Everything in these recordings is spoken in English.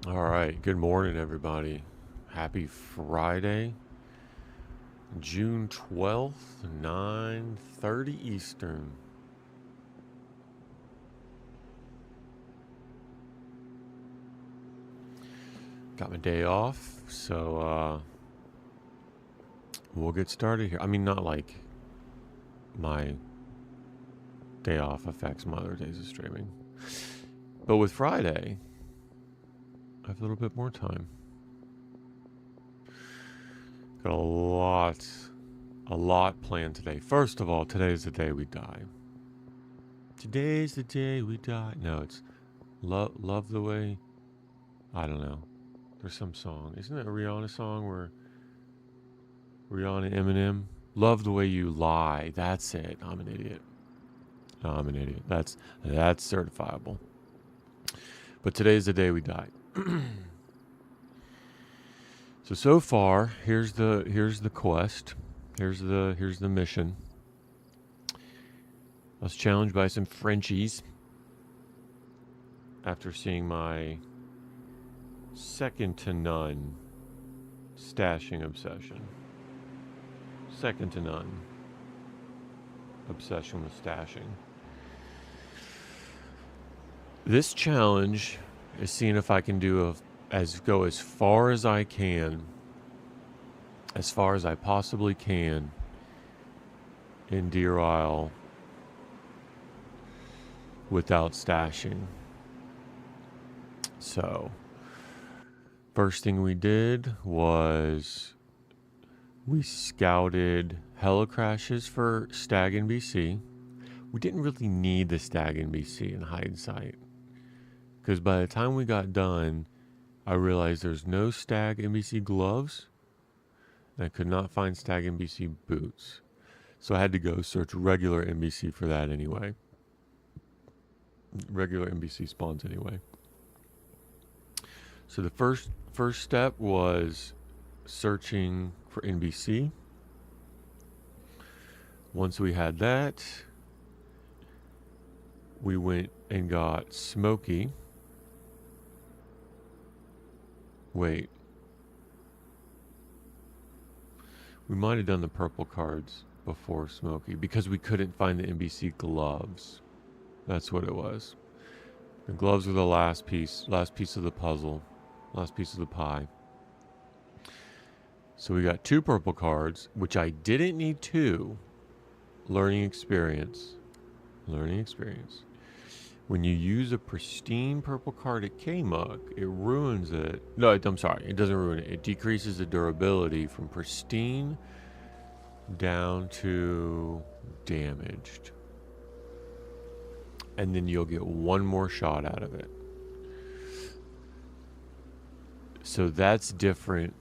All right, good morning, everybody. Happy Friday, June 12th, 9:30 Eastern. Got my day off, so we'll get started here. I mean, not like my day off affects my other days of streaming, but with Friday, I have a little bit more time. Got a lot planned today. First of all, today is the day we die. Today's the day we die. No, it's love the way. I don't know. There's some song. Isn't it a Rihanna song where Rihanna Eminem? Love the way you lie. That's it. I'm an idiot. No, I'm an idiot. That's certifiable. But today's the day we die. So far, here's the quest. Here's the mission. I was challenged by some Frenchies after seeing my second to none stashing obsession. Second to none obsession with stashing. This challenge is seeing if I can go as far as I can, as far as I possibly can in Deer Isle without stashing. So, first thing we did was we scouted helicrashes for stag NBC. We didn't really need the stag NBC in hindsight, because by the time we got done, I realized there's no stag NBC gloves, and I could not find stag NBC boots. So I had to go search regular NBC for that anyway. Regular NBC spawns anyway. So the first step was searching for NBC. Once we had that, we went and got Smokey. Wait. We might have done the purple cards before Smokey because we couldn't find the NBC gloves. That's what it was. The gloves were the last piece of the puzzle, last piece of the pie. So we got 2 purple cards, which I didn't need 2. Learning experience. When you use a pristine purple card at K-Muck, it ruins it. No, I'm sorry, it doesn't ruin it. It decreases the durability from pristine down to damaged. And then you'll get one more shot out of it. So that's different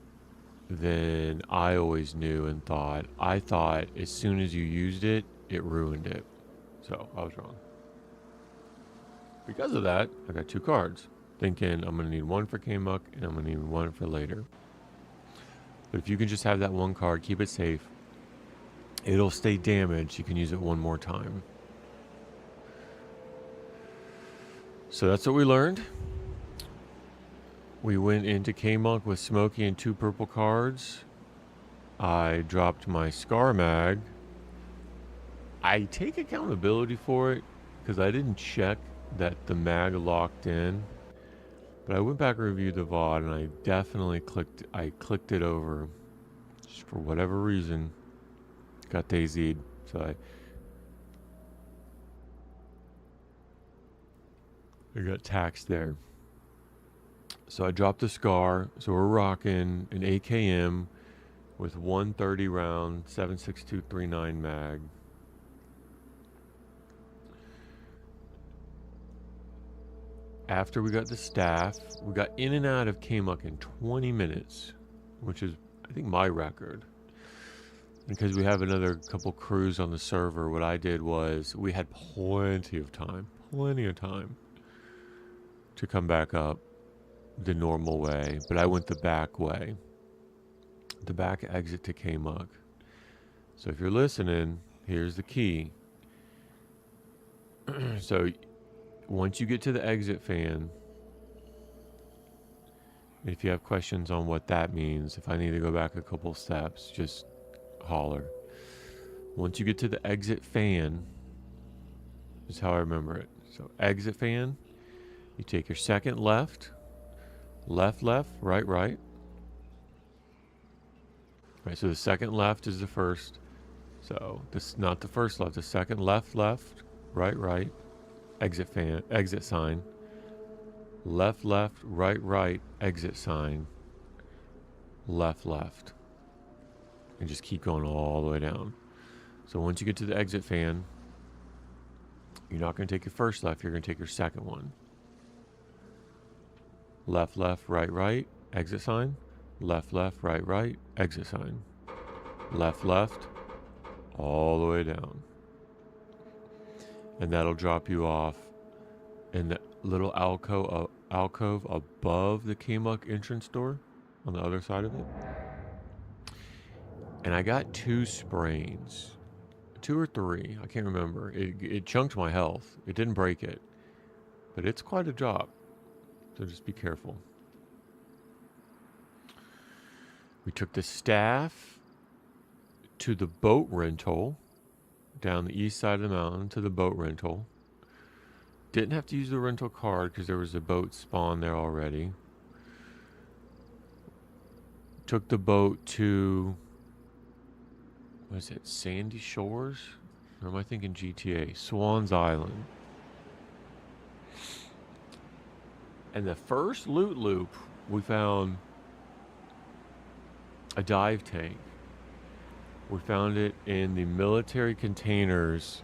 than I always knew and thought. I thought as soon as you used it, it ruined it. So I was wrong. Because of that, I got 2 cards, thinking I'm going to need 1 for K-Muck and I'm going to need 1 for later. But if you can just have that 1 card, keep it safe, it'll stay damaged. You can use it 1 more time. So that's what we learned. We went into K-Muck with Smokey and 2 purple cards. I dropped my Scar Mag. I take accountability for it because I didn't check that the mag locked in. But I went back and reviewed the VOD and I definitely clicked it over just for whatever reason. Got DayZ'd. So I got taxed there. So I dropped the Scar. So we're rocking an AKM with 130 round 7.6239 mag. After we got the staff, we got in and out of K-Muck in 20 minutes, which is, I think, my record. Because we have another couple crews on the server, what I did was we had plenty of time to come back up the normal way, but I went the back way, the back exit to K-Muck. So if you're listening, here's the key. So once you get to the exit fan, If you have questions on what that means, if I need to go back a couple steps, just holler. Once you get to the exit fan, is how I remember it. So exit fan, you take your second left, left, left, right, right. Right, so the second left is the first. So this not the first left, the second left, left, right, right. Exit fan, exit sign. Left, left, right, right, exit sign. Left, left. And just keep going all the way down. So once you get to the exit fan, you're not going to take your first left, you're going to take your second one. Left, left, right, right, exit sign. Left, left, right, right, exit sign. Left, left, all the way down. And that'll drop you off in the little alcove above the K-Muck entrance door on the other side of it. And I got 2 sprains. 2 or 3, I can't remember. It chunked my health. It didn't break it. But it's quite a drop. So just be careful. We took the staff to the boat rental down the east side of the mountain to the boat rental. Didn't have to use the rental card because there was a boat spawn there already. Took the boat to, what is it, Sandy Shores? Or am I thinking GTA? Swan's Island. And the first loot loop, we found a dive tank. We found it in the military containers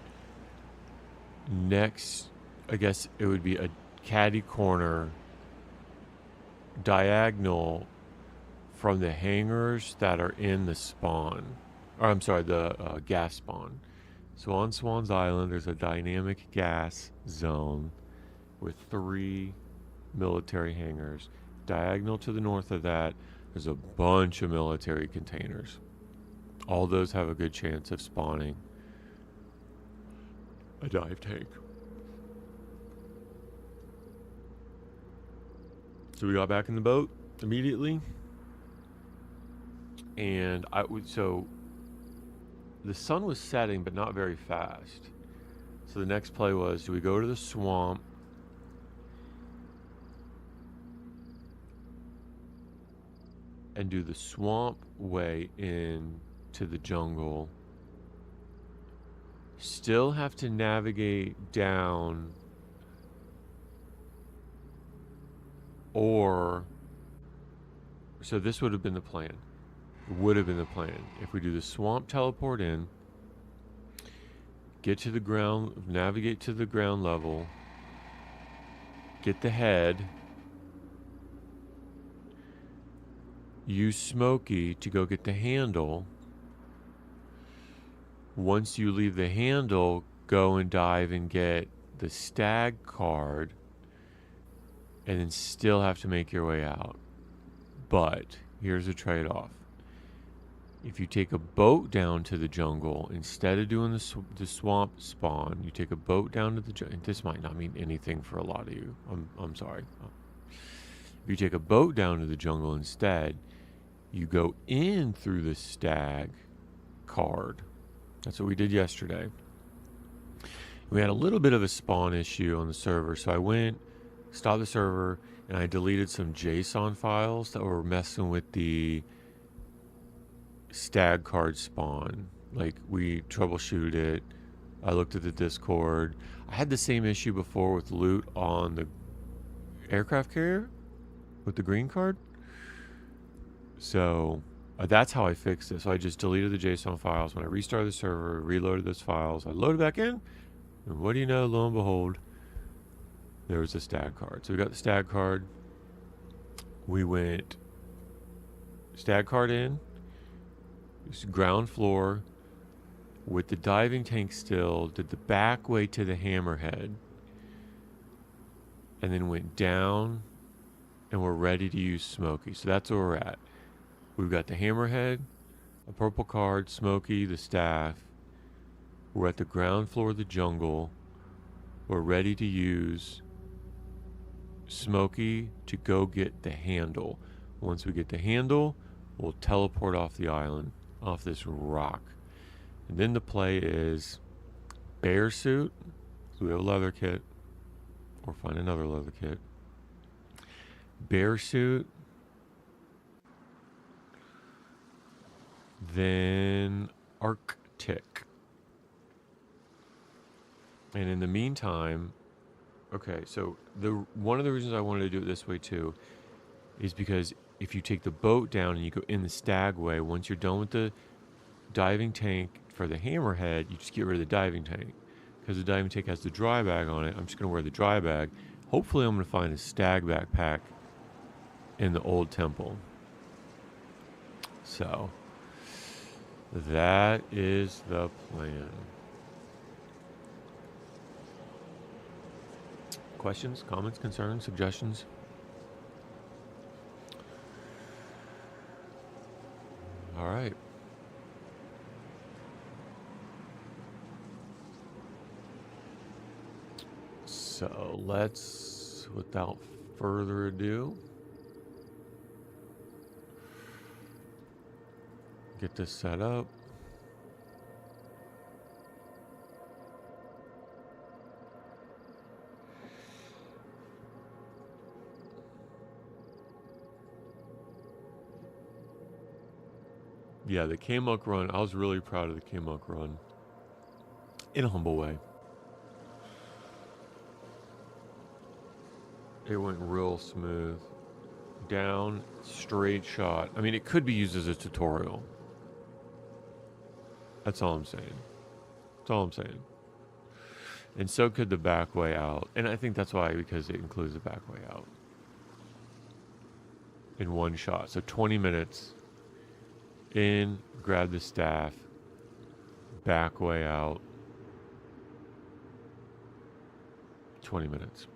next, I guess it would be a caddy corner diagonal from the hangars that are in the spawn. Or I'm sorry, the gas spawn. So on Swan's Island, there's a dynamic gas zone with 3 military hangars. Diagonal to the north of that, there's a bunch of military containers. All those have a good chance of spawning a dive tank. So we got back in the boat immediately. And so the sun was setting, but not very fast. So the next play was, do we go to the swamp and do the swamp way in to the jungle, still have to navigate down, or so this would have been the plan. It would have been the plan. If we do the swamp teleport in, get to the ground, navigate to the ground level, get the head, use Smokey to go get the handle. Once you leave the handle, go and dive and get the stag card, and then still have to make your way out. But here's a trade-off. If you take a boat down to the jungle, instead of doing the swamp spawn, you take a boat down to the jungle. This might not mean anything for a lot of you. I'm sorry. If you take a boat down to the jungle instead, you go in through the stag card. That's what we did yesterday. We had a little bit of a spawn issue on the server, so I went, stopped the server, and I deleted some JSON files that were messing with the stag card spawn. Like, we troubleshooted it. I looked at the Discord. I had the same issue before with loot on the aircraft carrier with the green card. So that's how I fixed it. So I just deleted the JSON files. When I restarted the server, reloaded those files, I loaded back in, and what do you know, lo and behold, there was a stag card. So we got the stag card. We went stag card in, ground floor, with the diving tank still, did the back way to the hammerhead, and then went down, and we're ready to use Smokey. So that's where we're at. We've got the hammerhead, a purple card, Smokey, the staff. We're at the ground floor of the jungle. We're ready to use Smokey to go get the handle. Once we get the handle, we'll teleport off the island, off this rock. And then the play is bear suit, so we have a leather kit, or find another leather kit. Bear suit, then Arctic. And in the meantime, okay, so one of the reasons I wanted to do it this way too is because if you take the boat down and you go in the stagway, once you're done with the diving tank for the hammerhead, you just get rid of the diving tank. Because the diving tank has the dry bag on it, I'm just going to wear the dry bag. Hopefully I'm going to find a stag backpack in the old temple. So, that is the plan. Questions, comments, concerns, suggestions? All right. So let's, without further ado, get this set up. Yeah, the K-Muck run, I was really proud of the K-Muck run. In a humble way. It went real smooth. Down, straight shot. I mean, it could be used as a tutorial. That's all I'm saying. That's all I'm saying. And so could the back way out. And I think that's why, because it includes the back way out. In one shot. So 20 minutes. In, grab the staff. Back way out. 20 minutes.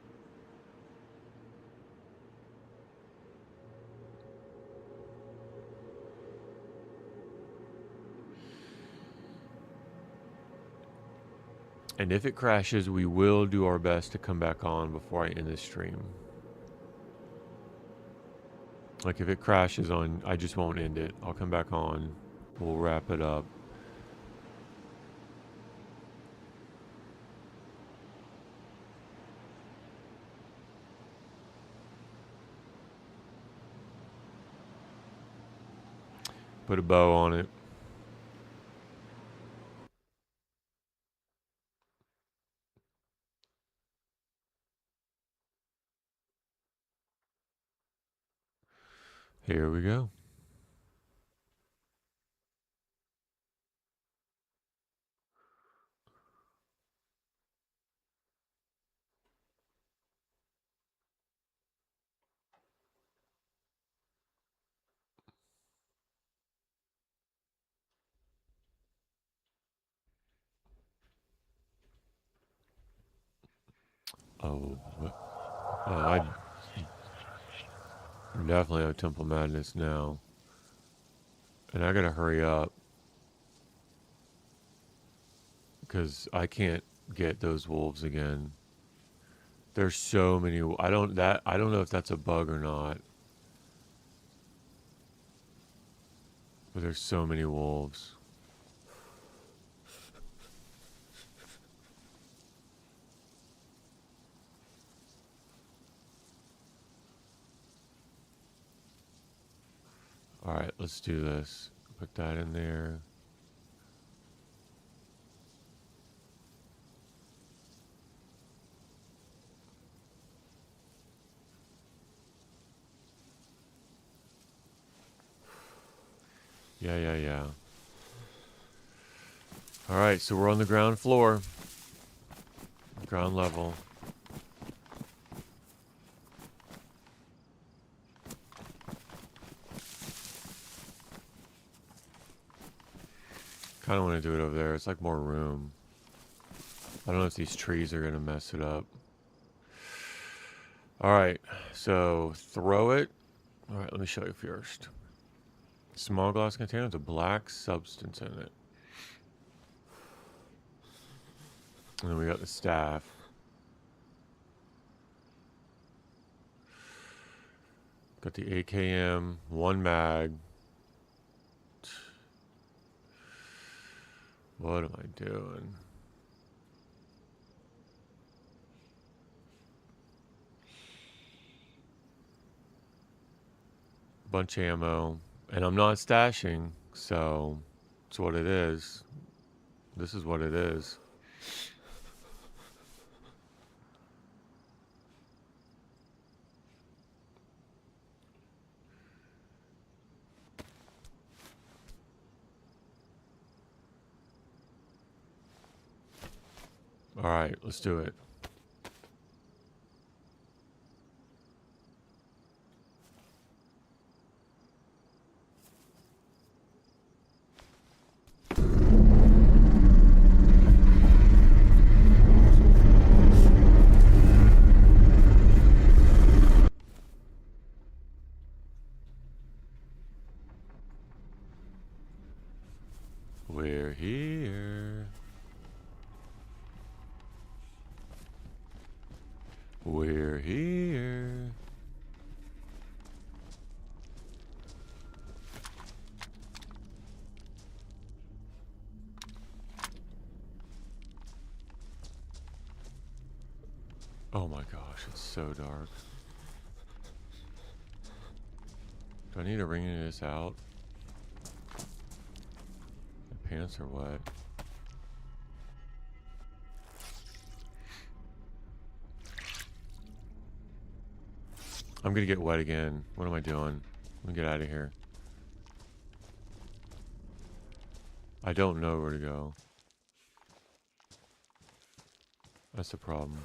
And if it crashes, we will do our best to come back on before I end this stream. Like if it crashes on, I just won't end it. I'll come back on. We'll wrap it up. Put a bow on it. Here we go. Oh, I definitely have Temple Madness now. And I gotta hurry up. Because I can't get those wolves again. There's so many. I don't know if that's a bug or not. But there's so many wolves. All right, let's do this. Put that in there. Yeah. All right, so we're on the ground floor. Ground level. Kind of want to do it over there. It's like more room. I don't know if these trees are going to mess it up. All right, so throw it. All right, let me show you first. Small glass container with a black substance in it. And then we got the staff. Got the AKM, 1 mag. What am I doing? Bunch of ammo. And I'm not stashing, so it's what it is. This is what it is. All right, let's do it. We're here. We're here. Oh my gosh, it's so dark. Do I need to wring this out? My pants are wet. I'm gonna get wet again. What am I doing? Let me get out of here. I don't know where to go. That's the problem.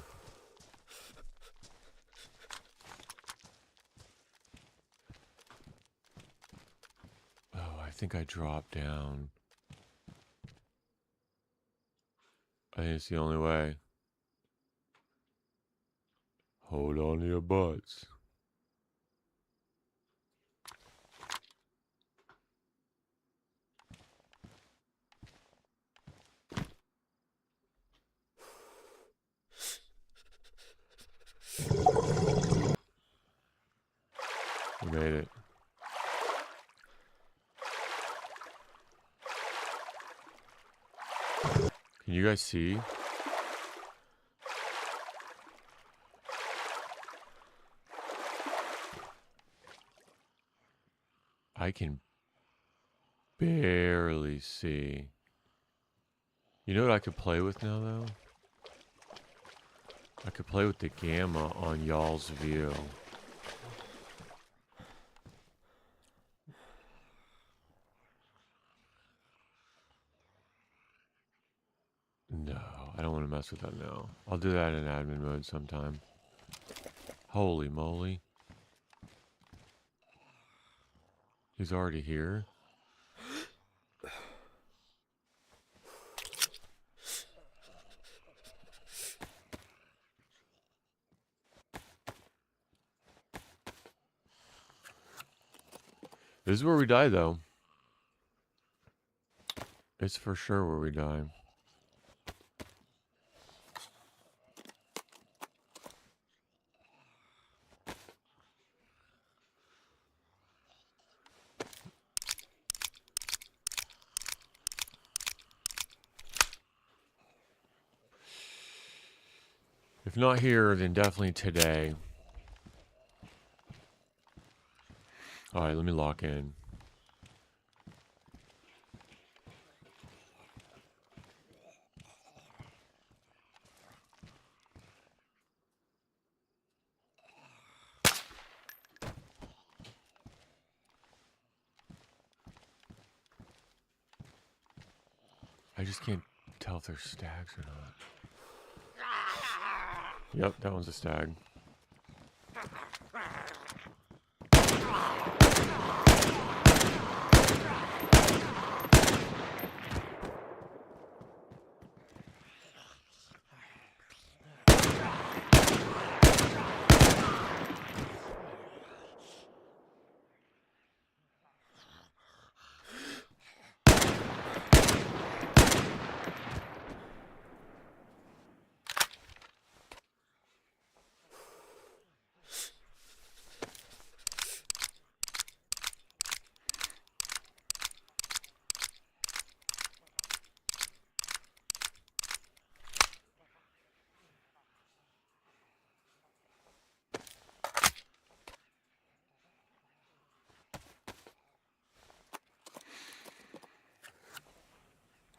Oh, I think I dropped down. I think it's the only way. Hold on to your butts. We made it. Can you guys see? I can barely see. You know what I could play with now, though? I could play with the gamma on y'all's view. No, I don't want to mess with that now. I'll do that in admin mode sometime. Holy moly. He's already here? This is where we die, though. It's for sure where we die. If not here, then definitely today. Alright, let me lock in. I just can't tell if they're stags or not. Yep, that one's a stag.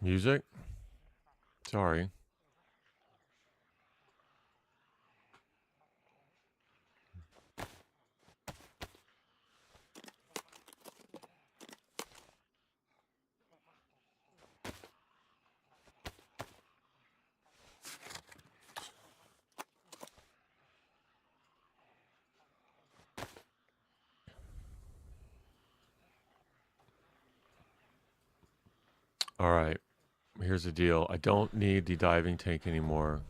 Music? Sorry. All right. Here's the deal. I don't need the diving tank anymore.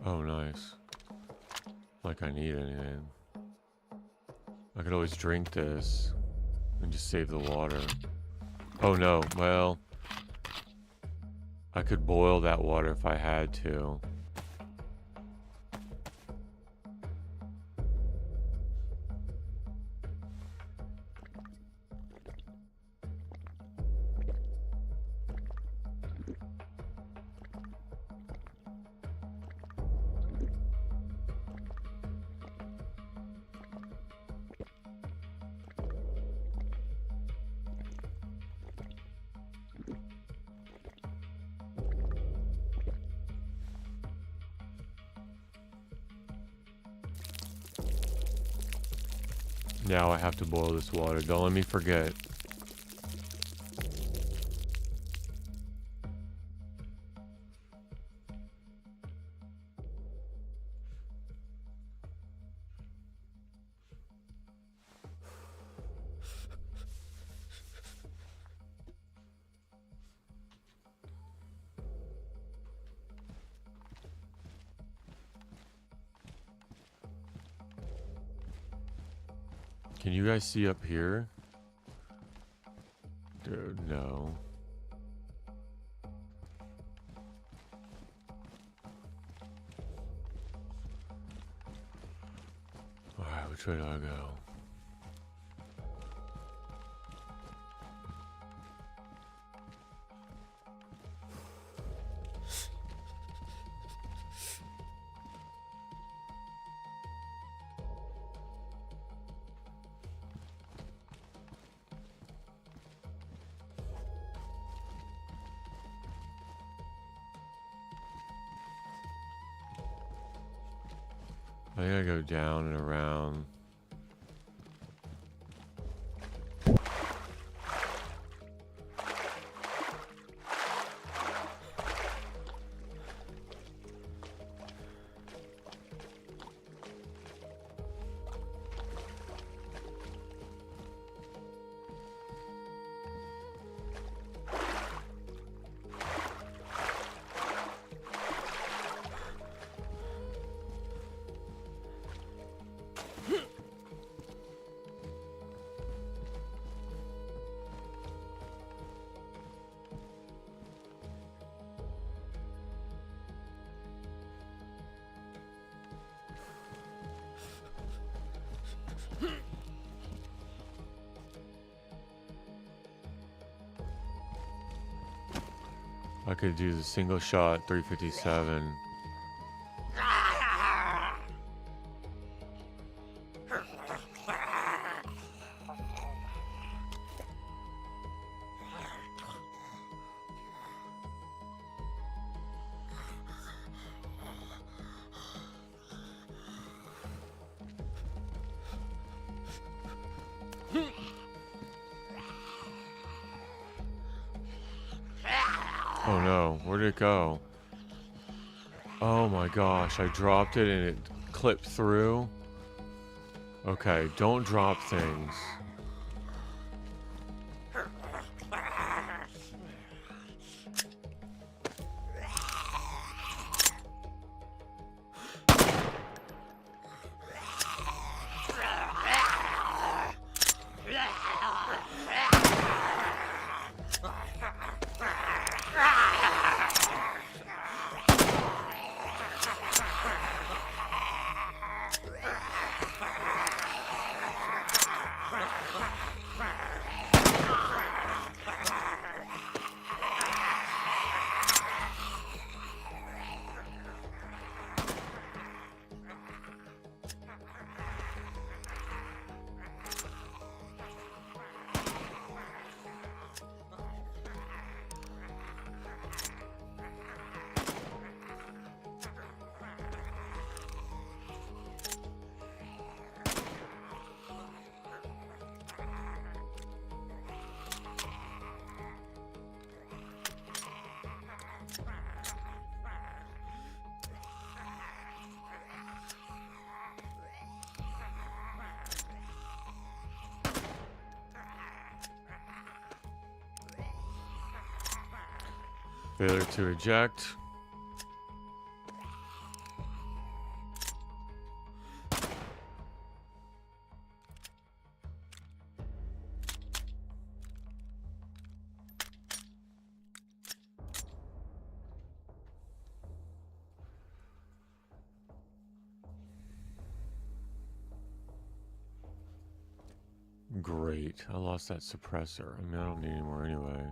Oh, nice. Like I need anything. I could always drink this and just save the water. Oh no, well, I could boil that water if I had to. Now I have to boil this water. Don't let me forget. Can you guys see up here? Dude, no. Alright, which way do I go? I think I go down and around. I could do the single shot 357. Oh no, where did it go? Oh my gosh, I dropped it and it clipped through. Okay, don't drop things. Failure to eject. Great. I lost that suppressor. I mean, I don't need any more anyway.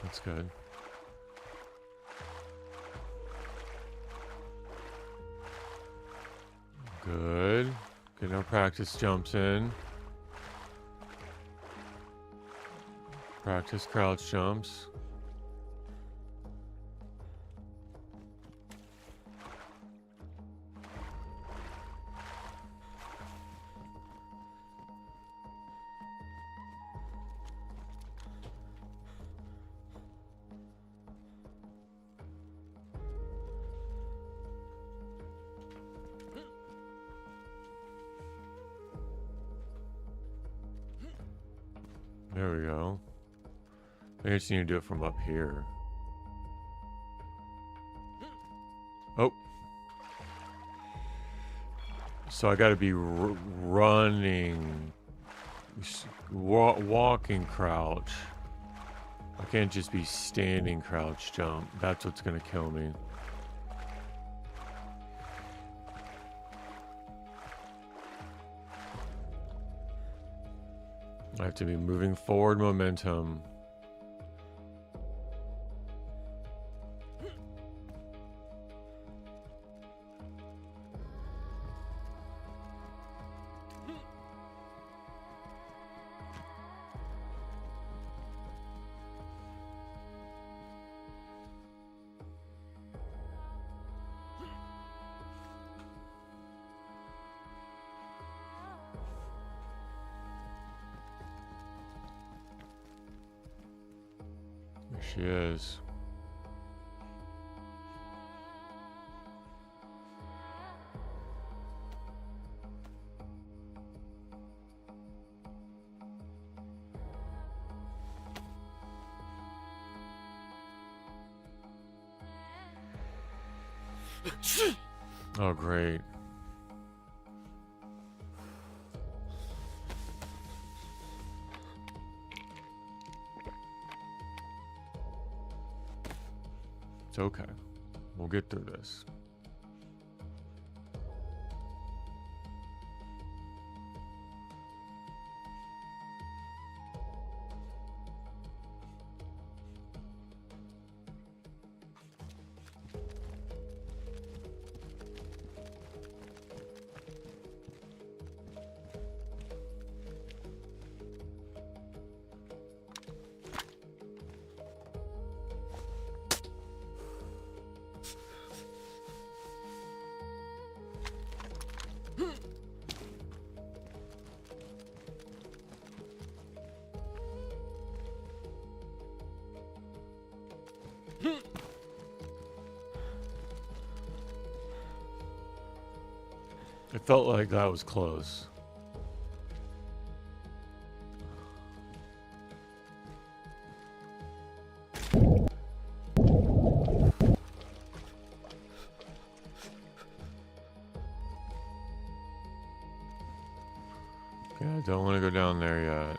That's good. Good. Getting our practice jumps in. Practice crouch jumps. There we go. I just need to do it from up here. Oh. So I gotta be running, walking crouch. I can't just be standing crouch jump. That's what's gonna kill me. I have to be moving forward momentum. There she is. Oh, great. It's okay. We'll get through this. It felt like that was close. Okay, I don't want to go down there yet.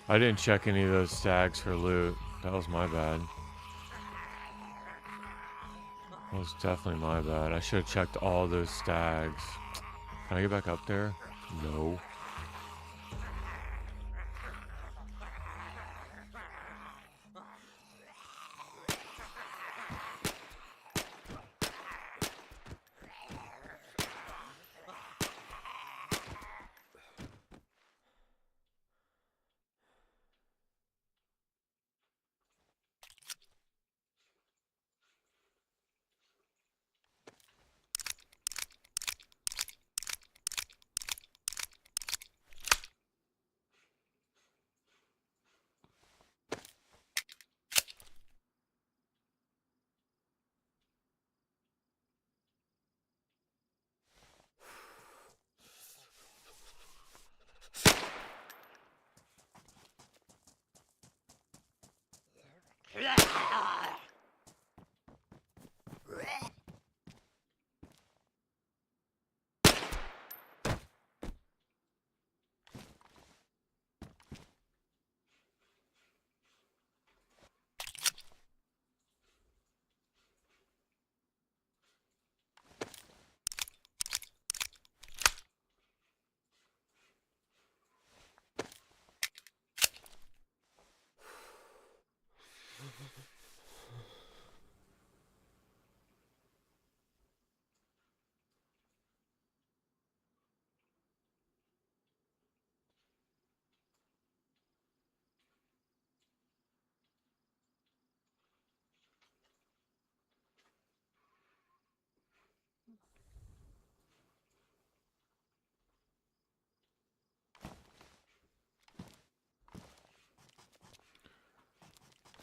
I didn't check any of those stags for loot. That was my bad. That was definitely my bad. I should have checked all those stags. Can I get back up there? No.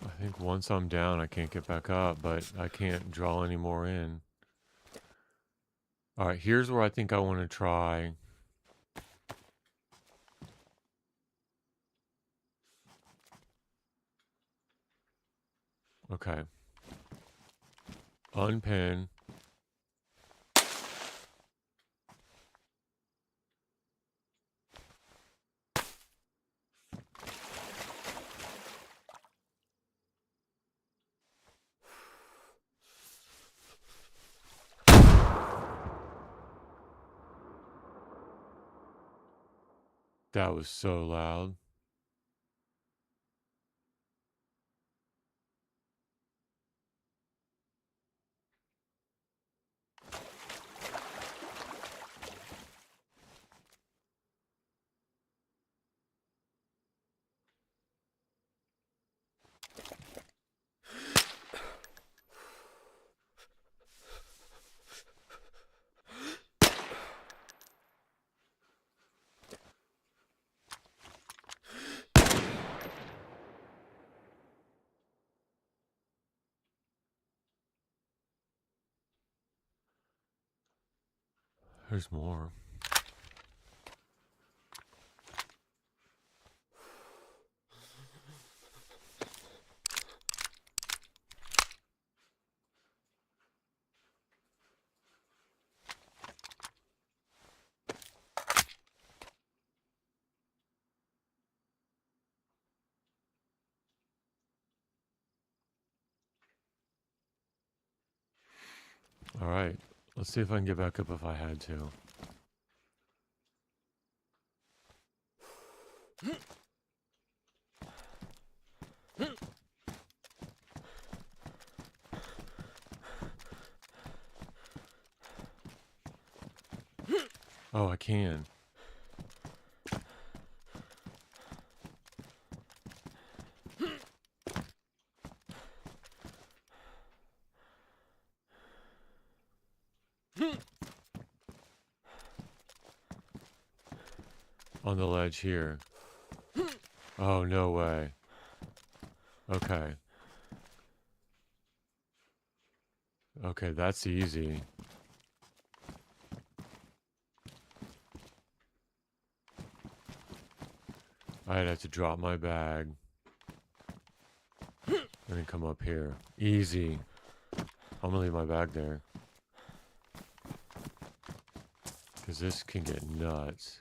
I think once I'm down, I can't get back up, but I can't draw any more in. All right, here's where I think I want to try. Okay. Unpin. That was so loud. There's more. All right. Let's see if I can get back up if I had to. Oh, I can. On the ledge here. Oh, no way. Okay. Okay, that's easy. I'd have to drop my bag. And then come up here. Easy. I'm gonna leave my bag there. Because this can get nuts.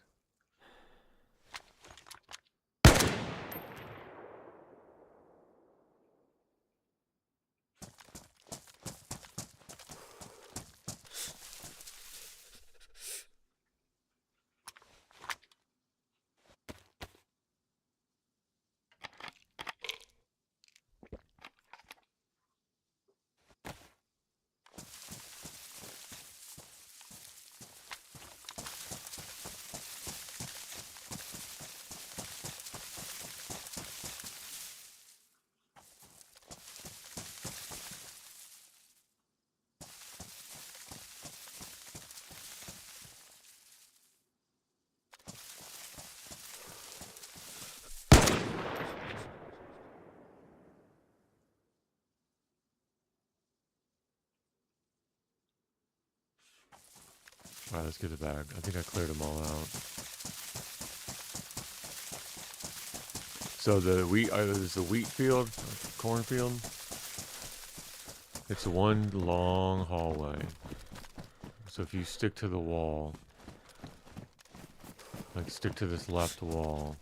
Alright, let's get the bag. I think I cleared them all out. So the wheat, is the wheat field, cornfield. It's one long hallway. So if you stick to the wall, like stick to this left wall,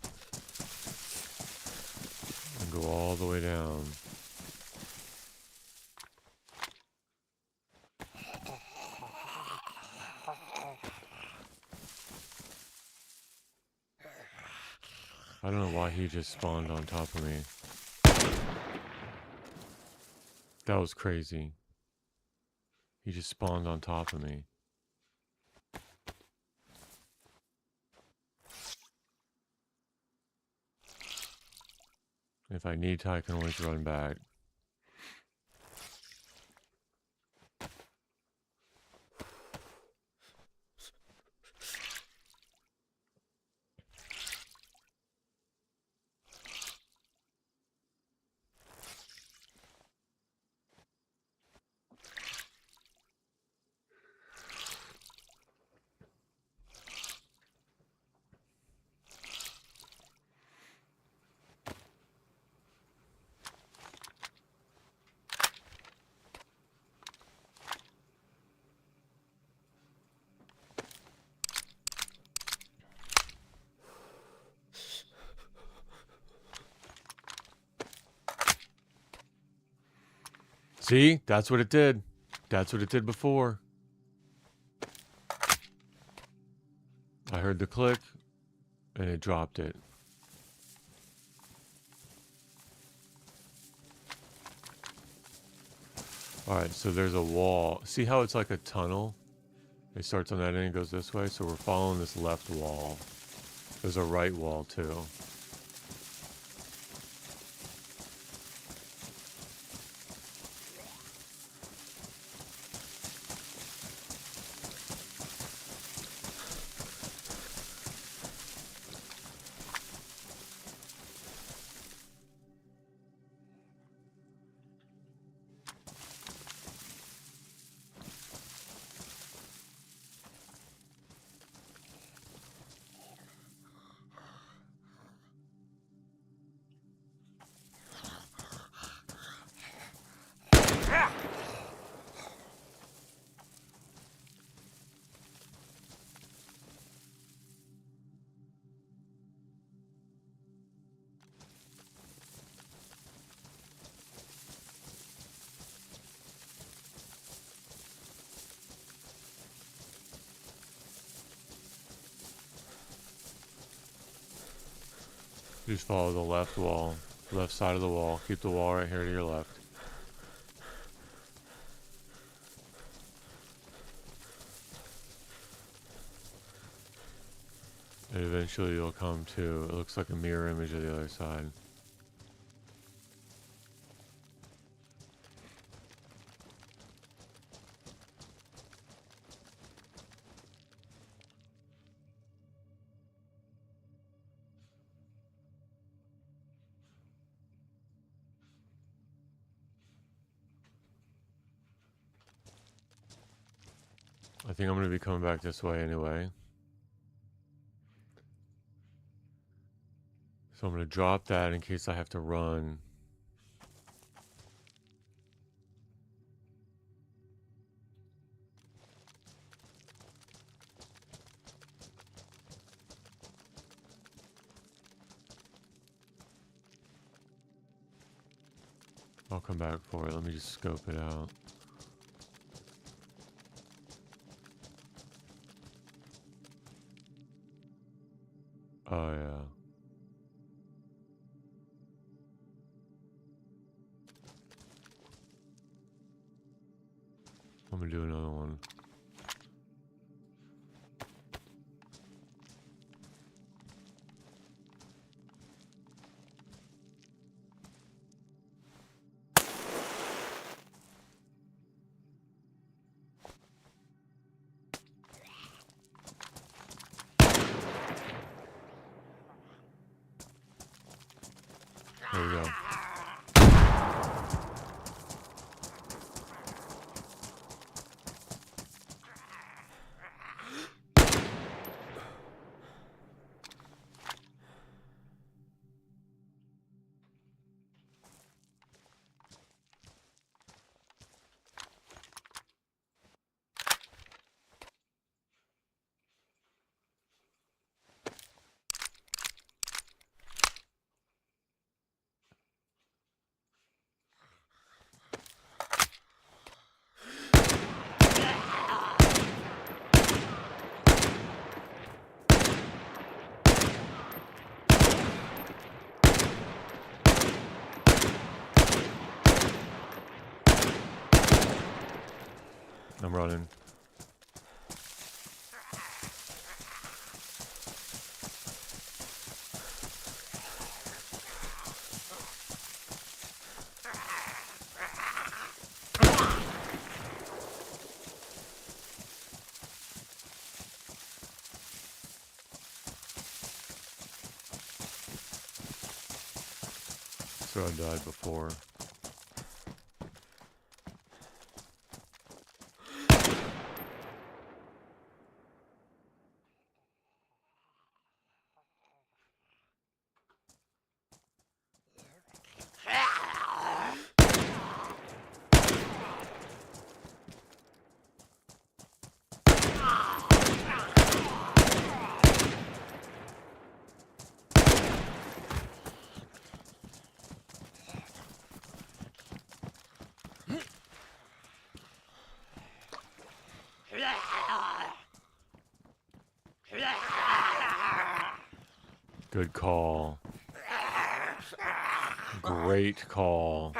and go all the way down. I don't know why he just spawned on top of me. That was crazy. He just spawned on top of me. If I need to, I can always run back. See? That's what it did. That's what it did before. I heard the click, and it dropped it. Alright, so there's a wall. See how it's like a tunnel? It starts on that end and goes this way, so we're following this left wall. There's a right wall, too. Just follow the left wall, left side of the wall. Keep the wall right here to your left. And eventually you'll come to, it looks like a mirror image of the other side. I think I'm going to be coming back this way anyway. So I'm going to drop that in case I have to run. I'll come back for it. Let me just scope it out. Oh, yeah. I'm gonna do another one. There we go. I'm running. So I died before. Good call. Great call.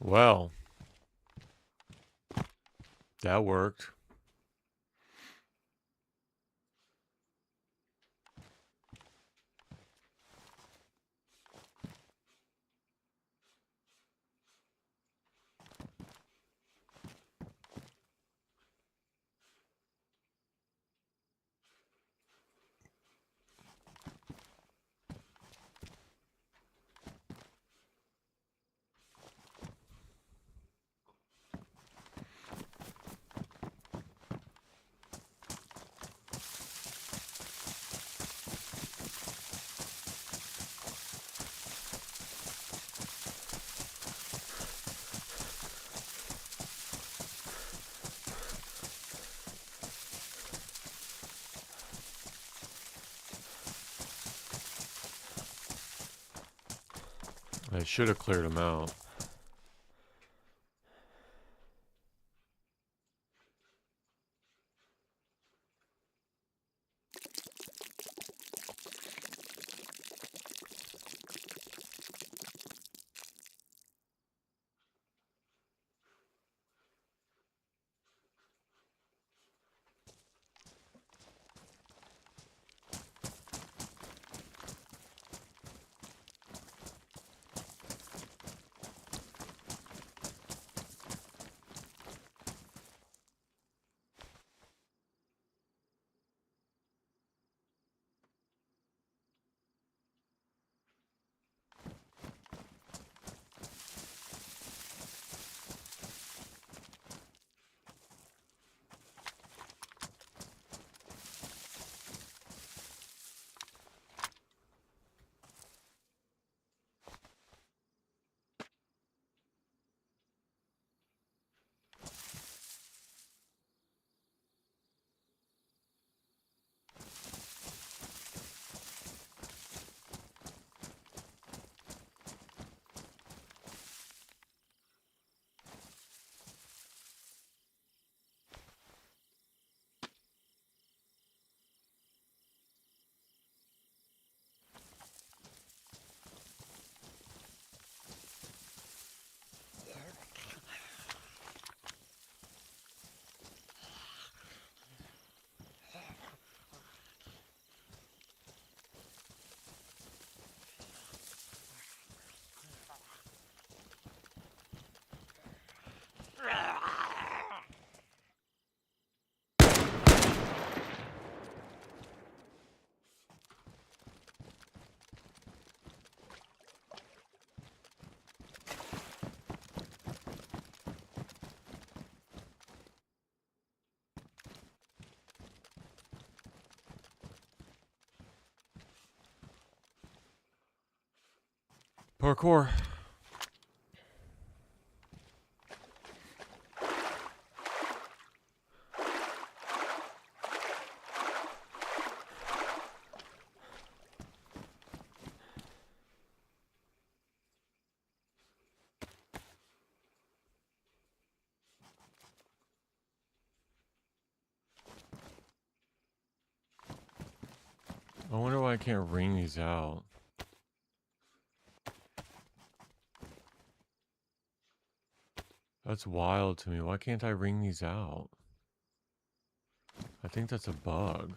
Well, that worked. I should have cleared them out. Parkour. I wonder why I can't ring these out. That's wild to me. Why can't I ring these out? I think that's a bug.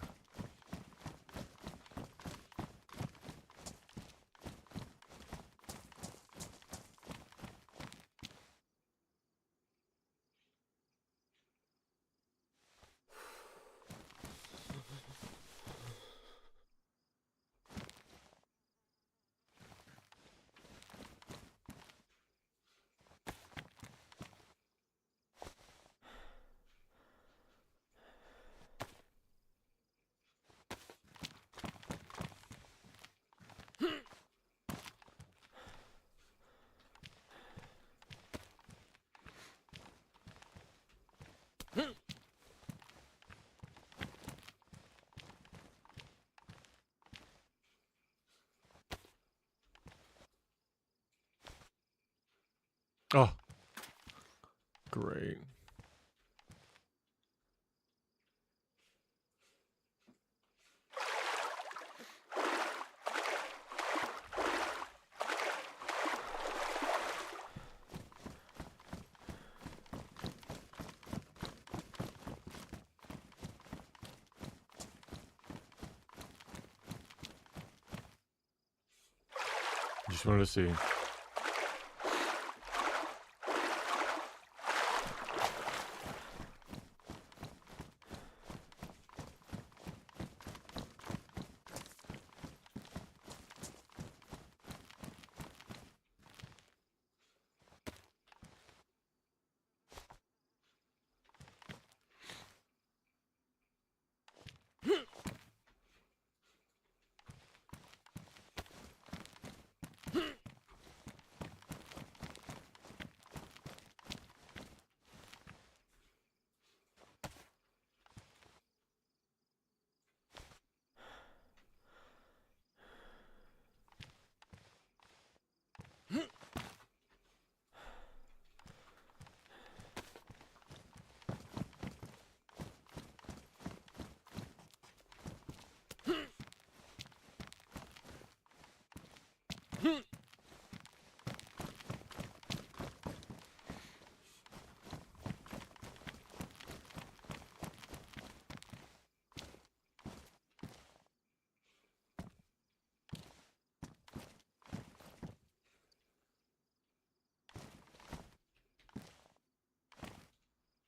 Oh, great. Just wanted to see.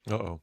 Uh-oh.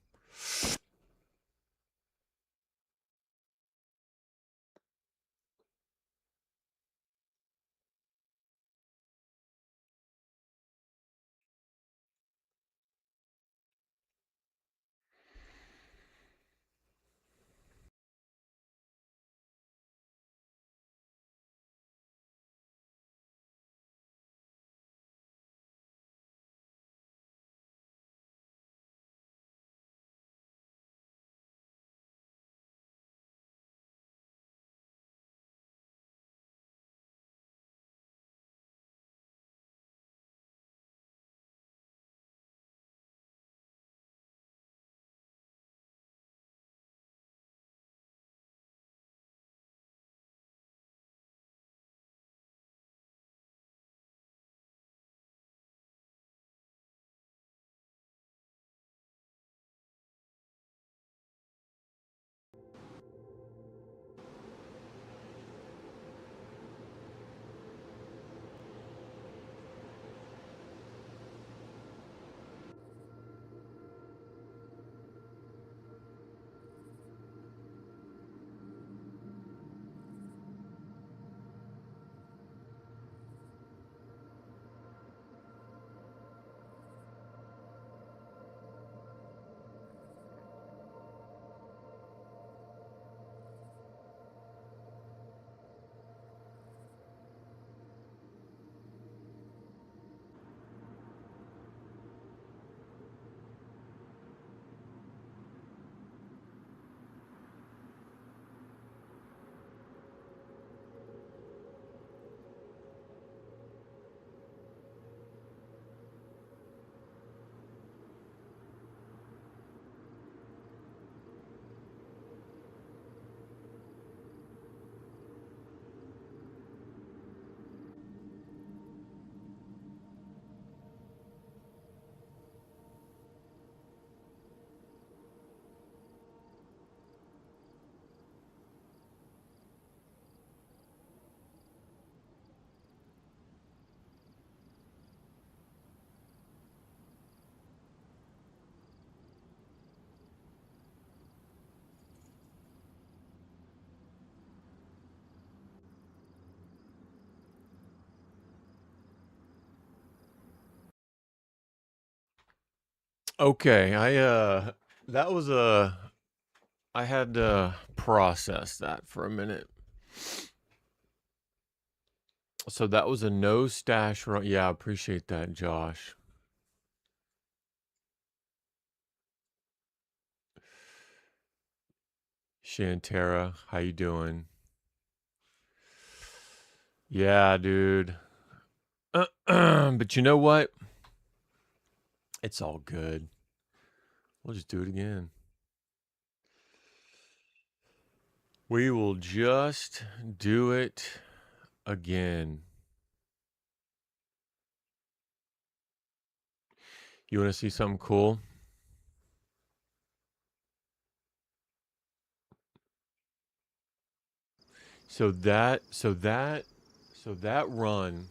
Okay, that was I had to process that for a minute. So that was a no stash run. Yeah, appreciate that, Josh. Shantara, how you doing? Yeah, dude. But you know what? It's all good. We'll just do it again. We will just do it again. You want to see something cool? So that run,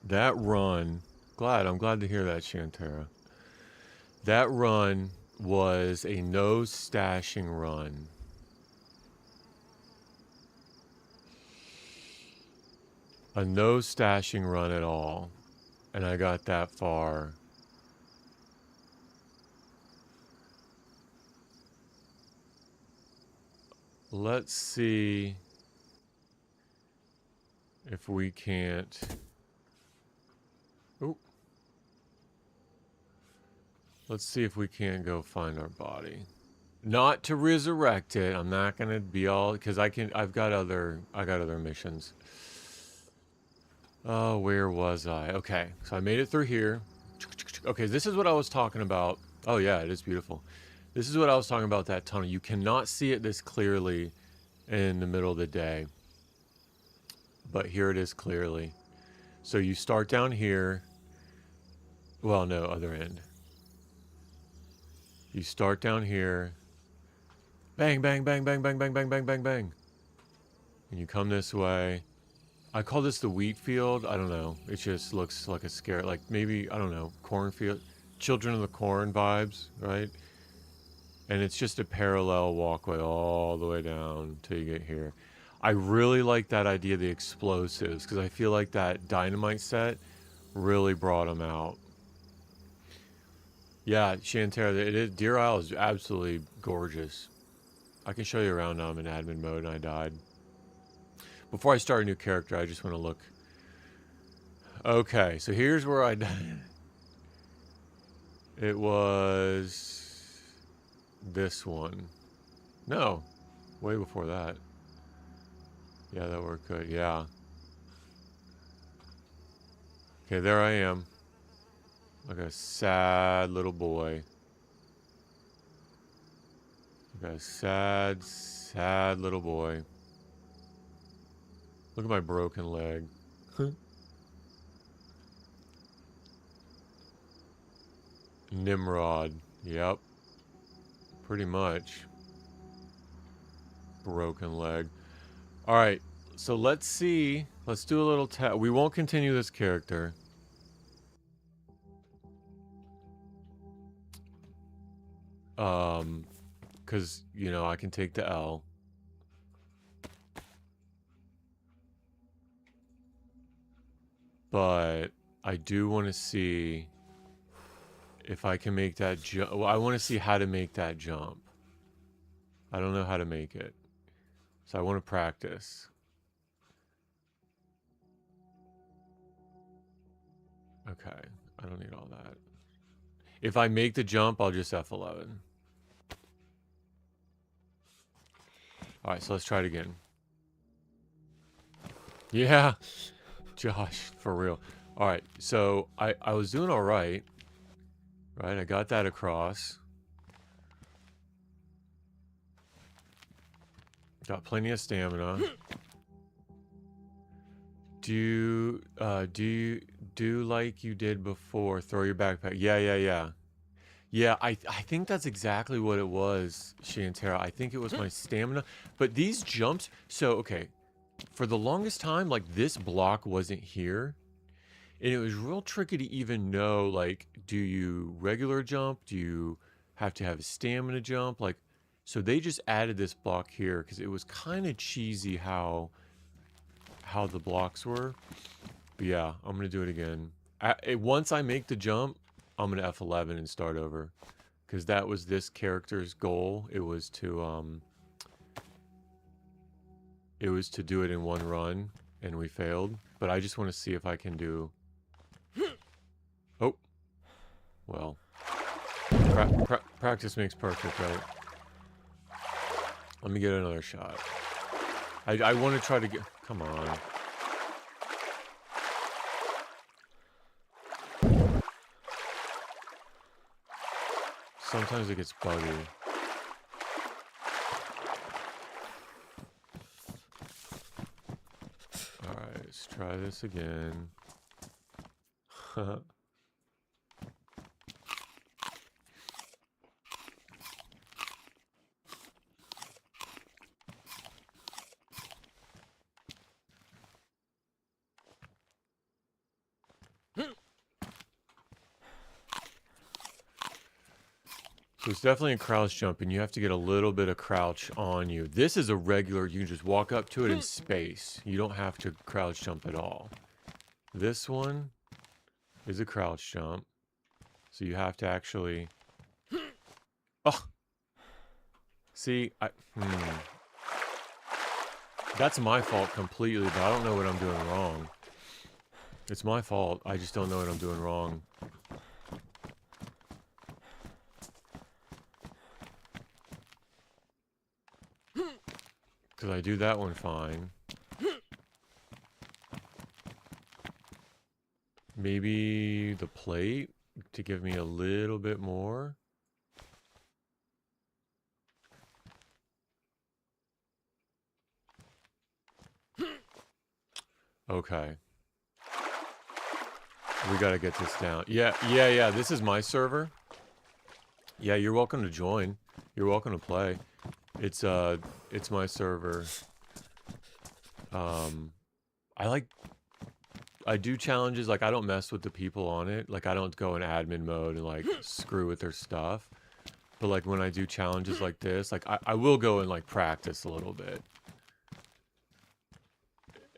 I'm glad to hear that, Shantara. That run was a no stashing run. A no stashing run at all. And I got that far. Let's see if we can't. Oh. Let's see if we can't go find our body. Not to resurrect it. I'm not gonna be all because I've got other missions. Oh, where was I? Okay, so I made it through here. Okay, this is what I was talking about. Oh yeah, it is beautiful. This is what I was talking about, that tunnel. You cannot see it this clearly in the middle of the day. But here it is clearly. So you start down here. Well, no, other end. You start down here. Bang, bang, bang, bang, bang, bang, bang, bang, bang, bang. And you come this way. I call this the wheat field. I don't know. It just looks like a scare. Like maybe, I don't know, cornfield. Children of the Corn vibes, right? And it's just a parallel walkway all the way down till you get here. I really like that idea of the explosives because I feel like that dynamite set really brought them out. Yeah, Shantara, Deer Isle is absolutely gorgeous. I can show you around now. I'm in admin mode and I died. Before I start a new character, I just want to look. Okay, so here's where I died. It was this one. No, way before that. Yeah, that worked good. Yeah. Okay, there I am. Like a sad little boy. Like a sad, sad little boy. Look at my broken leg. Nimrod. Yep. Pretty much. Broken leg. Alright, so let's see. Let's do a little test. We won't continue this character. Because, you know, I can take the L. But I do want to see if I can make that jump. Well, I want to see how to make that jump. I don't know how to make it. So I want to practice. Okay, I don't need all that. If I make the jump, I'll just F11. Alright, so let's try it again. Yeah, Josh, for real. Alright, so I was doing alright. Right, I got that across. Got plenty of stamina. Do like you did before. Throw your backpack. Yeah. Yeah, I think that's exactly what it was, Shantara. I think it was my stamina. But these jumps, so okay. For the longest time, like this block wasn't here. And it was real tricky to even know, like, do you regular jump? Do you have to have a stamina jump? Like, so they just added this block here because it was kind of cheesy how the blocks were. But yeah, I'm gonna do it again. Once I make the jump, I'm gonna F11 and start over. Because that was this character's goal. It was to do it in one run, and we failed. But I just want to see if I can do... Oh. Well. Practice makes perfect, right? Let me get another shot. I want to try to get... Come on. Sometimes it gets buggy. Alright, let's try this again. So it's definitely a crouch jump, and you have to get a little bit of crouch on you. This is a regular, you can just walk up to it in space. You don't have to crouch jump at all. This one is a crouch jump. So you have to actually... Oh! See, that's my fault completely, but I don't know what I'm doing wrong. It's my fault. I just don't know what I'm doing wrong. Because I do that one fine. Maybe the plate to give me a little bit more. Okay. We gotta get this down. Yeah. This is my server. Yeah, you're welcome to join. You're welcome to play. It's my server. I do challenges, like I don't mess with the people on it. Like I don't go in admin mode and like screw with their stuff. But like when I do challenges like this, like I will go and like practice a little bit.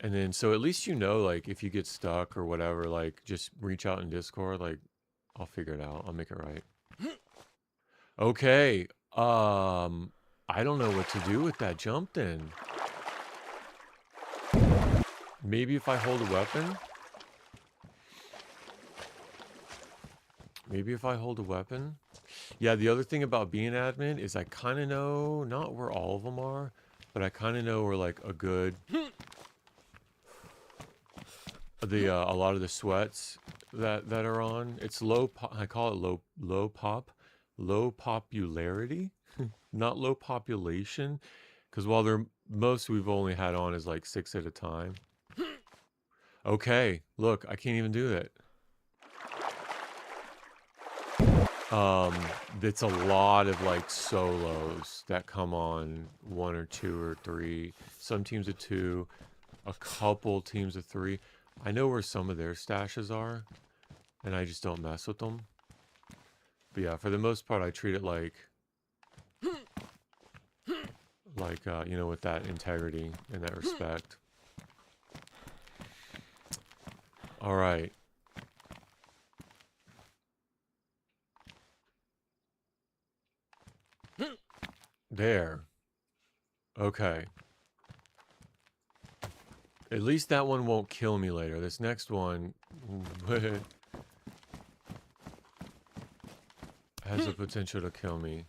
And then so at least you know, like if you get stuck or whatever, like just reach out in Discord, like I'll figure it out. I'll make it right. Okay. I don't know what to do with that jump then. Maybe if I hold a weapon? Maybe if I hold a weapon? Yeah, the other thing about being admin is I kind of know, not where all of them are, but I kind of know where like a good... a lot of the sweats that are on. It's low, I call it low popularity, not low population. Because while they're, most we've only had on is like 6 at a time. Okay, look, I can't even do that. It's a lot of like solos that come on 1 or 2 or 3. Some teams of 2, a couple teams of 3. I know where some of their stashes are, and I just don't mess with them. But yeah, for the most part, I treat it like, you know, with that integrity and that respect. All right. There. Okay. At least that one won't kill me later. This next one has the potential to kill me.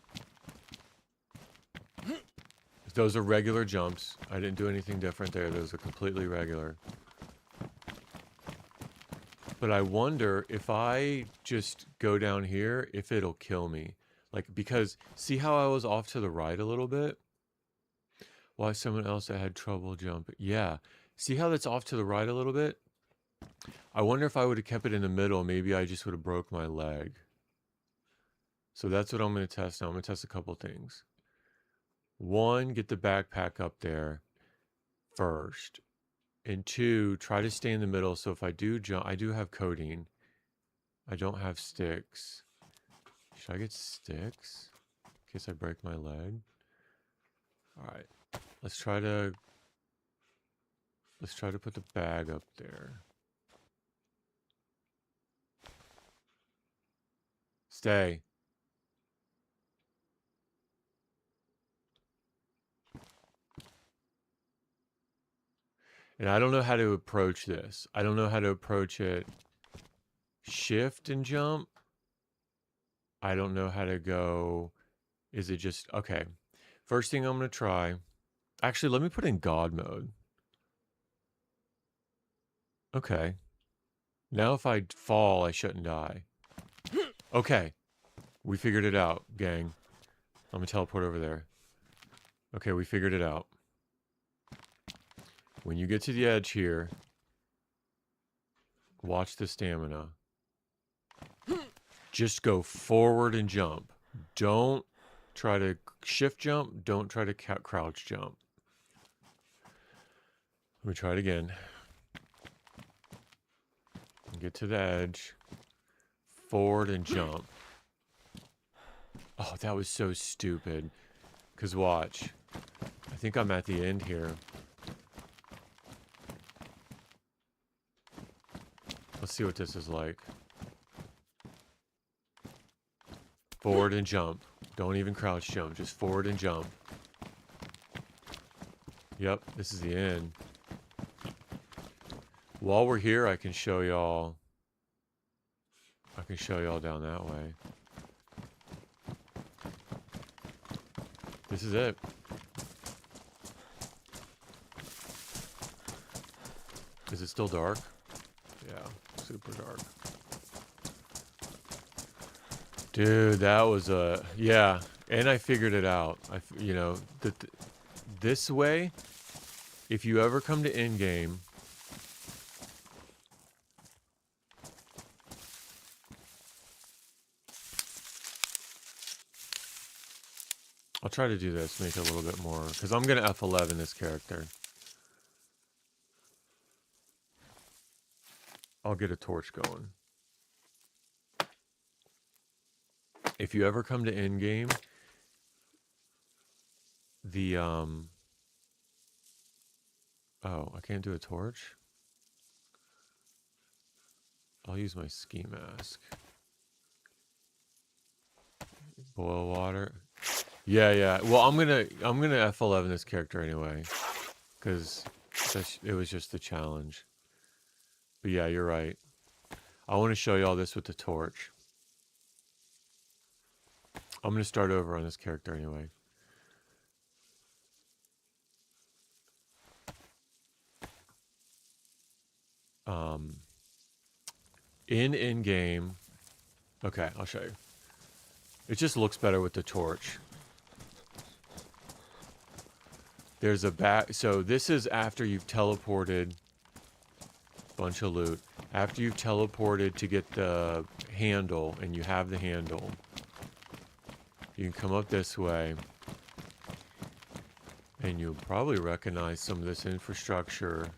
Those are regular jumps. I didn't do anything different there. Those are completely regular. But I wonder if I just go down here, if it'll kill me. Like, because see how I was off to the right a little bit? Why someone else that had trouble jumping? Yeah. See how that's off to the right a little bit? I wonder if I would have kept it in the middle, maybe I just would have broke my leg. So that's what I'm going to test now. I'm going to test a couple things. 1, get the backpack up there first. And 2, try to stay in the middle. So if I do jump, I do have codeine. I don't have sticks. Should I get sticks? In case I break my leg. Alright. Let's try to put the bag up there. Stay. And I don't know how to approach this. I don't know how to approach it. Shift and jump. I don't know how to go. Is it just... Okay. First thing I'm going to try... Actually, let me put in God mode. Okay. Now if I fall, I shouldn't die. Okay. We figured it out, gang. I'm going to teleport over there. Okay, we figured it out. When you get to the edge here, watch the stamina. Just go forward and jump. Don't try to shift jump. Don't try to crouch jump. Let me try it again. Get to the edge. Forward and jump. Oh, that was so stupid. Because watch. I think I'm at the end here. Let's see what this is like. Forward and jump. Don't even crouch jump. Just forward and jump. Yep, this is the end. While we're here, I can show y'all. I can show y'all down that way. This is it. Is it still dark? Yeah, super dark. Dude, that was a... Yeah, and I figured it out. You know, this way, if you ever come to endgame... I'll try to do this, make it a little bit more... Because I'm going to F11 this character. I'll get a torch going. If you ever come to endgame, the, Oh, I can't do a torch? I'll use my ski mask. Boil water. Yeah. Well, I'm gonna F11 this character anyway. Because it was just a challenge. But yeah, you're right. I want to show you all this with the torch. I'm going to start over on this character anyway. In-game... Okay, I'll show you. It just looks better with the torch. There's a back... So this is after you've teleported... Bunch of loot. After you've teleported to get the handle, and you have the handle, you can come up this way, and you'll probably recognize some of this infrastructure.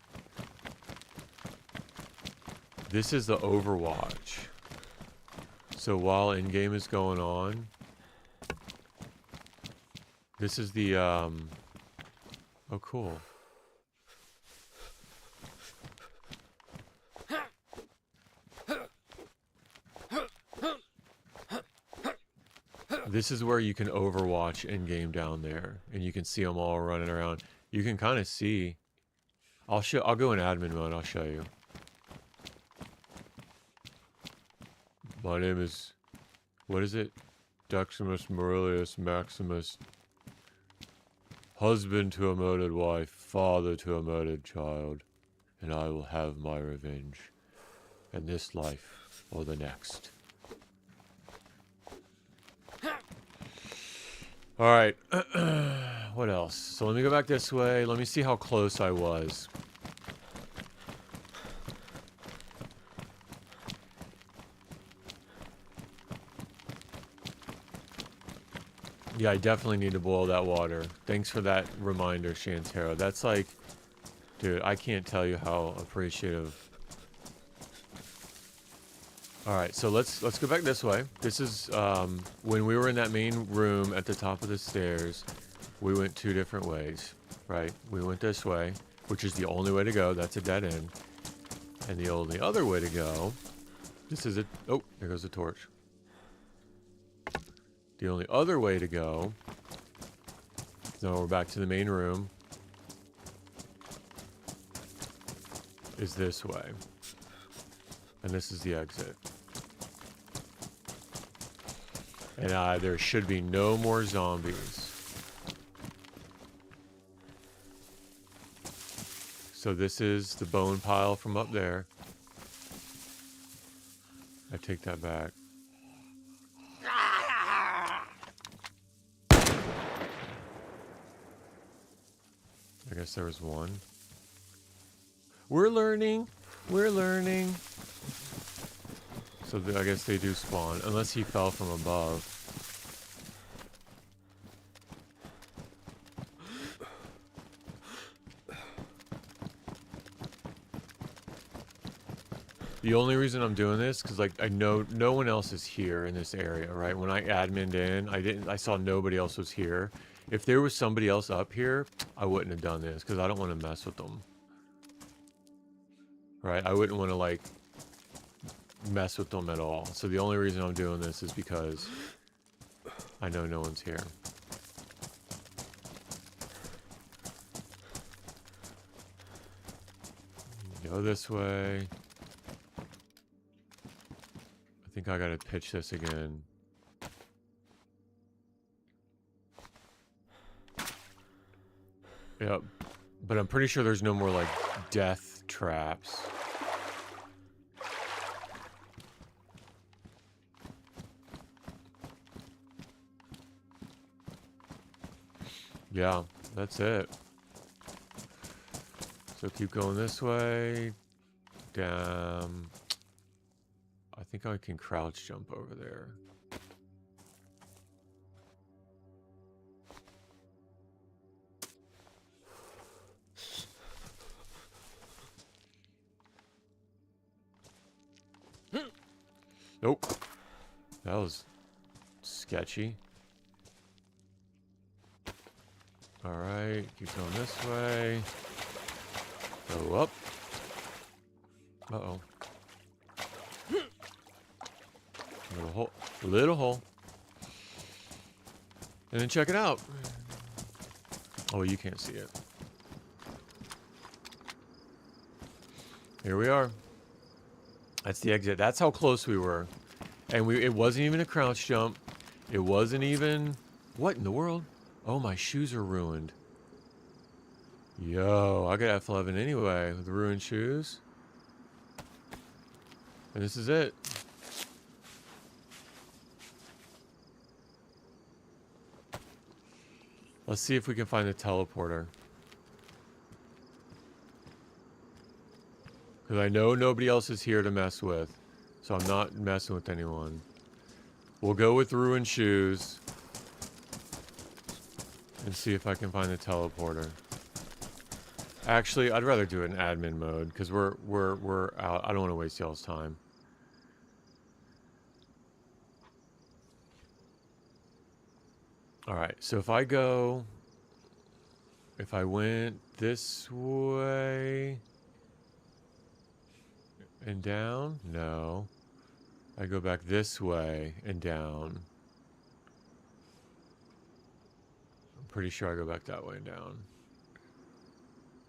This is the Overwatch. So while in-game is going on, this is the, Oh, cool. This is where you can Overwatch in-game down there, and you can see them all running around. You can kind of see. I'll go in admin mode. I'll show you. My name is, what is it? Deximus Maurelius Maximus. Husband to a murdered wife, father to a murdered child, and I will have my revenge in this life or the next. Alright, what else? So let me go back this way. Let me see how close I was. Yeah, I definitely need to boil that water. Thanks for that reminder, Shantero. That's like... Dude, I can't tell you how appreciative... Alright, so let's go back this way. This is, when we were in that main room at the top of the stairs, we went two different ways, right? We went this way, which is the only way to go. That's a dead end. And the only other way to go, this is it. Oh, there goes the torch. The only other way to go, so we're back to the main room, is this way. And this is the exit. And there should be no more zombies. So this is the bone pile from up there. I take that back. I guess there was one. We're learning. We're learning. So I guess they do spawn, unless he fell from above. The only reason I'm doing this, because like I know no one else is here in this area, right? When I admined in, I saw nobody else was here. If there was somebody else up here, I wouldn't have done this, because I don't want to mess with them. Right? I wouldn't want to like mess with them at all. So the only reason I'm doing this is because I know no one's here. Go this way. I think I gotta pitch this again. Yep. But I'm pretty sure there's no more like death traps. Yeah, that's it. So keep going this way. Damn. I think I can crouch jump over there. Nope. That was sketchy. Alright, keep going this way. Go up. Uh-oh. Little hole. Little hole. And then check it out. Oh, you can't see it. Here we are. That's the exit. That's how close we were. And it wasn't even a crouch jump. It wasn't even... What in the world? Oh, my shoes are ruined. Yo, I got F11 anyway with ruined shoes. And this is it. Let's see if we can find the teleporter. Because I know nobody else is here to mess with. So I'm not messing with anyone. We'll go with ruined shoes. And see if I can find the teleporter. Actually, I'd rather do it in admin mode. Because we're out. I don't want to waste y'all's time. Alright, so if I went this way and down, no. I go back this way and down. I'm pretty sure I go back that way and down.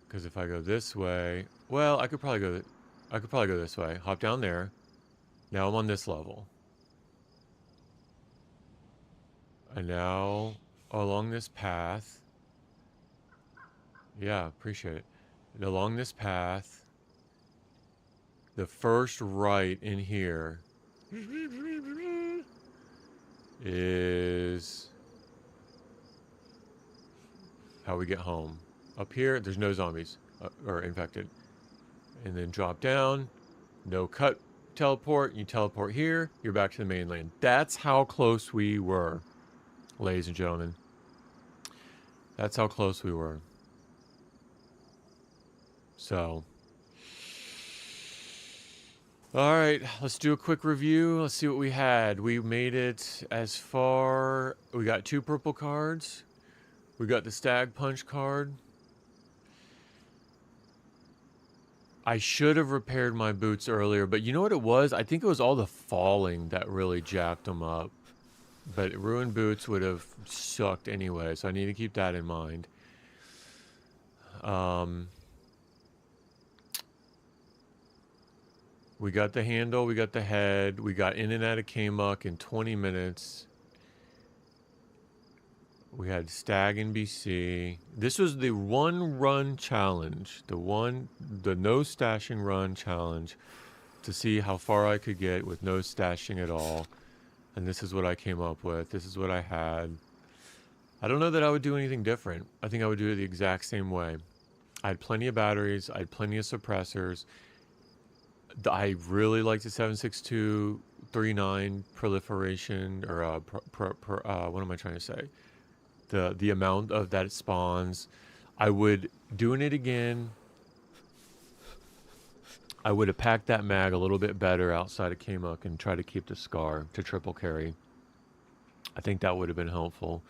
Because if I go this way, well, I could probably go this way. Hop down there. Now I'm on this level. And now, along this path... Yeah, appreciate it. And along this path, the first right in here is how we get home. Up here, there's no zombies, or infected. And then drop down, no cut teleport, you teleport here, you're back to the mainland. That's how close we were. Ladies and gentlemen, that's how close we were. So, all right, let's do a quick review. Let's see what we had. We made it as far. We got 2 purple cards. We got the stag punch card. I should have repaired my boots earlier, but you know what it was? I think it was all the falling that really jacked them up. But ruined boots would have sucked anyway, so I need to keep that in mind. We got the handle, we got the head, we got in and out of K-Muck in 20 minutes. We had Stag in BC. This was the one run challenge, the no stashing run challenge to see how far I could get with no stashing at all. And this is what I came up with. This is what I had. I don't know that I would do anything different. I think I would do it the exact same way. I had plenty of batteries. I had plenty of suppressors. I really like the 7.6239 proliferation, or what am I trying to say? The amount of that it spawns. I would, doing it again, I would have packed that mag a little bit better outside of K-Muck and try to keep the Scar to triple carry. I think that would have been helpful.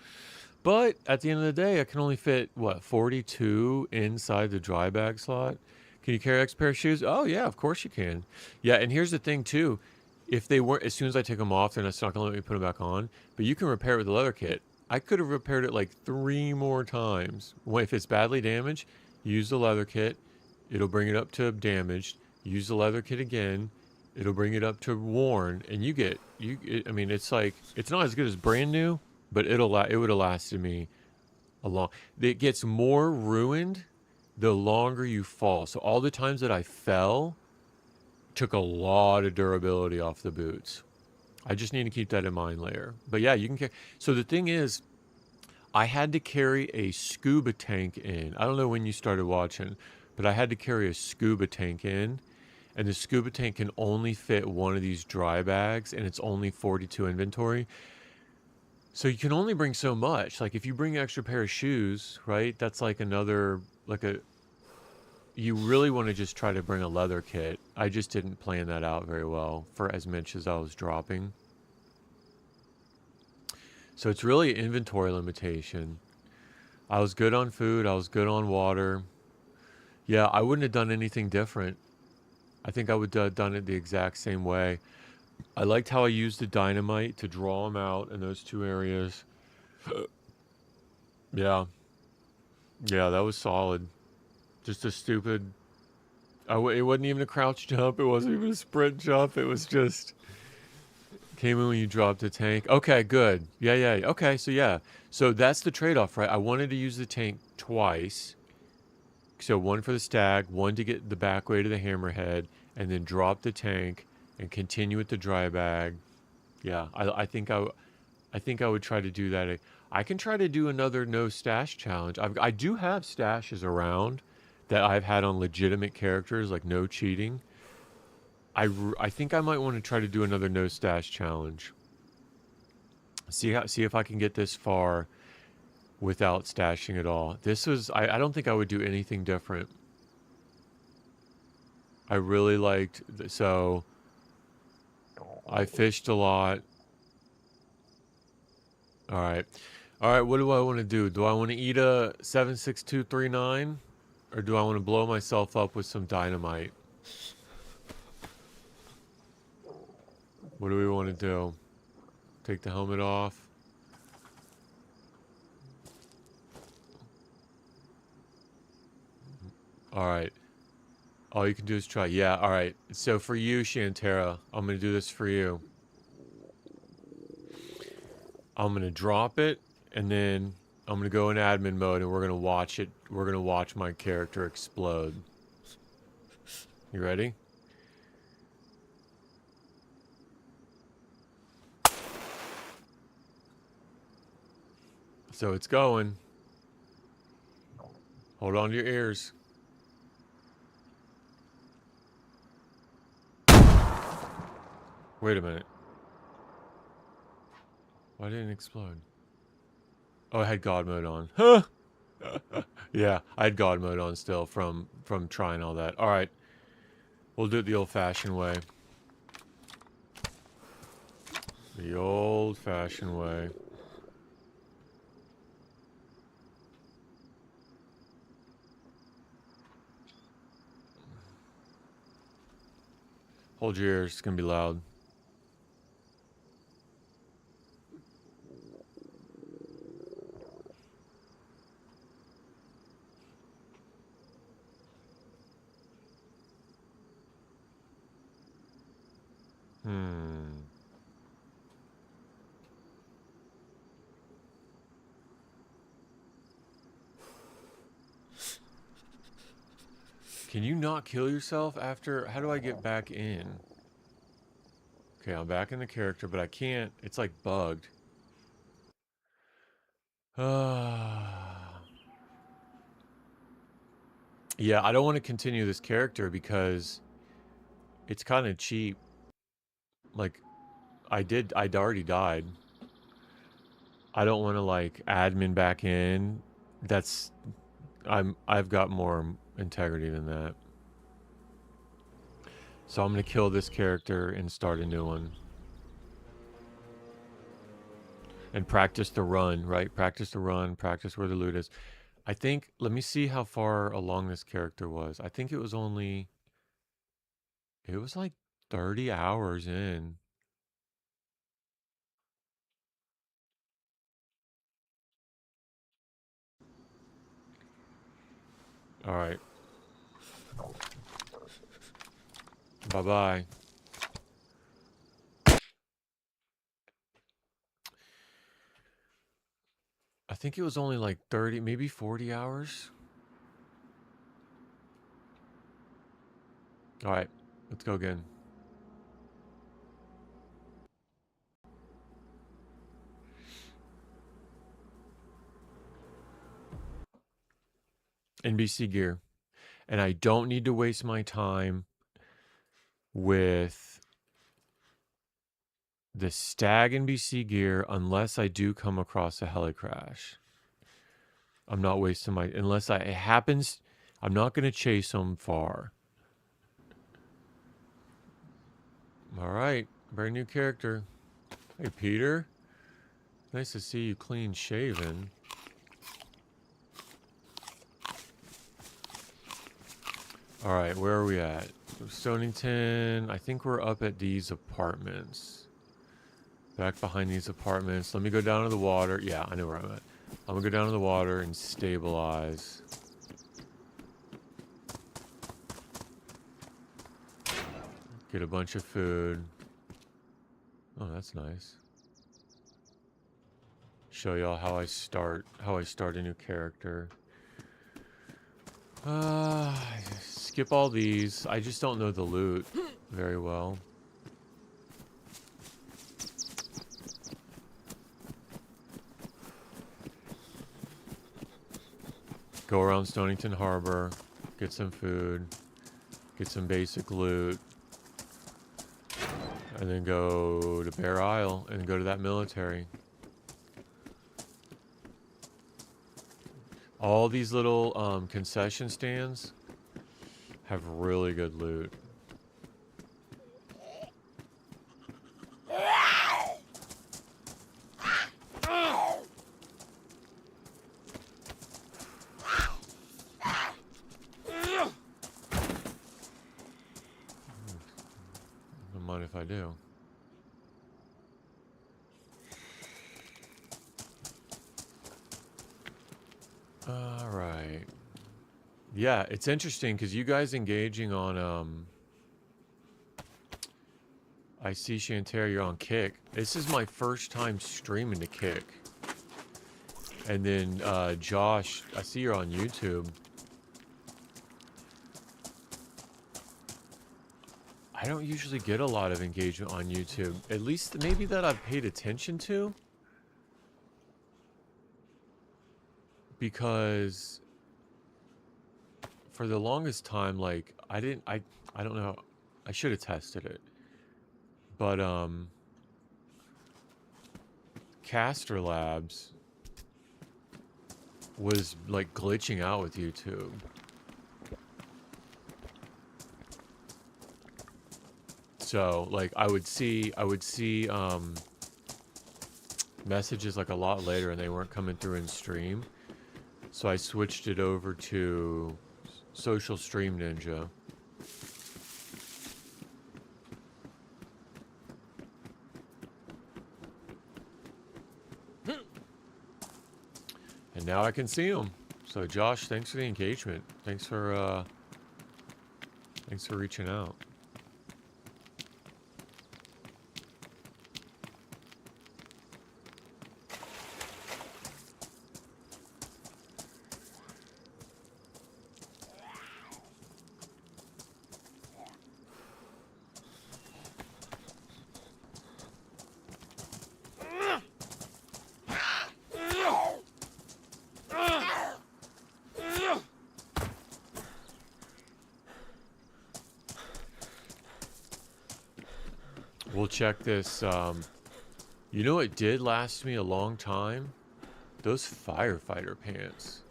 But at the end of the day, I can only fit, what, 42 inside the dry bag slot? Can you carry X pair of shoes? Oh, yeah, of course you can. Yeah, and here's the thing, too. If they weren't, as soon as I take them off, they're not going to let me put them back on. But you can repair it with the leather kit. I could have repaired it like 3 more times. If it's badly damaged, use the leather kit. It'll bring it up to damaged. Use the leather kit again. It'll bring it up to worn. And I mean, it's like, it's not as good as brand new, but it would have lasted me a long. It gets more ruined the longer you fall. So all the times that I fell took a lot of durability off the boots. I just need to keep that in mind later. But yeah, you can carry. So the thing is, I had to carry a scuba tank in. I don't know when you started watching, but I had to carry a scuba tank in. And the scuba tank can only fit one of these dry bags, and it's only 42 inventory. So you can only bring so much. Like if you bring an extra pair of shoes, right? That's like another, you really want to just try to bring a leather kit. I just didn't plan that out very well for as much as I was dropping. So it's really an inventory limitation. I was good on food. I was good on water. Yeah, I wouldn't have done anything different. I think I would have done it the exact same way. I liked how I used the dynamite to draw them out in those 2 areas. Yeah. Yeah, that was solid. Just a stupid... it wasn't even a crouch jump. It wasn't even a sprint jump. It was just... Came in when you dropped the tank. Okay, good. Yeah. Okay, so yeah. So that's the trade-off, right? I wanted to use the tank twice. So one for the stag, one to get the back way to the hammerhead, and then drop the tank and continue with the dry bag. Yeah, I think I would try to do that. I can try to do another no stash challenge. I do have stashes around that I've had on legitimate characters, like no cheating. I think I might want to try to do another no stash challenge. See if I can get this far without stashing at all. This was, I don't think I would do anything different. I really liked, so I fished a lot. All right, what do I want to do? Do I want to eat a 7.6239, or do I want to blow myself up with some dynamite? What do we want to do? Take the helmet off? All right. All you can do is try. Yeah, all right. So for you, Shantara, I'm going to do this for you. I'm going to drop it, and then I'm going to go in admin mode, and we're going to watch it. We're going to watch my character explode. You ready? So it's going. Hold on to your ears. Wait a minute. Why didn't it explode? Oh, I had God mode on. Huh? Yeah, I had God mode on still from trying all that. All right. We'll do it the old-fashioned way. The old-fashioned way. Hold your ears. It's going to be loud. Can you not kill yourself after? How do I get back in? Okay, I'm back in the character, but I can't. It's like bugged. Yeah, I don't want to continue this character because it's kind of cheap. Like, I'd already died. I don't want to like admin back in. I've got more integrity than that. So I'm gonna kill this character and start a new one. And practice the run, right? Practice the run, practice where the loot is. I think, let me see how far along this character was. I think it was like 30 hours in. All right. Bye-bye. I think it was only like 30, maybe 40 hours. All right, let's go again. NBC gear. And I don't need to waste my time with the stag NBC gear unless I do come across a heli crash. I'm not wasting my, unless it happens, I'm not going to chase them far. All right, brand new character. Hey, Peter. Nice to see you clean shaven. All right, where are we at? Stonington. I think we're up at these apartments. Back behind these apartments. Let me go down to the water. Yeah, I know where I'm at. I'm gonna go down to the water and stabilize. Get a bunch of food. Oh, that's nice. Show y'all how I start a new character. Skip all these. I just don't know the loot very well. Go around Stonington Harbor, get some food, get some basic loot, and then go to Bear Isle and go to that military. All these little concession stands have really good loot. Don't mind if I do. All right. Yeah, it's interesting because you guys engaging on I see Shantae, you're on Kick. This is my first time streaming to Kick. And then Josh, I see you're on YouTube. I don't usually get a lot of engagement on YouTube. At least maybe that I've paid attention to. Because for the longest time, like, I don't know. I should have tested it. But, Caster Labs was, like, glitching out with YouTube. So, like, I would see, messages, like, a lot later, and they weren't coming through in stream. So I switched it over to Social Stream Ninja. And now I can see them. So Josh, thanks for the engagement. Thanks for reaching out. We'll check this. You know what did last me a long time? Those firefighter pants.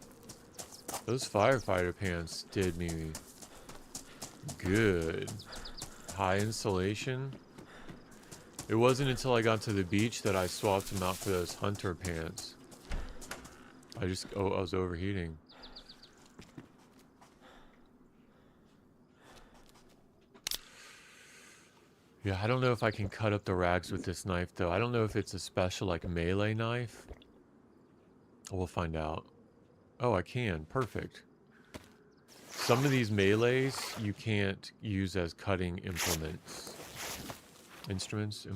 Those firefighter pants did me good. High insulation. It wasn't until I got to the beach that I swapped them out for those hunter pants. I was overheating. Yeah, I don't know if I can cut up the rags with this knife, though. I don't know if it's a special, like, melee knife. We'll find out. Oh, I can. Perfect. Some of these melees you can't use as cutting implements. Implements.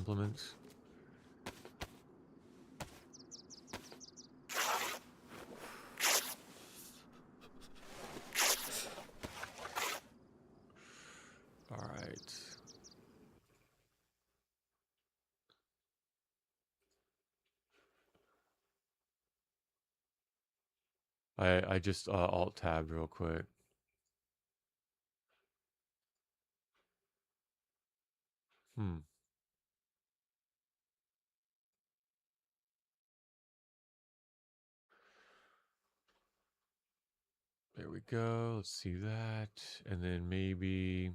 All right. I just alt-tabbed real quick. There we go. Let's see that. And then maybe...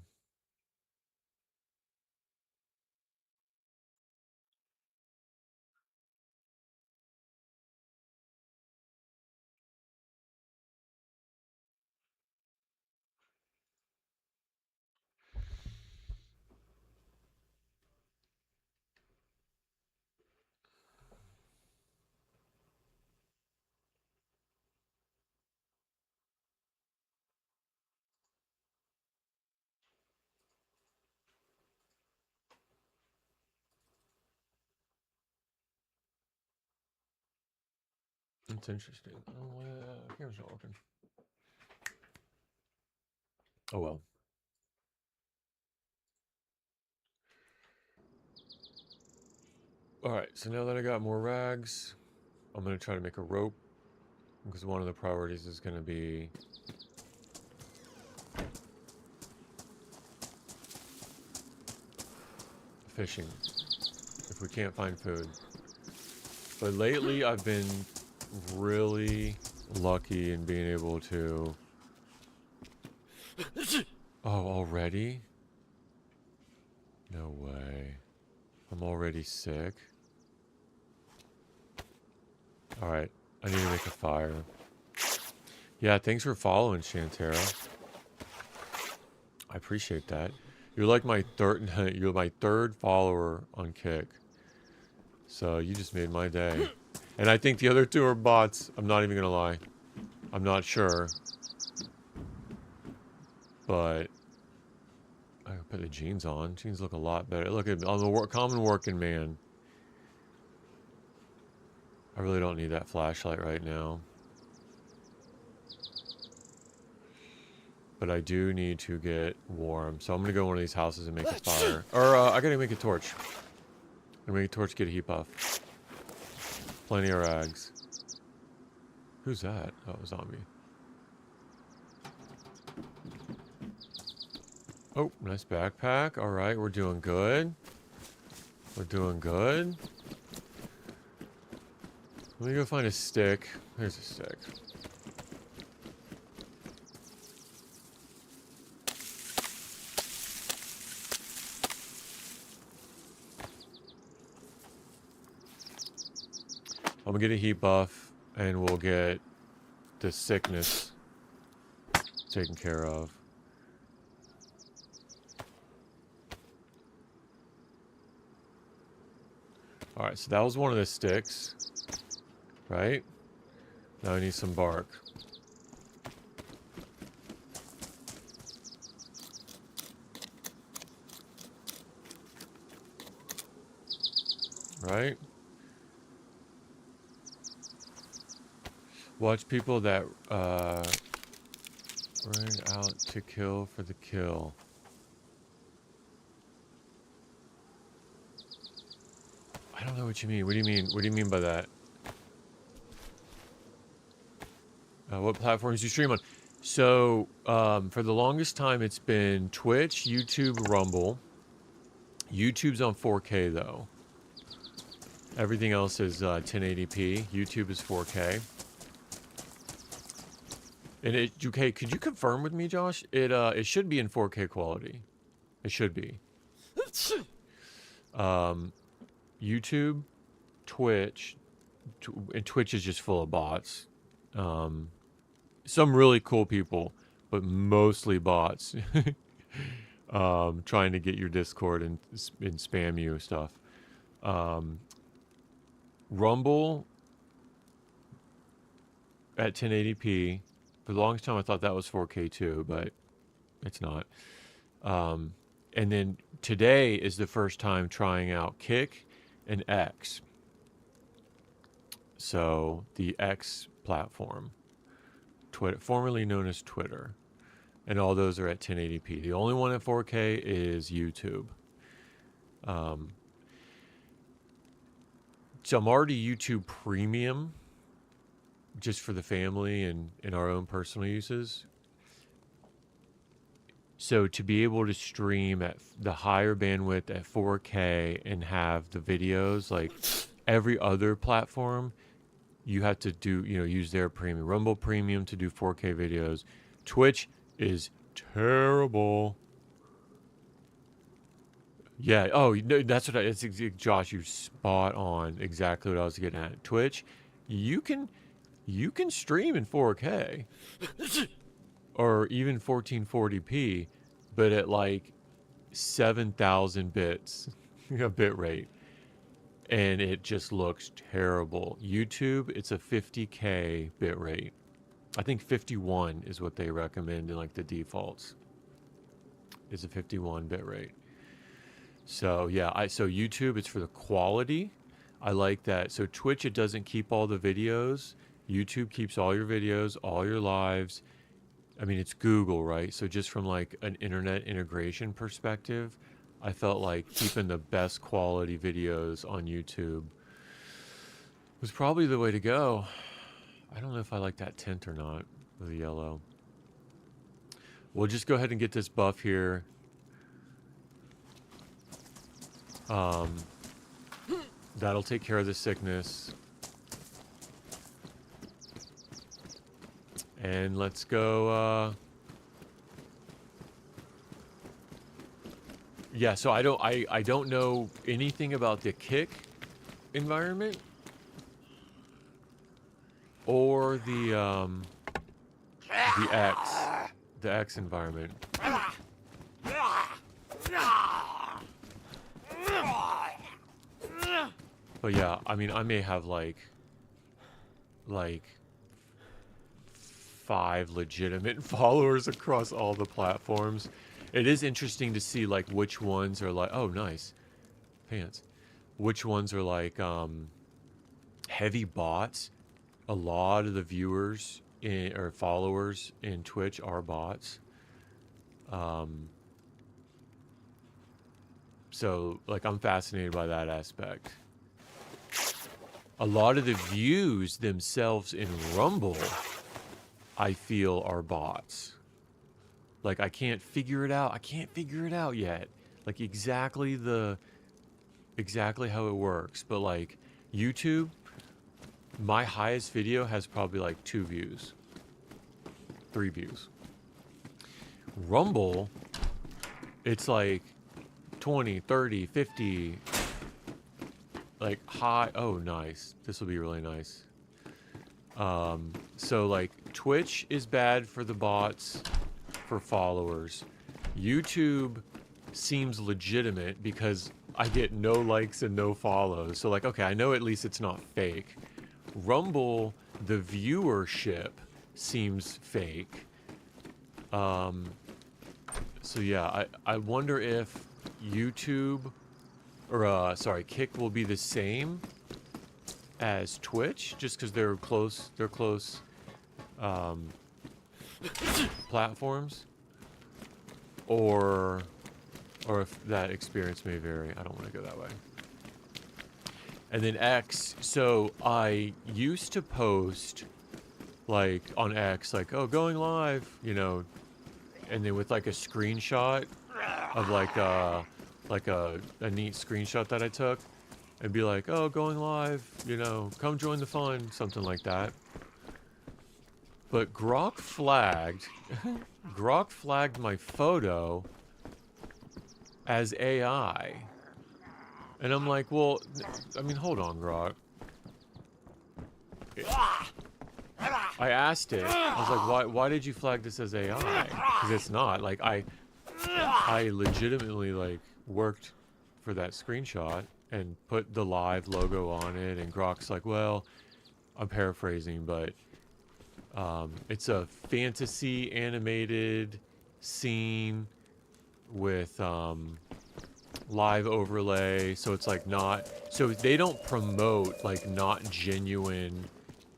It's interesting. Oh, camera's not working. Oh, well. Alright, so now that I got more rags, I'm going to try to make a rope, because one of the priorities is going to be fishing, if we can't find food. But lately, I've been really lucky in being able to... Oh, already? No way. I'm already sick. Alright, I need to make a fire. Yeah, thanks for following, Shantara. I appreciate that. You're like my third follower on Kick. So you just made my day. And I think the other two are bots. I'm not even gonna lie. I'm not sure. But I gotta put the jeans on. Jeans look a lot better. Look at me. I'm a common working man. I really don't need that flashlight right now. But I do need to get warm. So I'm gonna go to one of these houses and make a fire. Or I gotta make a torch. I'm gonna make a torch, get a heat buff. Plenty of rags. Who's that? Oh, it was on me. Oh, nice backpack. All right, we're doing good. We're doing good. Let me go find a stick. There's a stick. I'm gonna get a heat buff, and we'll get the sickness taken care of. Alright, so that was one of the sticks. Right? Now I need some bark. Right? Watch people that run out to kill for the kill. I don't know what you mean. What do you mean? What do you mean by that? What platforms do you stream on? So, for the longest time, it's been Twitch, YouTube, Rumble. YouTube's on 4K though. Everything else is 1080p. YouTube is 4K. And okay, could you confirm with me, Josh? It should be in 4K quality. It should be. YouTube, Twitch, and Twitch is just full of bots. Some really cool people, but mostly bots. Trying to get your Discord and spam you stuff. Rumble at 1080p. For the longest time, I thought that was 4K too, but it's not. And then today is the first time trying out Kick and X. So the X platform, Twitter, formerly known as Twitter, and all those are at 1080p. The only one at 4K is YouTube. So I'm already YouTube Premium, just for the family and our own personal uses. So to be able to stream at the higher bandwidth at 4K and have the videos like every other platform, you have to use their premium. Rumble Premium to do 4K videos. Twitch is terrible. Yeah. Oh, no, that's what it's Josh, you spot on exactly what I was getting at. Twitch, you can stream in 4K or even 1440p, but at like 7,000 bits, bit rate, and it just looks terrible. YouTube, it's a 50K bit rate. I think 51 is what they recommend in like the defaults. Is a 51 bit rate. So yeah, so YouTube, it's for the quality. I like that. So Twitch, it doesn't keep all the videos. YouTube keeps all your videos, all your lives. I mean, it's Google, right? So just from like an internet integration perspective, I felt like keeping the best quality videos on YouTube was probably the way to go. I don't know if I like that tint or not with the yellow. We'll just go ahead and get this buff here. That'll take care of the sickness. And let's go, yeah, so I don't know anything about the Kick environment or the X environment. But yeah, I mean, I may have like 5 legitimate followers across all the platforms. It is interesting to see like which ones are like, oh nice pants, which ones are like heavy bots. A lot of the viewers or followers in Twitch are bots. So like I'm fascinated by that aspect. A lot of the views themselves in Rumble, I feel, are bots. Like I can't figure it out. I can't figure it out yet. Like exactly how it works. But like YouTube, my highest video has probably like 2 views, 3 views. Rumble, it's like 20, 30, 50, like high. Oh, nice. This will be really nice. So like Twitch is bad for the bots, for followers. YouTube seems legitimate because I get no likes and no follows. So like, okay, I know at least it's not fake. Rumble, the viewership seems fake. So yeah, I wonder if YouTube or Kick will be the same as Twitch, just because they're close platforms, or if that experience may vary. I don't want to go that way. And then X, so I used to post like on X, like, oh, going live, and then with like a screenshot of like like a neat screenshot that I took and be like, oh, going live, you know, come join the fun, something like that. But Grok flagged my photo as AI. And I'm like, well, I mean, hold on, Grok. I asked it. I was like, why did you flag this as AI? Because it's not. Like, I legitimately, like, worked for that screenshot and put the live logo on it. And Grok's like, well, I'm paraphrasing, but it's a fantasy animated scene with live overlay. So it's like not... So they don't promote, like, not genuine...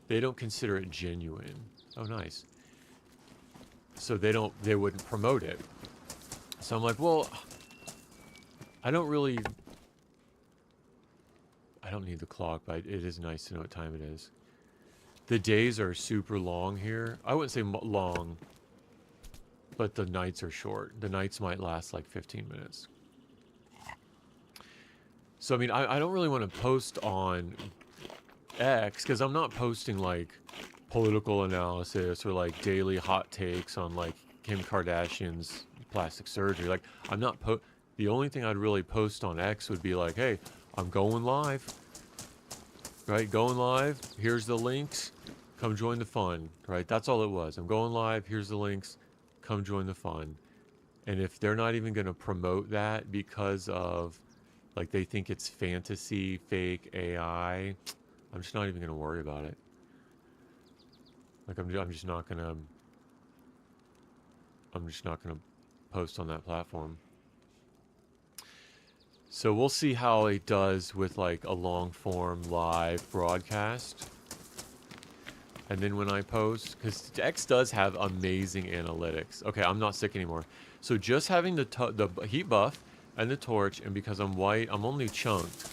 They don't consider it genuine. Oh, nice. So they wouldn't promote it. So I'm like, well, I don't need the clock, but it is nice to know what time it is. The days are super long here. I wouldn't say long, but the nights are short. The nights might last like 15 minutes. So, I mean, I don't really want to post on X because I'm not posting like political analysis or like daily hot takes on like Kim Kardashian's plastic surgery. Like, I'm not the only thing I'd really post on X would be like, hey, I'm going live. Right? Going live. Here's the links. Come join the fun. Right? That's all it was. I'm going live. Here's the links. Come join the fun. And if they're not even going to promote that because of, like, they think it's fantasy, fake AI, I'm just not even going to worry about it. Like, I'm just not going to post on that platform. So we'll see how it does with like a long form live broadcast. And then when I post, because X does have amazing analytics. Okay, I'm not sick anymore. So just having the heat buff and the torch, and because I'm white, I'm only chunked.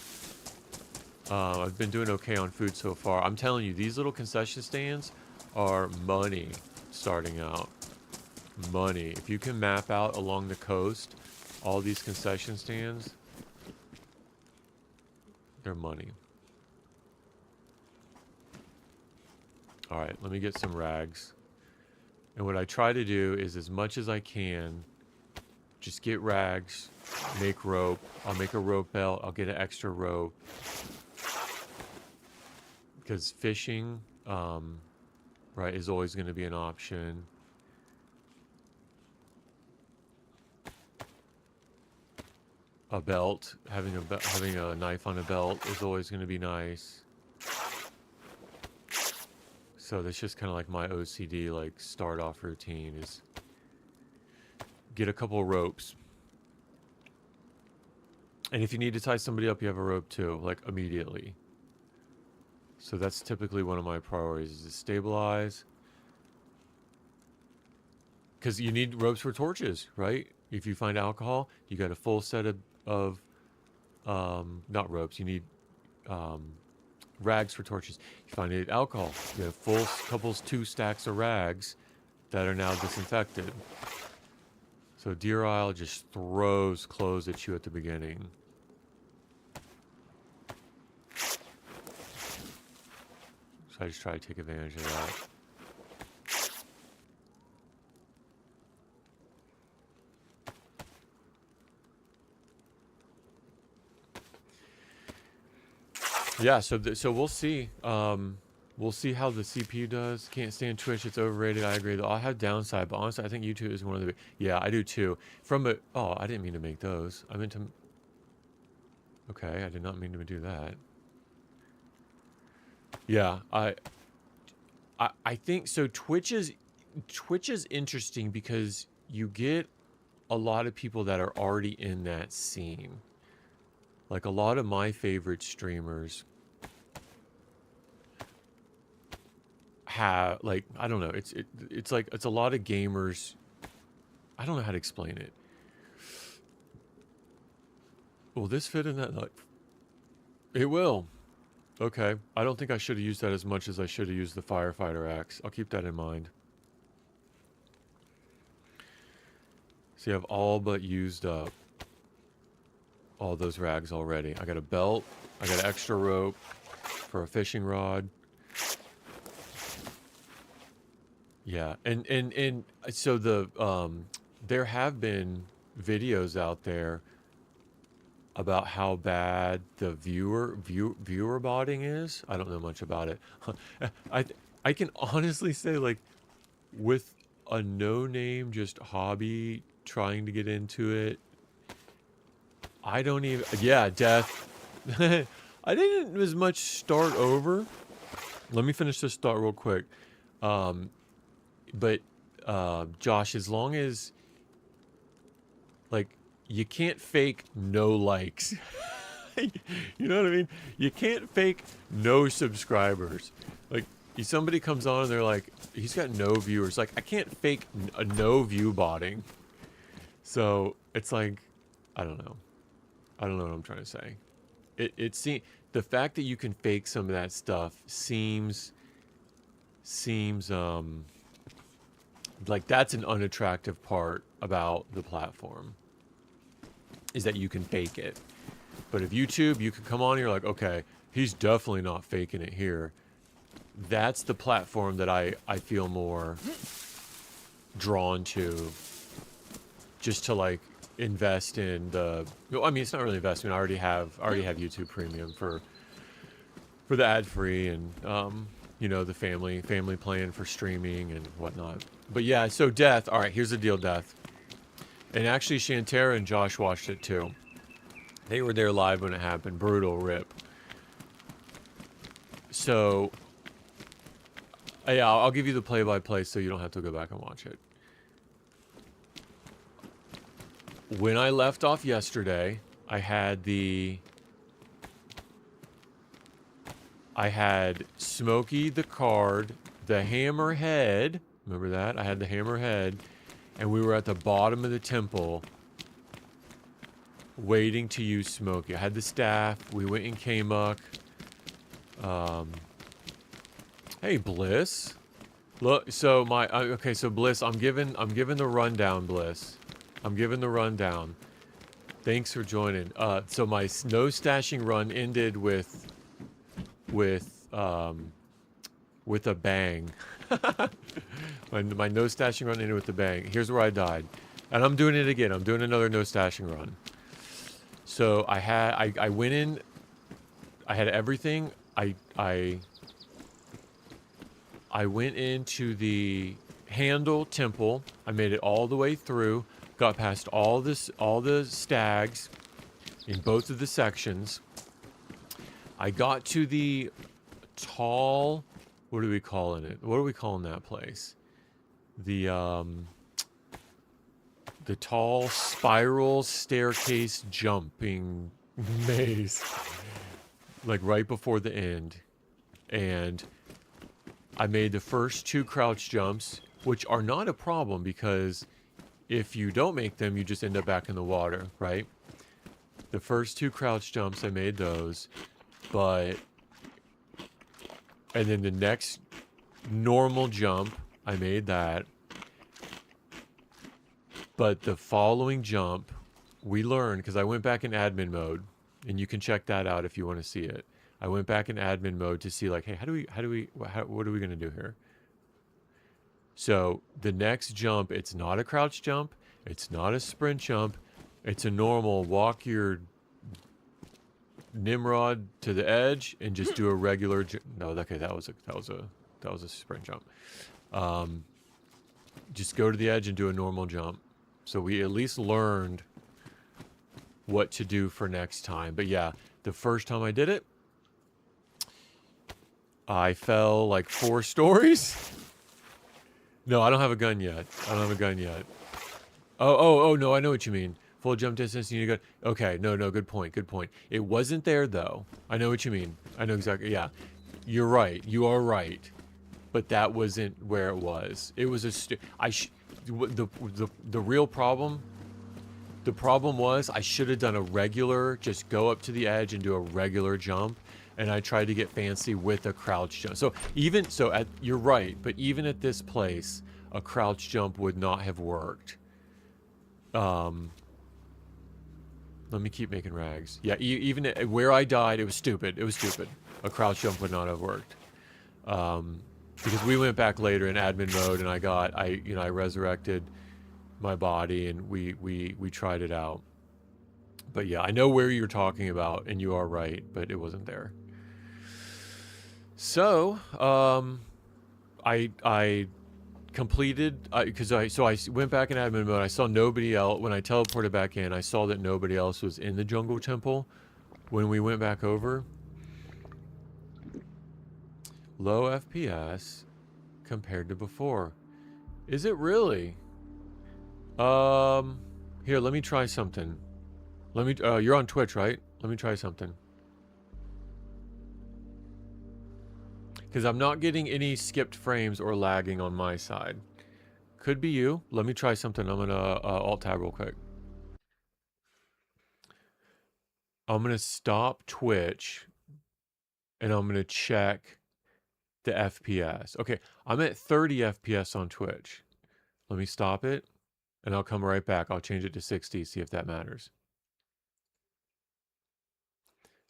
I've been doing okay on food so far. I'm telling you, these little concession stands are money starting out. Money. If you can map out along the coast all these concession stands, they're money. Alright, let me get some rags. And what I try to do is, as much as I can, just get rags, make rope. I'll make a rope belt. I'll get an extra rope. Because fishing, right, is always going to be an option. A belt, having a knife on a belt is always going to be nice. So that's just kind of like my OCD, like, start off routine is get a couple of ropes. And if you need to tie somebody up, you have a rope too, like immediately. So that's typically one of my priorities, is to stabilize. Because you need ropes for torches, right? If you find alcohol, you got a full set of not ropes, you need rags for torches. You find alcohol, you have full two stacks of rags that are now disinfected. So Deer Isle just throws clothes at you at the beginning. So I just try to take advantage of that. Yeah, so we'll see. We'll see how the CPU does. Can't stand Twitch; it's overrated. I agree. I'll have downside, but honestly, I think YouTube is one of the. Yeah, I do too. I didn't mean to make those. I meant to. Okay, I did not mean to do that. Yeah, I think so. Twitch is interesting because you get a lot of people that are already in that scene. Like, a lot of my favorite streamers have, like, I don't know, it's like, it's a lot of gamers. I don't know how to explain it. Will this fit in that? Like, it will. Okay. I don't think I should have used that as much as I should have used the firefighter axe. I'll keep that in mind. See, I've all but used up all those rags already. I got a belt. I got an extra rope for a fishing rod. Yeah, and so there have been videos out there about how bad the viewer botting is. I don't know much about it. I I can honestly say, like, with a no-name just hobby trying to get into it, I don't even, yeah, death. I didn't as much start over. Let me finish this thought real quick. Um, but Josh, as long as, like, you can't fake no likes. You know what I mean? You can't fake no subscribers. Like, somebody comes on and they're like, he's got no viewers. Like, I can't fake a no view botting. So it's like, I don't know. I don't know what I'm trying to say. It seems, the fact that you can fake some of that stuff seems like that's an unattractive part about the platform, is that you can fake it. But if YouTube, you can come on and you're like, okay, he's definitely not faking it here. That's the platform that I feel more drawn to, just to, like, invest in the, I mean, it's not really investment. I already have YouTube Premium for the ad free, and you know, the family plan for streaming and whatnot. But yeah, so Death, all right, here's the deal, Death. And actually Shantara and Josh watched it too. They were there live when it happened. Brutal rip. So yeah, I'll give you the play-by-play so you don't have to go back and watch it. When I left off yesterday, I had Smokey the card, the hammerhead. Remember that? I had the hammerhead, and we were at the bottom of the temple waiting to use Smokey. I had the staff. We went in K-Muck. Hey, Bliss. Look, so okay, so Bliss, I'm giving the rundown, Bliss. I'm giving the rundown. Thanks for joining. So my no stashing run ended with a bang. my no stashing run ended with a bang. Here's where I died, and I'm doing it again. I'm doing another no stashing run. So I went in. I had everything. I went into the Handle Temple. I made it all the way through. Got past all the stags in both of the sections. I got to the tall, what are we calling it? What are we calling that place? The tall spiral staircase jumping maze, like right before the end. And I made the first 2 crouch jumps, which are not a problem because if you don't make them, you just end up back in the water, right? The first 2 crouch jumps, I made those, and then the next normal jump, I made that. But the following jump, we learned, because I went back in admin mode, and you can check that out if you want to see it. I went back in admin mode to see, like, hey, what are we going to do here? So the next jump, it's not a crouch jump. It's not a sprint jump. It's a normal walk your Nimrod to the edge and just do a regular. No, okay, that was a sprint jump. Just go to the edge and do a normal jump. So we at least learned what to do for next time. But yeah, the first time I did it, I fell like 4 stories. No, I don't have a gun yet. Oh, no, I know what you mean. Full jump distance, you need a gun. Okay, no, good point. It wasn't there, though. I know what you mean. I know exactly, yeah. You're right. You are right. But that wasn't where it was. It was the real problem, the problem was I should have done a regular, just go up to the edge and do a regular jump. And I tried to get fancy with a crouch jump. So you're right, but even at this place, a crouch jump would not have worked. Let me keep making rags. Yeah, even where I died, it was stupid. It was stupid. A crouch jump would not have worked. Because we went back later in admin mode, and I resurrected my body, and we tried it out. But yeah, I know where you're talking about, and you are right, but it wasn't there. So, I completed, because I went back in admin mode. I saw nobody else. When I teleported back in, I saw that nobody else was in the jungle temple when we went back over. Low FPS compared to before. Is it really? Here, let me try something. Let me, you're on Twitch, right? Let me try something. Because I'm not getting any skipped frames or lagging on my side. Could be you. Let me try something. I'm gonna alt-tab real quick. I'm gonna stop Twitch, and I'm gonna check the FPS. Okay, I'm at 30 FPS on Twitch. Let me stop it, and I'll come right back. I'll change it to 60, see if that matters.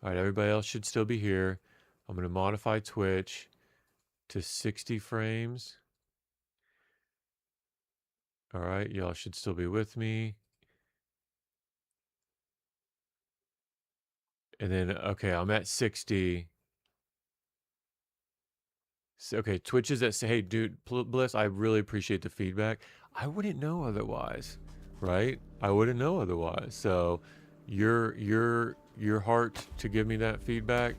All right, everybody else should still be here. I'm gonna modify Twitch to 60 frames. All right, y'all should still be with me. And then, okay, I'm at 60. So, okay, Twitch is at, hey, dude, Bliss, I really appreciate the feedback. I wouldn't know otherwise, right? I wouldn't know otherwise. So, your heart to give me that feedback,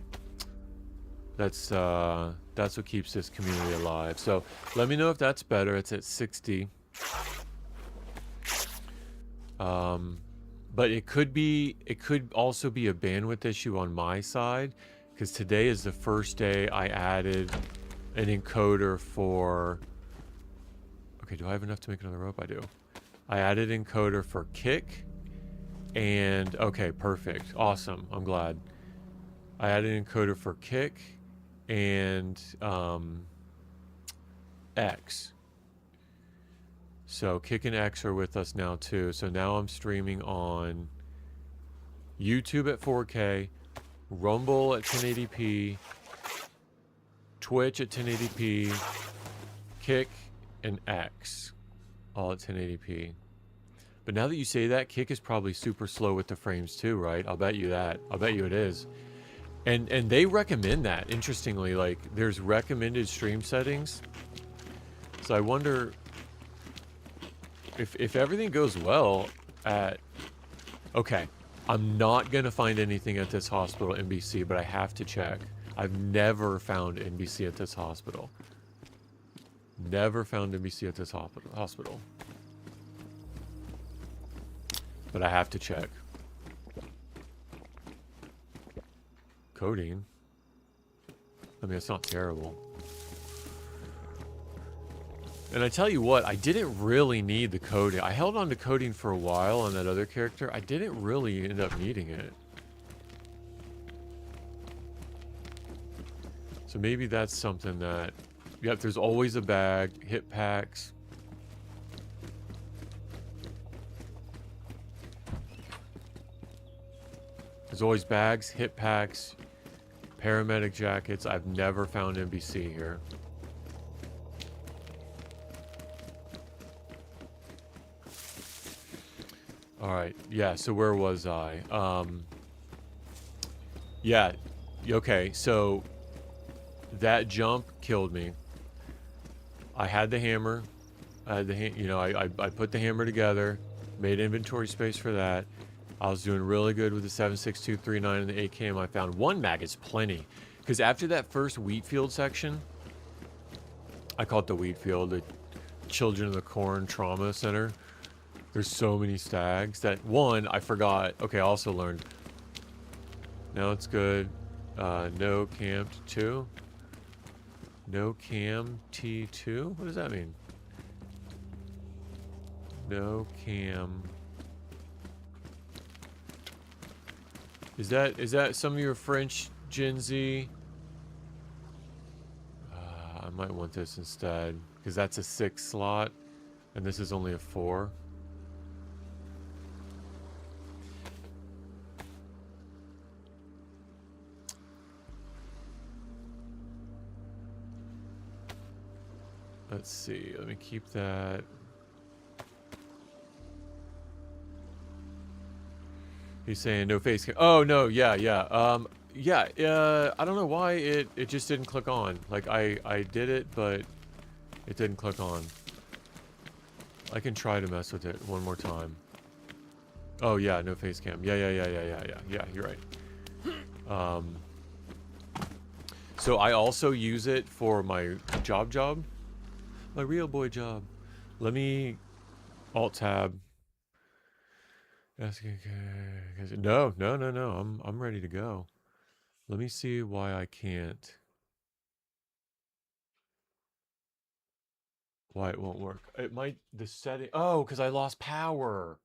that's what keeps this community alive. So, let me know if that's better. It's at 60. But it could also be a bandwidth issue on my side, because today is the first day I added an encoder for, okay, do I have enough to make another rope? I do. I added encoder for kick, and okay, perfect, awesome, I'm glad. I added encoder for kick and X. So Kick and X are with us now too. So now I'm streaming on YouTube at 4K, Rumble at 1080p, Twitch at 1080p, Kick and X all at 1080p. But now that you say that, Kick is probably super slow with the frames too, right? I'll bet you that. I'll bet you it is. And they recommend that, interestingly. Like, there's recommended stream settings. So I wonder if everything goes well at... Okay, I'm not going to find anything at this hospital, NBC, but I have to check. I've never found NBC at this hospital. Never found NBC at this hospital. But I have to check. Codeine? I mean, it's not terrible. And I tell you what, I didn't really need the codeine. I held on to codeine for a while on that other character. I didn't really end up needing it. So maybe that's something that... Yep, there's always a bag. Hit packs. There's always bags, hit packs, paramedic jackets. I've never found NBC here. Alright, yeah, so where was I? Yeah, okay, so that jump killed me. I had the hammer. I had the I put the hammer together, made inventory space for that. I was doing really good with the 7.6239 and the AKM. I found one mag is plenty. Because after that first wheat field section, I call it the wheat field, the Children of the Corn Trauma Center. There's so many stags that, one, I forgot. Okay, I also learned. Now it's good. No cam T2. No cam T2? What does that mean? No cam. Is that some of your French, Gen Z? I might want this instead, because that's a 6 slot, and this is only a 4. Let's see. Let me keep that. He's saying no face cam. Oh no, yeah. I don't know why it just didn't click on. Like I did it, but it didn't click on. I can try to mess with it one more time. Oh yeah, no face cam. Yeah. You're right. So I also use it for my job, my real boy job. Let me alt tab. No. I'm ready to go. Let me see why I can't. Why it won't work? It might the setting. Oh, because I lost power.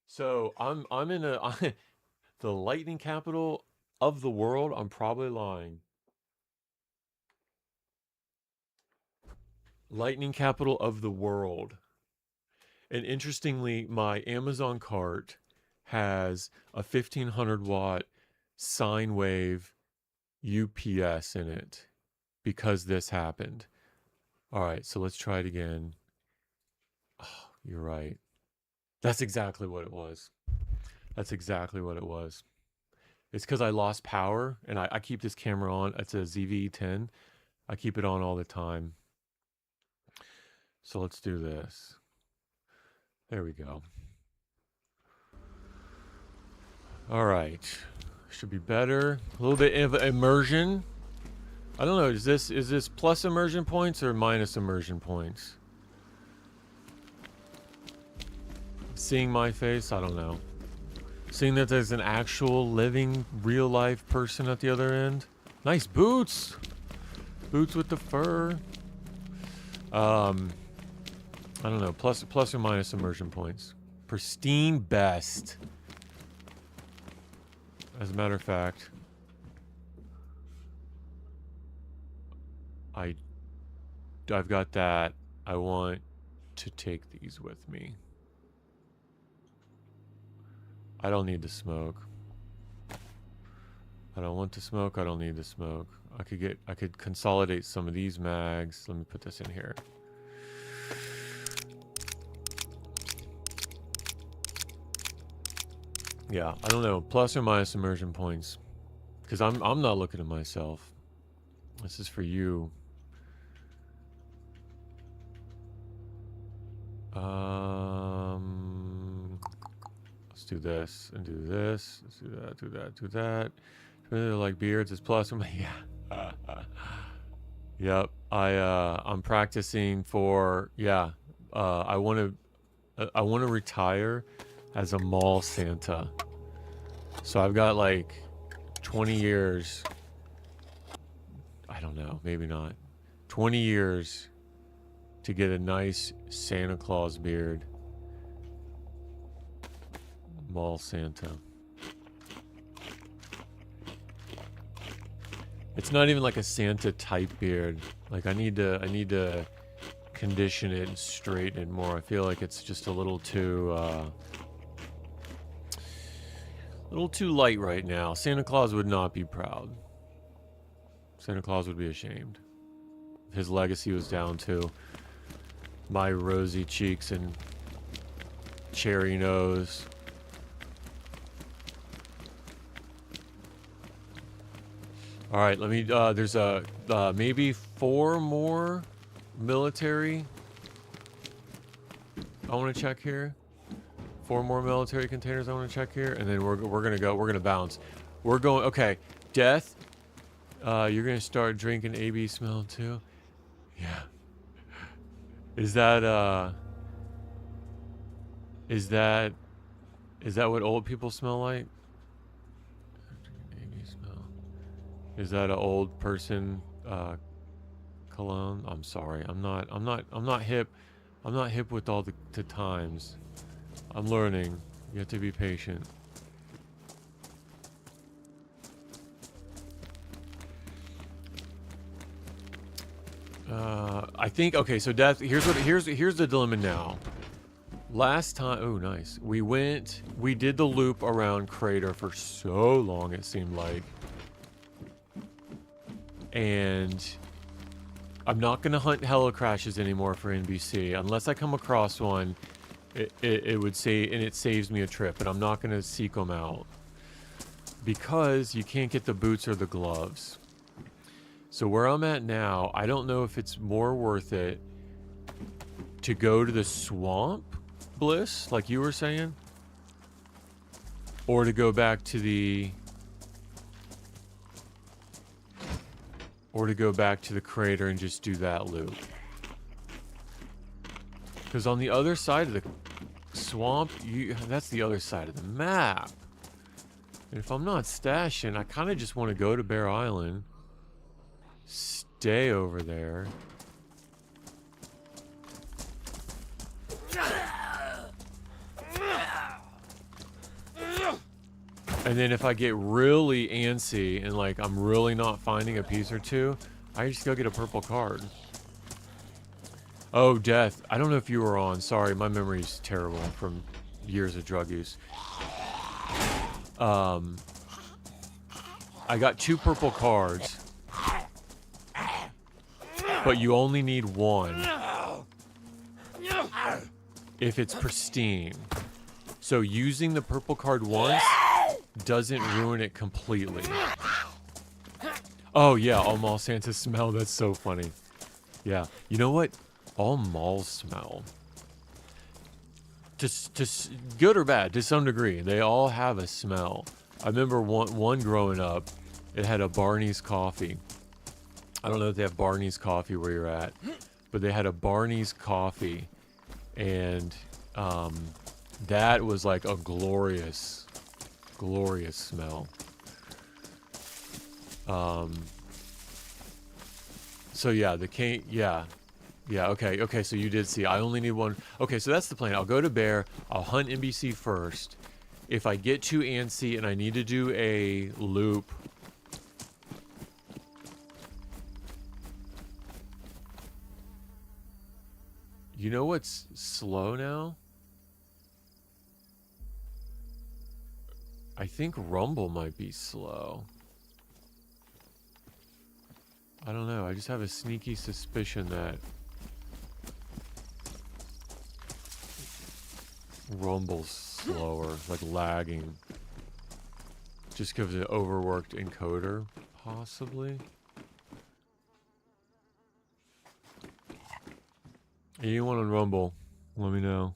So I'm in the lightning capital of the world. I'm probably lying. Lightning capital of the world. And interestingly, my Amazon cart has a 1500 watt sine wave UPS in it because this happened. All right, so let's try it again. Oh, you're right. That's exactly what it was. That's exactly what it was. It's because I lost power, and I keep this camera on. It's a ZV-10. I keep it on all the time. So let's do this. There we go. All right. Should be better. A little bit of immersion. I don't know. Is this plus immersion points or minus immersion points? Seeing my face? I don't know. Seeing that there's an actual living real life person at the other end. Nice boots. Boots with the fur. I don't know. Plus or minus immersion points. Pristine best. As a matter of fact, I've got that. I want to take these with me. I don't need to smoke. I don't want to smoke. I don't need to smoke. I could consolidate some of these mags. Let me put this in here. Yeah, I don't know. Plus or minus immersion points. Because I'm not looking at myself. This is for you. Let's do this and do this. Let's do that, do that, do that. Really like beards is plus or minus. Yeah. Yep. I'm practicing for I want to retire as a mall Santa. So I've got like 20 years. I don't know, maybe not. 20 years to get a nice Santa Claus beard. Mall Santa. It's not even like a Santa type beard. Like I need to condition it and straighten it more. I feel like it's just a little too light right now. Santa Claus would not be proud. Santa Claus would be ashamed. His legacy was down to my rosy cheeks and cherry nose. All right, let me. There's maybe 4 more military. I want to check here. 4 more military containers I want to check here, and then we're gonna go. We're gonna bounce. We're going. Okay, Death. You're gonna start drinking AB smell too. Yeah. Is that what old people smell like? AB smell. Is that an old person cologne? I'm sorry. I'm not hip. I'm not hip with all the times. I'm learning. You have to be patient. I think okay. So Death. Here's the dilemma now. Last time, oh nice. We did the loop around Crater for so long. It seemed like, and I'm not going to hunt helicrashes anymore for NBC. Unless I come across one, it would say, and it saves me a trip, but I'm not going to seek them out. Because you can't get the boots or the gloves. So where I'm at now, I don't know if it's more worth it to go to the swamp, Bliss, like you were saying, or to go back to the... Or to go back to the crater and just do that loop. Because on the other side of the swamp, that's the other side of the map. And if I'm not stashing, I kind of just want to go to Bear Island. Stay over there. And then if I get really antsy and like I'm really not finding a piece or two, I just go get a purple card. Oh, Death. I don't know if you were on. Sorry, my memory's terrible from years of drug use. I got 2 purple cards. But you only need 1. If it's pristine. So using the purple card once doesn't ruin it completely. Oh yeah, all mall Santas smell. That's so funny. Yeah. You know what? All malls smell. Just good or bad, to some degree. They all have a smell. I remember one growing up, it had a Barney's coffee. I don't know if they have Barney's coffee where you're at, but they had a Barney's coffee, and that was like a glorious smell. So yeah, okay, so you did see. I only need 1. Okay, so that's the plan. I'll go to Bear. I'll hunt NBC first. If I get too antsy and I need to do a loop... You know what's slow now? I think Rumble might be slow. I don't know. I just have a sneaky suspicion that Rumble's slower, like lagging. Just because of the overworked encoder, possibly. Anyone on Rumble, let me know.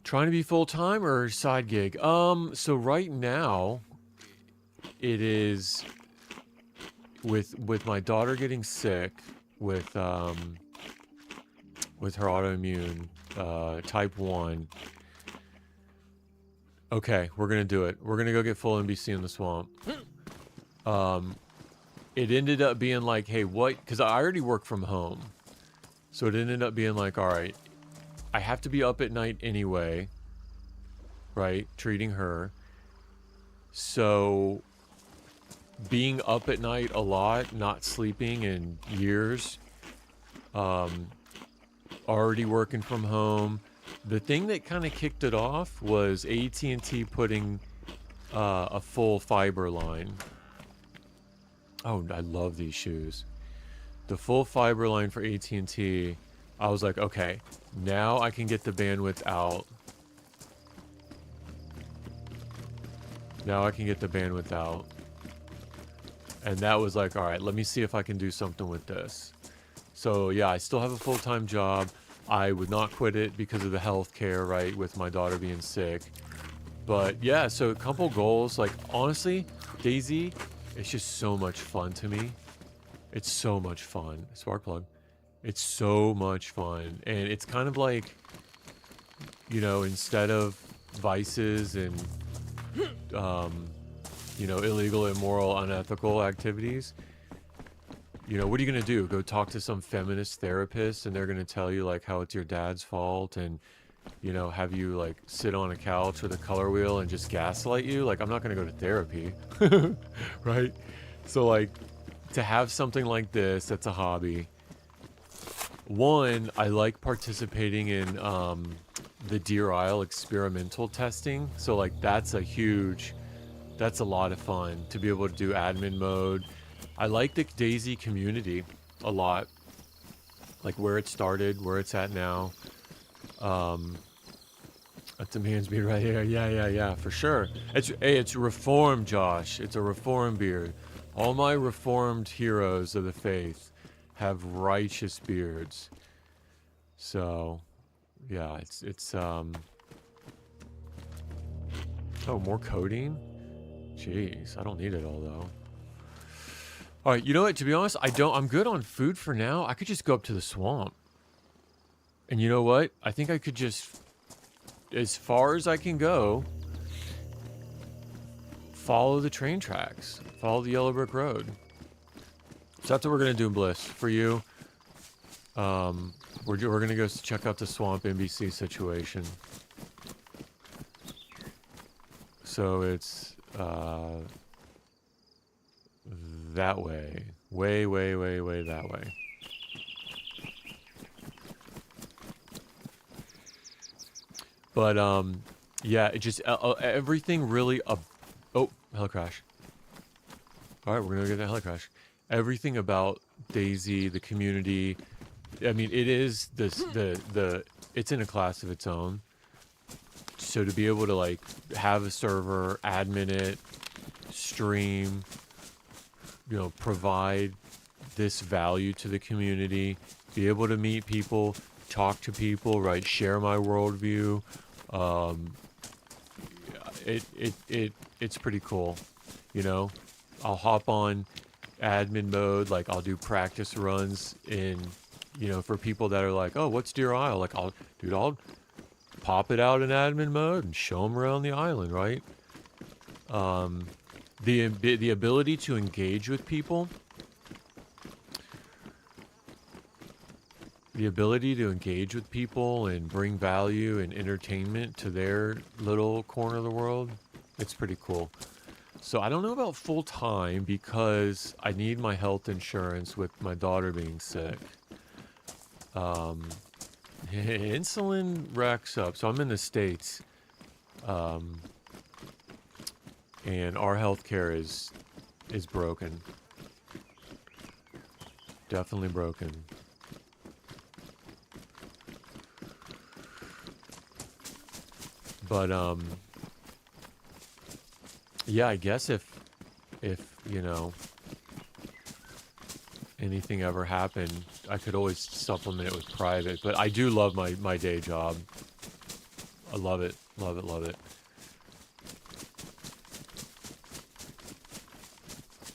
Trying to be full-time or side gig? So right now, it is with my daughter getting sick with her autoimmune, type 1. Okay, we're gonna do it. We're gonna go get full NBC in the swamp. It ended up being like, hey, what? Because I already work from home. So it ended up being like, all right, I have to be up at night anyway, right? Treating her. So being up at night a lot, not sleeping in years, already working from home. The thing that kind of kicked it off was AT&T putting a full fiber line. Oh, I love these shoes. The full fiber line for AT&T, I was like, okay, now I can get the bandwidth out. Now I can get the bandwidth out. And that was like, all right, let me see if I can do something with this. So yeah, I still have a full-time job. I would not quit it because of the health care, right, with my daughter being sick. But yeah, so a couple goals. Like, honestly, DayZ, it's just so much fun to me. It's so much fun. Spark plug. It's so much fun. And it's kind of like, you know, instead of vices and, you know, illegal, immoral, unethical activities, you know, what are you going to do? Go talk to some feminist therapist and they're going to tell you, like, how it's your dad's fault and, you know, have you, like, sit on a couch with a color wheel and just gaslight you? Like, I'm not going to go to therapy. Right? So, like, to have something like this that's a hobby. One, I like participating in the DEERISLE experimental testing. So, like, that's a lot of fun to be able to do admin mode. I like the DayZ community. a lot. Like where it started, where it's at now. That's a man's beard right here. Yeah, for sure. It's reformed, Josh. It's a reformed beard. All my reformed heroes of the faith have righteous beards. So, yeah, it's oh, more codeine? Jeez, I don't need it all though. All right, you know what? To be honest, I'm good on food for now. I could just go up to the swamp. And you know what? I think I could just, as far as I can go, follow the train tracks. Follow the yellow brick road. So that's what we're going to do, Bliss. For you, we're going to go check out the swamp NBC situation. So it's that way. Way that way. But, yeah, it just, everything really, oh, helicrash. Alright, we're gonna get that helicrash. Everything about DayZ, the community, I mean, it is this, it's in a class of its own. So to be able to, like, have a server, admin it, stream, you know, provide this value to the community, be able to meet people, talk to people, right? Share my worldview. It's pretty cool, you know. I'll hop on admin mode, like I'll do practice runs in, you know, for people that are like, oh, what's Deer Isle? Like, I'll pop it out in admin mode and show them around the island, right? The ability to engage with people. The ability to engage with people and bring value and entertainment to their little corner of the world, it's pretty cool. So I don't know about full time because I need my health insurance with my daughter being sick. Insulin racks up. So I'm in the States. And our healthcare is broken. Definitely broken. But yeah, I guess if you know, anything ever happened, I could always supplement it with private. But I do love my day job. I love it.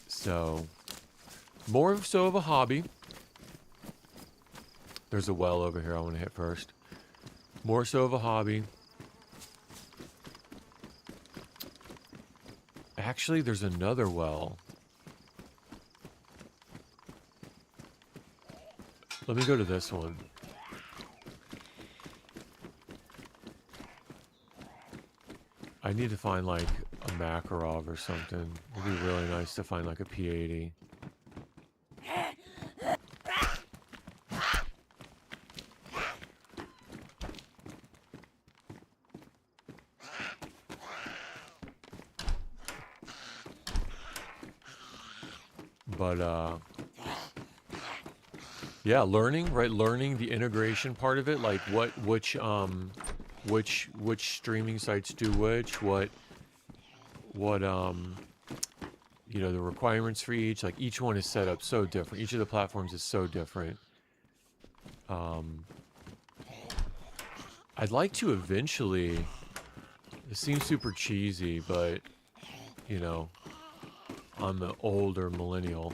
So, more so of a hobby. There's a well over here I want to hit first. More so of a hobby. Actually, there's another well. Let me go to this one. I need to find like a Makarov or something. It'd be really nice to find like a P80. But yeah, learning the integration part of it, like which streaming sites do what you know, the requirements for each, like each one is set up so different. Each of the platforms is so different. I'd like to eventually, it seems super cheesy, but you know, I'm an older millennial.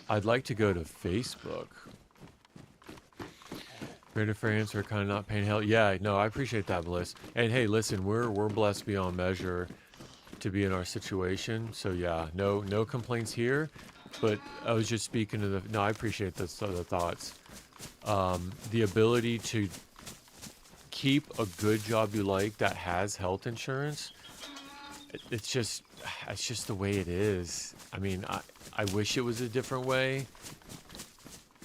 I'd like to go to Facebook. Greater France are kind of not paying hell. Yeah, no, I appreciate that, Bliss. And hey, listen, we're blessed beyond measure to be in our situation. So yeah, no complaints here. But I was just speaking to the. No, I appreciate the thoughts. The ability to keep a good job you like that has health insurance. It's just the way it is. I mean, I wish it was a different way.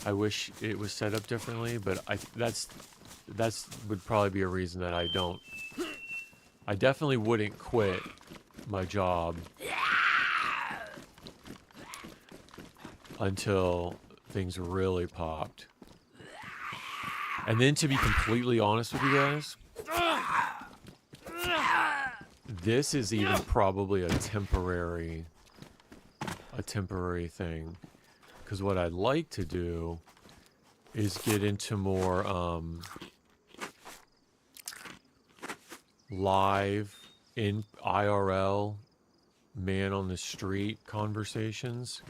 I wish it was set up differently, but that's would probably be a reason that I don't. I definitely wouldn't quit my job. until things really popped. And then to be completely honest with you guys, this is even probably a temporary thing. Because what I'd like to do is get into more live in IRL man on the street conversations,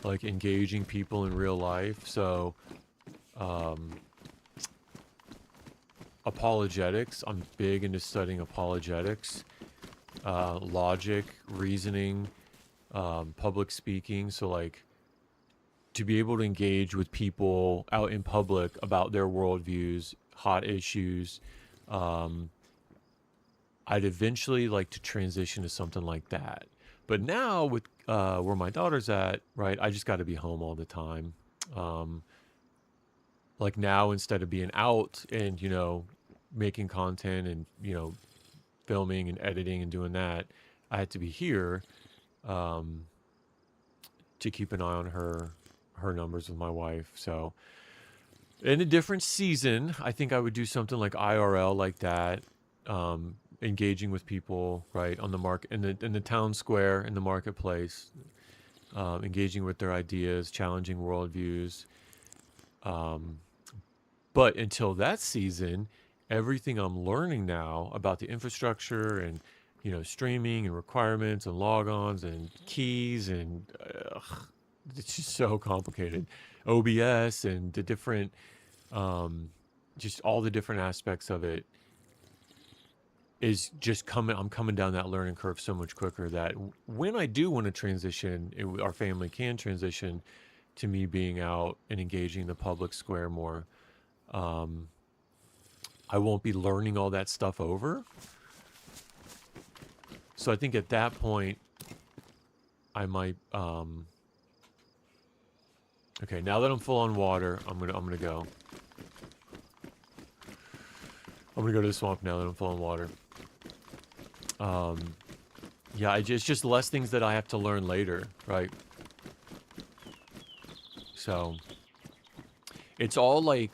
like engaging people in real life. So apologetics, I'm big into studying apologetics, logic, reasoning, public speaking. So like to be able to engage with people out in public about their worldviews, hot issues. I'd eventually like to transition to something like that. But now with where my daughter's at, right, I just got to be home all the time. Like now, instead of being out and, making content and, filming and editing and doing that, I had to be here to keep an eye on her numbers with my wife. So in a different season, I think I would do something like IRL like that. Engaging with people, right, on the market, in the town square, in the marketplace, engaging with their ideas, challenging worldviews. But until that season, everything I'm learning now about the infrastructure and, streaming and requirements and logons and keys and it's just so complicated. OBS and the different, just all the different aspects of it is just I'm coming down that learning curve so much quicker that when I do want to transition, our family can transition to me being out and engaging the public square more. I won't be learning all that stuff over. So I think at that point, I might, okay, now that I'm full on water, I'm gonna go. I'm gonna go to the swamp now that I'm full on water. Yeah, it's just less things that I have to learn later, right? So it's all like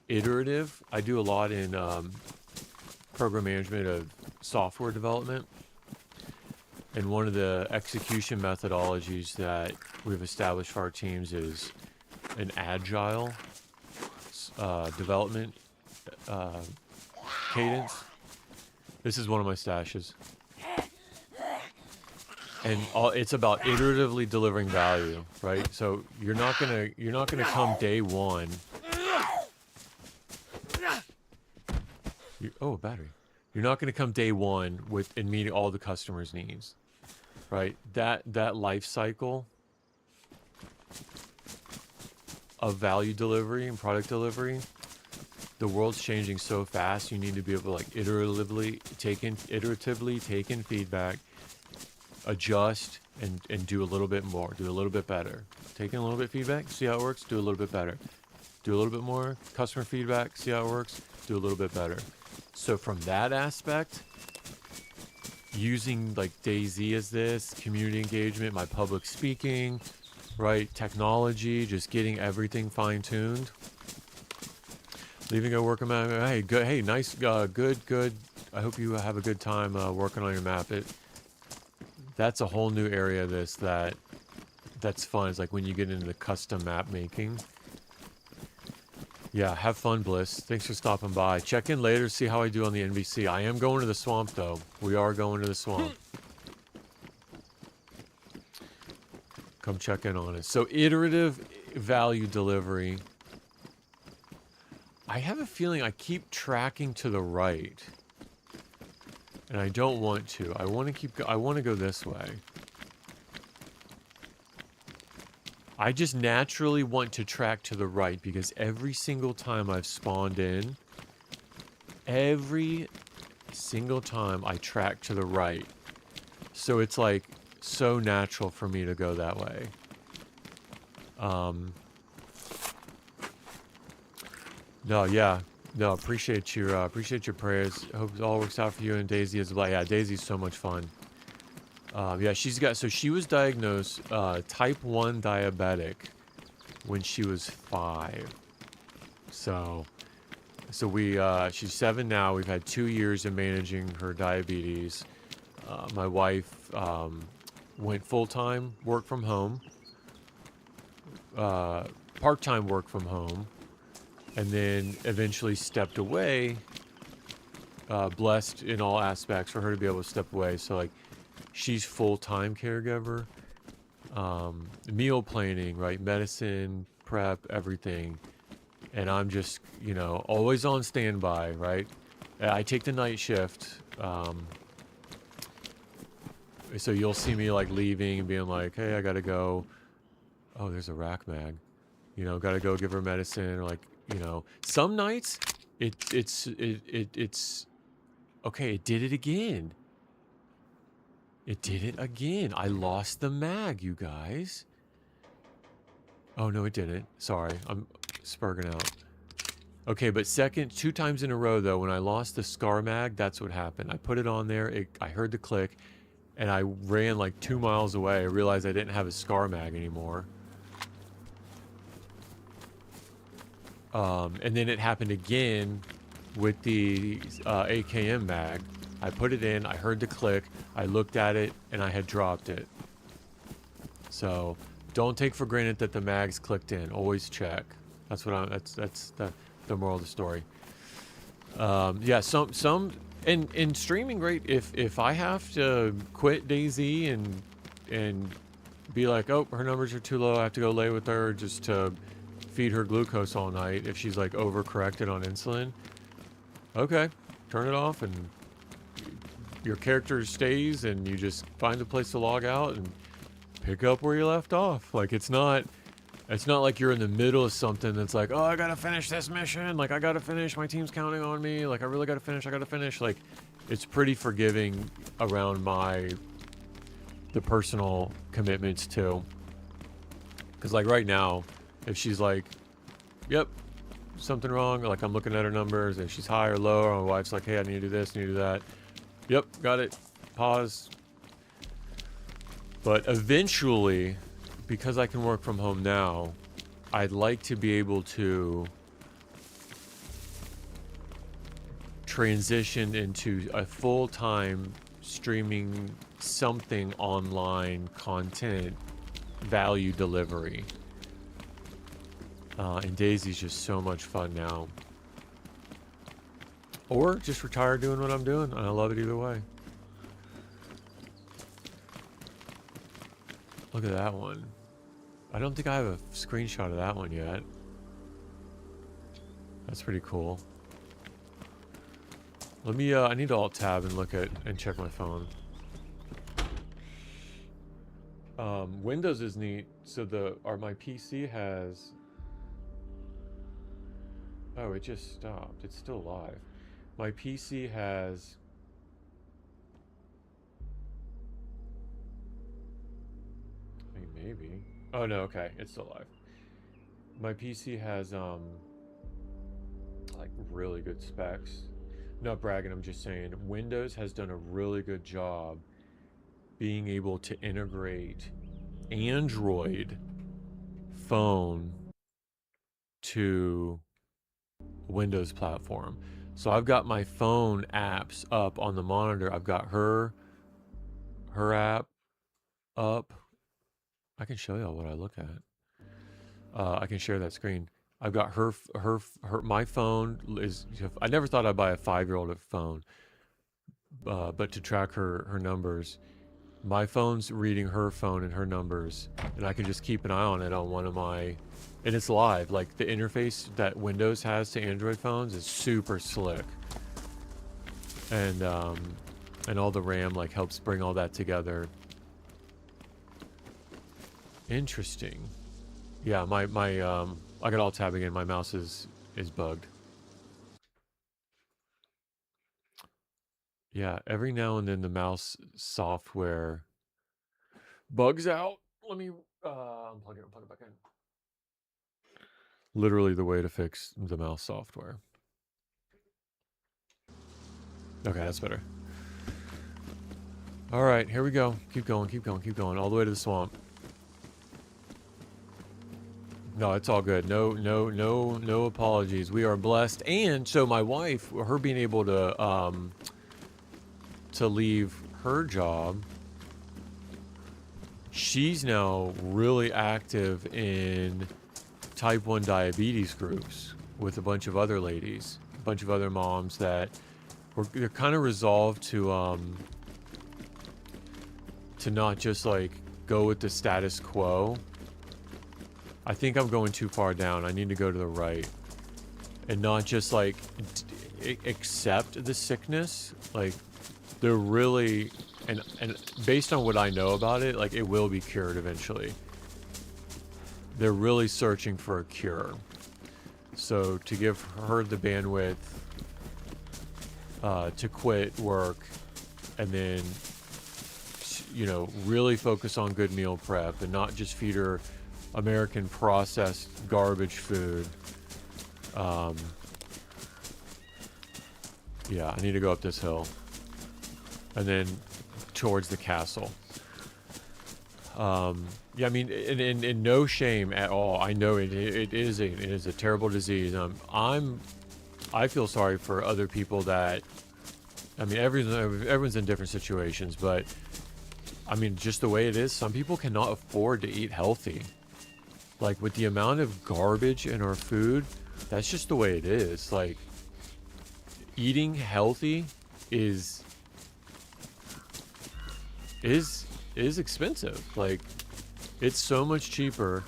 iterative. I do a lot in program management of software development. And one of the execution methodologies that we've established for our teams is an agile development cadence. This is one of my stashes. And it's about iteratively delivering value, right? So you're not gonna come day one. A battery. You're not gonna come day one and meeting all the customers' needs, right? That life cycle of value delivery and product delivery, the world's changing so fast. You need to be able to like iteratively take in feedback, adjust, and do a little bit more, do a little bit better. Take in a little bit of feedback, see how it works, do a little bit better. Do a little bit more customer feedback, see how it works, do a little bit better. So from that aspect, using like DayZ as this, community engagement, my public speaking, right, technology, just getting everything fine-tuned. Leaving a work map, hey, good, hey, nice, good. I hope you have a good time working on your map. That's a whole new area of this that's fun. It's like when you get into the custom map making. Yeah, have fun, Bliss. Thanks for stopping by. Check in later, see how I do on the NBC. I am going to the swamp, though. We are going to the swamp. Come check in on it. So, iterative value delivery. I have a feeling I keep tracking to the right. And I don't want to. I want to go this way. I just naturally want to track to the right because every single time I've spawned in, every single time I track to the right. So it's like so natural for me to go that way. No, appreciate your prayers. Hope it all works out for you and DayZ as well. Yeah, DayZ's so much fun. Yeah, she was diagnosed type 1 diabetic when she was 5. So we, she's 7 now. We've had 2 years of managing her diabetes. My wife went full-time, work from home, part-time work from home, and then eventually stepped away, blessed in all aspects for her to be able to step away. So, like, she's full-time caregiver, meal planning, right, medicine, prep, everything. And I'm just, you know, always on standby, right? I take the night shift, so you'll see me, like, leaving and being like, hey, I gotta go. Oh, there's a rack mag. You know, gotta go give her medicine, or, like, you know, some nights it's okay, it did it again. It did it again. I lost the mag, you guys. Oh, no, it didn't. Sorry, I'm spurging out. Okay, but 2 times in a row, though, when I lost the scar mag, that's what happened. I put it on there, I heard the click, and I ran like 2 miles away. I realized I didn't have a scar mag anymore. And then it happened again with the AKM mag. I put it in, I heard the click, I looked at it, and I had dropped it. So don't take for granted that the mag's clicked in. Always check. That's what that's the moral of the story. Yeah, some in streaming, right? If I have to quit DayZ and be like, oh, her numbers are too low, I have to go lay with her just to feed her glucose all night. If she's like overcorrected on insulin, okay, turn it off and your character stays, and you just find a place to log out and pick up where you left off. Like, it's not like you're in the middle of something that's like, oh, I gotta finish this mission, like, I gotta finish, my team's counting on me, like, I really gotta finish. Like, it's pretty forgiving around the personal commitments too. Because, like, right now, if she's like, yep, something wrong, like, I'm looking at her numbers, if she's high or low, or my wife's like, hey, I need to do this, I need to do that. Yep, got it. Pause. But eventually, because I can work from home now, I'd like to be able to transition into a full-time streaming something online content value delivery. And DayZ's just so much fun now. Or just retire doing what I'm doing, and I love it either way. Look at that one. I don't think I have a screenshot of that one yet. That's pretty cool. Let me, I need to alt-tab and look at, and check my phone. Windows is neat. So my PC has... Oh, it just stopped. It's still live. My PC has... I mean, maybe. Oh, no, okay. It's still live. My PC has, like, really good specs. Not bragging, I'm just saying. Windows has done a really good job being able to integrate Android phone to Windows platform. So I've got my phone apps up on the monitor. I've got her app up. I can show y'all what I look at. I can share that screen. I've got my phone is, I never thought I'd buy a 5-year-old phone, but to track her numbers, my phone's reading her phone and her numbers, and I can just keep an eye on it on one of my, and it's live. Like, the interface that Windows has to Android phones is super slick, and all the RAM, like, helps bring all that together. Interesting. Yeah, my I got alt-tab again. My mouse is bugged. Yeah, every now and then the mouse software bugs out. Let me unplug it, plug it back in. Literally the way to fix the mouse software. Okay, that's better. All right, here we go. Keep going, keep going, keep going, all the way to the swamp. No, it's all good. No apologies. We are blessed. And so my wife, her being able to leave her job, she's now really active in type 1 diabetes groups with a bunch of other ladies, a bunch of other moms that they're kind of resolved to not just like go with the status quo. I think I'm going too far down. I need to go to the right and not just like accept the sickness. Like they're really, and based on what I know about it, like it will be cured eventually. They're really searching for a cure. So to give her the bandwidth to quit work and then, you know, really focus on good meal prep and not just feed her American processed garbage food. Yeah, I need to go up this hill and then towards the castle. Yeah, I mean, in no shame at all. I know it is a terrible disease. I feel sorry for other people that, I mean, everyone's in different situations, but I mean, just the way it is, some people cannot afford to eat healthy. Like with the amount of garbage in our food, that's just the way it is. Like eating healthy is expensive. Like it's so much cheaper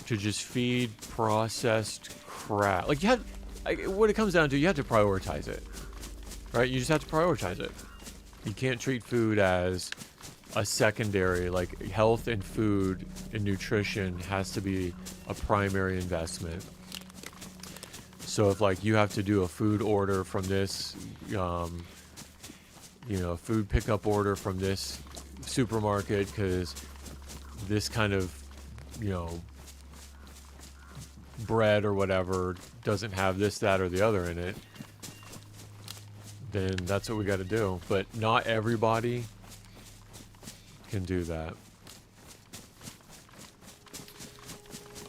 to just feed processed crap. Like what it comes down to, you have to prioritize it, right? You just have to prioritize it. You can't treat food as a secondary. Like health and food and nutrition has to be a primary investment. So if like you have to do a food order from this, you know, food pickup order from this supermarket because this kind of, you know, bread or whatever doesn't have this, that, or the other in it, then that's what we got to do. But not everybody can do that.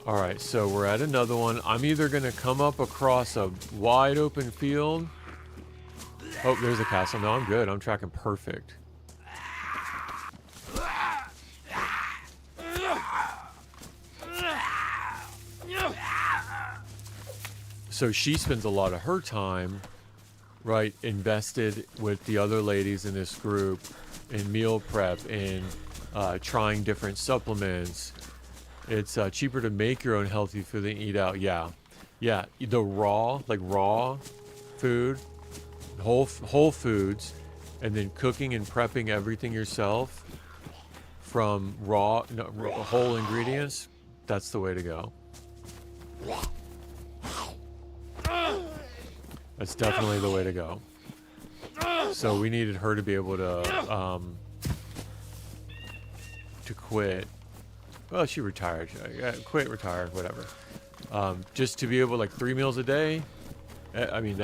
All right, so we're at another one. I'm either going to come up across a wide open field. Oh, there's a castle. No, I'm good. I'm tracking perfect. So she spends a lot of her time, right, invested with the other ladies in this group in meal prep, in trying different supplements. It's cheaper to make your own healthy food than eat out. Yeah. The raw food, whole foods, and then cooking and prepping everything yourself from whole ingredients. That's the way to go. That's definitely the way to go. So we needed her to be able to quit. Well, she retired. Quit, retired, whatever. Just to be able, like, 3 meals a day. I mean,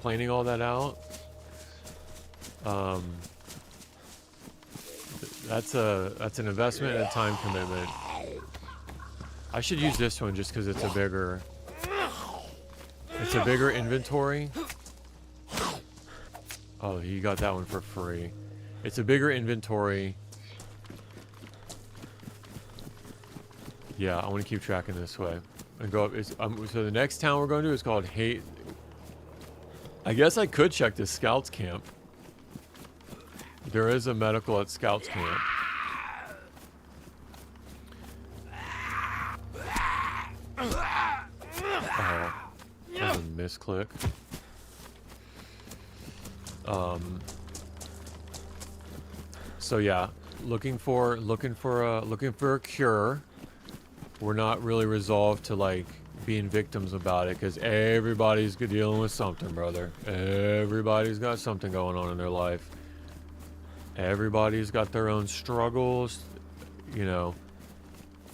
planning all that out. That's an investment and a time commitment. I should use this one just because it's a bigger inventory. Oh, you got that one for free. It's a bigger inventory. Yeah, I want to keep tracking this way and go up. So the next town we're going to is called Hate. I guess I could check this Scouts camp. There is a medical at Scouts camp. Oh, that was a misclick. So yeah, looking for a cure. We're not really resolved to like being victims about it because everybody's dealing with something, brother. Everybody's got something going on in their life. Everybody's got their own struggles. You know,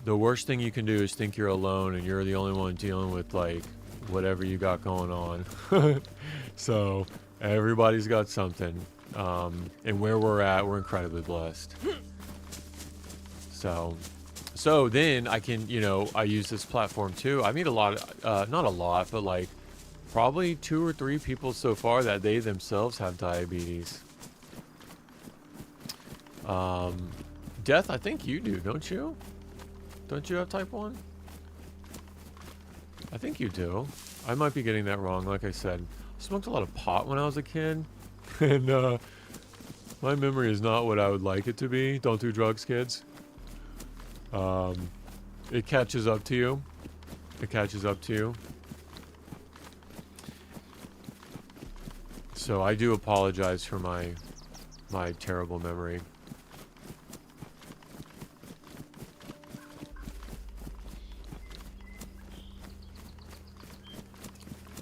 the worst thing you can do is think you're alone and you're the only one dealing with like whatever you got going on. So everybody's got something. And where we're at, we're incredibly blessed. So So then I can, you know, I use this platform too. I meet a lot, not a lot, but like probably 2 or 3 people so far that they themselves have diabetes. Death, I think you do, don't you? Don't you have type 1? I think you do. I might be getting that wrong. Like I said, I smoked a lot of pot when I was a kid. And my memory is not what I would like it to be. Don't do drugs, kids. It catches up to you. It catches up to you. So I do apologize for my terrible memory.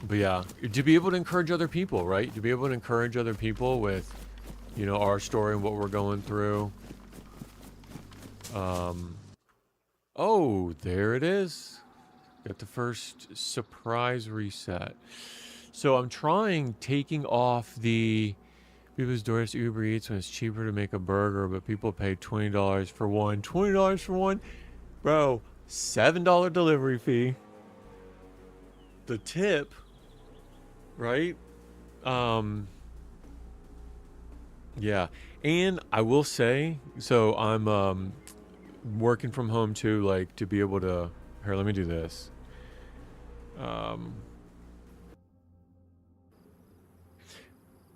But yeah, to be able to encourage other people, right? To be able to encourage other people with, you know, our story and what we're going through. Oh, there it is. Got the first surprise reset. So I'm taking off the people's DoorDash Uber Eats when it's cheaper to make a burger, but people pay $20 for one. $20 for one? Bro, $7 delivery fee. The tip, right? Yeah. And I will say, so I'm working from home too, like to be able to, here, let me do this.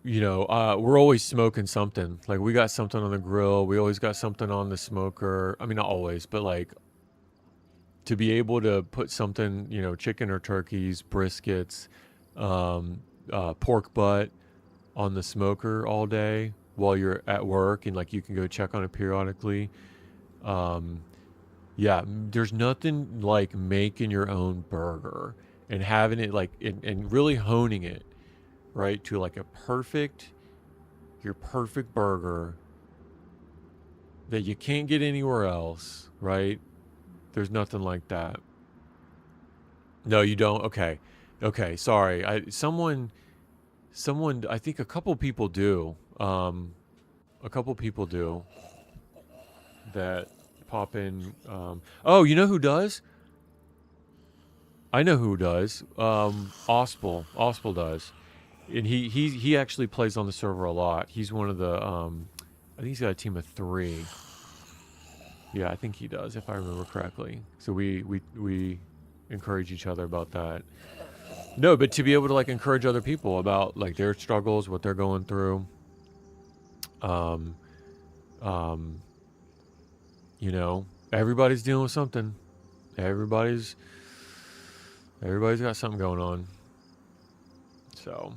You know, we're always smoking something. Like we got something on the grill. We always got something on the smoker. I mean, not always, but like to be able to put something, you know, chicken or turkeys, briskets, pork butt on the smoker all day while you're at work and like you can go check on it periodically. Yeah, there's nothing like making your own burger and having it like and really honing it, right, to like your perfect burger that you can't get anywhere else, right? There's nothing like that. No, you don't. Okay. Okay, sorry. Someone I think a couple people do. A couple people do that pop in. Oh, you know who does? I know who does. Ospel does, and he actually plays on the server a lot. He's one of the I think he's got a team of 3. Yeah, I think he does if I remember correctly. So we encourage each other about that. No, but to be able to like encourage other people about like their struggles, what they're going through. Um, um, you know, everybody's dealing with something. Everybody's got something going on. So,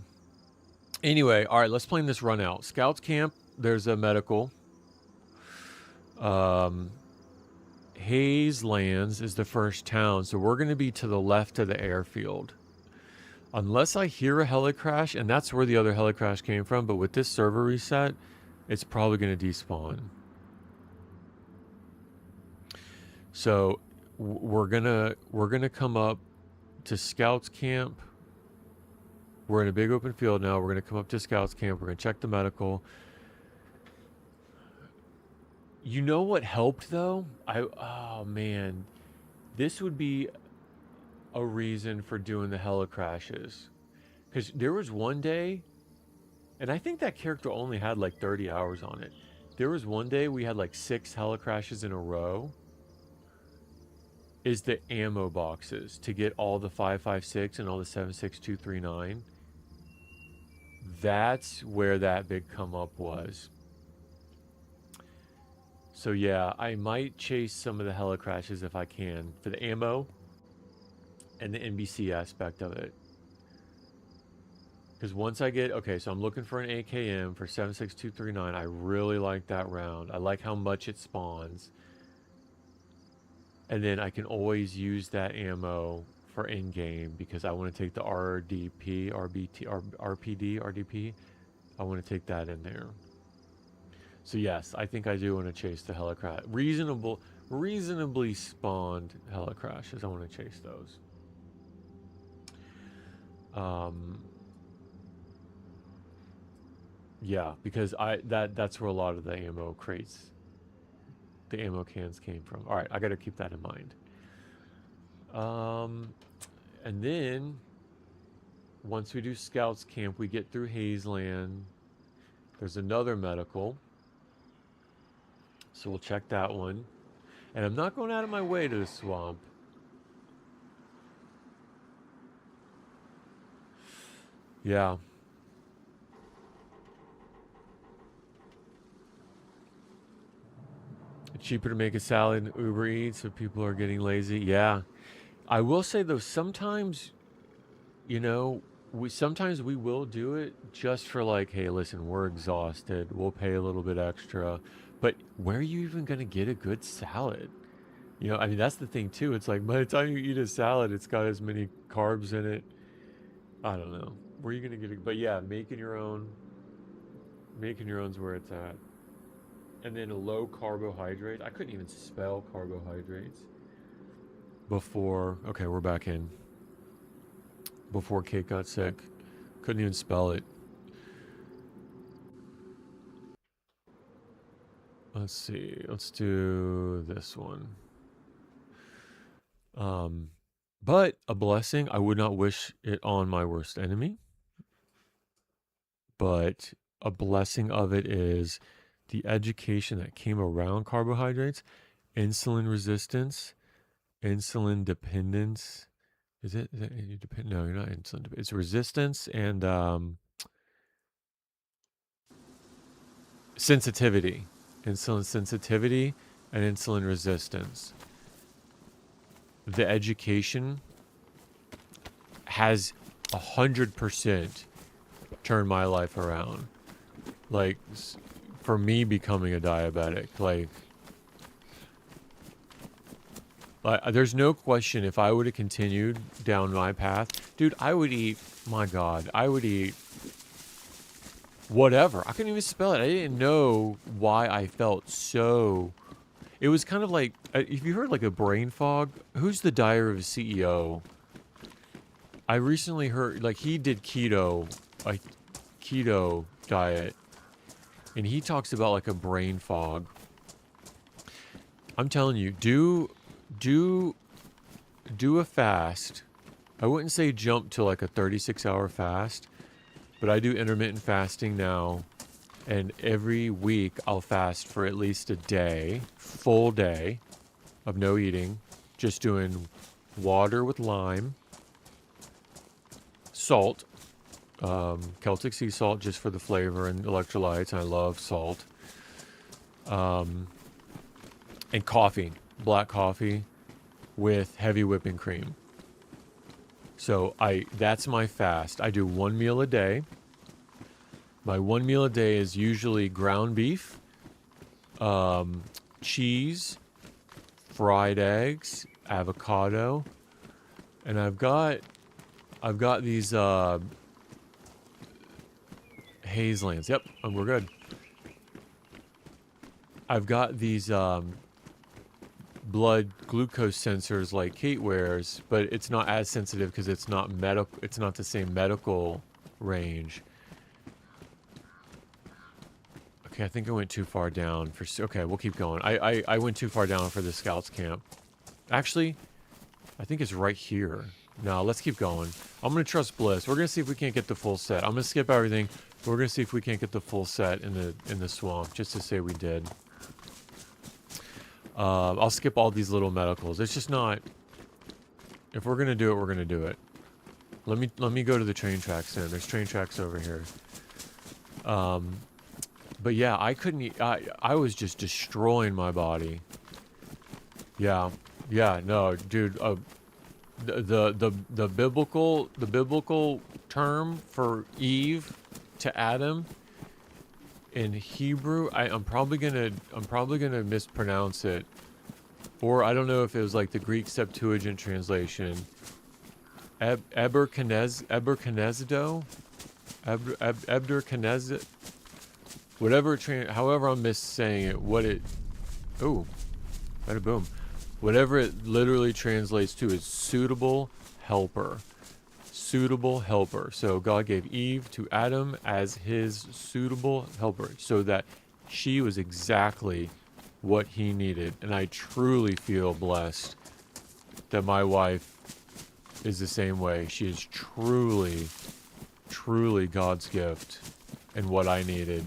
anyway, all right, let's plan this run out. Scouts camp. There's a medical. Hayes Lands is the first town, so we're going to be to the left of the airfield. Unless I hear a heli crash, and that's where the other heli crash came from, but with this server reset, it's probably going to despawn. So we're gonna come up to Scouts camp. We're in a big open field now. We're gonna come up to Scouts camp. We're gonna check the medical. You know what helped though? Oh man, this would be a reason for doing the heli crashes, because there was one day, and I think that character only had like 30 hours on it. There was one day we had like 6 heli crashes in a row. Is the ammo boxes to get all the 5.56 and all the 7.6239. That's where that big come up was. So yeah, I might chase some of the heli crashes if I can for the ammo and the NBC aspect of it. Because once I get, okay, so I'm looking for an AKM for 7.6239. I really like that round. I like how much it spawns. And then I can always use that ammo for in-game because I want to take the RDP, RPD, RDP. I want to take that in there. So yes, I think I do want to chase the helicrash. Reasonably spawned helicrashes. I want to chase those. Yeah, because that's where a lot of the ammo crates the ammo cans came from. All right, I got to keep that in mind. And then once we do Scouts Camp, we get through Hazeland. There's another medical, so we'll check that one. And I'm not going out of my way to the swamp. Yeah. It's cheaper to make a salad than Uber Eats if people are getting lazy. Yeah. I will say though, sometimes, you know, sometimes we will do it just for like, hey, listen, we're exhausted. We'll pay a little bit extra. But where are you even going to get a good salad? You know, I mean, that's the thing too. It's like by the time you eat a salad, it's got as many carbs in it. I don't know. Where are you going to get it? But yeah, making your own. Making your own's where it's at. And then low carbohydrate. I couldn't even spell carbohydrates before. Okay, we're back in. Before Kate got sick. Couldn't even spell it. Let's see. Let's do this one. But a blessing. I would not wish it on my worst enemy. But a blessing of it is the education that came around carbohydrates, insulin resistance, insulin dependence. Is it you depend? No, you're not insulin. It's resistance and sensitivity, insulin sensitivity, and insulin resistance. The education has 100% turned my life around. Like, for me becoming a diabetic, like there's no question if I would have continued down my path, dude, I would eat, my God, I would eat whatever. I couldn't even spell it. I didn't know why I felt so. It was kind of like, if you heard like a brain fog, who's the Diary of a CEO? I recently heard, like, he did keto diet, and he talks about like a brain fog. I'm telling you, do a fast. I wouldn't say jump to like a 36-hour fast, but I do intermittent fasting now, and every week I'll fast for at least a day, full day of no eating, just doing water with lime, salt, Celtic sea salt just for the flavor and electrolytes. I love salt. And coffee, black coffee with heavy whipping cream. So that's my fast. I do one meal a day. My one meal a day is usually ground beef, cheese, fried eggs, avocado, and I've got these Hazelands. Yep, we're good. I've got these blood glucose sensors like Kate wears, but it's not as sensitive because it's not medical. It's not the same medical range. Okay, I think I went too far down for. Okay, we'll keep going. I went too far down for the Scouts camp. Actually, I think it's right here. No, let's keep going. I'm gonna trust Bliss. We're gonna see if we can't get the full set. I'm gonna skip everything. We're gonna see if we can't get the full set in the swamp, just to say we did. I'll skip all these little medicals. It's just not. If we're gonna do it, we're gonna do it. Let me go to the train tracks then. There's train tracks over here. But yeah, I couldn't eat. I was just destroying my body. Yeah, no, dude. The biblical term for Eve to Adam in Hebrew, I'm probably gonna mispronounce it, or I don't know if it was like the Greek Septuagint translation. Eberkenezdo, whatever. However, I'm missaying it. Oh, bada boom. Whatever it literally translates to is suitable helper. Suitable helper. So God gave Eve to Adam as his suitable helper, so that she was exactly what he needed. And I truly feel blessed that my wife is the same way. She is truly, truly God's gift and what I needed.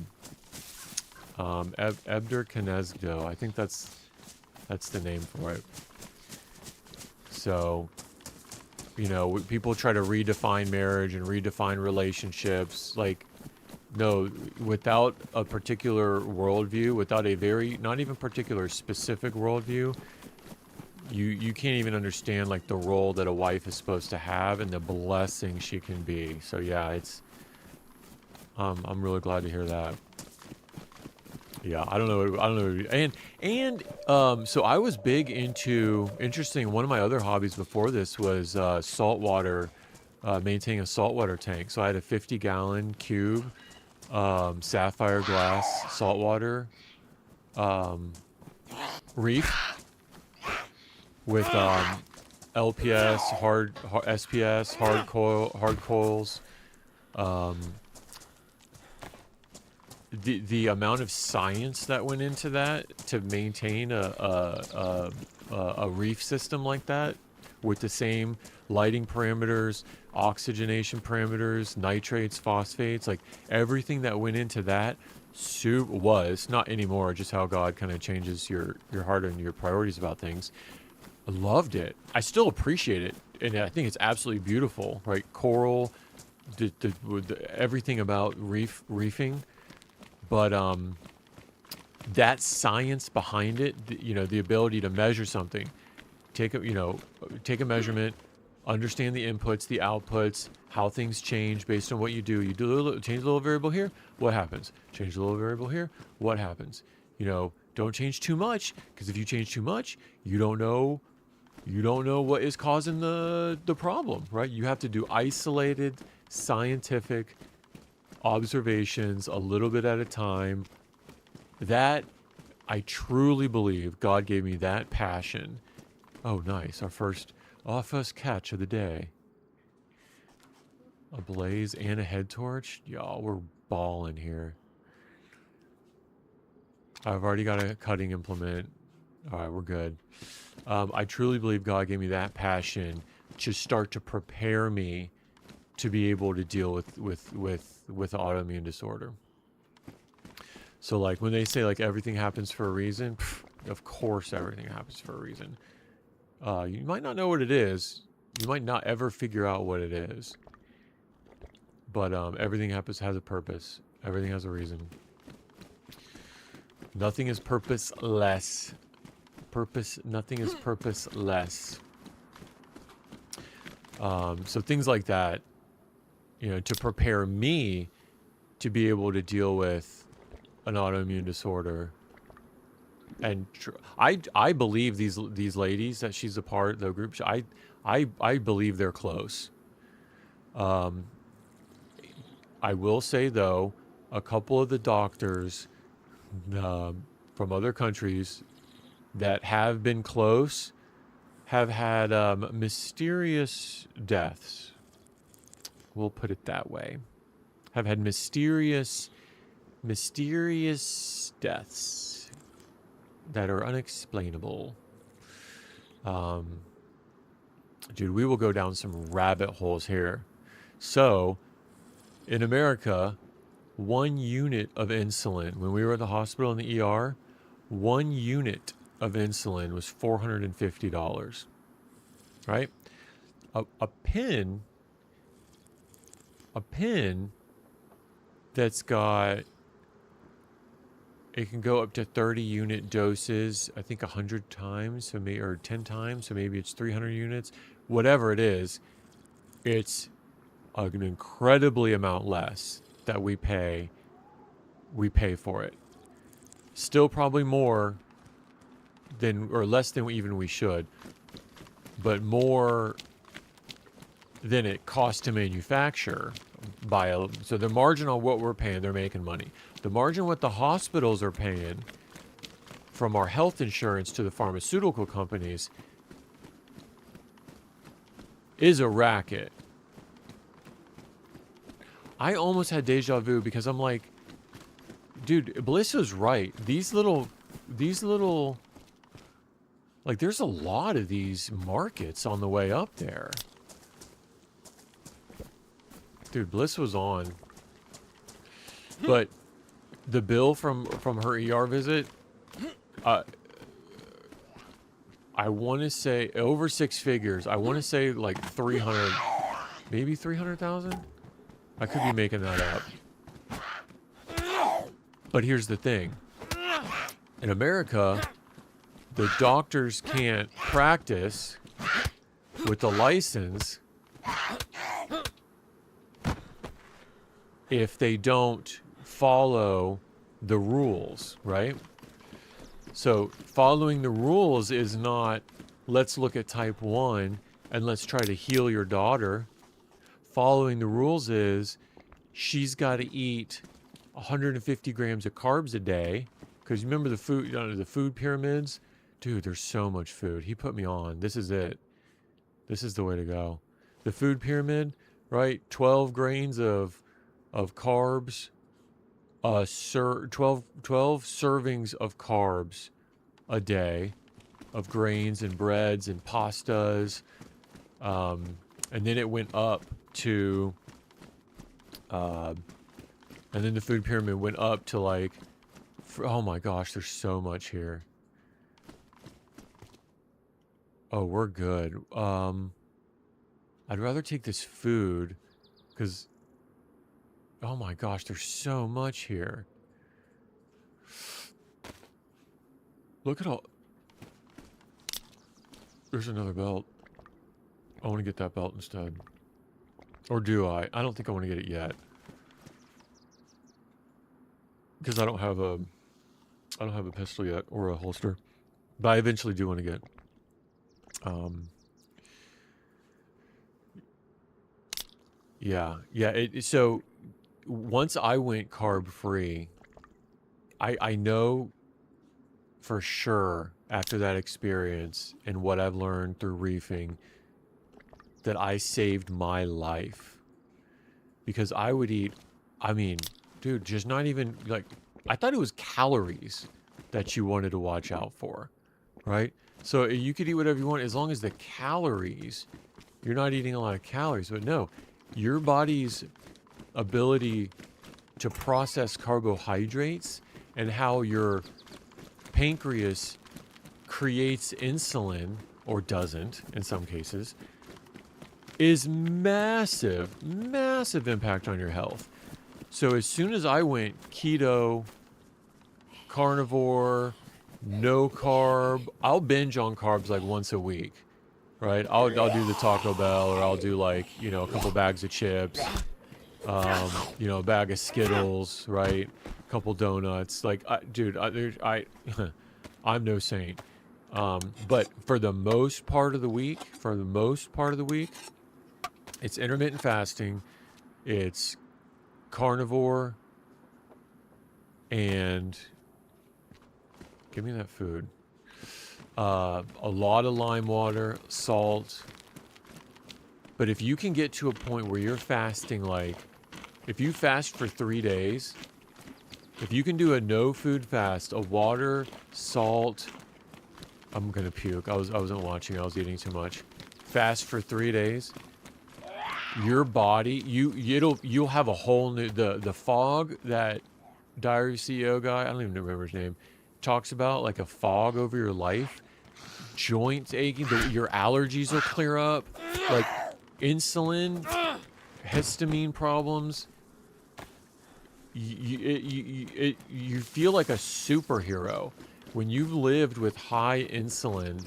Ebder Kenezdo, I think that's the name for it. So, you know, people try to redefine marriage and redefine relationships. Like, no, without a particular worldview, without a very, not even particular, specific worldview, you can't even understand, like, the role that a wife is supposed to have and the blessing she can be. So, yeah, it's, I'm really glad to hear that. Yeah, I don't know. So I was big into, interesting, one of my other hobbies before this was saltwater, maintaining a saltwater tank. So I had a 50-gallon cube, sapphire glass saltwater reef with LPS, hard SPS, hard coils. The amount of science that went into that to maintain a reef system like that with the same lighting parameters, oxygenation parameters, nitrates, phosphates, like everything that went into that was not anymore, just how God kind of changes your heart and your priorities about things. I loved it. I still appreciate it, and I think it's absolutely beautiful, right? Coral, everything about reefing. But that science behind it, you know, the ability to measure something, take a measurement, understand the inputs, the outputs, how things change based on what you do. You change a little variable here, what happens? Change a little variable here, what happens? You know, don't change too much, because if you change too much, you don't know what is causing the problem, right? You have to do isolated, scientific observations a little bit at a time. That, I truly believe God gave me that passion. Oh, nice. Our first catch of the day. A blaze and a head torch. Y'all, we're balling here. I've already got a cutting implement. All right, we're good. I truly believe God gave me that passion to start to prepare me to be able to deal with autoimmune disorder. So, like, when they say, like, everything happens for a reason, of course everything happens for a reason. You might not know what it is. You might not ever figure out what it is. But everything has a purpose. Everything has a reason. Nothing is purposeless. Nothing is purposeless. So things like that, you know, to prepare me to be able to deal with an autoimmune disorder. And I believe these ladies that she's a part of the group. I believe they're close. I will say though, a couple of the doctors from other countries that have been close have had mysterious deaths. We'll put it that way. Have had mysterious deaths that are unexplainable. Dude, we will go down some rabbit holes here. So, in America, 1 unit of insulin, when we were at the hospital in the ER, 1 unit of insulin was $450, right? A pin that's got, it can go up to 30 unit doses, I think 100 times, or 10 times, so maybe it's 300 units, whatever it is, it's an incredibly amount less that we pay for it. Still probably more than, or less than even we should, but more than it costs to manufacture so the margin on what we're paying, they're making money. The margin what the hospitals are paying from our health insurance to the pharmaceutical companies is a racket. I almost had deja vu because I'm like, dude, Blissa's right. These little these little, like, there's a lot of these markets on the way up there. Dude, Bliss was on. But the bill from her ER visit, I want to say over 6 figures. I want to say like 300, maybe 300,000. I could be making that up. But here's the thing. In America, the doctors can't practice with the license if they don't follow the rules, right? So following the rules is not, let's look at type 1 and let's try to heal your daughter. Following the rules is she's got to eat 150 grams of carbs a day. Because remember the food pyramids? Dude, there's so much food. He put me on. This is it. This is the way to go. The food pyramid, right? 12 grains of carbs, 12 servings of carbs a day, of grains and breads and pastas, and then it went up to, and then the food pyramid went up to like, oh my gosh, there's so much here. Oh, we're good. I'd rather take this food because, oh my gosh, there's so much here. Look at all. There's another belt. I want to get that belt instead. Or do I? I don't think I want to get it yet. Because I don't have a pistol yet or a holster. But I eventually do want to get yeah. So once I went carb free, I know for sure after that experience and what I've learned through reefing that I saved my life. Because I would eat, I mean, dude, just not even like, I thought it was calories that you wanted to watch out for, right? So you could eat whatever you want as long as the calories, you're not eating a lot of calories. But no, your body's ability to process carbohydrates and how your pancreas creates insulin, or doesn't in some cases, is massive impact on your health. So as soon as I went keto, carnivore, no carb, I'll binge on carbs like once a week, right? I'll do the Taco Bell, or I'll do like, you know, a couple bags of chips, you know, a bag of Skittles, right? A couple donuts. Like, dude, I'm no saint. But for the most part of the week, it's intermittent fasting, it's carnivore, and give me that food. A lot of lime water, salt. But if you can get to a point where you're fasting, like, if you fast for 3 days, if you can do a no food fast, a water, salt, I'm gonna puke. I wasn't watching, I was eating too much. Fast for 3 days, your body, you'll have a whole new, the fog that Diary CEO guy, I don't even remember his name, talks about, like a fog over your life, joints aching, your allergies will clear up, like insulin, histamine problems. You feel like a superhero when you've lived with high insulin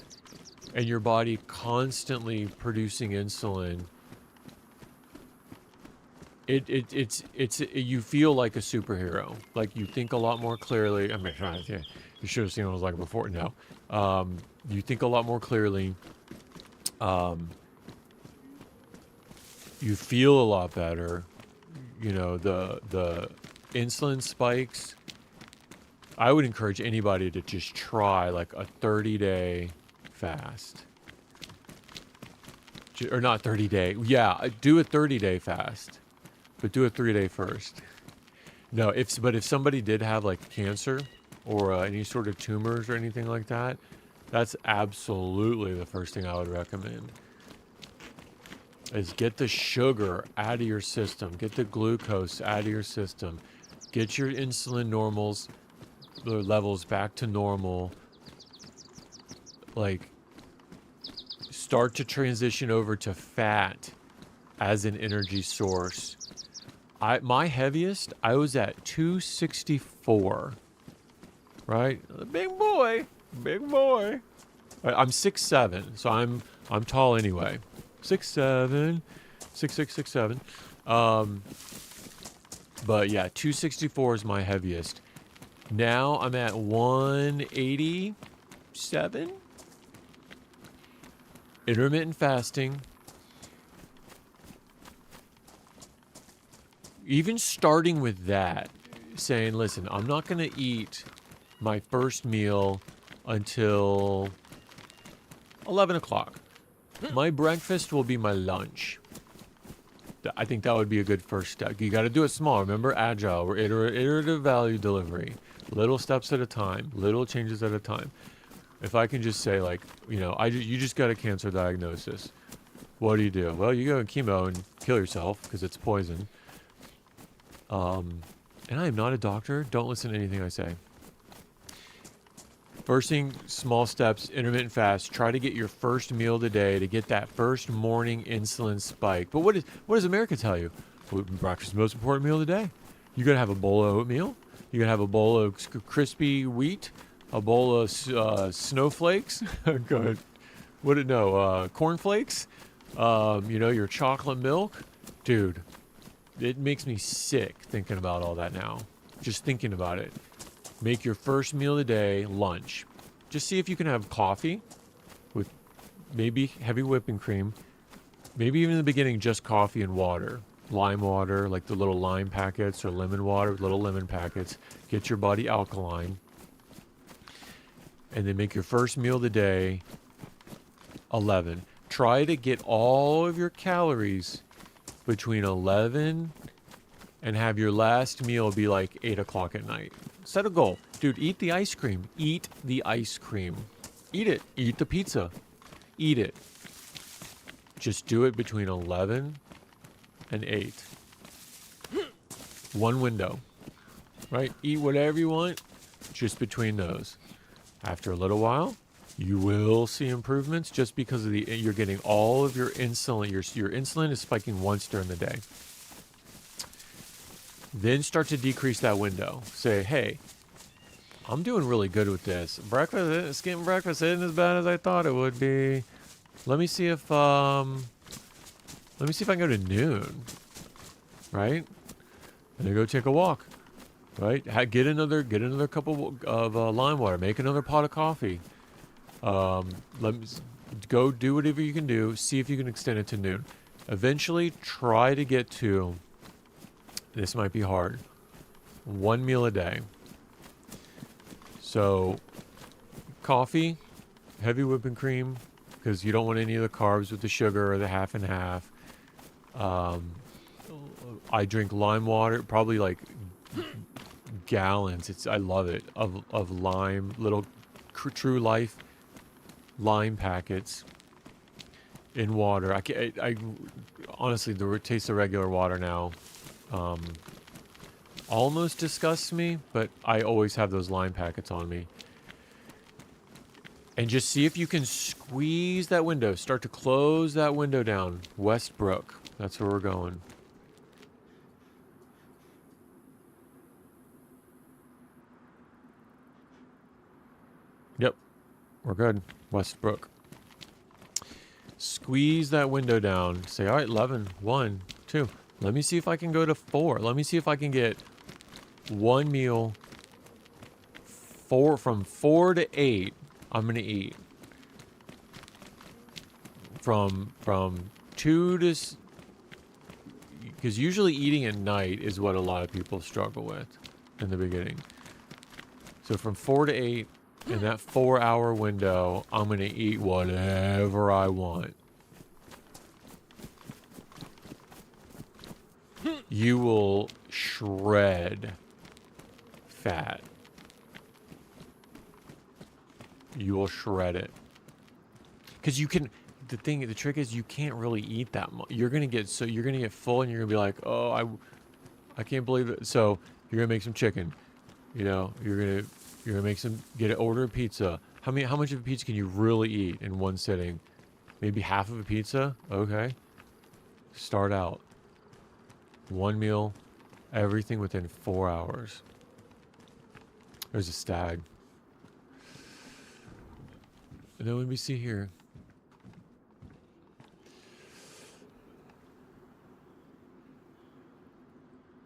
and your body constantly producing insulin. It's you feel like a superhero. Like you think a lot more clearly. I mean, you should have seen what I was like before. No, you think a lot more clearly. You feel a lot better. You know, the insulin spikes. I would encourage anybody to just try like a 30-day fast. Or not 30-day. Yeah, do a 30-day fast. But do a 3-day first. No, if somebody did have like cancer, or any sort of tumors or anything like that, that's absolutely the first thing I would recommend. Is get the sugar out of your system. Get the glucose out of your system. Get your insulin levels back to normal. Like, start to transition over to fat as an energy source. My heaviest, I was at 264. Right? Big boy. Big boy. I'm 6'7", so I'm tall anyway. 6'7", 6'6", 6'7". But yeah, 264 is my heaviest. Now I'm at 187. Intermittent fasting. Even starting with that, saying, listen, I'm not going to eat my first meal until 11 o'clock. My breakfast will be my lunch. I think that would be a good first step. You got to do it small. Remember, agile. We're iterative value delivery. Little steps at a time. Little changes at a time. If I can just say, like, you know, you just got a cancer diagnosis. What do? Well, you go in chemo and kill yourself because it's poison. And I am not a doctor. Don't listen to anything I say. First thing, small steps, intermittent fast. Try to get your first meal today to get that first morning insulin spike. But what does America tell you? Well, breakfast is the most important meal of the day. You gotta have a bowl of oatmeal. You gotta have a bowl of crispy wheat. A bowl of snowflakes. Good. Cornflakes. You know, your chocolate milk. Dude, it makes me sick thinking about all that now. Just thinking about it. Make your first meal of the day lunch. Just see if you can have coffee with maybe heavy whipping cream. Maybe even in the beginning, just coffee and water. Lime water, like the little lime packets, or lemon water, little lemon packets. Get your body alkaline. And then make your first meal of the day 11. Try to get all of your calories between 11 and have your last meal be like 8 o'clock at night. Set a goal. Dude, eat the ice cream. Eat the ice cream. Eat it. Eat the pizza. Eat it. Just do it between 11 and 8. One window. Right? Eat whatever you want, just between those. After a little while, you will see improvements just because of you're getting all of your insulin. Your insulin is spiking once during the day. Then start to decrease that window. Say, hey, I'm doing really good with this. Skipping breakfast isn't as bad as I thought it would be. Let me see if I can go to noon. Right? And then go take a walk. Right? Get another cup of lime water. Make another pot of coffee. Let me go do whatever you can do. See if you can extend it to noon. Eventually, try to get to. This might be hard. One meal a day. So, coffee, heavy whipping cream, because you don't want any of the carbs with the sugar or the half and half. I drink lime water, probably like gallons. I love it of lime, little True Life lime packets in water. I honestly, the taste of regular water now almost disgusts me, but I always have those lime packets on me. And just see if you can squeeze that window. Start to close that window down. Westbrook. That's where we're going. Yep. We're good. Westbrook. Squeeze that window down. Say, all right, 11, 1, 2. Let me see if I can go to 4. Let me see if I can get one meal from 4 to 8. I'm going to eat. From 2 to... Because usually eating at night is what a lot of people struggle with in the beginning. So from 4 to 8, in that 4-hour window, I'm going to eat whatever I want. You will shred fat. You will shred it. Because you can, the trick is you can't really eat that much. You're gonna get full, and you're gonna be like, oh, I can't believe it. So you're gonna make some chicken. You know, you're gonna make some, order a pizza. How much of a pizza can you really eat in one sitting? Maybe half of a pizza? Okay. Start out. One meal, everything within 4 hours. There's a stag. And then what do we see here?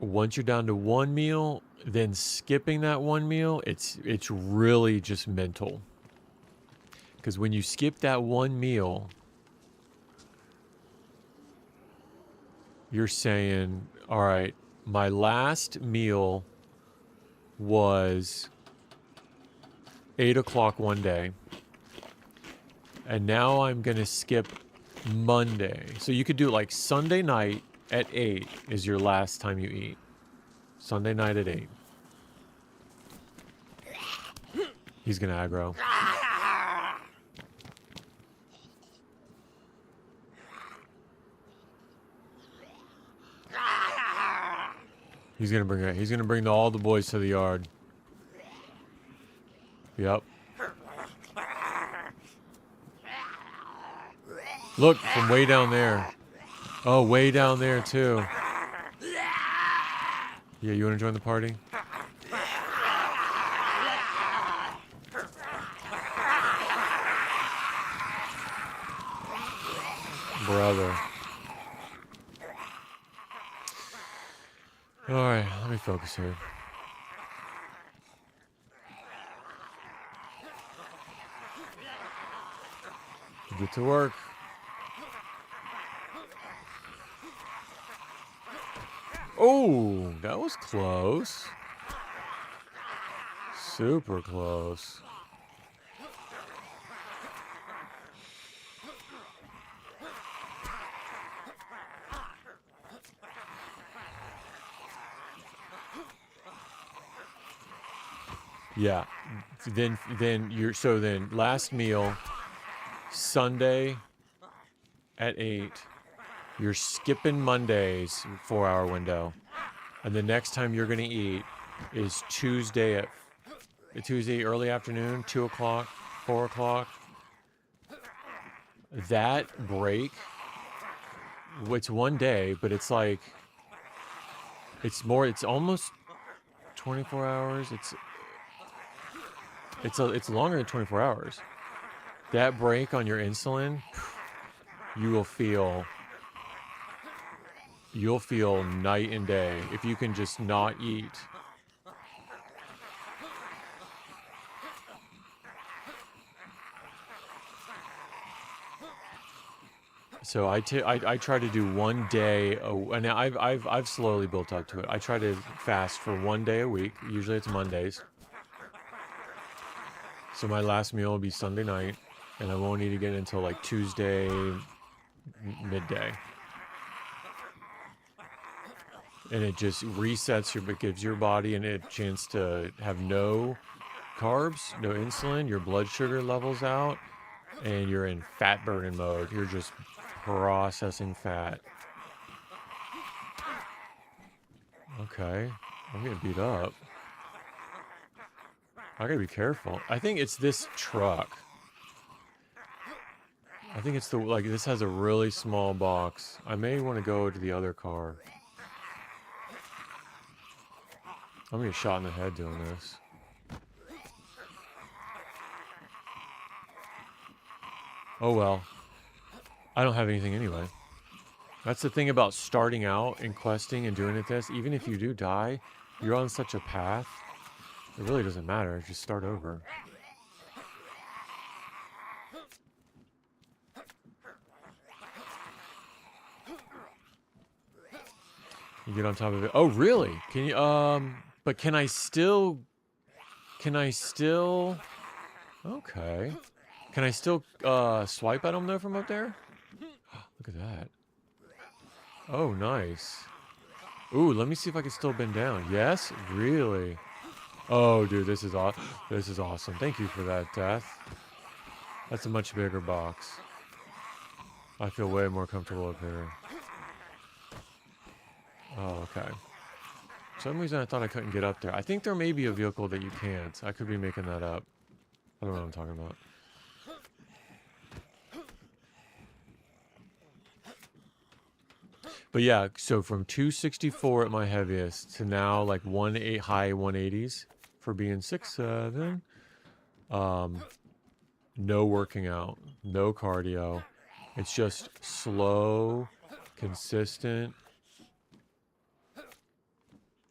Once you're down to one meal, then skipping that one meal, it's really just mental. Because when you skip that one meal, you're saying, all right, my last meal was 8 o'clock one day, and now I'm going to skip Monday. So you could do like Sunday night at 8 is your last time you eat. Sunday night at 8. He's going to aggro. He's gonna bring all the boys to the yard. Yep. Look, from way down there. Oh, way down there too. Yeah, you wanna join the party? Brother. Alright, let me focus here. Get to work. Oh, that was close. Super close. Yeah. Then last meal, Sunday at 8. You're skipping Monday's 4-hour window. And the next time you're going to eat is Tuesday early afternoon, 2 o'clock, 4 o'clock. That break, it's one day, but it's like, it's almost 24 hours. It's longer than 24 hours. That break on your insulin, you'll feel night and day if you can just not eat. So I try to do one day, and I've slowly built up to it. I try to fast for one day a week. Usually it's Mondays. So my last meal will be Sunday night, and I won't eat again until like Tuesday midday. And it just resets it gives your body a chance to have no carbs, no insulin, your blood sugar levels out, and you're in fat burning mode. You're just processing fat. Okay, I'm getting beat up. I gotta be careful. I think it's this truck. I think it's this has a really small box. I may want to go to the other car. I'm gonna get shot in the head doing this. Oh well. I don't have anything anyway. That's the thing about starting out and questing and doing this. Even if you do die, you're on such a path. It really doesn't matter. Just start over. You get on top of it. Oh, really? Can you, but can I still, okay. Can I still, swipe at them though from up there? Look at that. Oh, nice. Ooh, let me see if I can still bend down. Yes? Really? Oh, dude, this is awesome. Thank you for that, Death. That's a much bigger box. I feel way more comfortable up here. Oh, okay. For some reason I thought I couldn't get up there. I think there may be a vehicle that you can't. I could be making that up. I don't know what I'm talking about. But yeah, so from 264 at my heaviest to now like high 180s for being 6'7". No working out, no cardio. It's just slow, consistent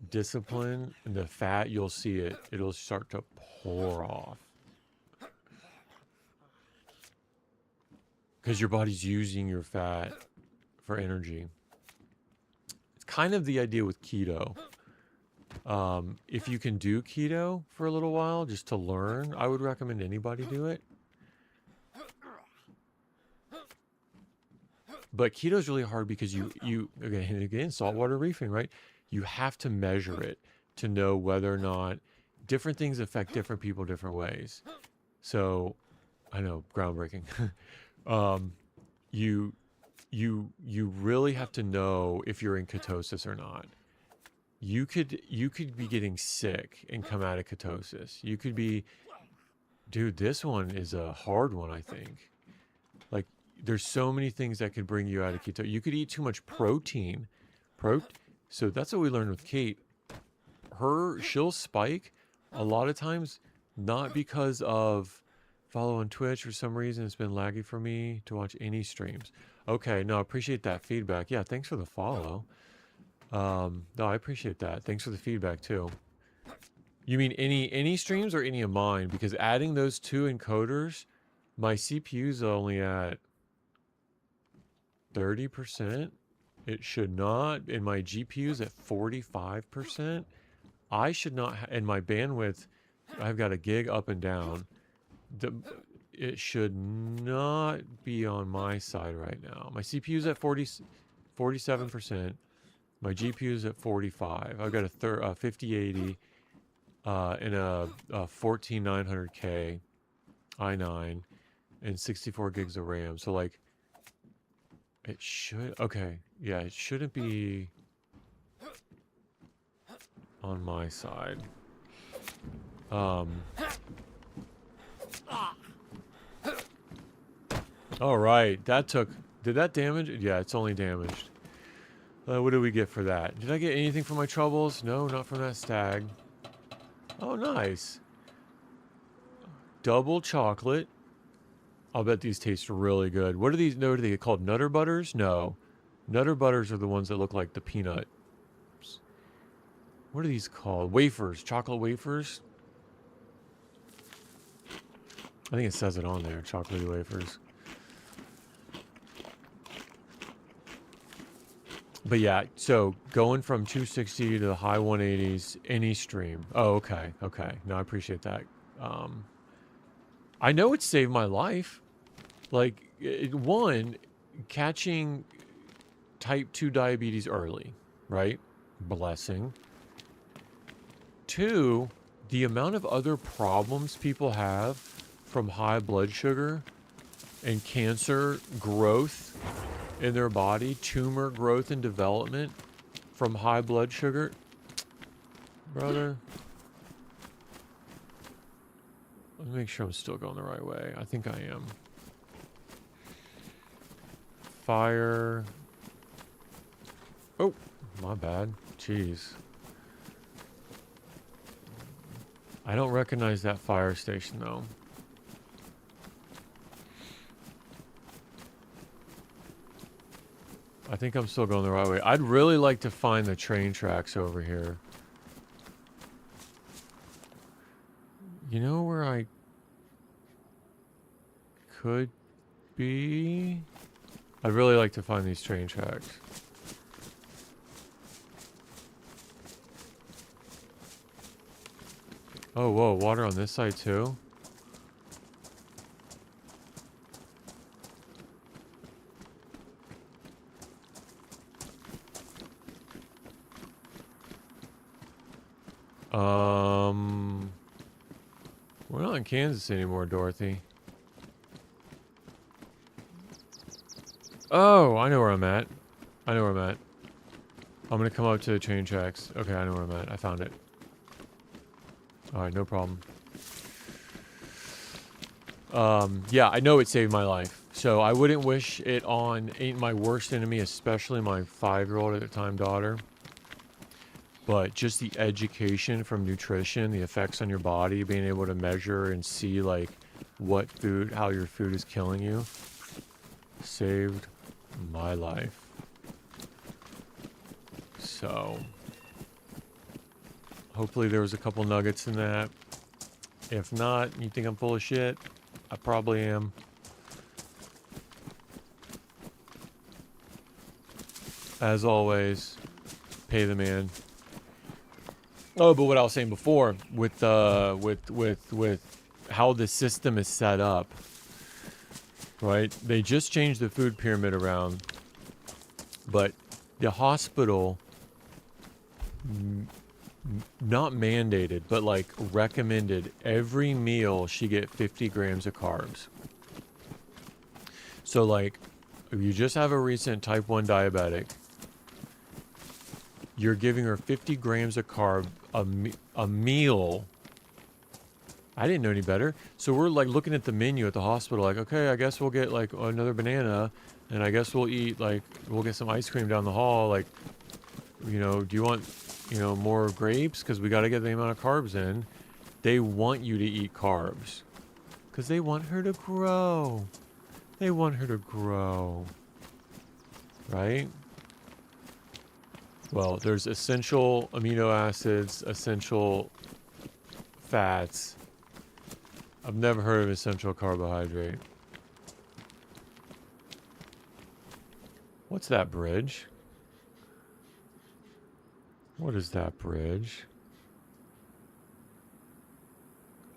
discipline, and the fat, you'll see it. It'll start to pour off. Because your body's using your fat for energy. It's kind of the idea with keto. If you can do keto for a little while, just to learn, I would recommend anybody do it. But keto is really hard because you again, saltwater reefing, right? You have to measure it to know whether or not different things affect different people different ways. So, I know, groundbreaking. You really have to know if you're in ketosis or not. You could be getting sick and come out of ketosis. You could be, dude, this one is a hard one, I think. Like, there's so many things that could bring you out of keto. You could eat too much protein. So that's what we learned with Kate. She'll spike a lot of times, not because of follow on Twitch for some reason. It's been laggy for me to watch any streams. Okay, no, I appreciate that feedback. Yeah, thanks for the follow. No, I appreciate that. Thanks for the feedback too. You mean any streams or any of mine? Because adding those two encoders, my CPU's only at 30%. It should not, and my GPU's at 45%. I should not, and my bandwidth, I've got a gig up and down. It should not be on my side right now. My CPU's at 47%. My GPU's at 45. I've got a 5080 and a 14900K i9 and 64 gigs of RAM. So like, it should, okay, yeah, it shouldn't be on my side. All right, did that damage? Yeah, it's only damaged. What did we get for that? Did I get anything for my troubles? No, not from that stag. Oh, nice. Double chocolate. I'll bet these taste really good. What are these? No, are they called Nutter Butters? No. Nutter Butters are the ones that look like the peanut. What are these called? Wafers. Chocolate wafers? I think it says it on there. Chocolatey wafers. But yeah, so going from 260 to the high 180s, any stream. Oh, okay. Okay. No, I appreciate that. I know it saved my life. Like, one, catching type 2 diabetes early, right? Blessing. Two, the amount of other problems people have from high blood sugar and cancer growth in their body, tumor growth and development from high blood sugar. Brother, let me make sure I'm still going the right way. I think I am. Fire. Oh, my bad. Jeez. I don't recognize that fire station though. I think I'm still going the right way. I'd really like to find the train tracks over here. You know where I could be? I'd really like to find these train tracks. Oh, whoa, water on this side too? We're not in Kansas anymore, Dorothy. Oh, I know where I'm at. I know where I'm at. I'm gonna come up to the train tracks. Okay, I know where I'm at. I found it. Alright, no problem. Yeah, I know it saved my life. So I wouldn't wish it on my worst enemy, especially my 5-year-old at the time daughter. But just the education from nutrition, the effects on your body, being able to measure and see like what food, how your food is killing you, saved my life. So hopefully there was a couple nuggets in that. If not, you think I'm full of shit? I probably am. As always, pay the man. Oh, but what I was saying before with how the system is set up, right? They just changed the food pyramid around, but the hospital, not mandated, but like recommended every meal she get 50 grams of carbs. So like, if you just have a recent type 1 diabetic, you're giving her 50 grams of carb a meal. I didn't know any better. So we're like looking at the menu at the hospital, like, okay, I guess we'll get like another banana, and I guess we'll eat like, we'll get some ice cream down the hall. Like, you know, do you want, you know, more grapes? Because we got to get the amount of carbs in. They want you to eat carbs because they want her to grow. They want her to grow. Right? Well, there's essential amino acids, essential fats. I've never heard of essential carbohydrate. What's that bridge? What is that bridge?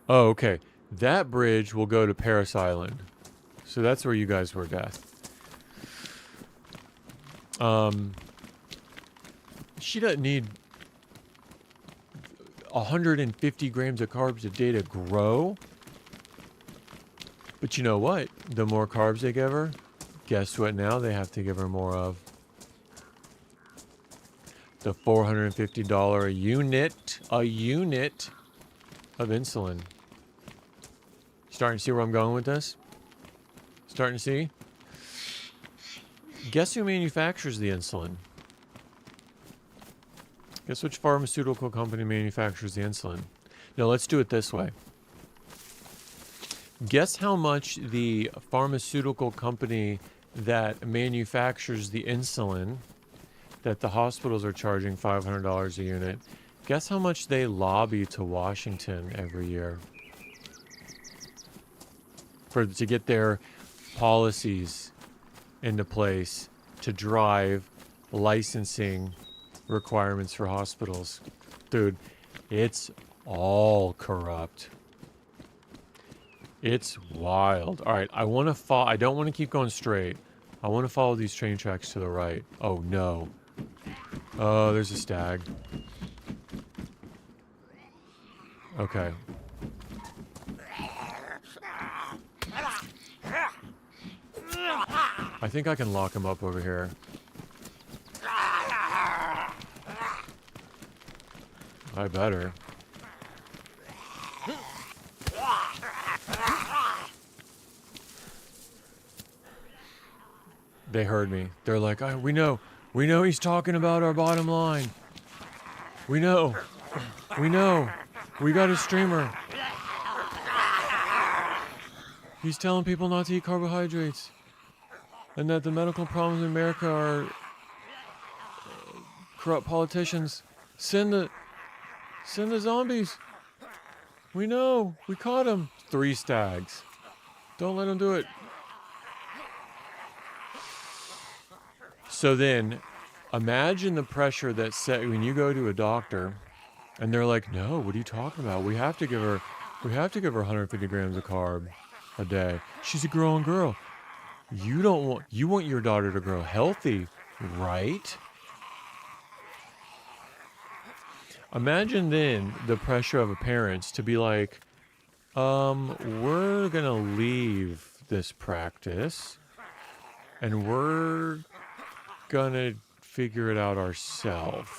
Oh, okay. That bridge will go to Paris Island. So that's where you guys were, Death. She doesn't need 150 grams of carbs a day to grow. But you know what? The more carbs they give her, guess what now they have to give her more of? The $450 a unit of insulin. Starting to see where I'm going with this? Starting to see? Guess who manufactures the insulin? Guess which pharmaceutical company manufactures the insulin? No, let's do it this way. Guess how much the pharmaceutical company that manufactures the insulin that the hospitals are charging $500 a unit, guess how much they lobby to Washington every year to get their policies into place to drive licensing requirements for hospitals. Dude, it's all corrupt. It's wild. All right, I want to follow. I don't want to keep going straight. I want to follow these train tracks to the right. Oh no. Oh, there's a stag. Okay. I think I can lock him up over here. I better. They heard me. They're like, oh, we know he's talking about our bottom line. We know. We got a streamer. He's telling people not to eat carbohydrates. And that the medical problems in America are corrupt politicians. Send the zombies. We know. We caught him. 3 stags. Don't let him do it. So then, imagine the pressure that's set when you go to a doctor, and they're like, "No, what are you talking about? We have to give her 150 grams of carb a day. She's a growing girl. You want your daughter to grow healthy, right?" Imagine then the pressure of a parent to be like, we're gonna leave this practice. and we're gonna figure it out ourselves.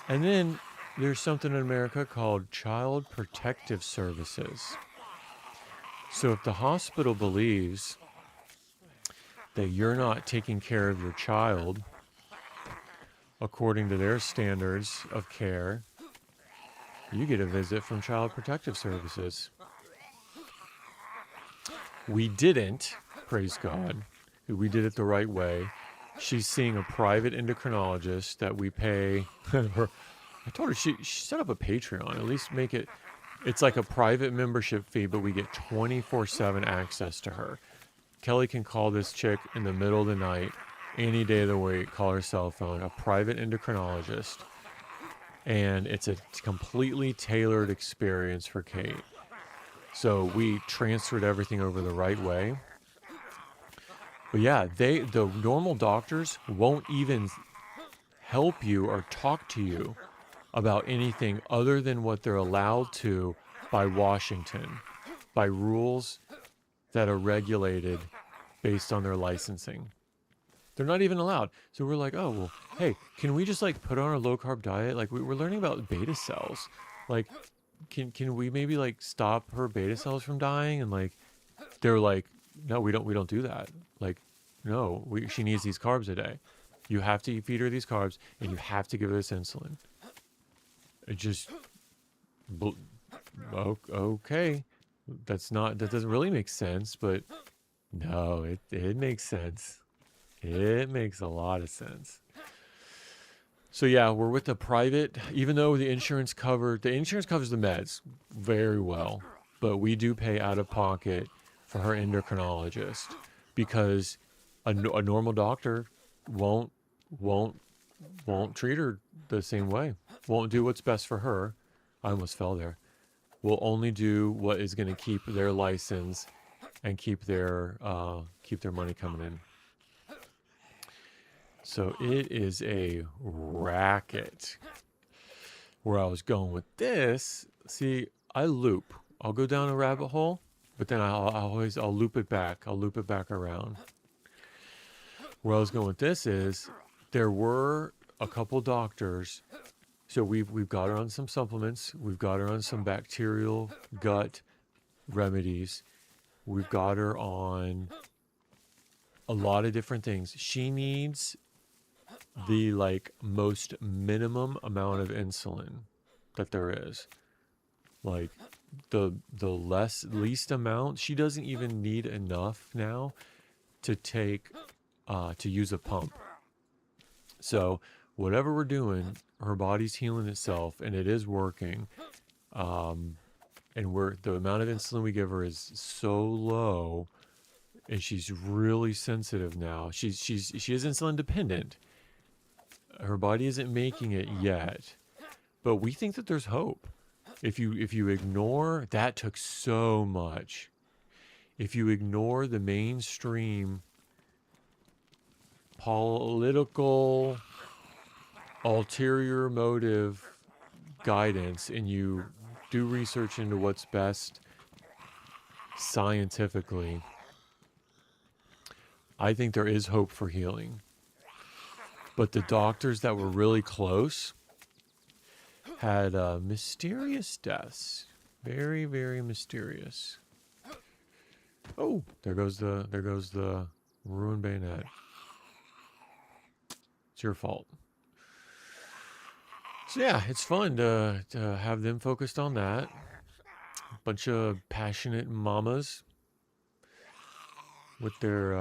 And then there's something in America called Child Protective Services. So if the hospital believes that you're not taking care of your child according to their standards of care, you get a visit from Child Protective Services. We didn't, praise God. We did it the right way. She's seeing a private endocrinologist that we pay her. I told her she set up a Patreon. At least make it, it's like a private membership fee, but we get 24/7 access to her. Kelly can call this chick in the middle of the night, any day of the week, call her cell phone, a private endocrinologist. And it's a completely tailored experience for Kate. So we transferred everything over the right way. But yeah, the normal doctors won't even help you or talk to you about anything other than what they're allowed to by Washington, by rules that are regulated based on their licensing. They're not even allowed. So we're like, oh, well, hey, can we just like put on a low carb diet? Like we're learning about beta cells. Like, can we maybe like stop her beta cells from dying? And like, they're like, no, we don't do that. Like, no, she needs these carbs a day. You have to feed her these carbs and you have to give her this insulin. It just, okay. That doesn't really make sense, but no, it makes sense. It makes a lot of sense. So yeah, we're with the private, even though the insurance covers the meds very well, but we do pay out of pocket for her endocrinologist because a normal doctor won't treat her the same way. Won't do what's best for her. I almost fell there. Will only do what is going to keep their license and keep their money coming in. So it is a racket. Where I was going with this, see, I loop. I'll go down a rabbit hole, but then I'll loop it back. I'll loop it back around. Where I was going with this is there were a couple doctors. So we've got her on some supplements. We've got her on some bacterial gut remedies. We've got her on a lot of different things. She needs the like most minimum amount of insulin that there is. Like the least amount. She doesn't even need enough now to take to use a pump. So whatever we're doing, her body's healing itself and it is working. And the amount of insulin we give her is so low, and she's really sensitive now. She is insulin dependent. Her body isn't making it yet, but we think that there's hope. If you ignore, that took so much. If you ignore the mainstream political ulterior motive guidance and you do research into what's best scientifically, I think there is hope for healing. But the doctors that were really close had mysterious deaths. Very, very mysterious. Oh, there goes the ruined bayonet. It's your fault. So yeah, it's fun to have them focused on that. A bunch of passionate mamas with their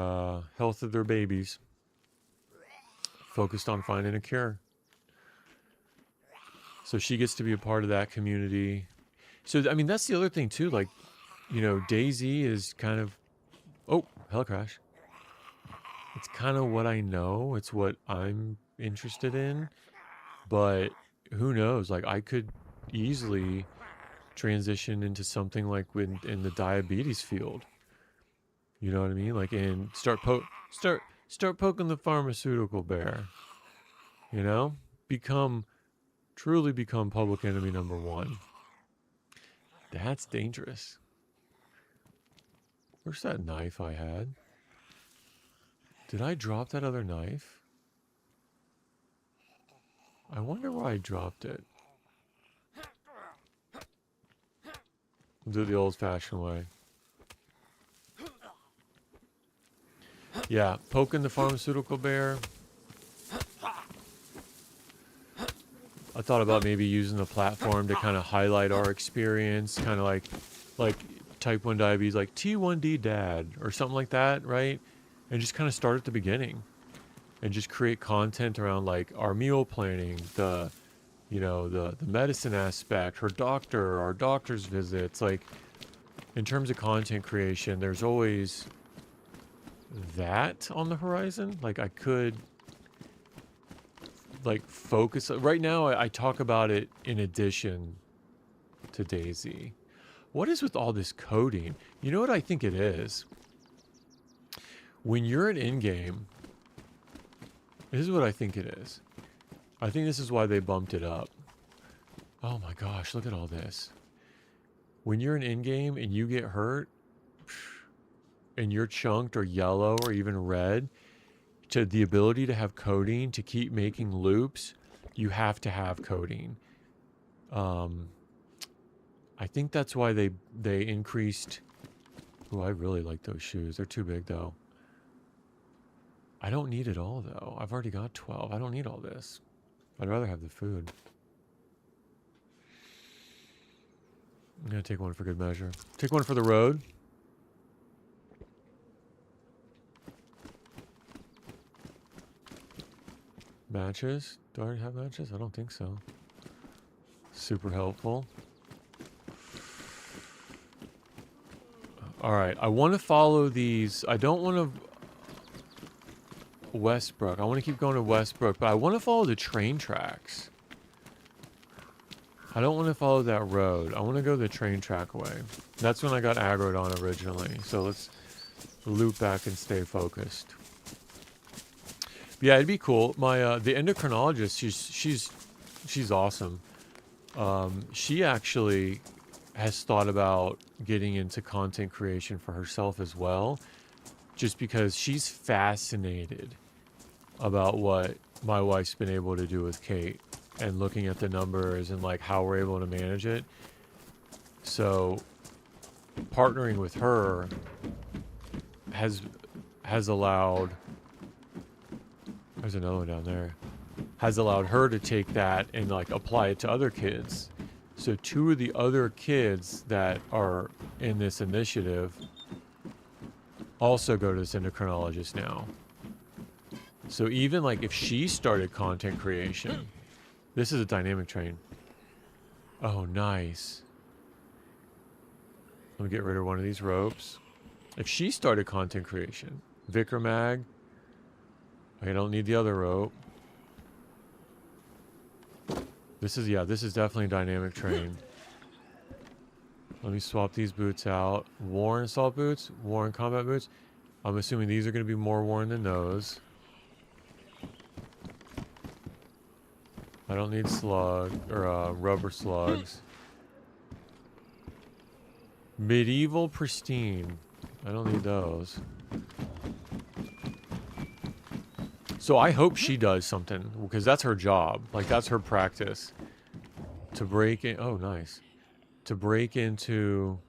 health of their babies, focused on finding a cure. So she gets to be a part of that community. So, I mean, that's the other thing too. Like, you know, DayZ is kind of, oh, helicrash. It's kind of what I know. It's what I'm interested in. But who knows? Like, I could easily transition into something like in the diabetes field. You know what I mean? Like, and start poking the pharmaceutical bear. You know, truly become public enemy number one. That's dangerous. Where's that knife I had? Did I drop that other knife? I wonder where I dropped it. We'll do it the old-fashioned way. Yeah, poking the pharmaceutical bear. I thought about maybe using the platform to kind of highlight our experience, kind of like type 1 diabetes, like T1D dad or something like that, right? And just kind of start at the beginning and just create content around like our meal planning, the medicine aspect, her doctor, our doctor's visits. Like in terms of content creation, there's always that on the horizon. Like I could like focus right now. I talk about it in addition to DayZ. What is with all this coding? You know what I think it is? When you're an in-game, this is what I think it is. I think this is why they bumped it up. Oh my gosh, look at all this. When you're an in-game and you get hurt and you're chunked or yellow or even red, to the ability to have coding to keep making loops, you have to have coding. I think that's why they increased. Oh, I really like those shoes. They're too big though. I don't need it all though. I've already got 12. I don't need all this. I'd rather have the food. I'm gonna take one for good measure. Take one for the road. Matches? Do I already have matches? I don't think so. Super helpful. Alright, I want to follow these. I don't want to... Westbrook. I want to keep going to Westbrook, but I want to follow the train tracks. I don't want to follow that road. I want to go the train track way. That's when I got aggroed on originally. So let's loop back and stay focused. Yeah, it'd be cool. My the endocrinologist, she's awesome. She actually has thought about getting into content creation for herself as well, just because she's fascinated about what my wife's been able to do with Kate and looking at the numbers and like how we're able to manage it. So partnering with her has allowed, there's another one down there, has allowed her to take that and like apply it to other kids. So 2 of the other kids that are in this initiative also go to this endocrinologist now. So even like if she started content creation, this is a dynamic train. Oh, nice. Let me get rid of one of these ropes. If she started content creation, Vicramag, I don't need the other rope. This is definitely a dynamic train. Let me swap these boots out. Worn assault boots, worn combat boots. I'm assuming these are going to be more worn than those. I don't need rubber slugs. Medieval pristine. I don't need those. So I hope she does something, because that's her job. Like, that's her practice. To break in... Oh, nice. To break into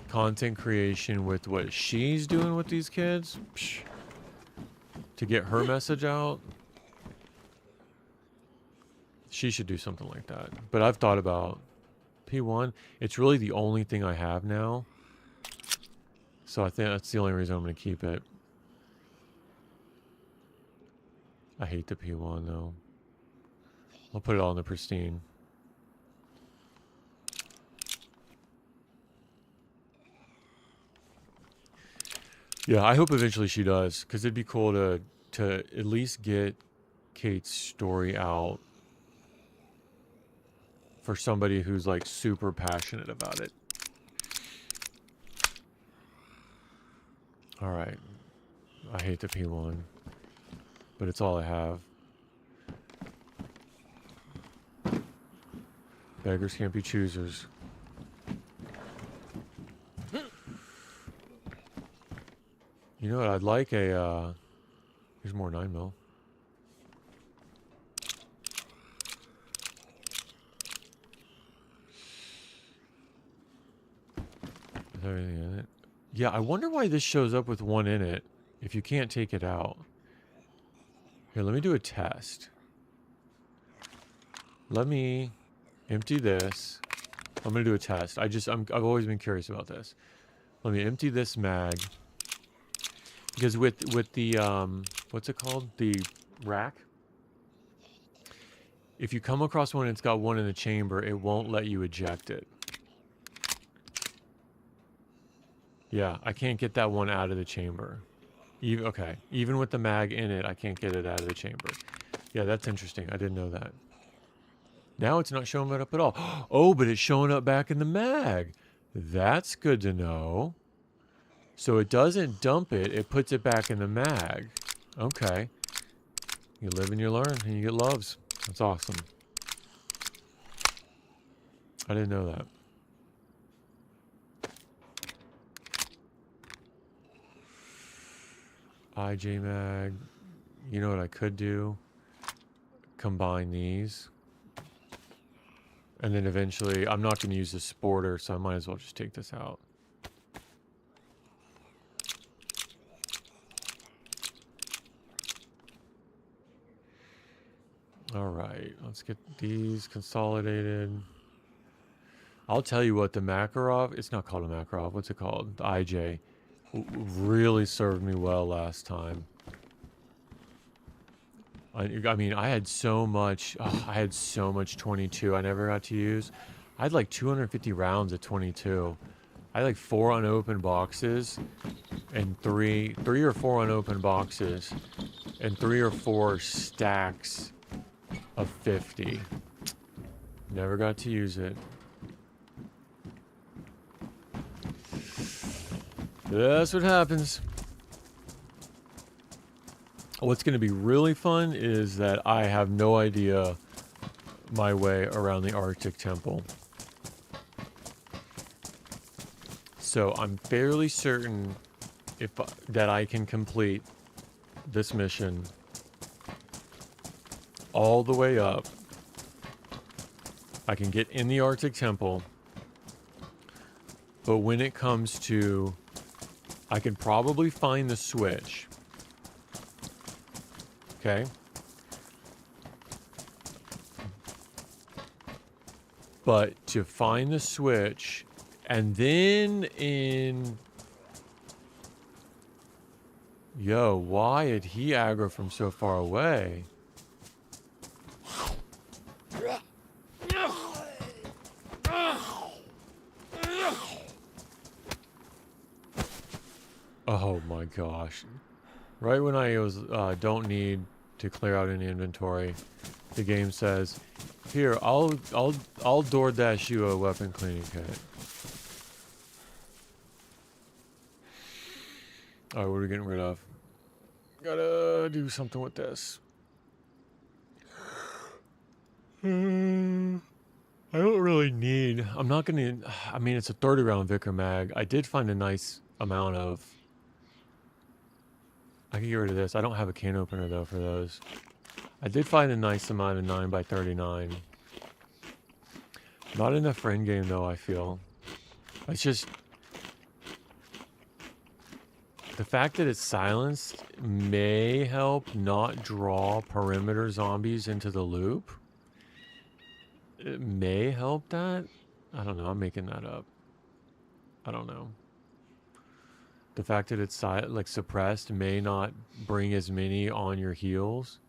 content creation with what she's doing with these kids. Psh, to get her message out. She should do something like that. But I've thought about P1. It's really the only thing I have now. So I think that's the only reason I'm going to keep it. I hate the P1 though. I'll put it all in the pristine. Yeah, I hope eventually she does, because it'd be cool to at least get Kate's story out for somebody who's like super passionate about it. All right. I hate the P1, but it's all I have. Beggars can't be choosers. You know what? I'd like a, here's more 9mm. Is there anything in it? Yeah, I wonder why this shows up with one in it if you can't take it out. Here, let me do a test. Let me empty this. I'm gonna do a test. I've always been curious about this. Let me empty this mag. Because with the what's it called? The rack. If you come across one and it's got one in the chamber, it won't let you eject it. Yeah, I can't get that one out of the chamber. Okay, even with the mag in it, I can't get it out of the chamber. Yeah, that's interesting. I didn't know that. Now it's not showing it up at all. Oh, but it's showing up back in the mag. That's good to know. So it doesn't dump it, it puts it back in the mag. Okay. You live and you learn, and you get loves. That's awesome. I didn't know that. IJ mag. You know what I could do? Combine these. And then eventually, I'm not going to use the sporter, so I might as well just take this out. All right, let's get these consolidated. I'll tell you what, the Makarov, it's not called a Makarov, what's it called? The IJ really served me well last time. I mean, I had so much 22 I never got to use. I had like 250 rounds of 22. I had like 4 unopened boxes and 3 or 4 unopened boxes and 3 or 4 stacks of 50. Never got to use it. That's what happens. What's going to be really fun is that I have no idea my way around the Arctic Temple. So I'm fairly certain that I can complete this mission all the way up. I can get in the Arctic Temple. But when it comes to, I can probably find the switch. Okay. But to find the switch, and then in... Yo, why did he aggro from so far away? Oh my gosh. Right when I was don't need to clear out any inventory, the game says, "Here, I'll DoorDash you a weapon cleaning kit." All right, what are we getting rid of? Gotta do something with this. I don't really need. I'm not gonna. I mean, it's a 30 round Vicar mag. I did find a nice amount of. I can get rid of this. I don't have a can opener though for those. I did find a nice amount of 9x39. Not enough for in-game though, I feel. It's just... The fact that it's silenced may help not draw perimeter zombies into the loop. It may help that. I don't know, I'm making that up. I don't know. The fact that it's like suppressed may not bring as many on your heels.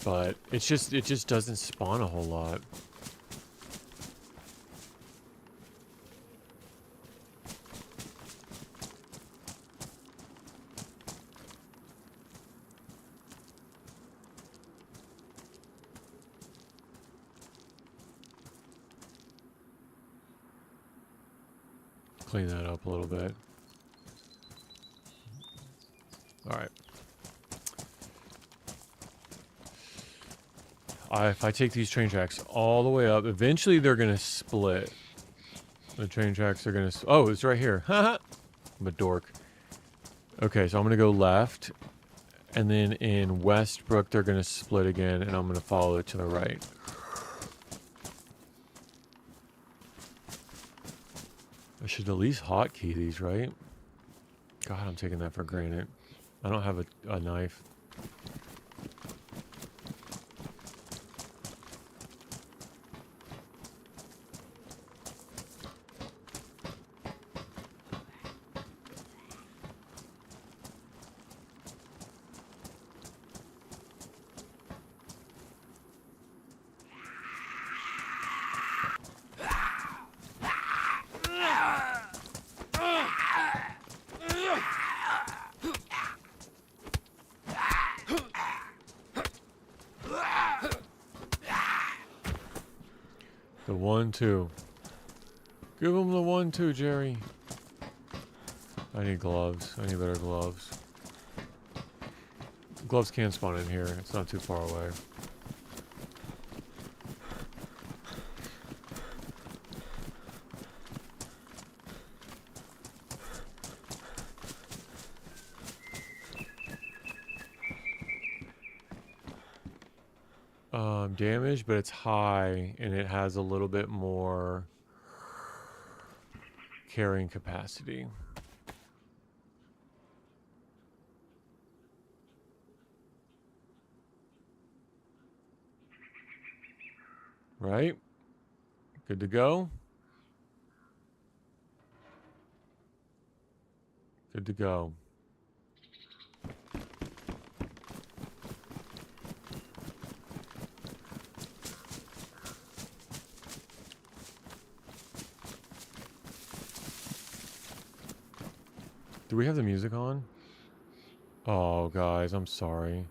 But it just doesn't spawn a whole lot. Clean that up a little bit. All right. If I take these train tracks all the way up, eventually they're going to split. The train tracks are gonna... Oh, it's right here. Haha. I'm a dork. Okay, so I'm gonna go left. And then in Westbrook, they're gonna split again, and I'm gonna follow it to the right. I should at least hotkey these, right? God, I'm taking that for granted. I don't have a knife. The 1-2. Give him the 1-2, Jerry. I need gloves. I need better gloves. Gloves can spawn in here. It's not too far away. Damage, but it's high, and it has a little bit more carrying capacity. Right? Good to go? Good to go. Do we have the music on? Oh, guys, I'm sorry.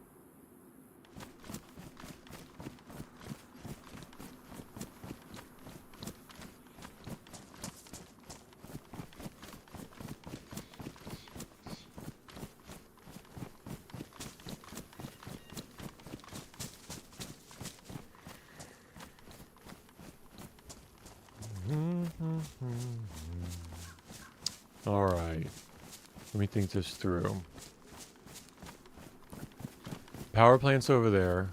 All right. Let me think this through. Power plant's over there.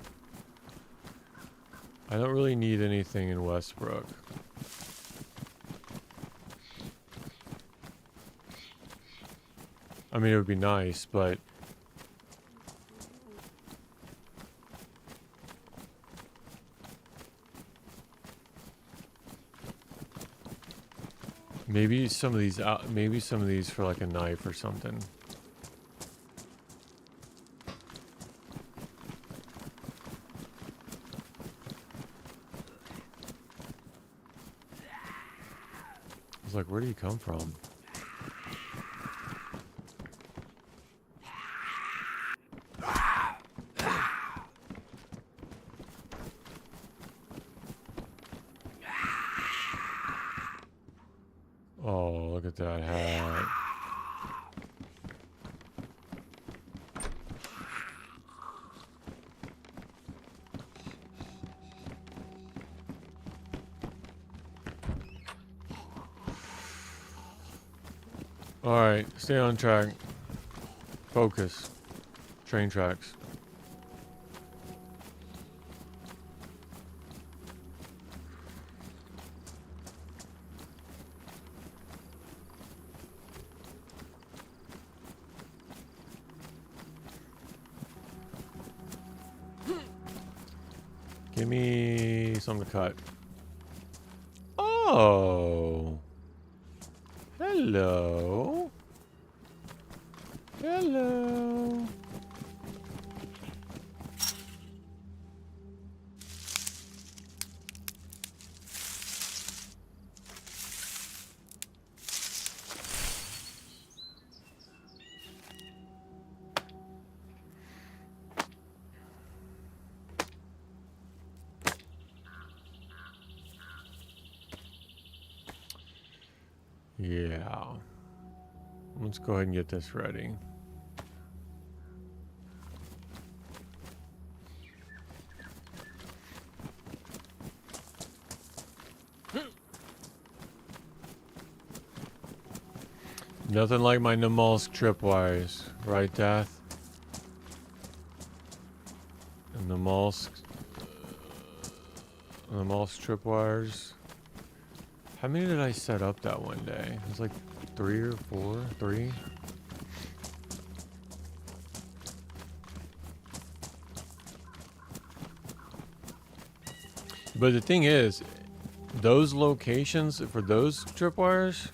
I don't really need anything in Westbrook. I mean, it would be nice, but... maybe some of these for like a knife or something. I was like, where do you come from? Oh, look at that hat. Alright, stay on track. Focus. Train tracks. Give me something to cut. Oh. Hello. Hello. Yeah. Let's go ahead and get this ready. Nothing like my Namalsk tripwires, right, Dath? And Namalsk tripwires. How many did I set up that one day? It was like 3 or 4? 3? But the thing is, those locations for those tripwires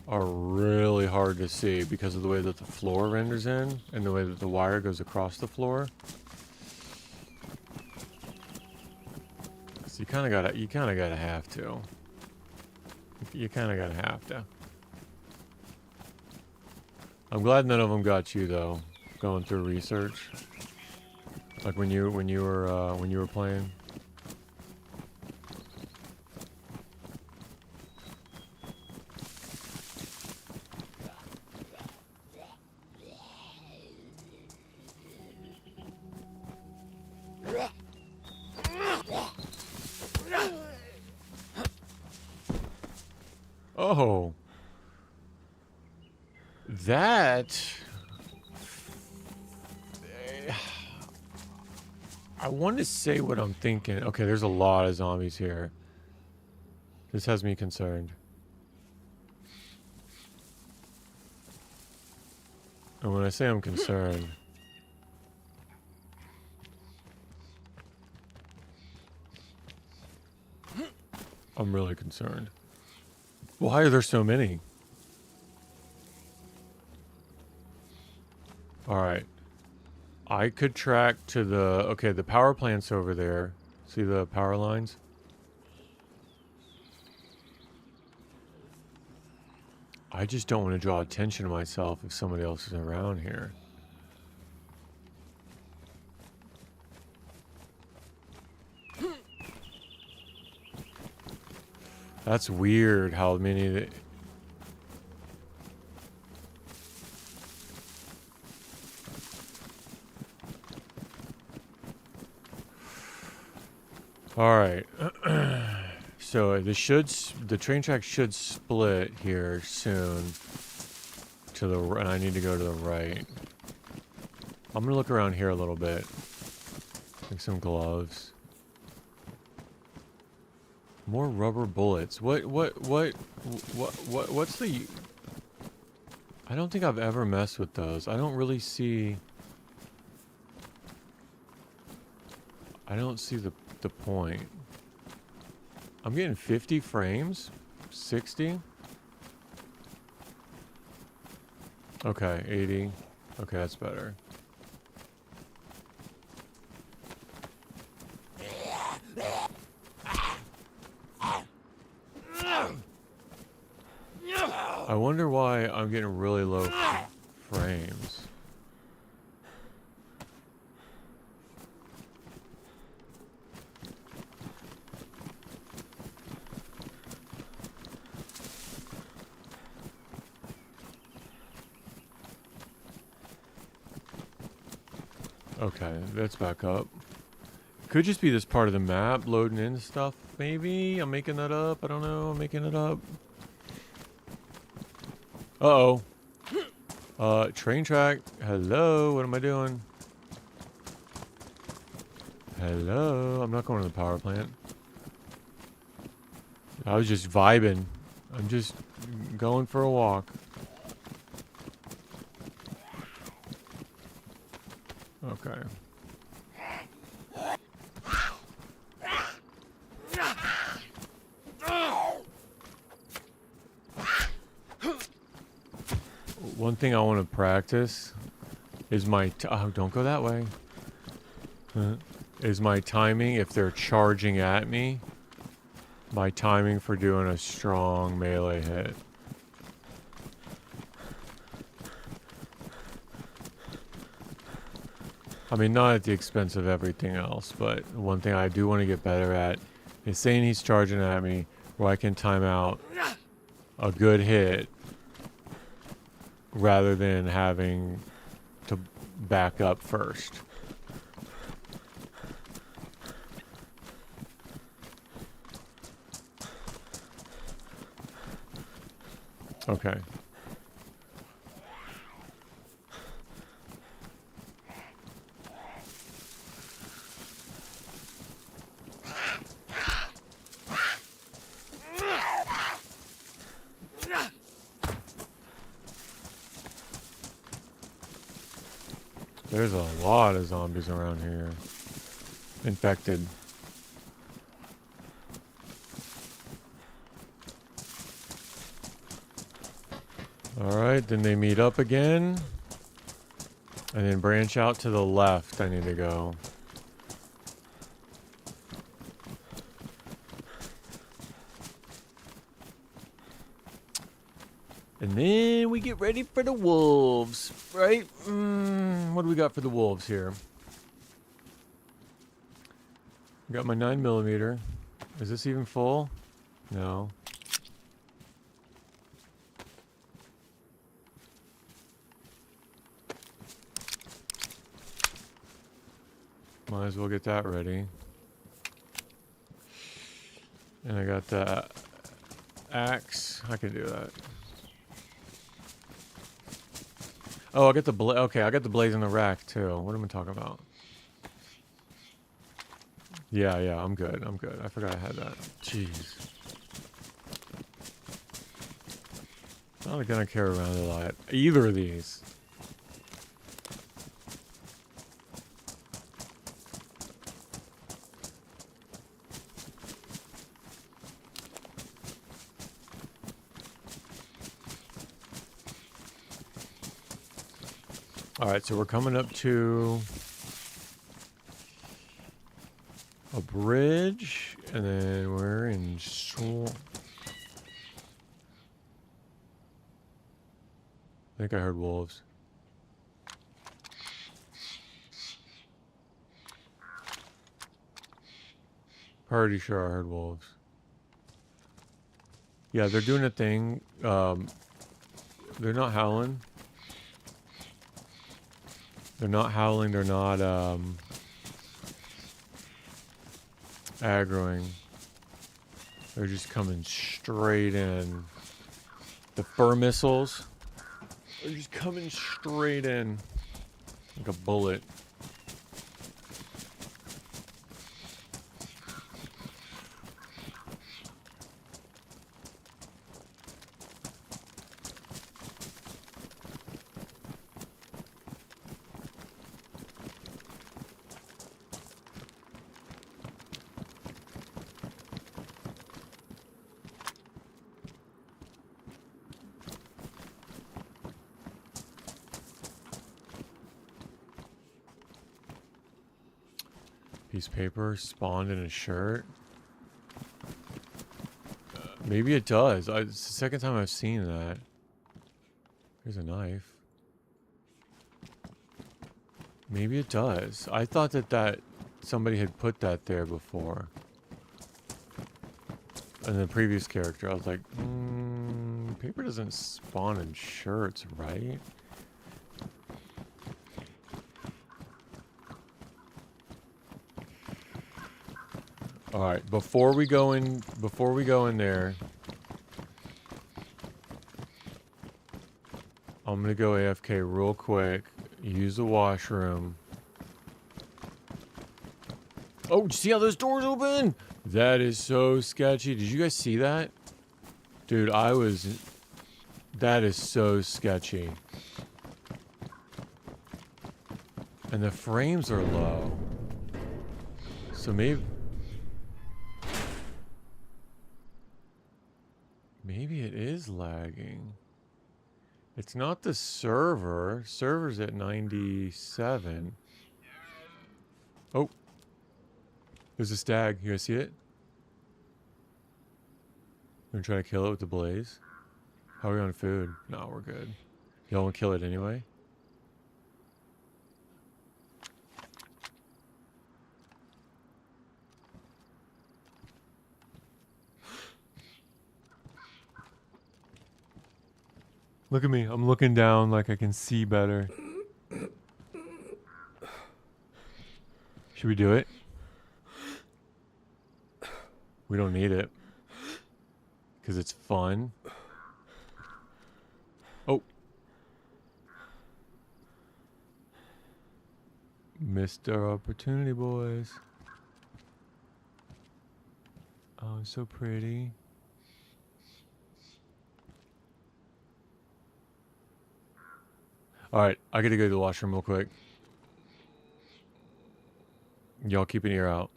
are really hard to see because of the way that the floor renders in and the way that the wire goes across the floor. So you kind of gotta have to. You kind of gotta have to. I'm glad none of them got you though. Going through research, like when you were playing. Oh, that. I want to say what I'm thinking. Okay, there's a lot of zombies here. This has me concerned. And when I say I'm concerned, I'm really concerned. Why are there so many? Alright. I could track to the... Okay, the power plant's over there. See the power lines? I just don't want to draw attention to myself if somebody else is around here. That's weird how many... that. Alright. So the train track should split here soon. To the and I need to go to the right. I'm gonna look around here a little bit. Like some gloves. More rubber bullets. What's the... I don't think I've ever messed with those. I don't really see... I don't see the point. I'm getting 50 frames? 60? Okay, 80. Okay, that's better. I wonder why I'm getting really low frames. Okay, that's back up. Could just be this part of the map loading in stuff, maybe? I'm making that up. I don't know. I'm making it up. Uh-oh. Train track. Hello, what am I doing? Hello, I'm not going to the power plant. I was just vibing. I'm just going for a walk. Okay. One thing I want to practice is my... oh, don't go that way. Is my timing if they're charging at me. My timing for doing a strong melee hit. I mean, not at the expense of everything else, but one thing I do want to get better at is saying he's charging at me where I can time out a good hit rather than having to back up first. Okay. There's a lot of zombies around here. Infected. Alright, then they meet up again. And then branch out to the left. I need to go. And then we get ready for the wolves, right? What do we got for the wolves here? Got my 9mm. Is this even full? No. Might as well get that ready. And I got the axe. I can do that. Oh, I got the okay, I got the blaze in the rack too. What am I talking about? Yeah, I'm good. I'm good. I forgot I had that. Jeez. Not gonna carry around a lot. Either of these. Alright, so we're coming up to a bridge, and then we're in I think I heard wolves. Pretty sure I heard wolves. Yeah, they're doing a thing. They're not howling. They're not howling, they're not aggroing. They're just coming straight in. The fur missiles are just coming straight in like a bullet. Piece of paper spawned in a shirt. Maybe it does. It's the second time I've seen that. Here's a knife. Maybe it does. I thought that somebody had put that there before. And the previous character, I was like, paper doesn't spawn in shirts, right? All right, before we go in there, I'm gonna go AFK real quick. Use the washroom. Oh, see how those doors open? That is so sketchy. Did you guys see that? Dude, that is so sketchy. And the frames are low. So maybe it is lagging. It's not the server. Server's at 97. Oh. There's a stag. You guys see it? We're gonna try to kill it with the blaze. How are we on food? No, we're good. Y'all wanna kill it anyway? Look at me. I'm looking down like I can see better. Should we do it? We don't need it. Because it's fun. Oh. Missed our opportunity, boys. Oh, so pretty. Alright, I gotta go to the washroom real quick. Y'all keep an ear out.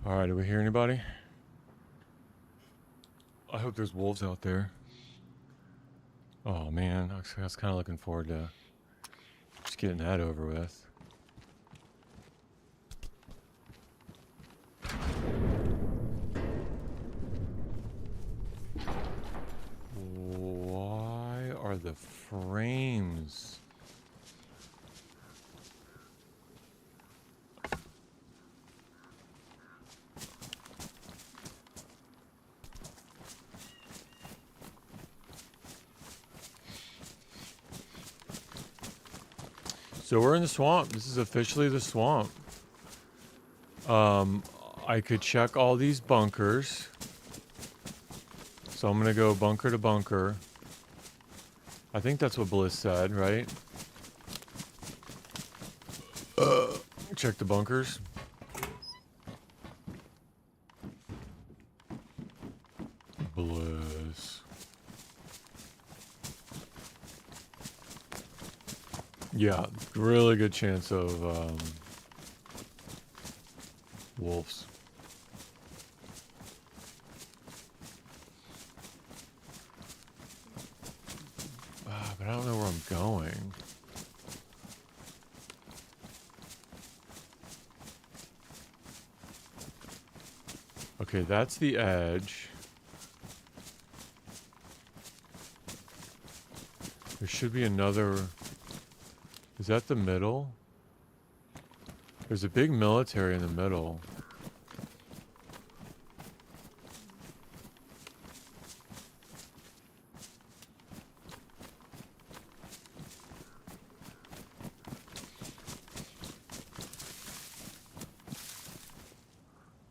Alright, do we hear anybody? I hope there's wolves out there. Oh man, I was kind of looking forward to just getting that over with. Why are the frames? So we're in the swamp. This is officially the swamp. I could check all these bunkers. So I'm gonna go bunker to bunker. I think that's what Bliss said, right? Check the bunkers. Bliss. Yeah, really good chance of wolves. But I don't know where I'm going. Okay, that's the edge. There should be another... Is that the middle? There's a big military in the middle.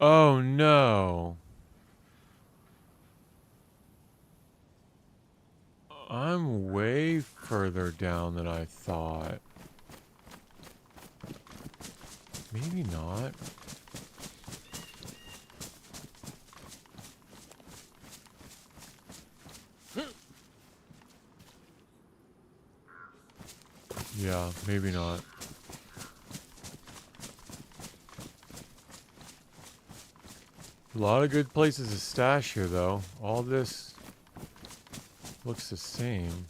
Oh no. I'm way further down than I thought. Maybe not. Yeah, maybe not. A lot of good places to stash here, though. All this looks the same.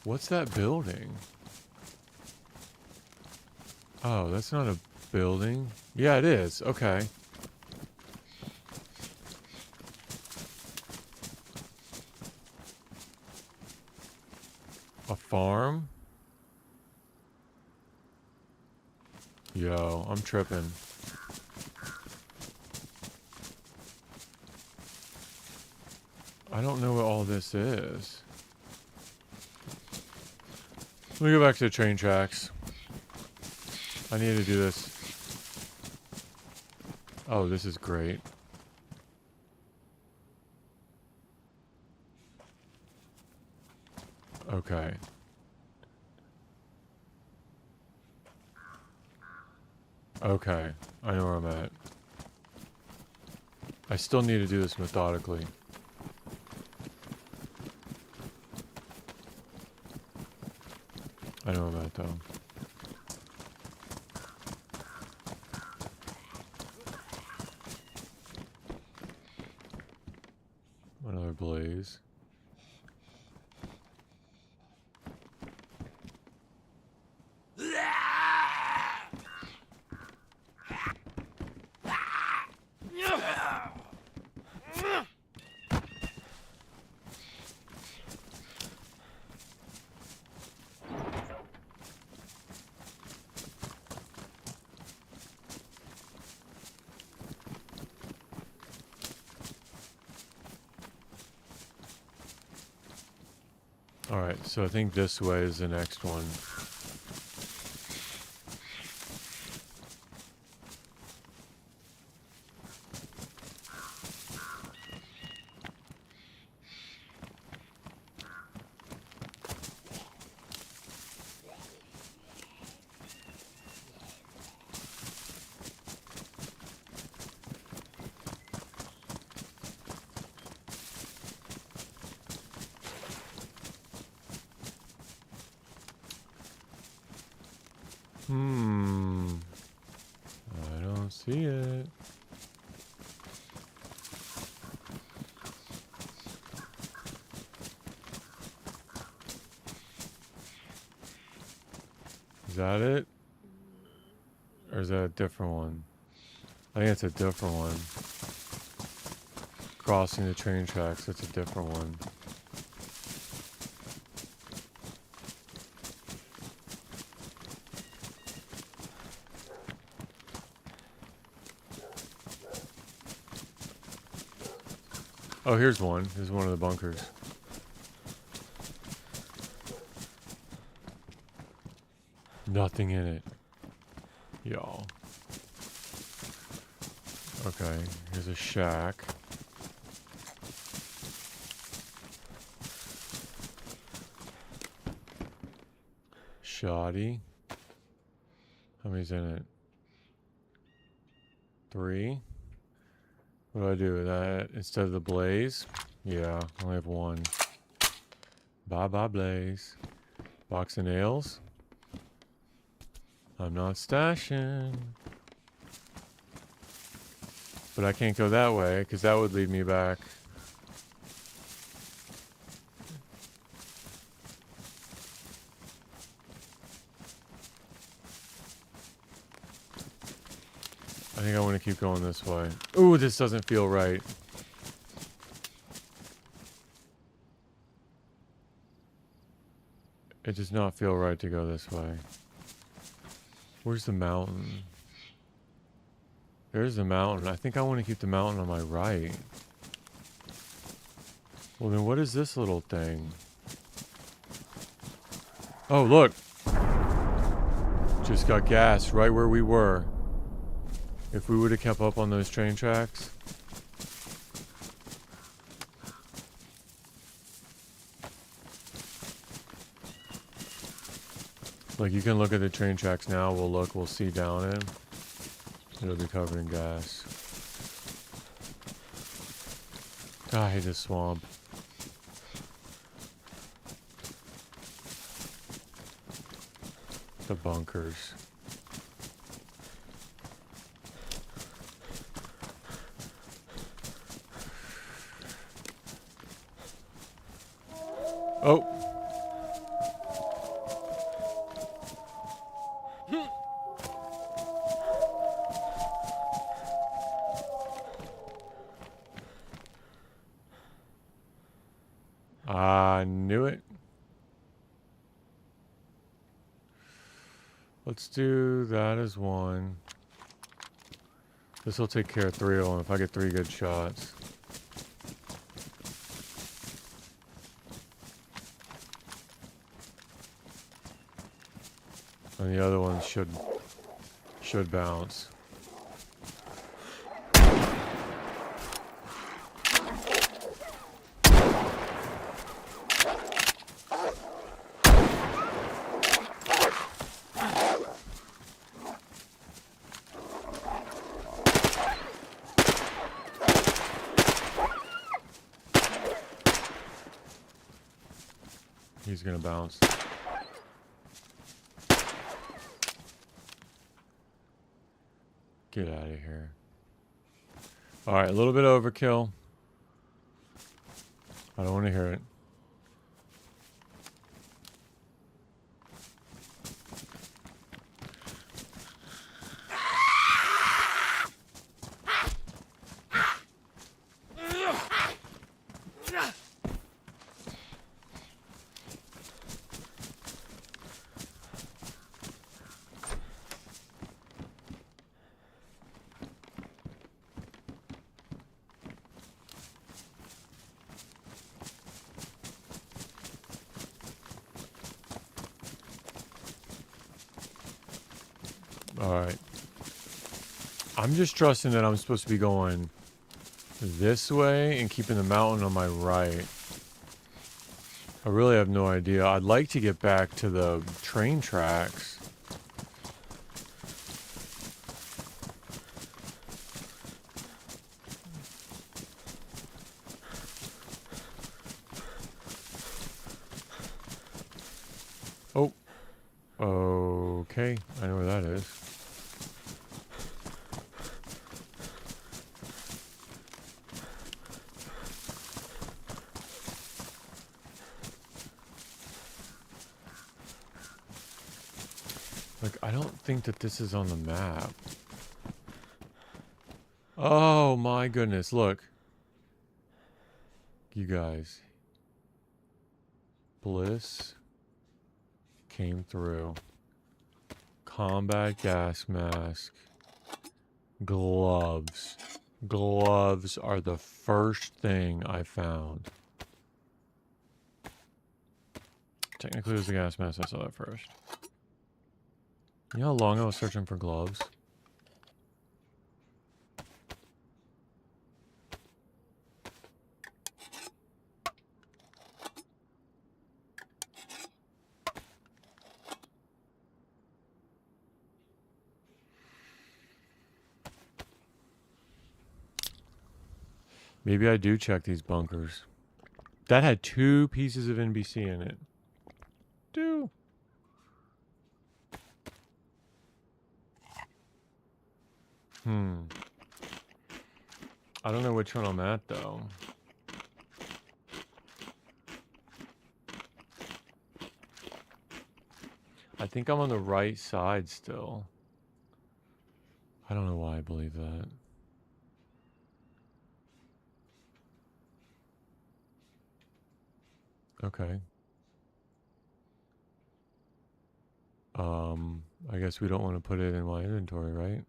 What's that building? Oh, that's not a building. Yeah, it is. Okay. A farm? Yo, I'm tripping. I don't know what all this is. Let me go back to the train tracks. I need to do this. Oh, this is great. Okay. Okay. I know where I'm at. I still need to do this methodically. I know where I'm at, though. Another blaze. Alright, so I think this way is the next one. see it. Is that it? Or is that a different one? I think it's a different one. Crossing the train tracks, that's a different one. Oh, here's one. Here's one of the bunkers. Nothing in it. Y'all. Okay, here's a shack. Shoddy. How many's in it? 3. What do I do with that? Instead of the blaze? Yeah, I only have 1. Bye bye blaze. Box of nails. I'm not stashing. But I can't go that way, because that would lead me back. I think I want to keep going this way. Ooh, this doesn't feel right. It does not feel right to go this way. Where's the mountain? There's the mountain. I think I want to keep the mountain on my right. Well, then what is this little thing? Oh, look. Just got gas right where we were. If we would have kept up on those train tracks. Like, you can look at the train tracks now. We'll see down in. It'll be covered in gas. God, I hate this swamp. The bunkers. Oh. I knew it. Let's do that as 1. This will take care of 3 of them if I get 3 good shots. And the other ones should bounce. He's gonna bounce. Get out of here. Alright, a little bit overkill. I don't want to hear it. Alright. I'm just trusting that I'm supposed to be going this way and keeping the mountain on my right. I really have no idea. I'd like to get back to the train tracks. Oh. Okay. I know where that is. Like, I don't think that this is on the map. Oh my goodness, look. You guys. Bliss came through. Combat gas mask. Gloves. Gloves are the first thing I found. Technically it was the gas mask, I saw that first. You know how long I was searching for gloves? Maybe I do check these bunkers. That had 2 pieces of NBC in it. 2. I don't know which one I'm at, though. I think I'm on the right side still. I don't know why I believe that. Okay. I guess we don't want to put it in my inventory, right?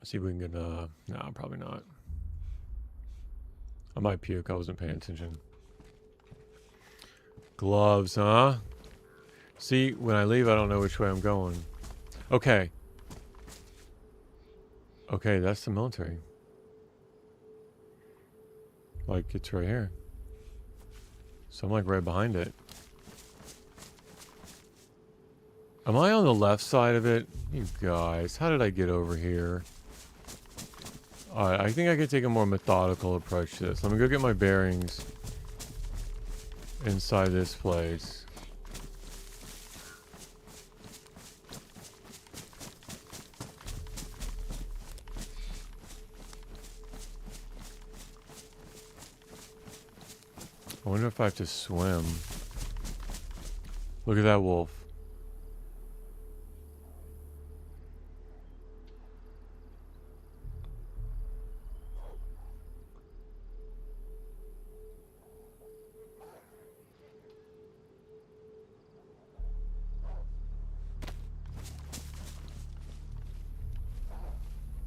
See if we can get, no, probably not. I might puke, I wasn't paying attention. Gloves, huh? See, when I leave, I don't know which way I'm going. Okay. Okay, that's the military. Like, it's right here. So I'm like right behind it. Am I on the left side of it? You guys, how did I get over here? Alright, I think I could take a more methodical approach to this. Let me go get my bearings inside this place. I wonder if I have to swim. Look at that wolf.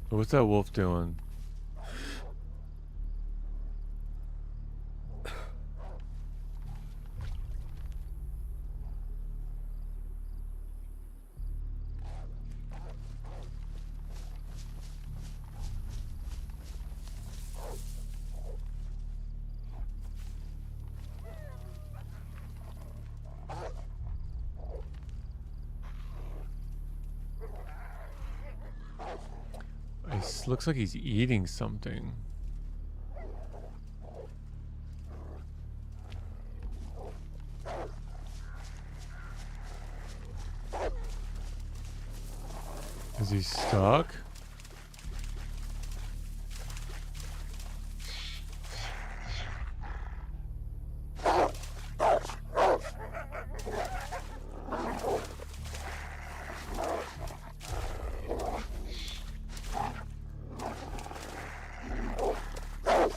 What's that wolf doing? It looks like he's eating something. Is he stuck?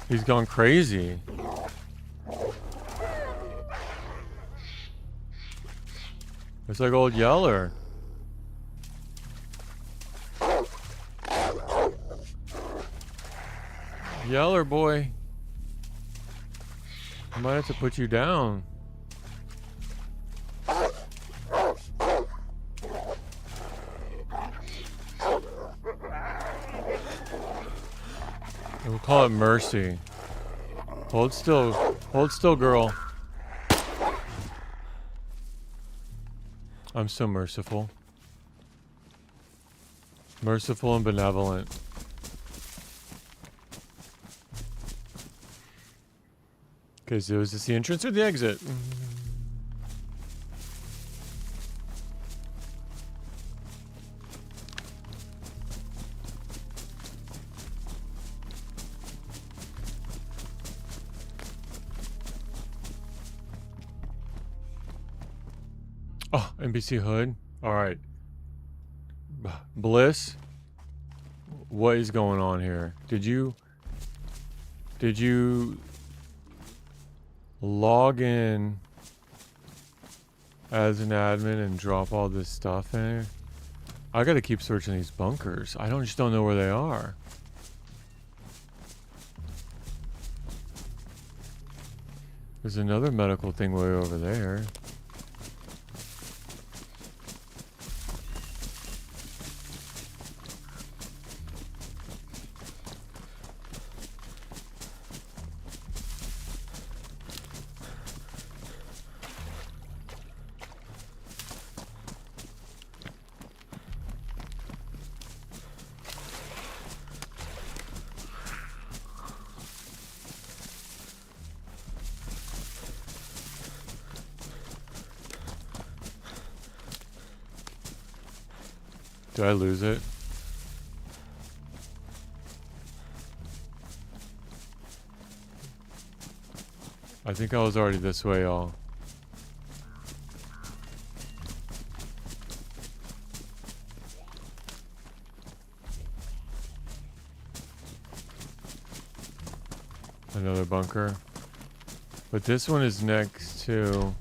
He's gone crazy. It's like old Yeller. Yeller boy. I might have to put you down. We'll call it mercy. Hold still. Hold still, girl. I'm so merciful. Merciful and benevolent. Okay, so is this the entrance or the exit? Oh, NBC Hood. All right. Bliss. What is going on here? Did you log in as an admin and drop all this stuff in here? I gotta keep searching these bunkers. I just don't know where they are. There's another medical thing way over there. Did I lose it? I think I was already this way, y'all. Another bunker. But this one is next to...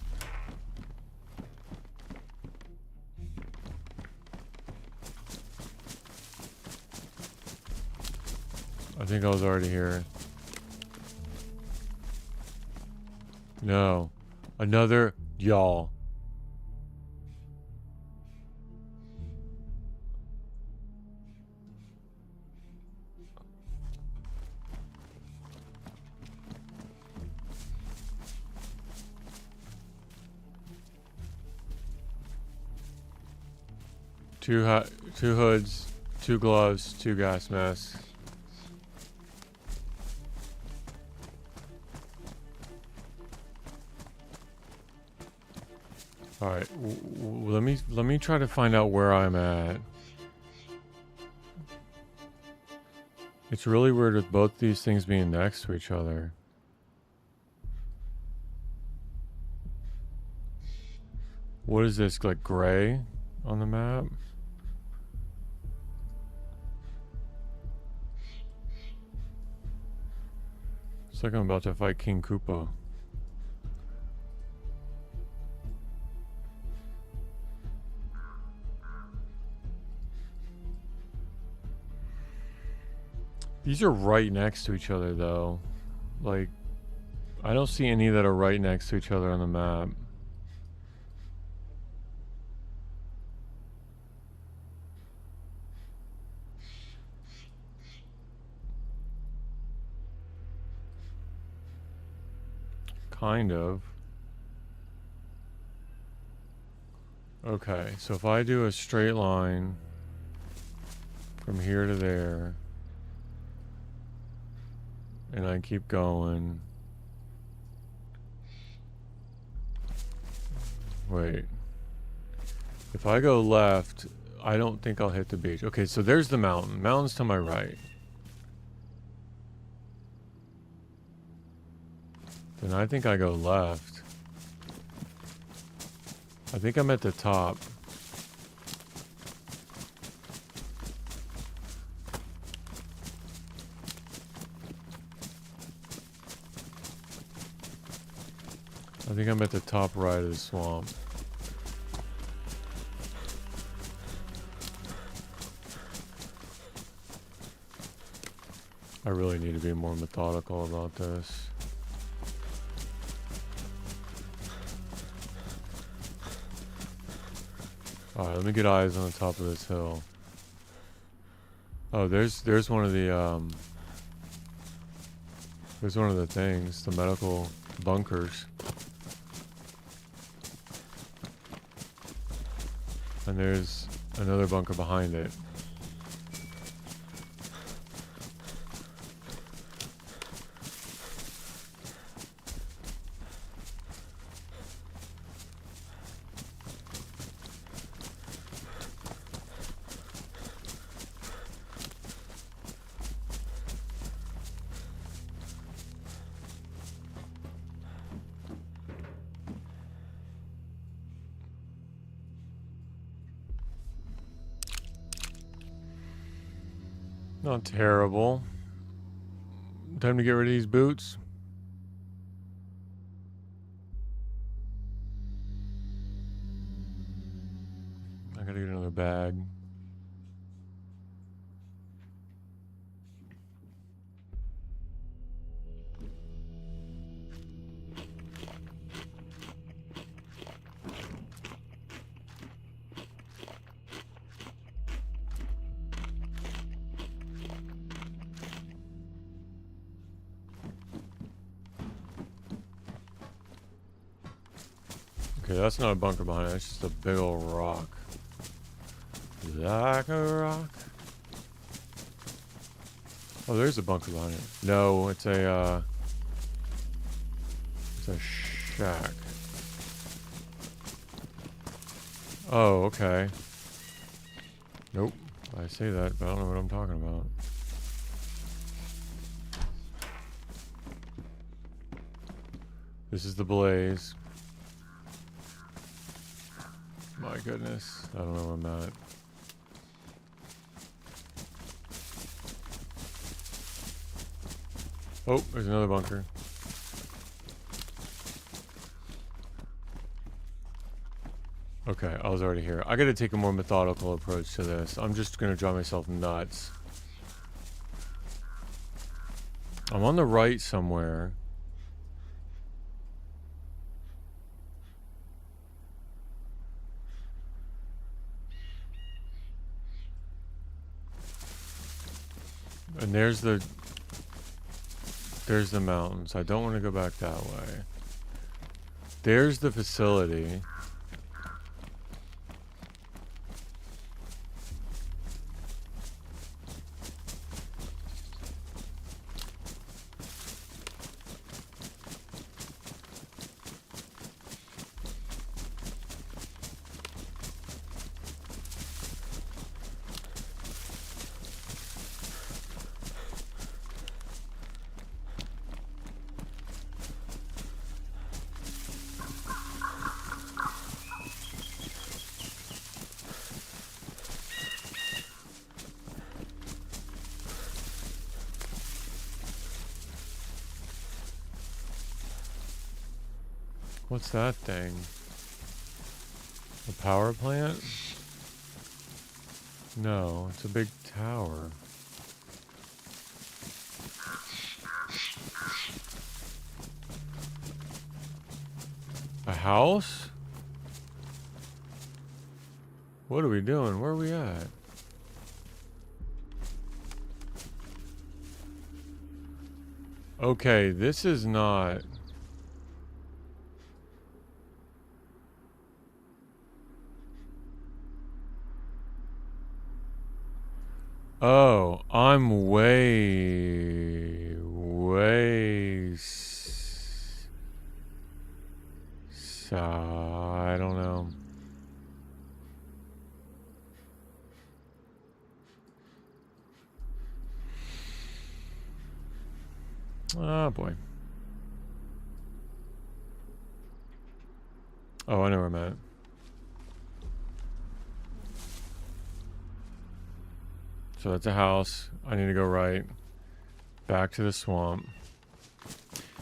I think I was already here. No. Another y'all. Two hoods, 2 gloves, 2 gas masks. All right, let me try to find out where I'm at. It's really weird with both these things being next to each other. What is this, like gray on the map? It's like I'm about to fight King Koopa. These are right next to each other, though. Like, I don't see any that are right next to each other on the map. Kind of. Okay, so if I do a straight line from here to there, and I keep going. Wait. If I go left, I don't think I'll hit the beach. Okay, so there's the mountain. Mountain's to my right. Then I think I go left. I think I'm at the top. I think I'm at the top right of the swamp. I really need to be more methodical about this. Alright, let me get eyes on the top of this hill. Oh, there's one of the There's one of the things, the medical bunkers. And there's another bunker behind it. Not terrible. Time to get rid of these boots. I gotta get another bag. Okay, that's not a bunker behind it. That's just a big old rock. Like a rock. Oh, there's a bunker behind it. No, it's a shack. Oh, okay. Nope. I say that, but I don't know what I'm talking about. This is the blaze. My goodness. I don't know where I'm at. Oh, there's another bunker. Okay, I was already here. I gotta take a more methodical approach to this. I'm just gonna drive myself nuts. I'm on the right somewhere. And there's the mountains. I don't want to go back that way. There's the facility. What's that thing? A power plant? No, it's a big tower. A house? What are we doing? Where are we at? Okay, this is not... Oh, I'm way... I don't know. Oh, boy. Oh, I know where I'm at. So that's a house. I need to go right. Back to the swamp.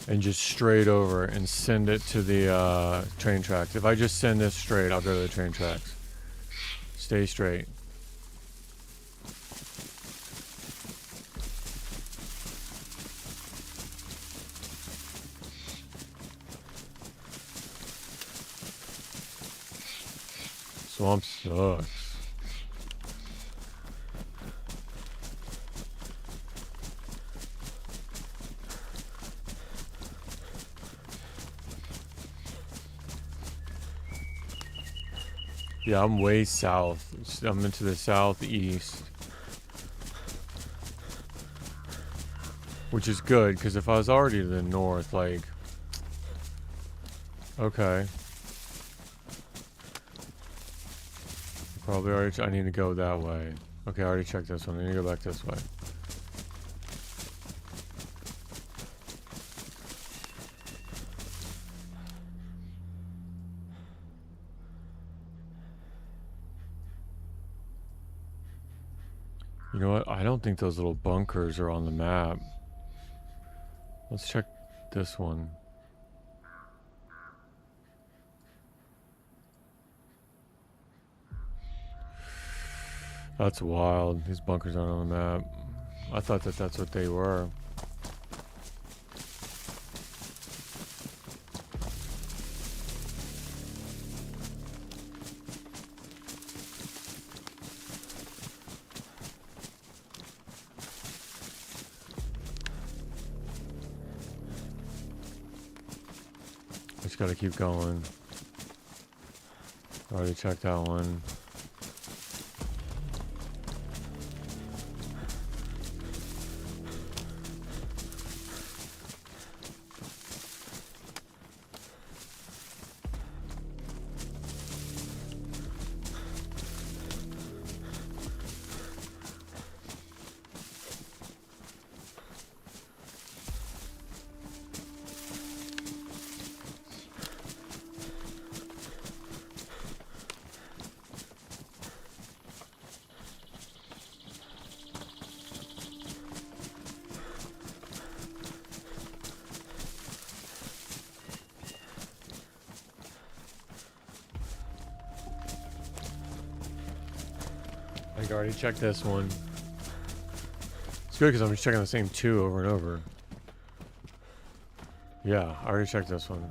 And just straight over and send it to the train tracks. If I just send this straight, I'll go to the train tracks. Stay straight. Swamp sucks. Yeah, I'm way south. I'm into the southeast. Which is good, because if I was already to the north, like... Okay. Probably already... I need to go that way. Okay, I already checked this one. I need to go back this way. You know what? I don't think those little bunkers are on the map. Let's check this one. That's wild. These bunkers aren't on the map. I thought that that's what they were. Just gotta keep going. Already checked that one. I already checked this one. It's good because I'm just checking the same two over and over. Yeah, I already checked this one.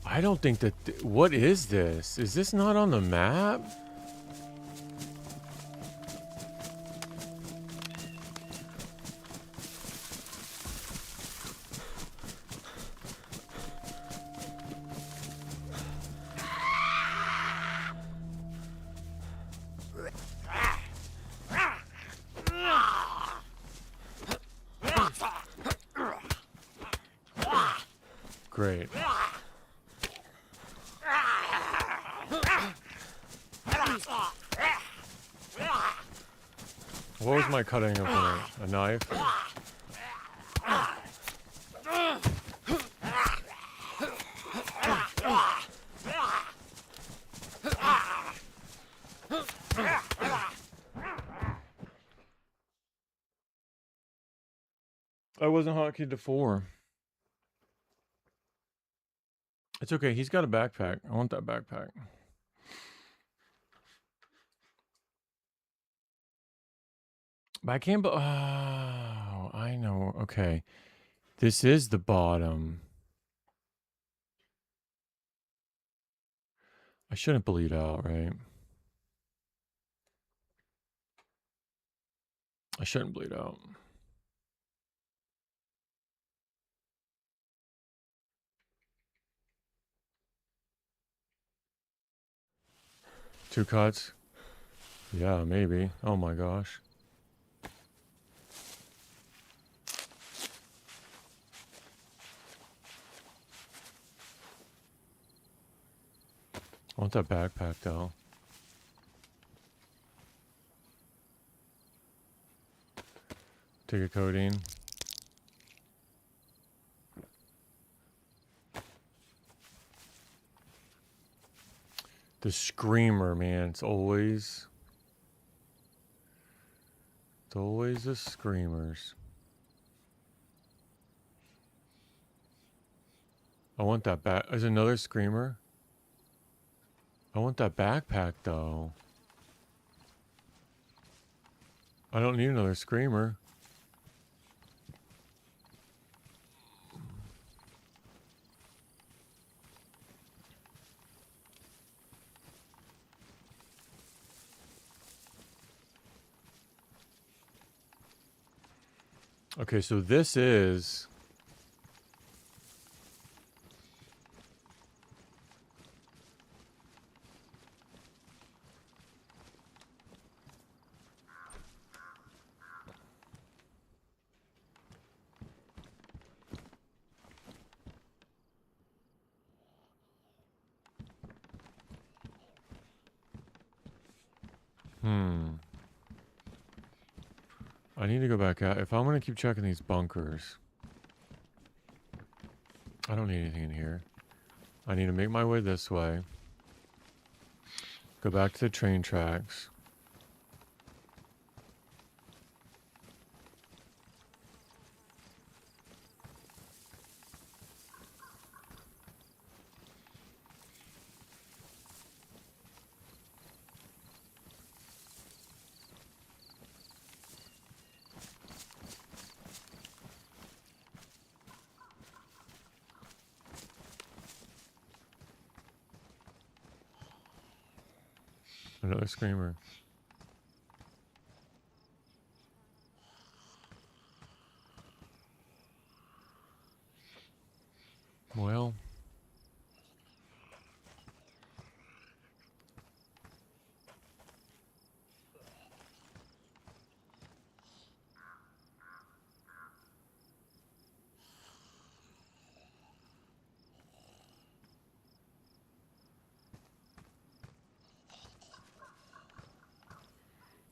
I don't think that... what is this? Is this not on the map? Great. What was my cutting open? A knife? I wasn't hotkeyed to 4. It's okay. He's got a backpack. I want that backpack. But I can't... oh, I know. Okay. This is the bottom. I shouldn't bleed out, right? I shouldn't bleed out. Two cuts? Yeah, maybe. Oh my gosh. I want that backpack though. Take a codeine. The screamer, man. It's always the screamers. I want that back. There's another screamer. I want that backpack though. I don't need another screamer. Okay, so this is... I need to go back out. If I'm going to keep checking these bunkers, I don't need anything in here. I need to make my way this way. Go back to the train tracks. Another screamer. Well,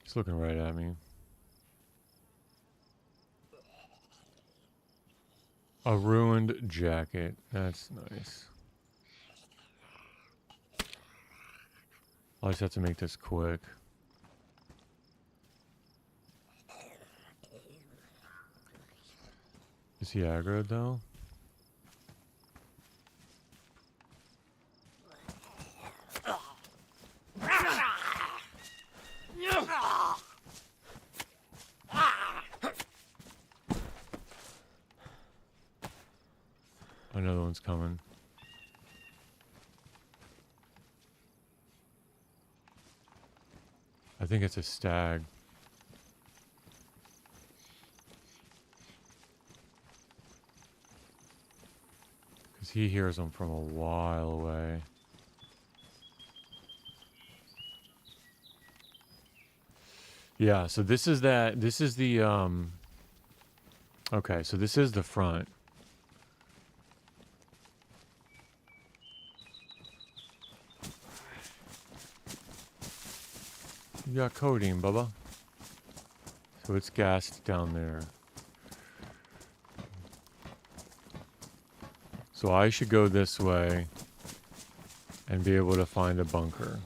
it's looking right at me. A ruined jacket. That's nice. I just have to make this quick. Is he aggroed though? Another one's coming. I think it's a stag. Because he hears them from a while away. Yeah, so this is the, okay, so this is the front. You got codeine, Bubba. So it's gassed down there. So I should go this way and be able to find a bunker.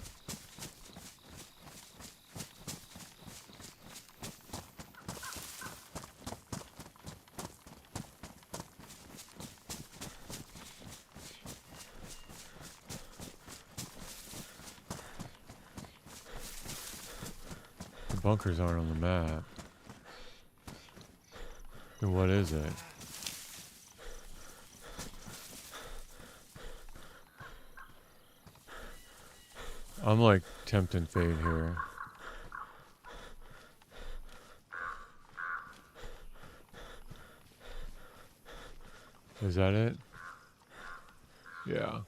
The bunkers aren't on the map. Then what is it? I'm like tempting fate here. Is that it? Yeah.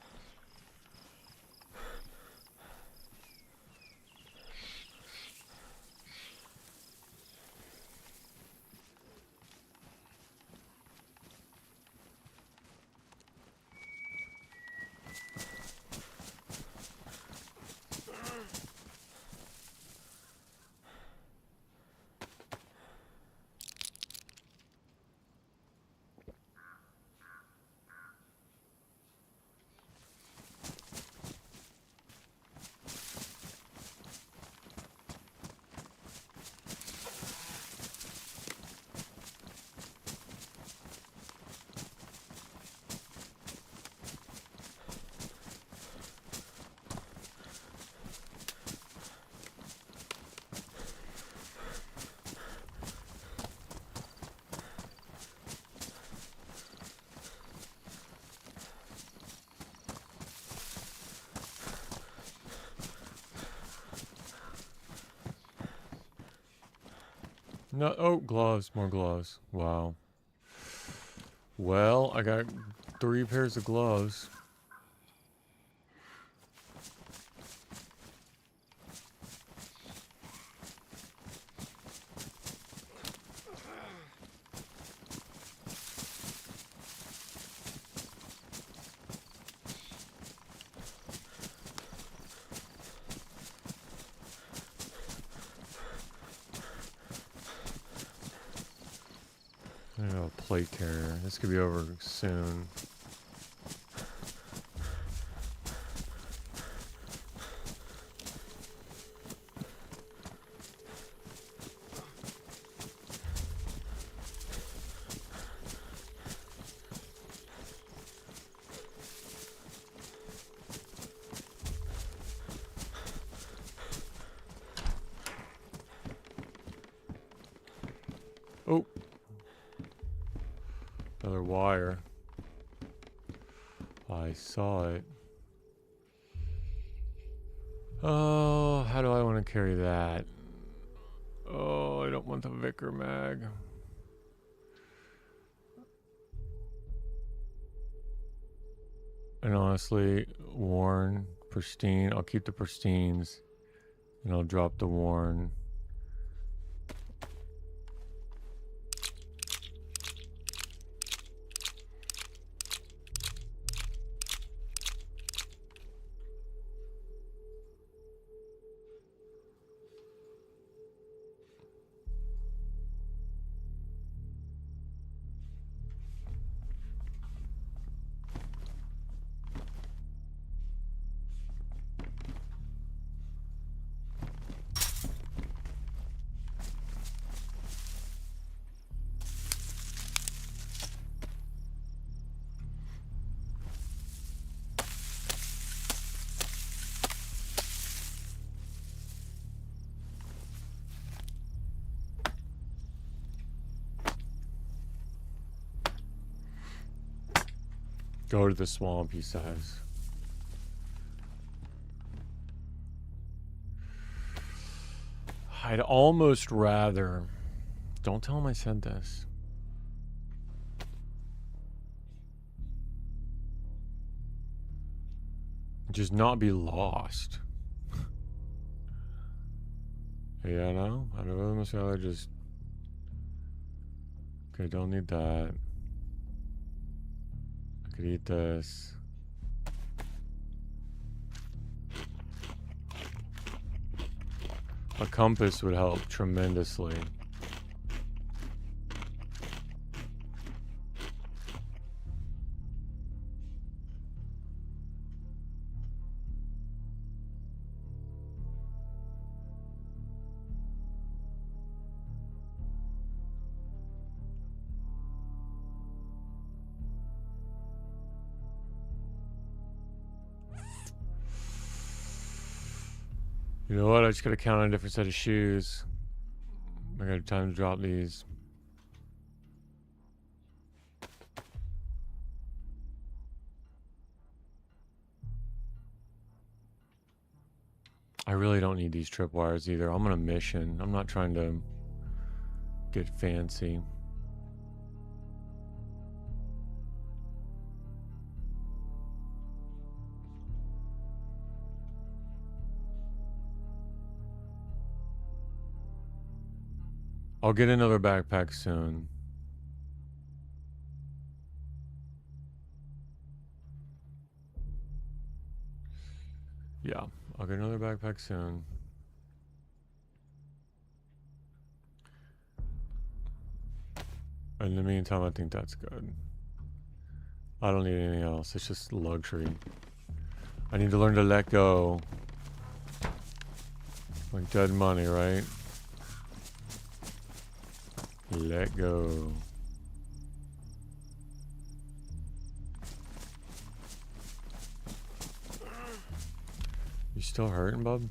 No, oh, gloves, more gloves. Wow. Well, I got 3 pairs of gloves. I have a plate carrier. This could be over soon. Oh, another wire. I saw it. Oh, how do I want to carry that? Oh, I don't want the Vicar mag. And honestly, worn, pristine. I'll keep the pristines, and I'll drop the worn. Go to the swamp, he says. I'd almost rather... Don't tell him I said this. Just not be lost. Yeah, no? I'd almost rather just... Okay, don't need that. I could eat this. A compass would help tremendously. You know what? I just gotta count on a different set of shoes. I got time to drop these. I really don't need these tripwires either. I'm on a mission. I'm not trying to get fancy. I'll get another backpack soon. Yeah, I'll get another backpack soon. In the meantime, I think that's good. I don't need anything else. It's just luxury. I need to learn to let go. Like dead money, right? Let go. You still hurting, bub?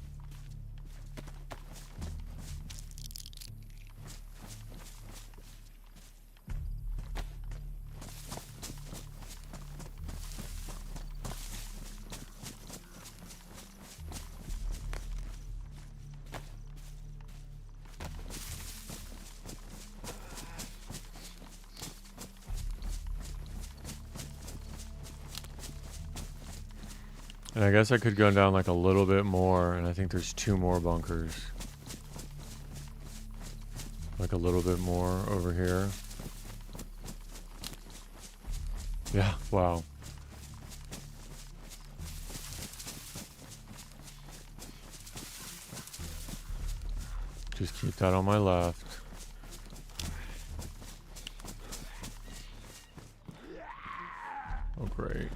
And I guess I could go down like a little bit more, and I think there's 2 more bunkers. Like a little bit more over here. Yeah, wow. Just keep that on my left. Great.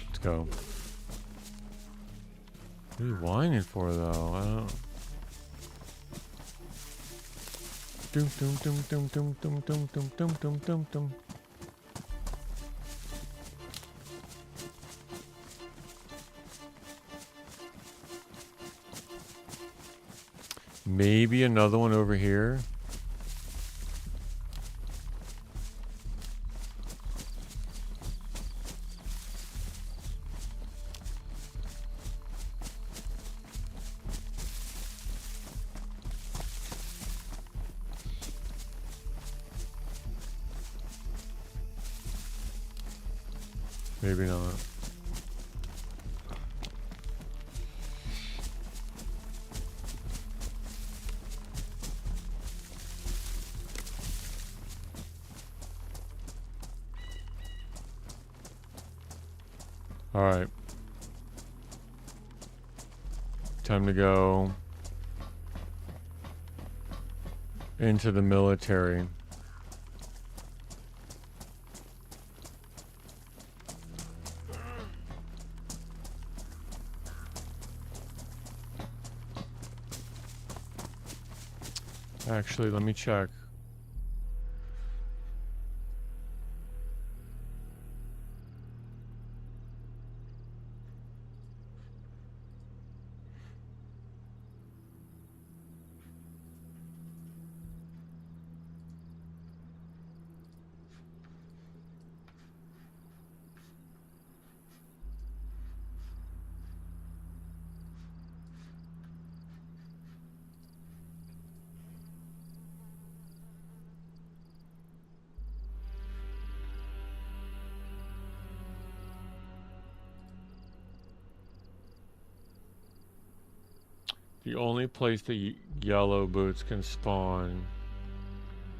Let's go. What are you whining for, though? I don't. Dum dum dum dum dum dum dum dum dum dum dum dum. Maybe another one over here. Maybe not. All right. Time to go into the military. Actually, let me check. The only place the yellow boots can spawn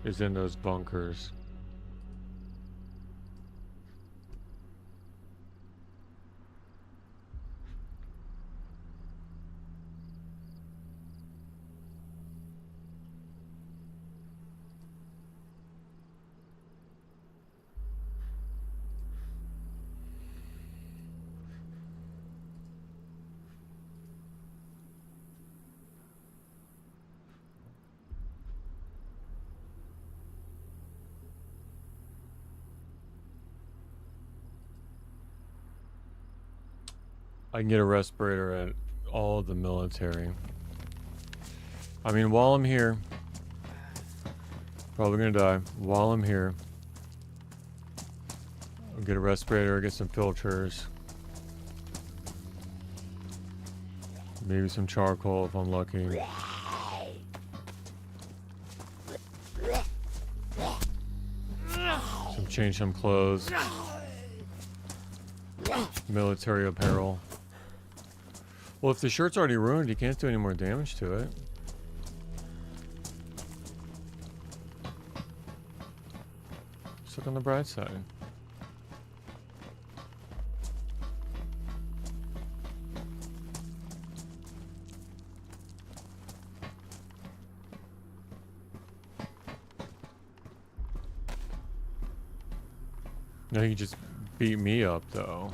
is in those bunkers. I can get a respirator at all of the military. I mean, while I'm here, probably gonna die. While I'm here, I'll get a respirator, get some filters. Maybe some charcoal if I'm lucky. Change some clothes. Military apparel. Well, if the shirt's already ruined, you can't do any more damage to it. Just look on the bright side. Now you just beat me up, though.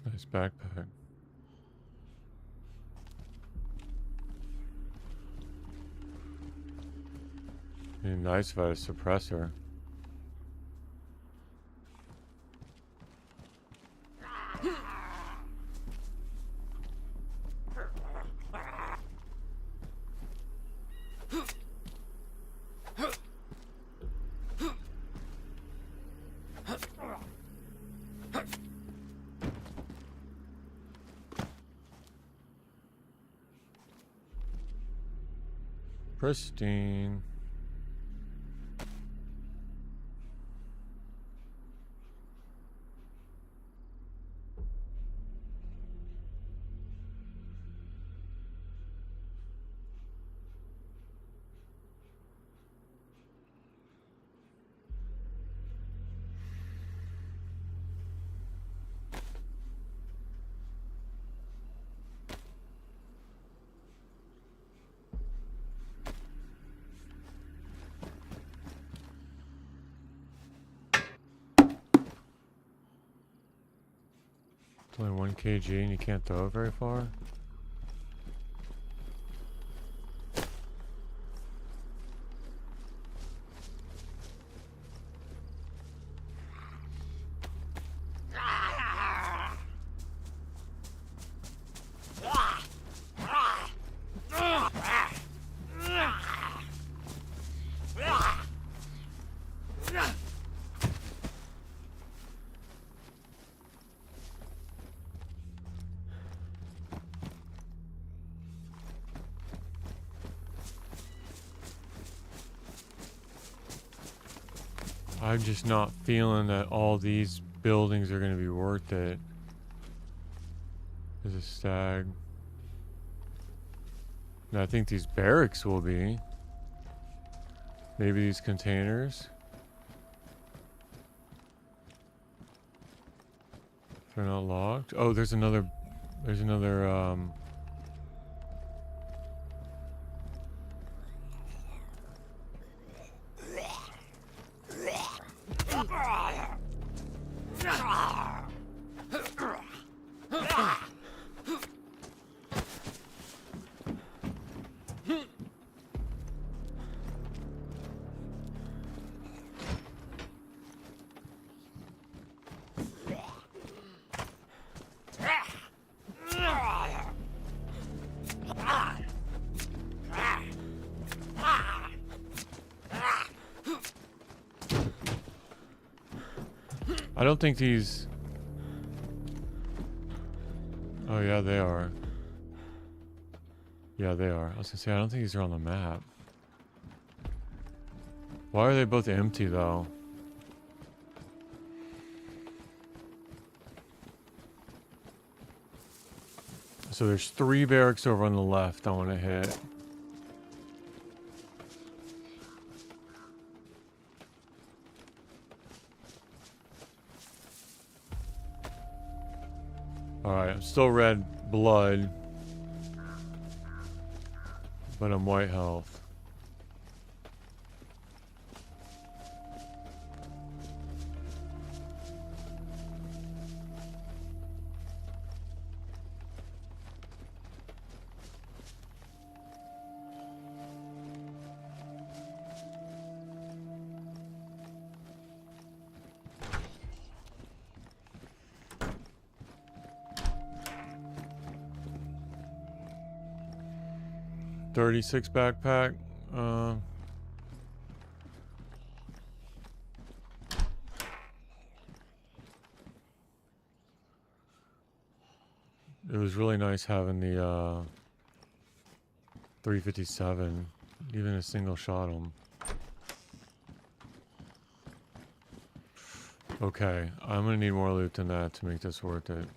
Nice backpack. Be nice if I had a suppressor. Pristine. It's only 1 kg and you can't throw it very far. I'm just not feeling that all these buildings are going to be worth it. There's a stag. No, I think these barracks will be. Maybe these containers. They're not locked. Oh, there's another, I don't think these... Oh yeah, they are. Yeah, they are. I was gonna say, I don't think these are on the map. Why are they both empty though? So there's 3 barracks over on the left I want to hit. Alright, I'm still red blood, but I'm white health. $36 backpack. It was really nice having the 357, even a single shot him. Okay, I'm gonna need more loot than that to make this worth it.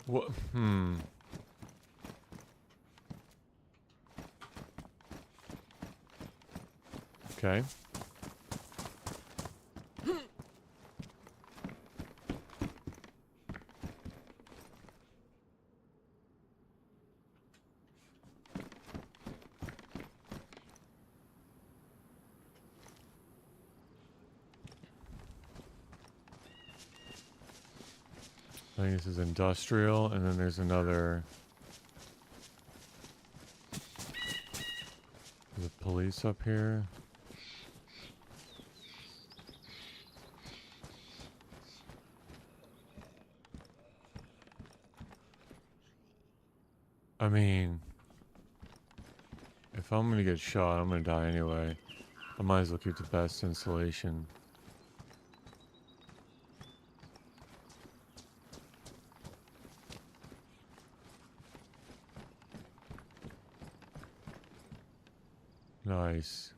What? Okay. I think this is industrial, and then there's another. There's a police up here. I mean, if I'm gonna get shot, I'm gonna die anyway. I might as well keep the best insulation. Nice.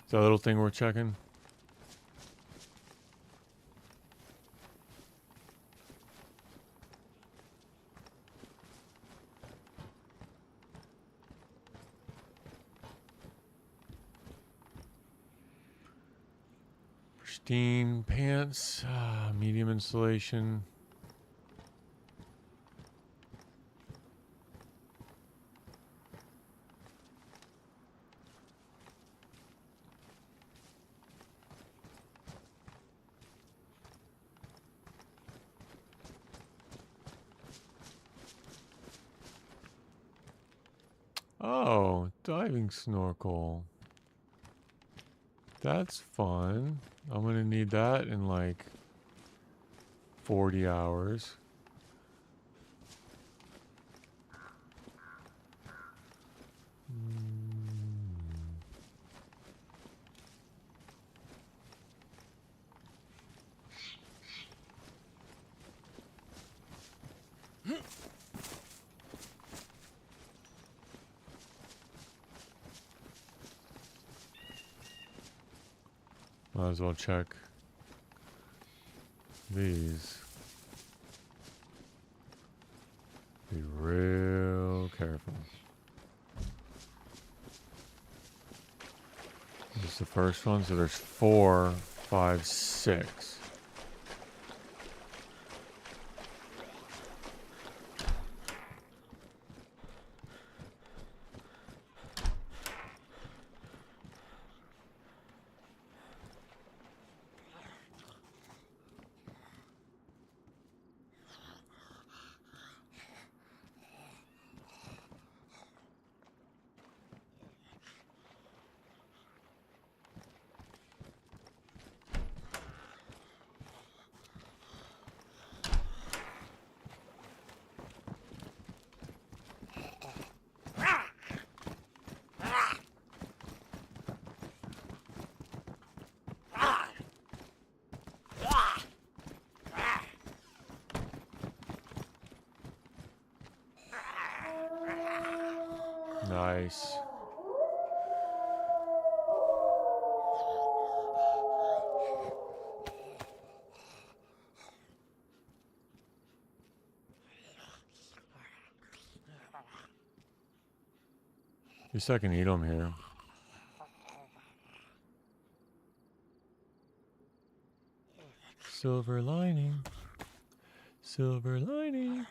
Is that little thing we're checking? Pristine pants, medium insulation. Oh, diving snorkel. That's fun. I'm gonna need that in like 40 hours. Might as well check these. Be real careful. This is the first one, so there's 4, 5, 6. Nice. At least I can eat them here. Silver lining. Silver lining.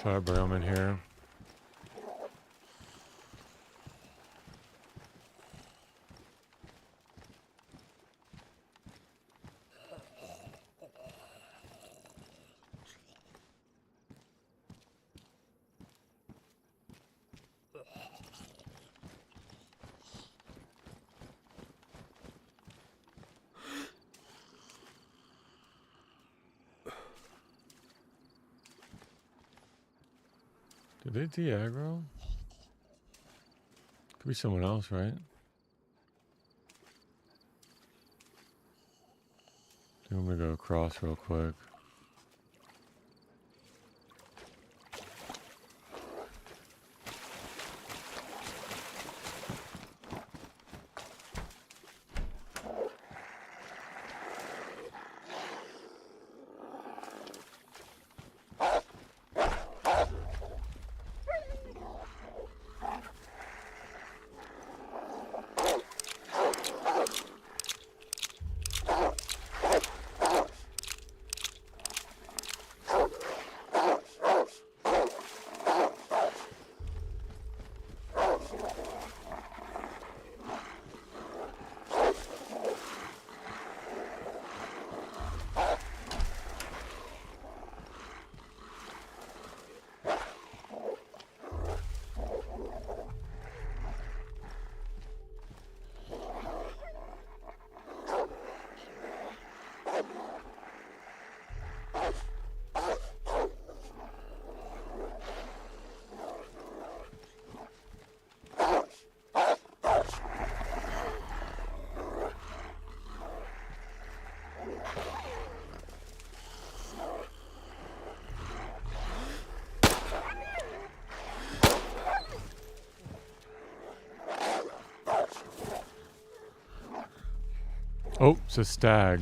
Try to bring them in here. Did they de-aggro? Could be someone else, right? I'm gonna go across real quick. Oh, it's a stag.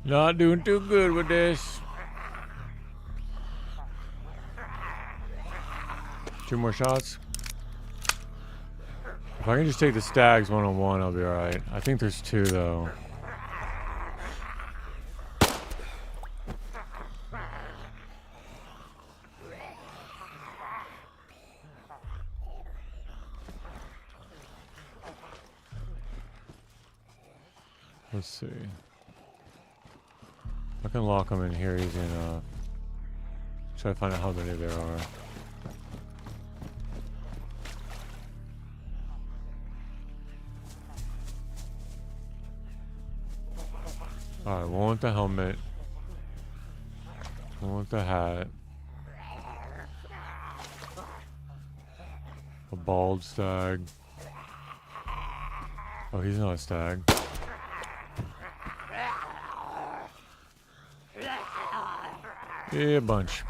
Not doing too good with this. 2 more shots. If I can just take the stags one-on-one, I'll be alright. I think there's 2 though. Let's see. I can lock them in here easy enough. Try to find out how many there are. Alright, one with the helmet. One with the hat. A bald stag. Oh, he's not a stag. Yeah, a bunch.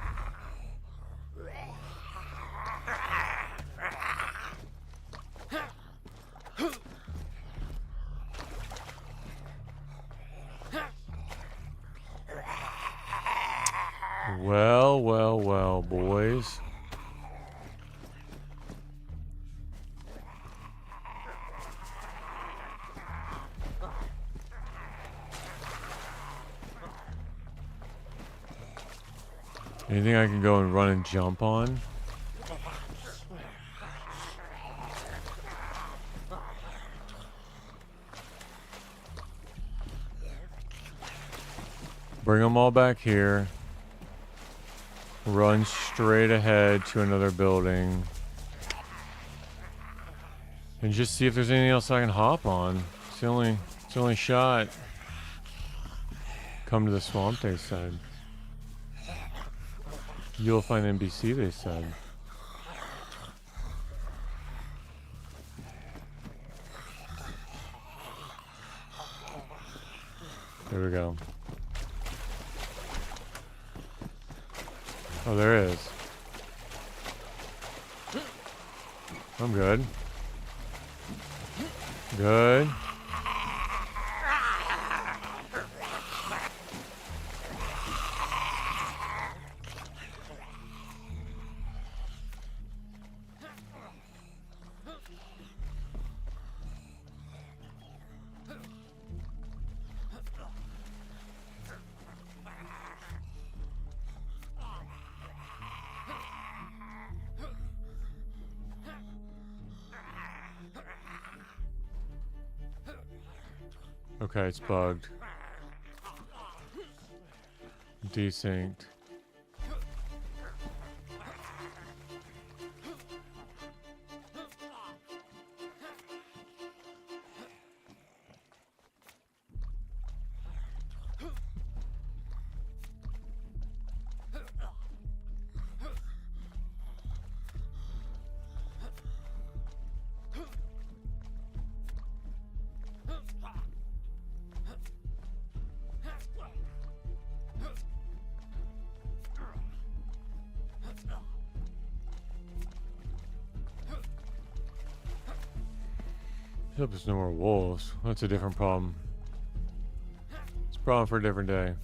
Well, well, well, boys. Anything I can go and run and jump on? Bring them all back here. Run straight ahead to another building. And just see if there's anything else I can hop on. It's the only shot. Come to the swamp, they said. You'll find NBC, they said. There we go. Oh, there is. I'm good. Good. Okay, it's bugged. Desynced. Hope there's no more wolves. That's a different problem. It's a problem for a different day.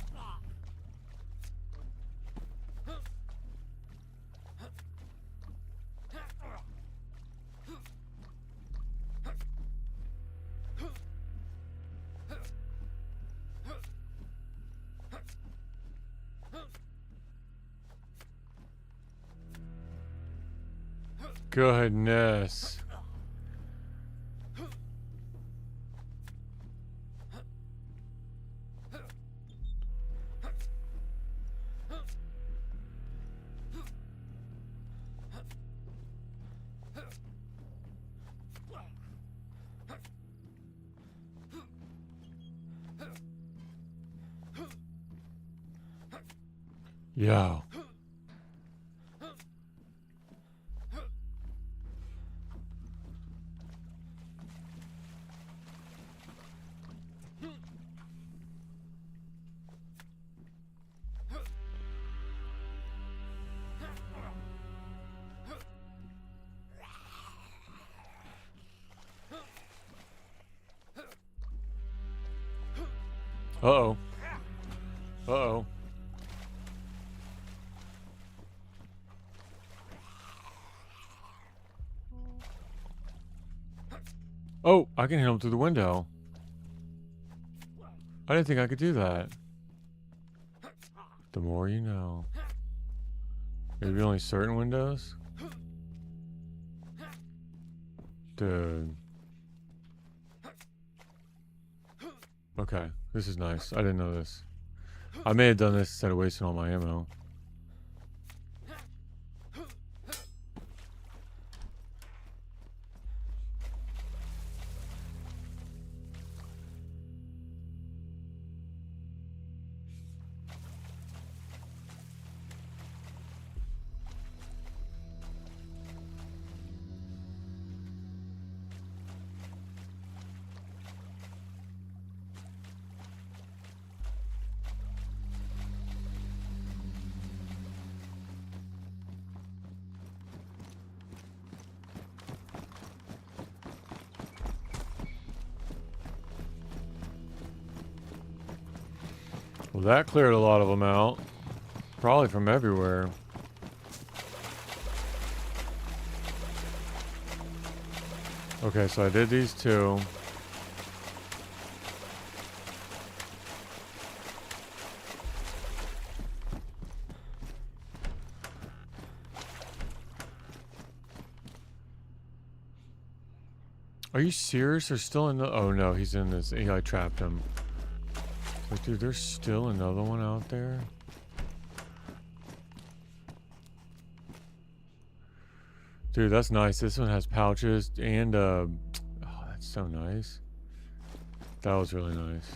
Goodness. Yo. Uh-oh. Uh-oh. Oh, I can hit him through the window. I didn't think I could do that. The more you know. Maybe only certain windows? Dude. Okay, this is nice. I didn't know this. I may have done this instead of wasting all my ammo. Well, that cleared a lot of them out. Probably from everywhere. Okay, so I did these two. Are you serious? There's still another. Oh no, he's in this. I trapped him. Like, dude, there's still another one out there. Dude, that's nice. This one has pouches and oh, that's so nice. That was really nice.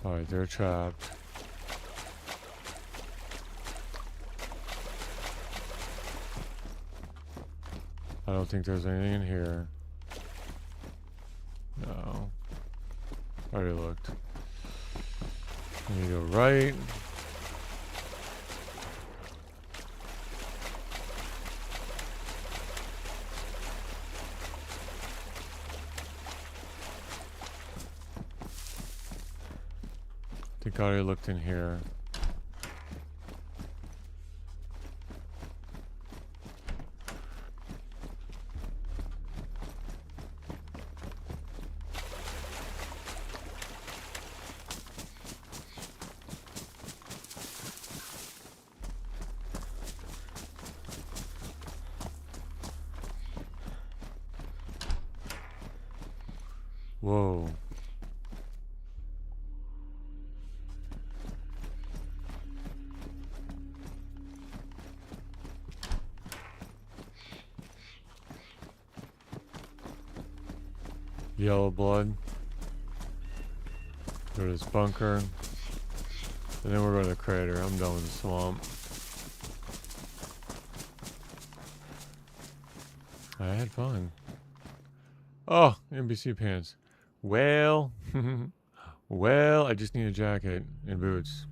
Alright, they're trapped. I don't think there's anything in here. No. I already looked. You go right. I think I already looked in here. Whoa. Yellow blood. Go to this bunker. And then we're going to the crater. I'm done with the swamp. I had fun. Oh, NBC pants. Well, well, I just need a jacket and boots.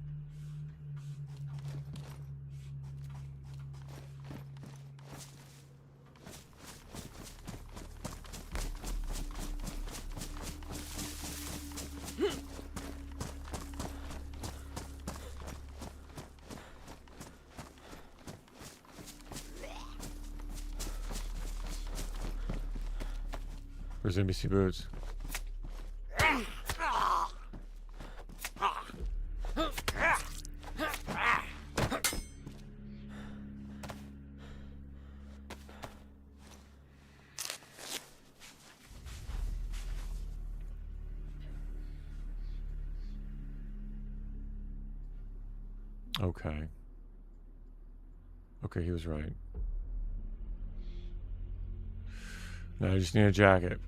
Where's NBC boots? Okay. Okay, he was right. Now I just need a jacket.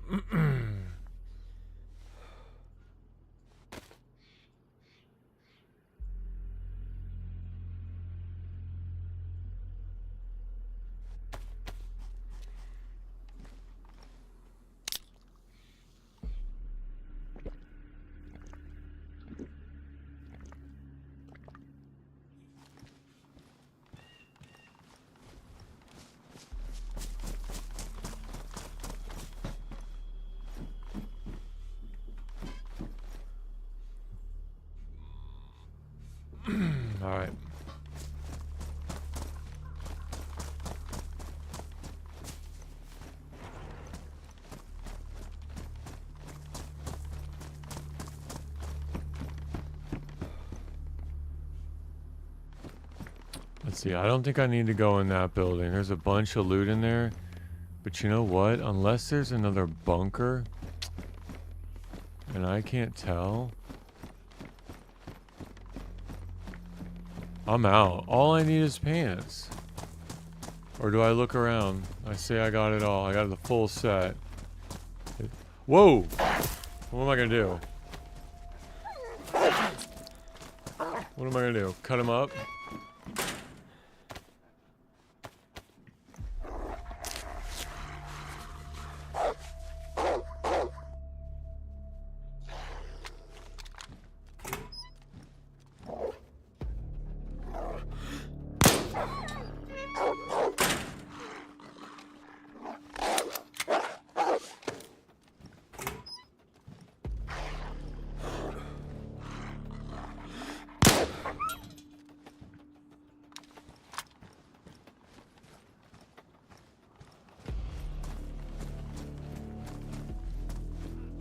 All right. Let's see. I don't think I need to go in that building. There's a bunch of loot in there. But you know what? Unless there's another bunker, and I can't tell, I'm out. All I need is pants. Or do I look around? I say I got it all. I got the full set. Whoa! What am I gonna do? What am I gonna do? Cut him up?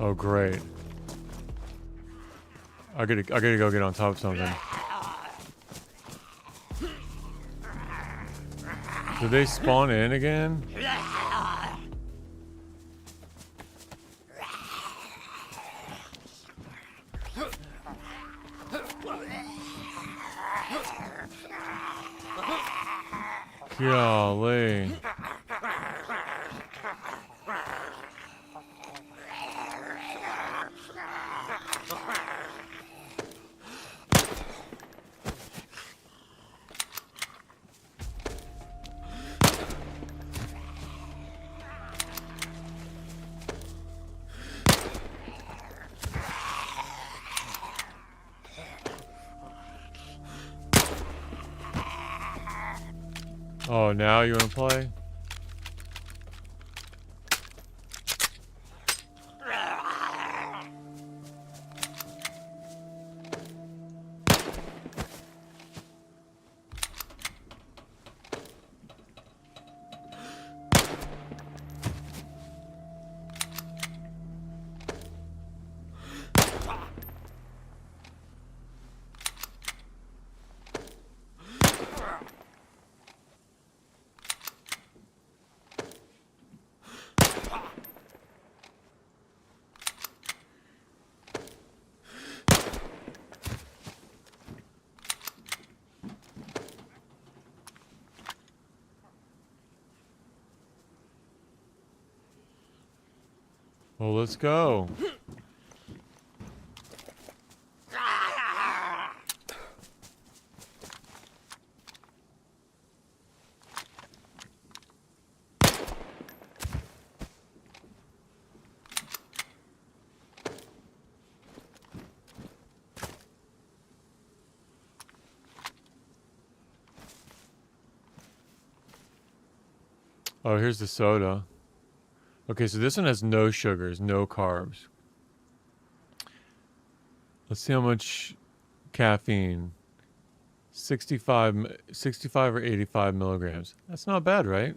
Oh, great. I gotta go get on top of something. Did they spawn in again? Golly. Oh, now you want to play? Well, let's go. Oh, here's the soda. Okay, so this one has no sugars, no carbs. Let's see how much caffeine. 65 or 85 milligrams. That's not bad, right?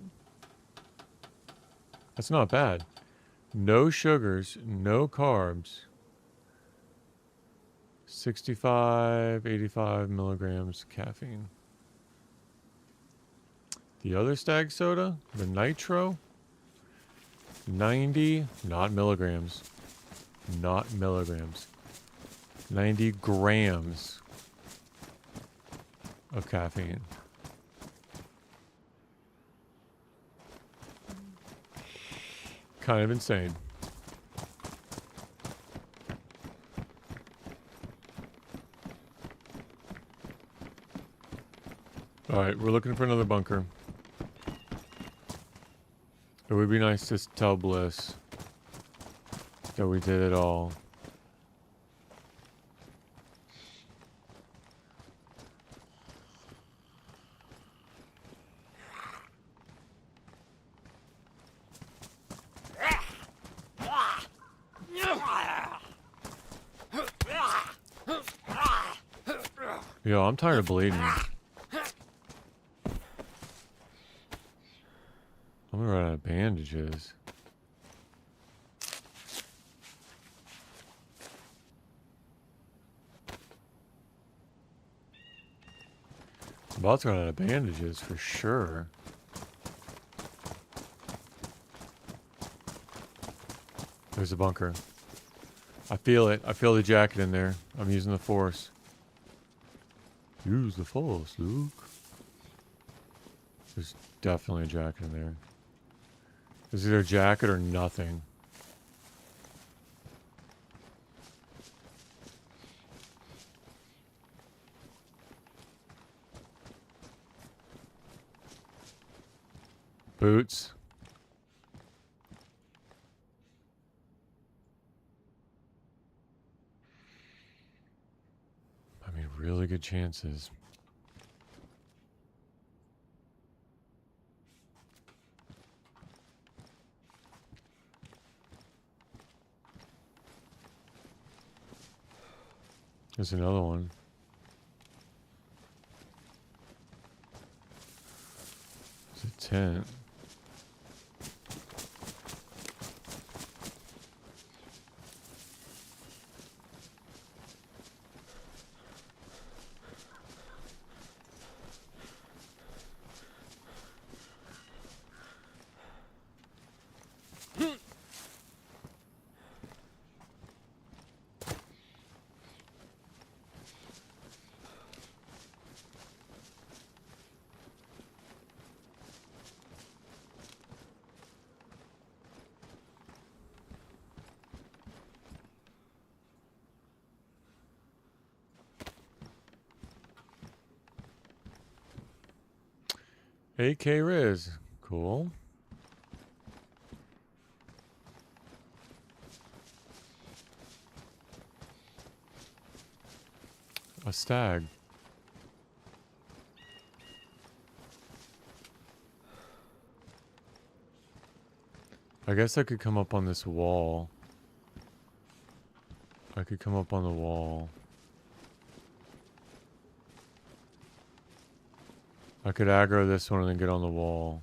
That's not bad. No sugars, no carbs. 65, 85 milligrams caffeine. The other Stag soda, the Nitro, 90, not milligrams. Not milligrams. 90 grams of caffeine. Kind of insane. Alright, we're looking for another bunker. It would be nice to tell Bliss that we did it all. Yo, I'm tired of bleeding. I'm gonna run out of bandages. I'm about to run out of bandages for sure. There's a bunker. I feel it. I feel the jacket in there. I'm using the force. Use the force, Luke. There's definitely a jacket in there. There's either a jacket or nothing. Boots. I mean, really good chances. There's another one. It's a tent. AK Riz. Cool. A stag. I guess I could come up on this wall. I could come up on the wall. I could aggro this one and then get on the wall.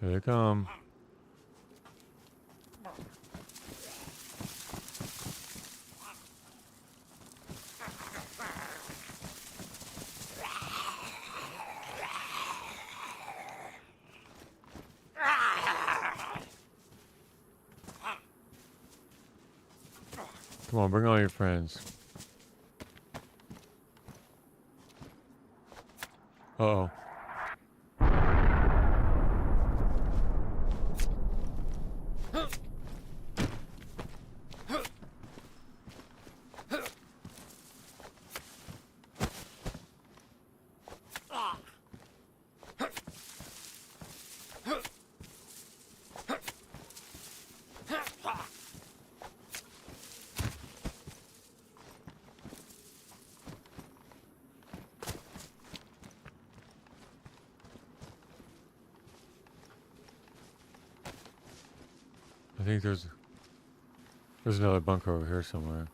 Here they come. Come on, bring all your friends. Uh-oh. I think there's another bunker over here somewhere.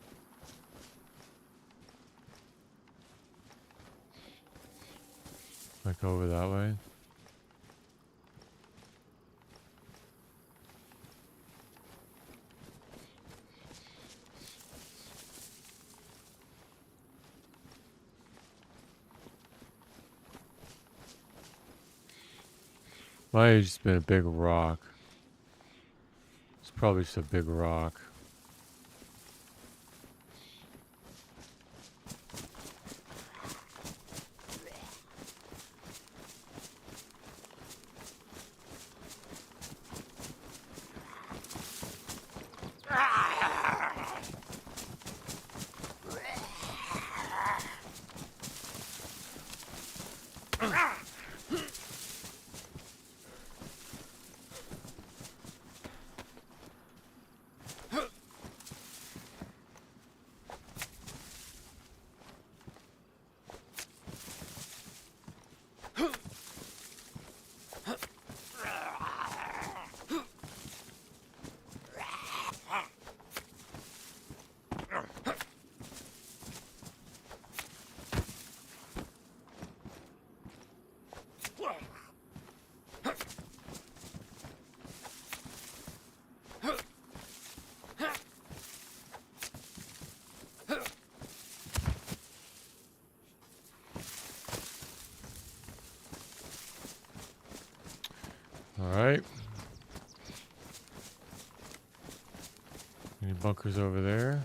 Like over that way. Might have just been a big rock. It's probably just a big rock. Alright. Any bunkers over there?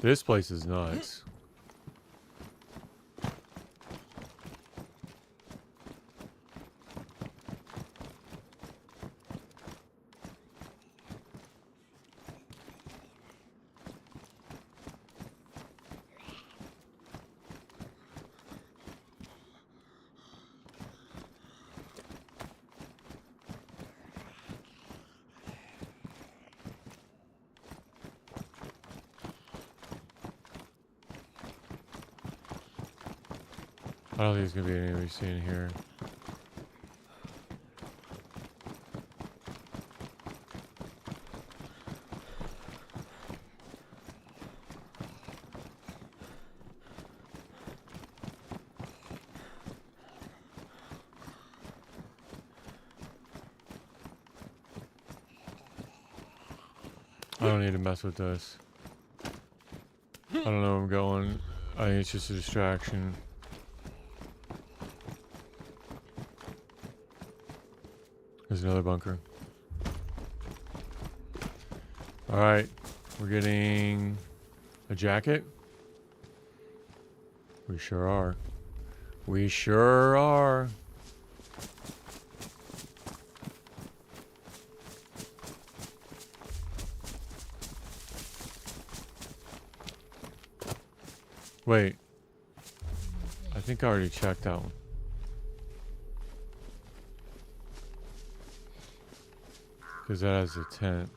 This place is nuts. I don't think there's gonna be any NPC in here. I don't need to mess with this. I don't know where I'm going. I think it's just a distraction. There's another bunker. Alright. We're getting a jacket. We sure are. We sure are. Wait. I think I already checked that one. Because that has a tent.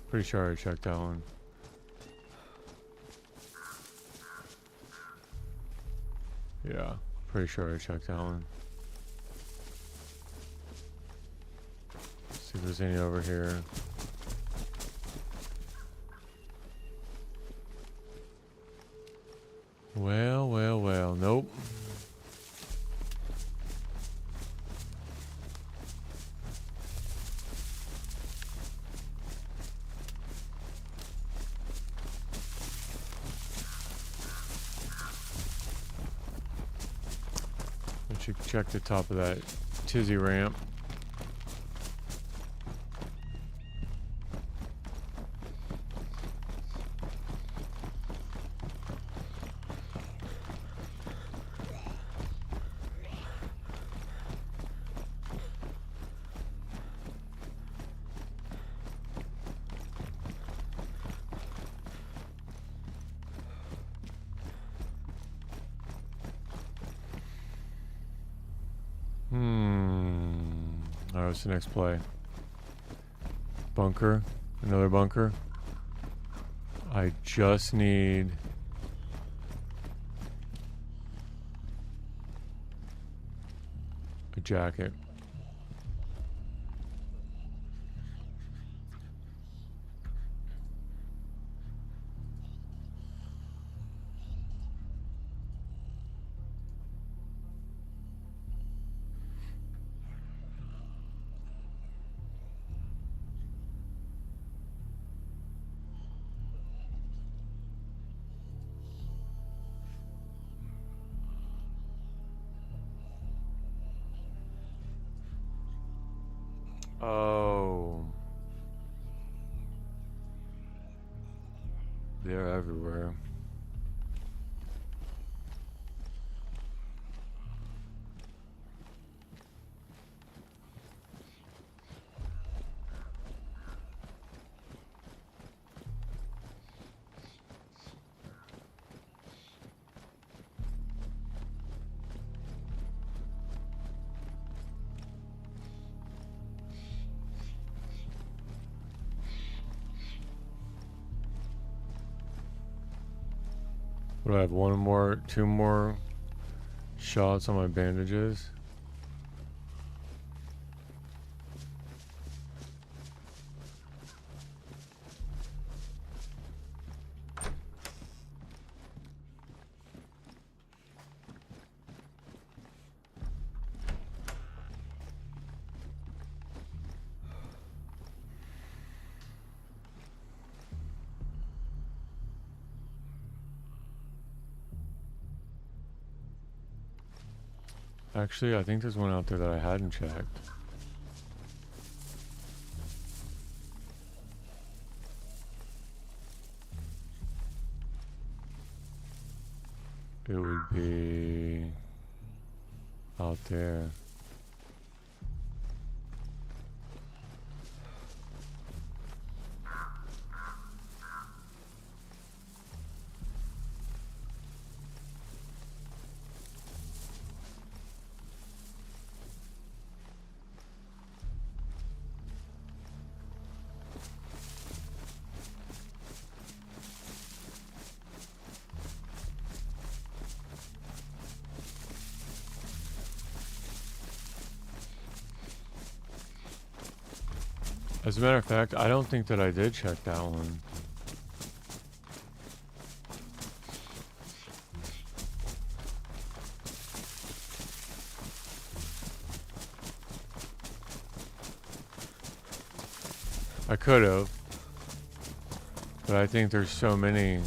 Pretty sure I already checked that one. Yeah, pretty sure I checked that one. See if there's any over here. Well, well, well. Nope. I should check the top of that tizzy ramp. Alright, what's the next play? Bunker. Another bunker. I just need... a jacket. Oh. They're everywhere. What do I have? One more, two more shots on my bandages. Actually, I think there's one out there that I hadn't checked. It would be out there. As a matter of fact, I don't think that I did check that one. I could have. But I think there's so many.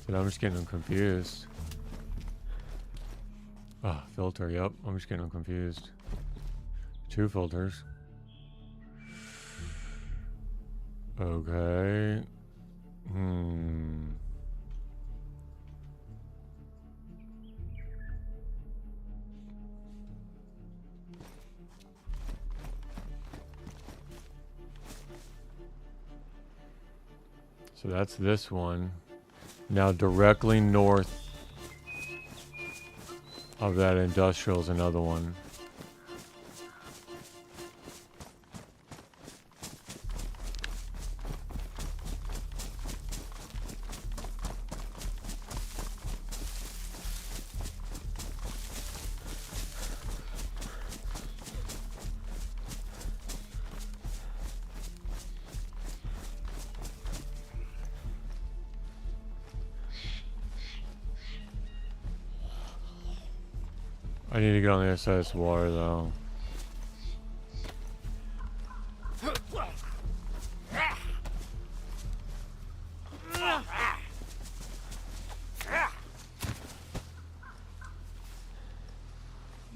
That I'm just getting them confused. Ah, filter, yep. I'm just getting them confused. 2 filters. Okay. So that's this one. Now directly north of that industrial is another one. I need to get on the other side of this water, though.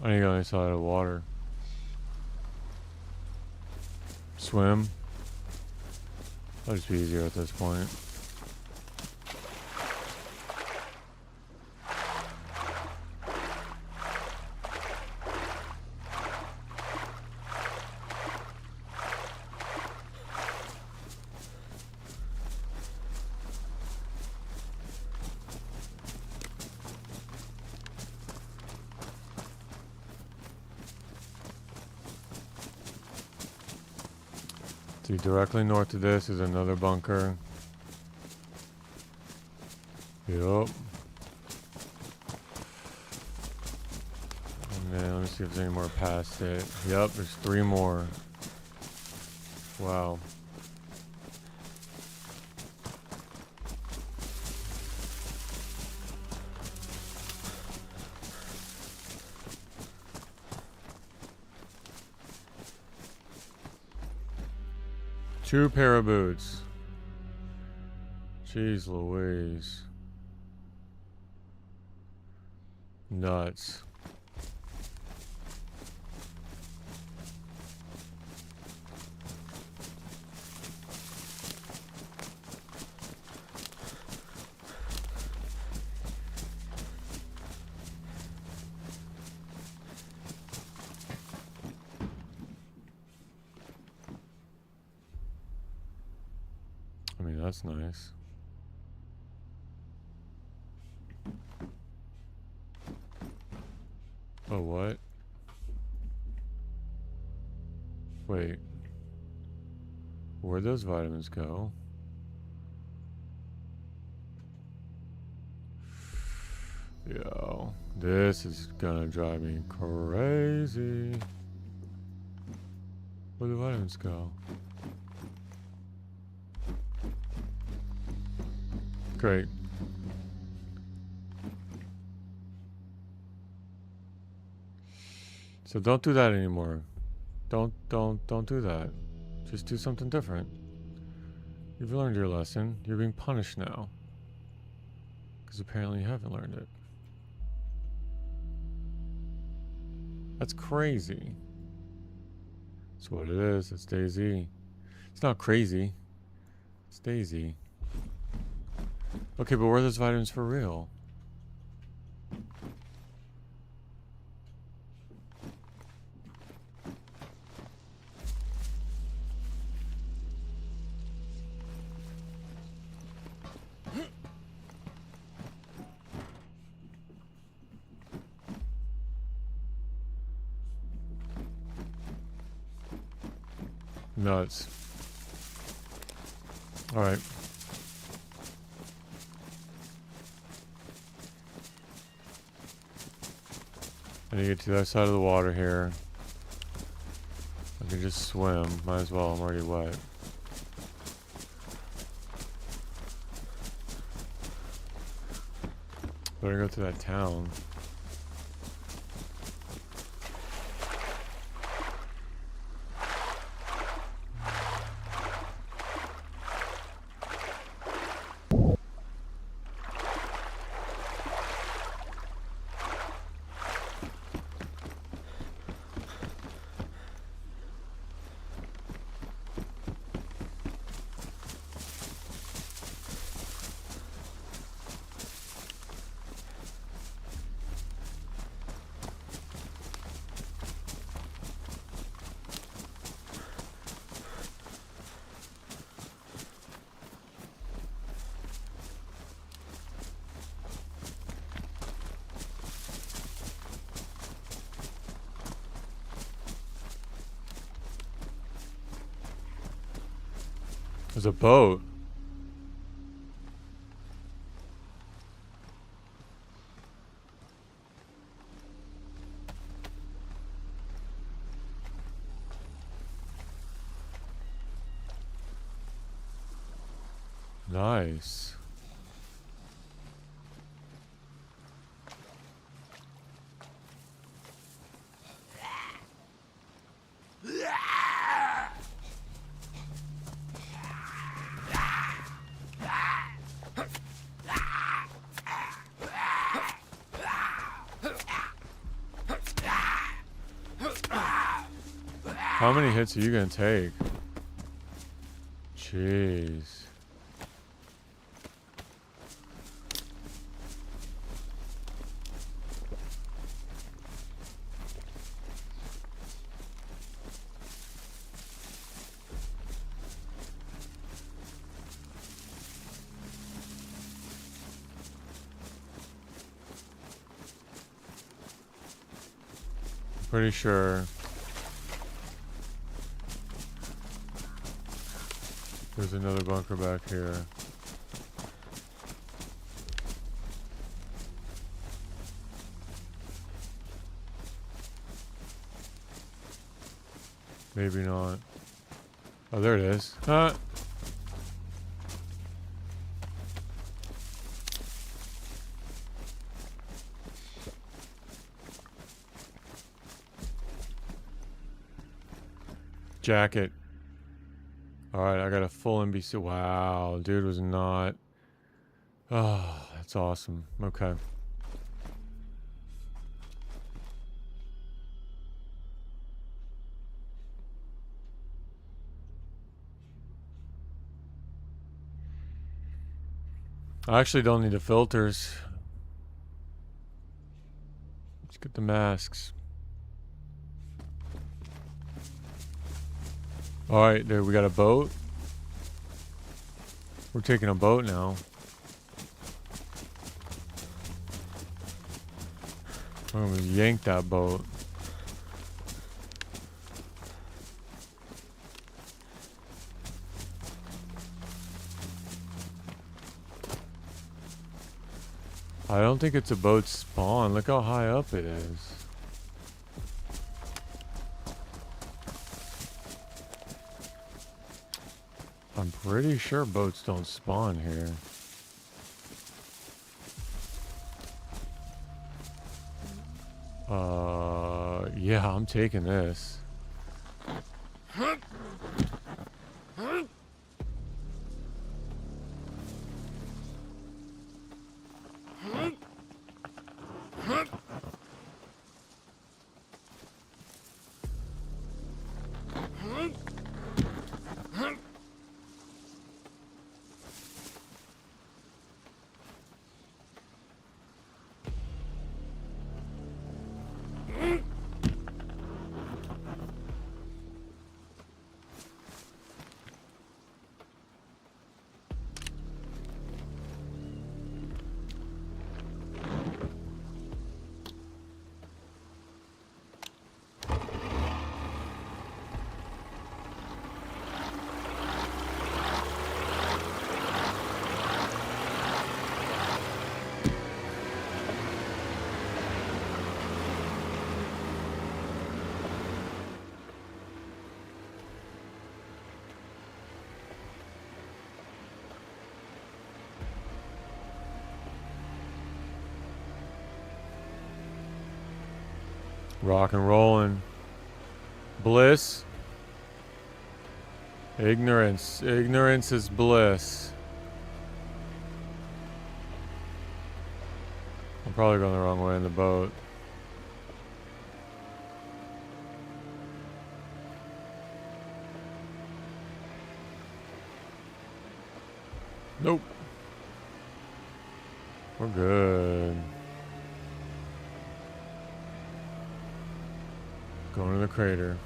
I need to get on the other side of the water. Swim. That'll just be easier at this point. See, directly north of this is another bunker. Yup. And then let me see if there's any more past it. Yep, there's 3 more. Wow. Two pair of boots. Jeez Louise. Nuts. I mean, that's nice. Oh, what? Wait. Where'd those vitamins go? Yo, this is gonna drive me crazy. Where'd the vitamins go? Great. So don't do that anymore. Don't do that. Just do something different. You've learned your lesson. You're being punished now. Because apparently you haven't learned it. That's crazy. That's what it is. It's DayZ. It's not crazy. It's DayZ. Okay, but where are those vitamins for real? Nuts. All right. I need to get to the other side of the water here. I can just swim. Might as well. I'm already wet. Better go to that town. There's a boat. Nice. How many hits are you gonna take? Jeez. Pretty sure there's another bunker back here. Maybe not. Oh, there it is. Huh? Jacket. Alright, I got a full NBC. Wow, dude was not. Oh, that's awesome. Okay. I actually don't need the filters. Let's get the masks. Alright, there we got a boat. We're taking a boat now. I'm gonna yank that boat. I don't think it's a boat spawn. Look how high up it is. I'm pretty sure boats don't spawn here. Yeah, I'm taking this. Rock and rolling. Bliss. Ignorance. Ignorance is bliss. I'm probably going the wrong way in the boat. Nope. We're good. Going to the crater.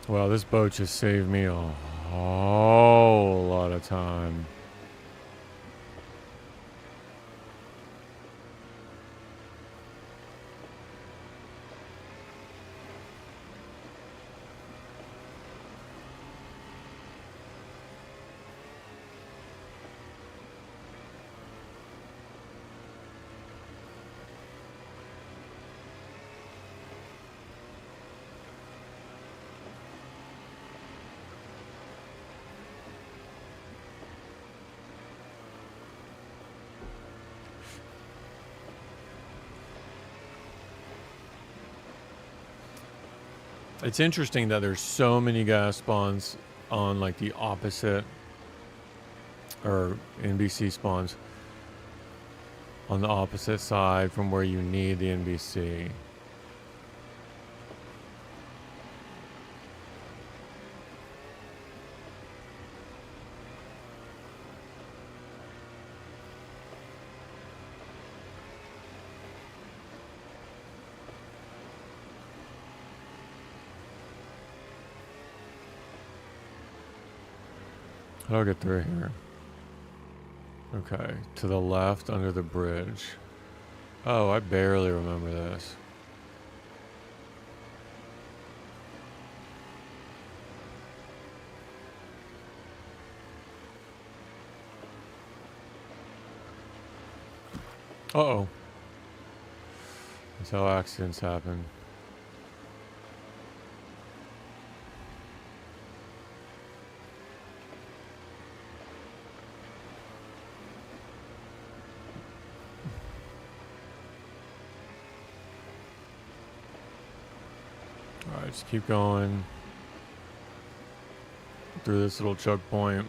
Wow, this boat just saved me a whole lot of time. It's interesting that there's so many gas spawns on like the opposite, or NBC spawns on the opposite side from where you need the NBC. How do I get through here? Okay, to the left under the bridge. Oh, I barely remember this. Uh-oh. That's how accidents happen. Alright, just keep going through this little choke point.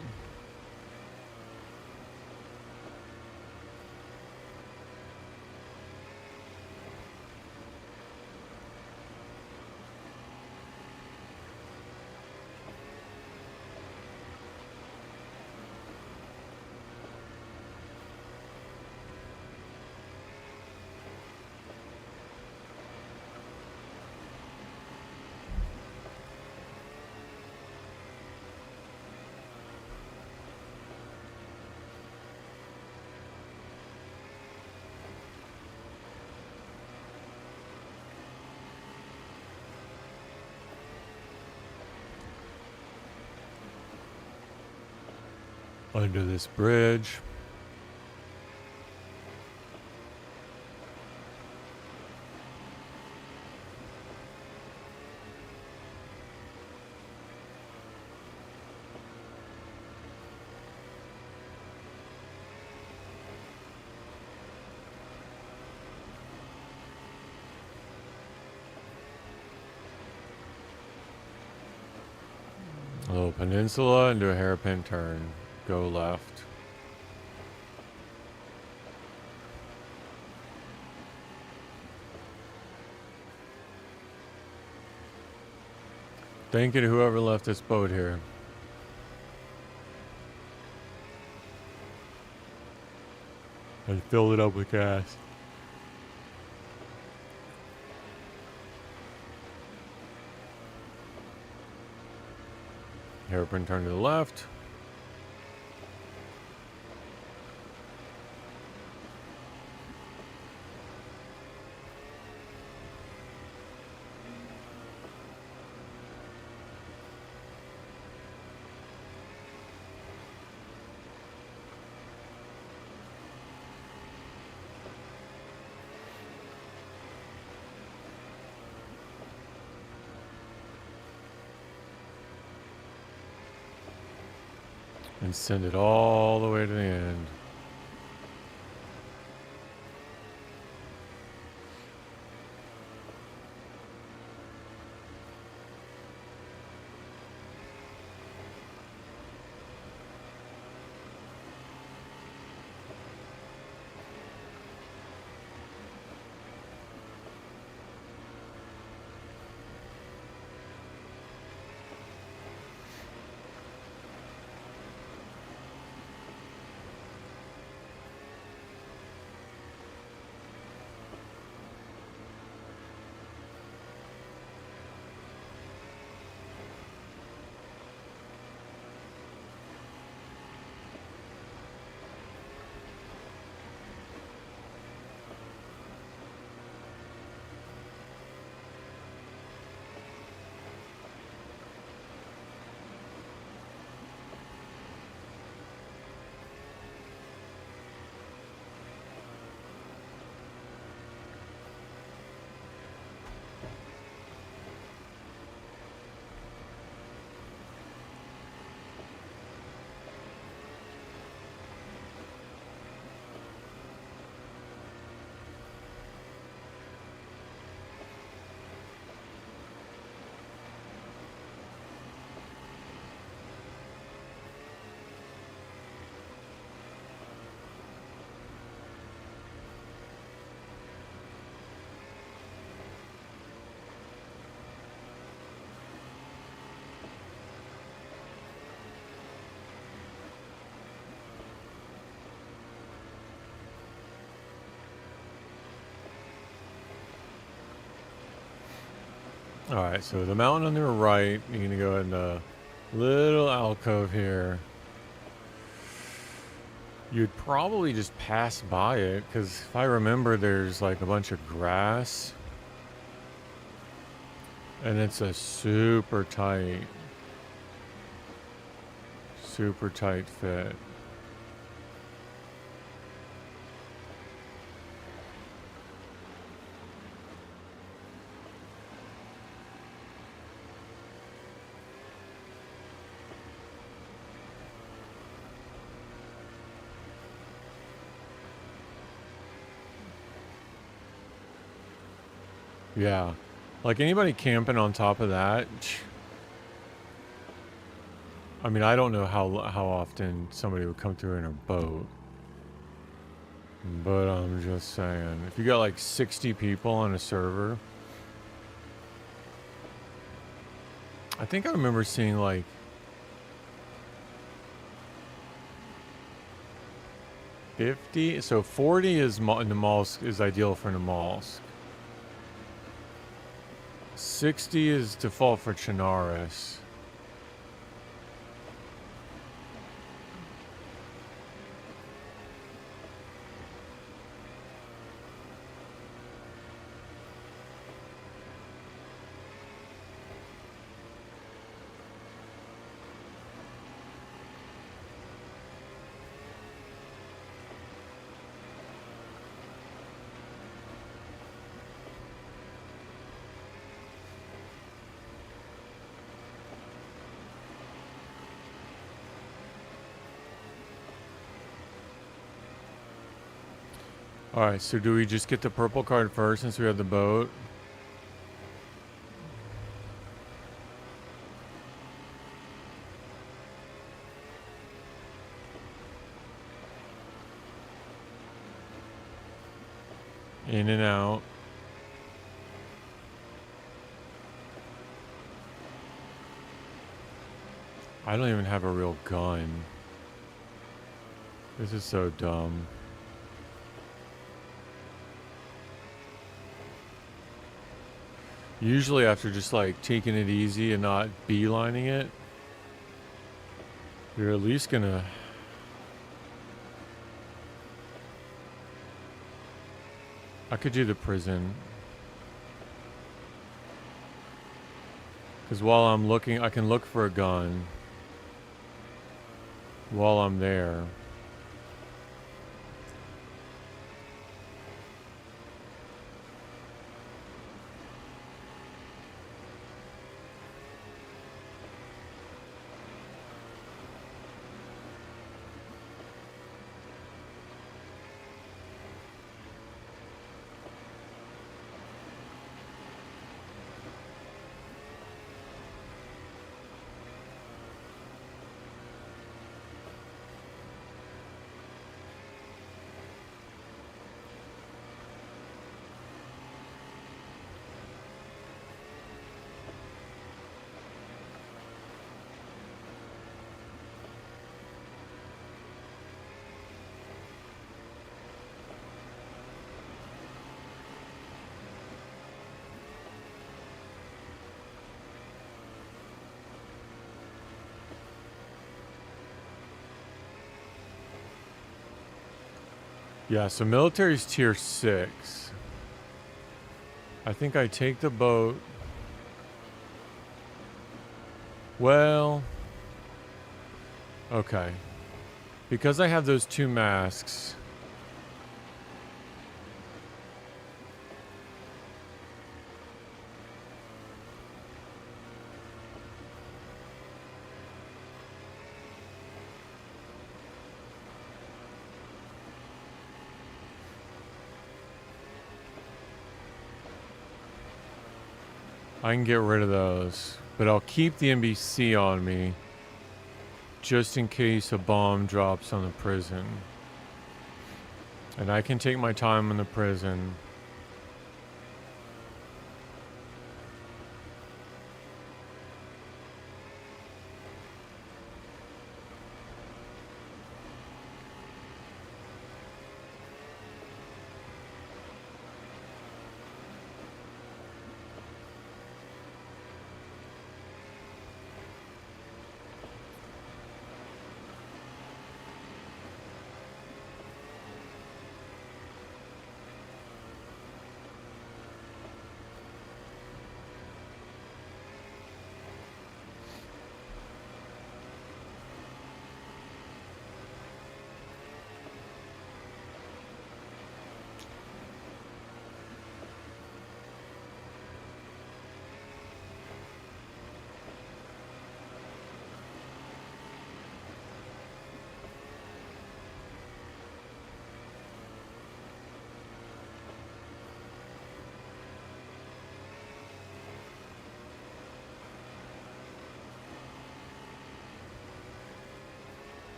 Under this bridge. A little peninsula into a hairpin turn. Go left. Thank you to whoever left this boat here. And filled it up with gas. Hairpin turn to the left. And send it all the way to the end. Alright, so the mountain on the right, you're gonna go in the little alcove here. You'd probably just pass by it, because if I remember, there's like a bunch of grass. And it's a super tight fit. Yeah. Like anybody camping on top of that, I mean, I don't know how often somebody would come through in a boat. But I'm just saying, if you got like 60 people on a server, I think I remember seeing like 50. So 40 is in the Mollusk is ideal for the Mollusk. 60 is default for Chinaris. Alright, so do we just get the purple card first since we have the boat? In and out. I don't even have a real gun. This is so dumb. Usually after just like taking it easy and not beelining it, you're at least gonna... I could do the prison. Because while I'm looking, I can look for a gun. While I'm there. Yeah, so military's tier 6. I think I take the boat. Well, okay. Because I have those 2 masks. I can get rid of those, but I'll keep the NBC on me just in case a bomb drops on the prison. And I can take my time in the prison.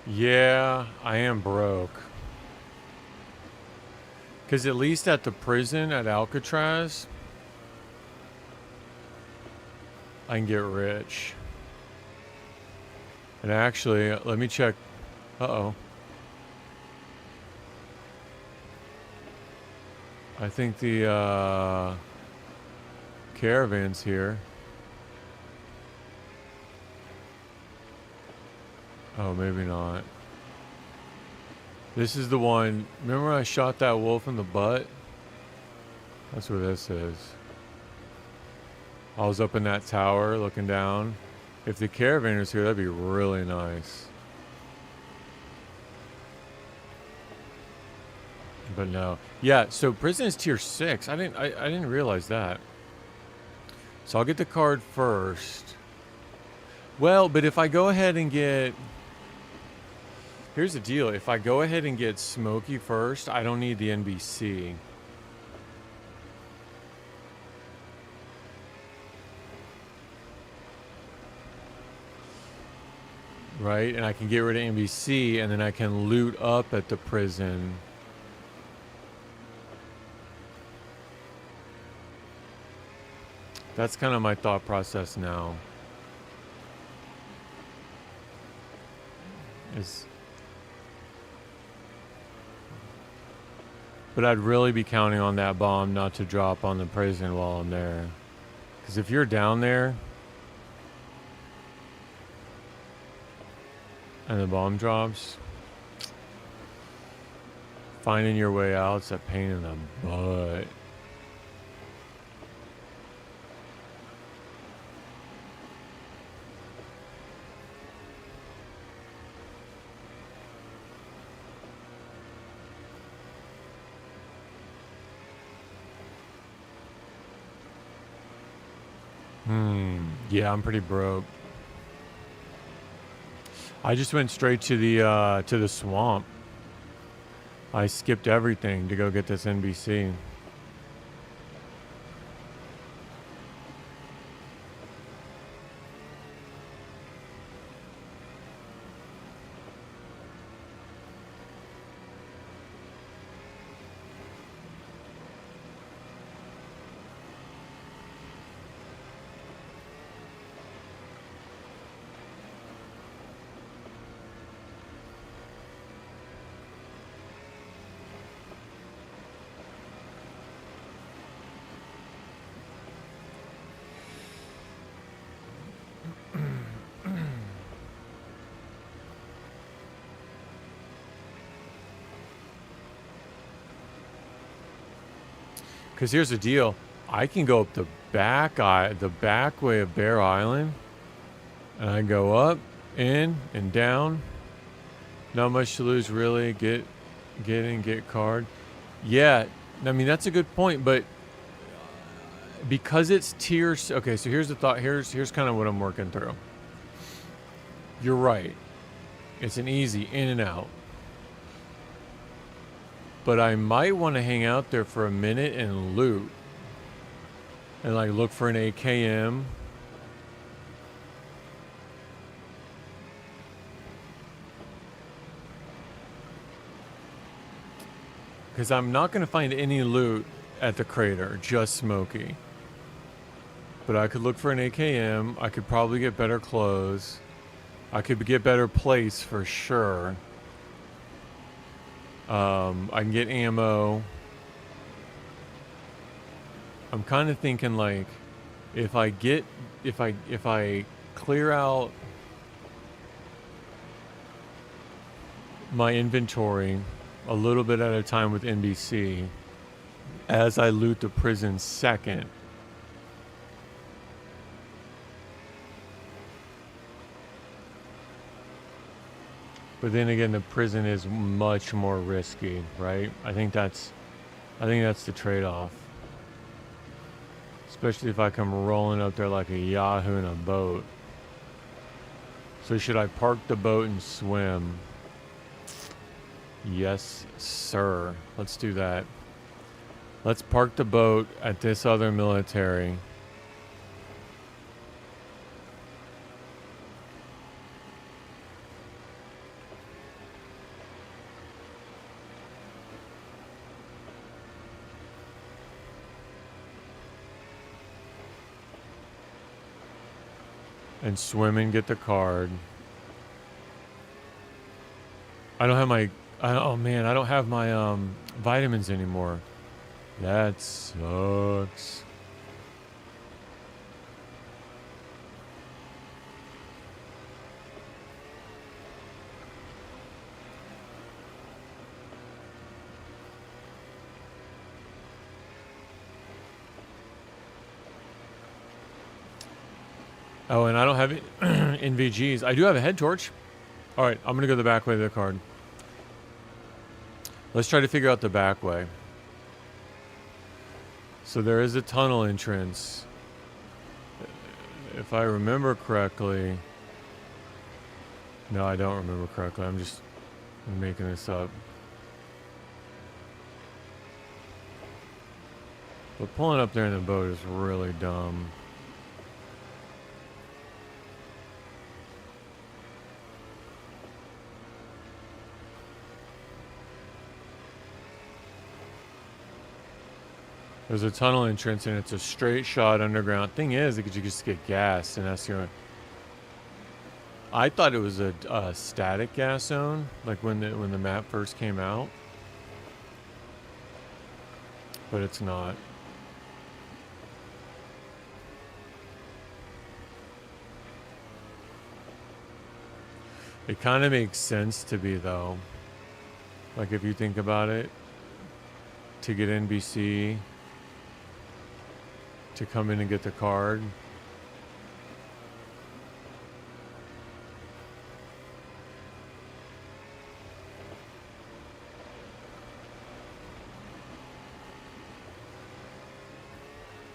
Yeah, I am broke. Because at least at the prison at Alcatraz, I can get rich. And actually, let me check. Uh-oh. I think the caravan's here. Oh, maybe not. This is the one. Remember when I shot that wolf in the butt? That's where this is. I was up in that tower looking down. If the caravan was here, that'd be really nice. But no. Yeah, so prison is tier 6. I didn't realize that. So I'll get the card first. Well, but if I go ahead and get... Here's the deal. If I go ahead and get Smokey first, I don't need the NBC. Right? And I can get rid of NBC, and then I can loot up at the prison. That's kind of my thought process now. But I'd really be counting on that bomb not to drop on the prison while I'm there. Because if you're down there and the bomb drops, finding your way out's a pain in the butt. Yeah, I'm pretty broke. I just went straight to the swamp. I skipped everything to go get this NBC. Because here's the deal. I can go up the back way of Bear Island. And I go up, in, and down. Not much to lose, really. Get in, get card. Yeah, I mean, that's a good point. But because it's tiers... Okay, so here's the thought. Here's kind of what I'm working through. You're right. It's an easy in and out. But I might want to hang out there for a minute and loot. And like look for an AKM. Because I'm not going to find any loot at the crater, just Smokey. But I could look for an AKM. I could probably get better clothes. I could get better place for sure. I can get ammo. I'm kind of thinking like, if I clear out my inventory a little bit at a time with NBC, as I loot the prison second. But then again, the prison is much more risky, right? I think that's the trade-off. Especially if I come rolling up there like a Yahoo in a boat. So should I park the boat and swim? Yes, sir. Let's do that. Let's park the boat at this other military. and swim and get the card. I don't have my... oh man, I don't have my vitamins anymore. That sucks. Oh, and I don't have it in VGs. I do have a head torch. All right, I'm going to go the back way of the card. Let's try to figure out the back way. So there is a tunnel entrance. If I remember correctly... No, I don't remember correctly. I'm just making this up. But pulling up there in the boat is really dumb. There's a tunnel entrance and it's a straight shot underground. Thing is, you could just get gas, and that's the only... I thought it was a static gas zone, like when the map first came out, but it's not. It kind of makes sense to be, though. Like if you think about it, to get NBC, to come in and get the card.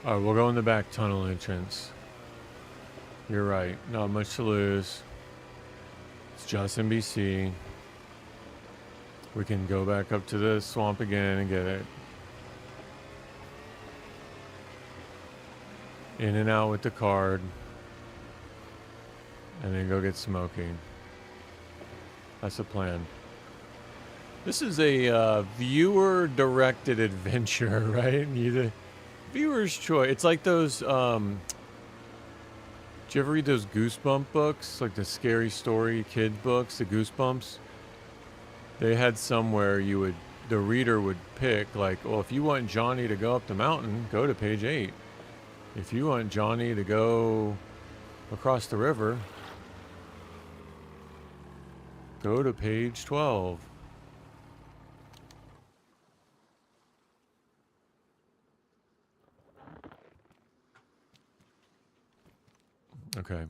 Alright, we'll go in the back tunnel entrance. You're right. Not much to lose. It's just NBC. We can go back up to the swamp again and get it. In and out with the card. And then go get smoking. That's the plan. This is a viewer-directed adventure, right? The viewer's choice. It's like those... did you ever read those Goosebump books? Like the scary story kid books, the Goosebumps? They had somewhere the reader would pick, like, well, if you want Johnny to go up the mountain, go to page 8. If you want Johnny to go across the river, go to page 12. Okay.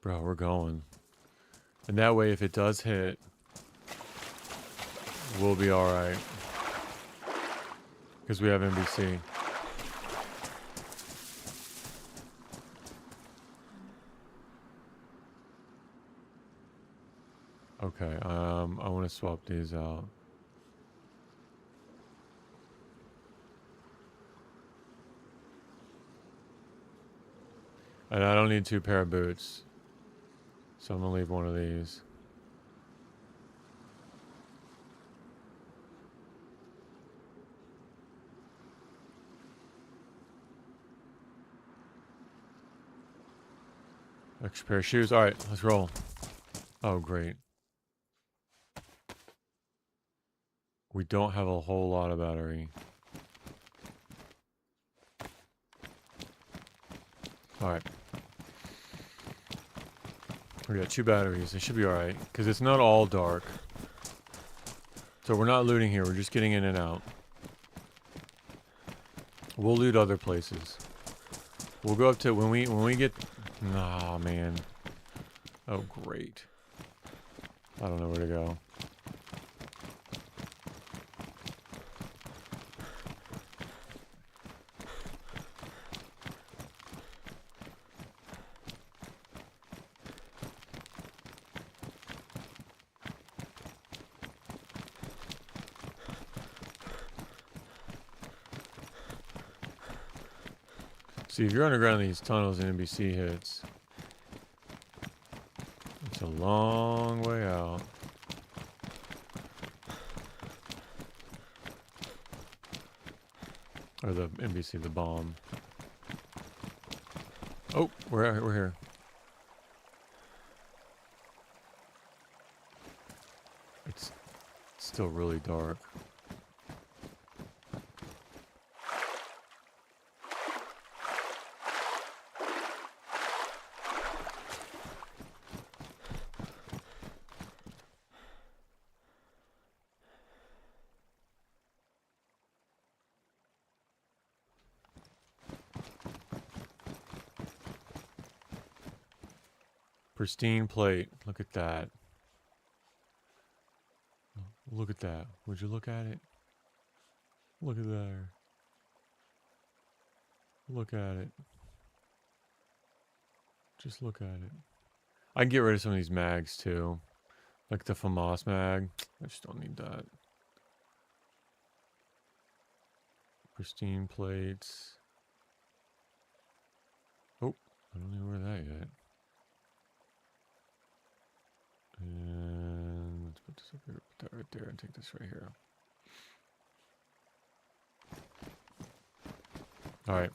Bro, we're going. And that way, if it does hit, we'll be alright. Because we have NBC. Okay, I want to swap these out. And I don't need 2 pair of boots. So I'm going to leave one of these. Extra pair of shoes. Alright, let's roll. Oh, great. We don't have a whole lot of battery. Alright. We got 2 batteries. It should be alright. Because it's not all dark. So we're not looting here. We're just getting in and out. We'll loot other places. We'll go up to... When we get... Nah, man. Oh, great. I don't know where to go. See, if you're underground in these tunnels and NBC hits, it's a long way out. Or the NBC, the bomb. Oh, we're here. Still really dark. Pristine plate. Look at that. Look at that. Would you look at it? Look at there. Look at it. Just look at it. I can get rid of some of these mags too. Like the FAMAS mag. I just don't need that. Pristine plates. Oh, I don't even wear that yet. And let's put this up here, put that right there, and take this right here. All right.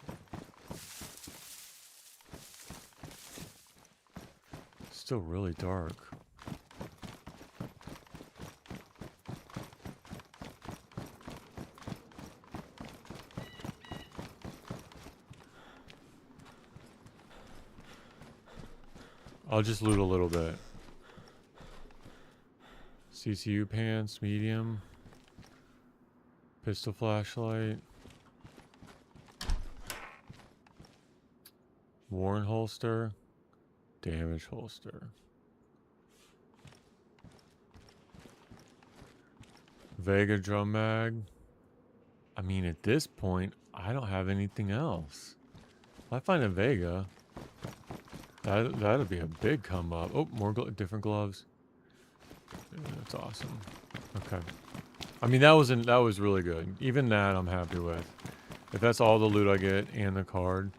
Still really dark. I'll just loot a little bit. CCU pants, medium. Pistol flashlight. Worn holster. Damaged holster. Vega drum mag. I mean, at this point, I don't have anything else. If I find a Vega, that'll be a big come up. Oh, more different gloves. Yeah, that's awesome. Okay. I mean, that was really good. Even that, I'm happy with. If that's all the loot I get and the card.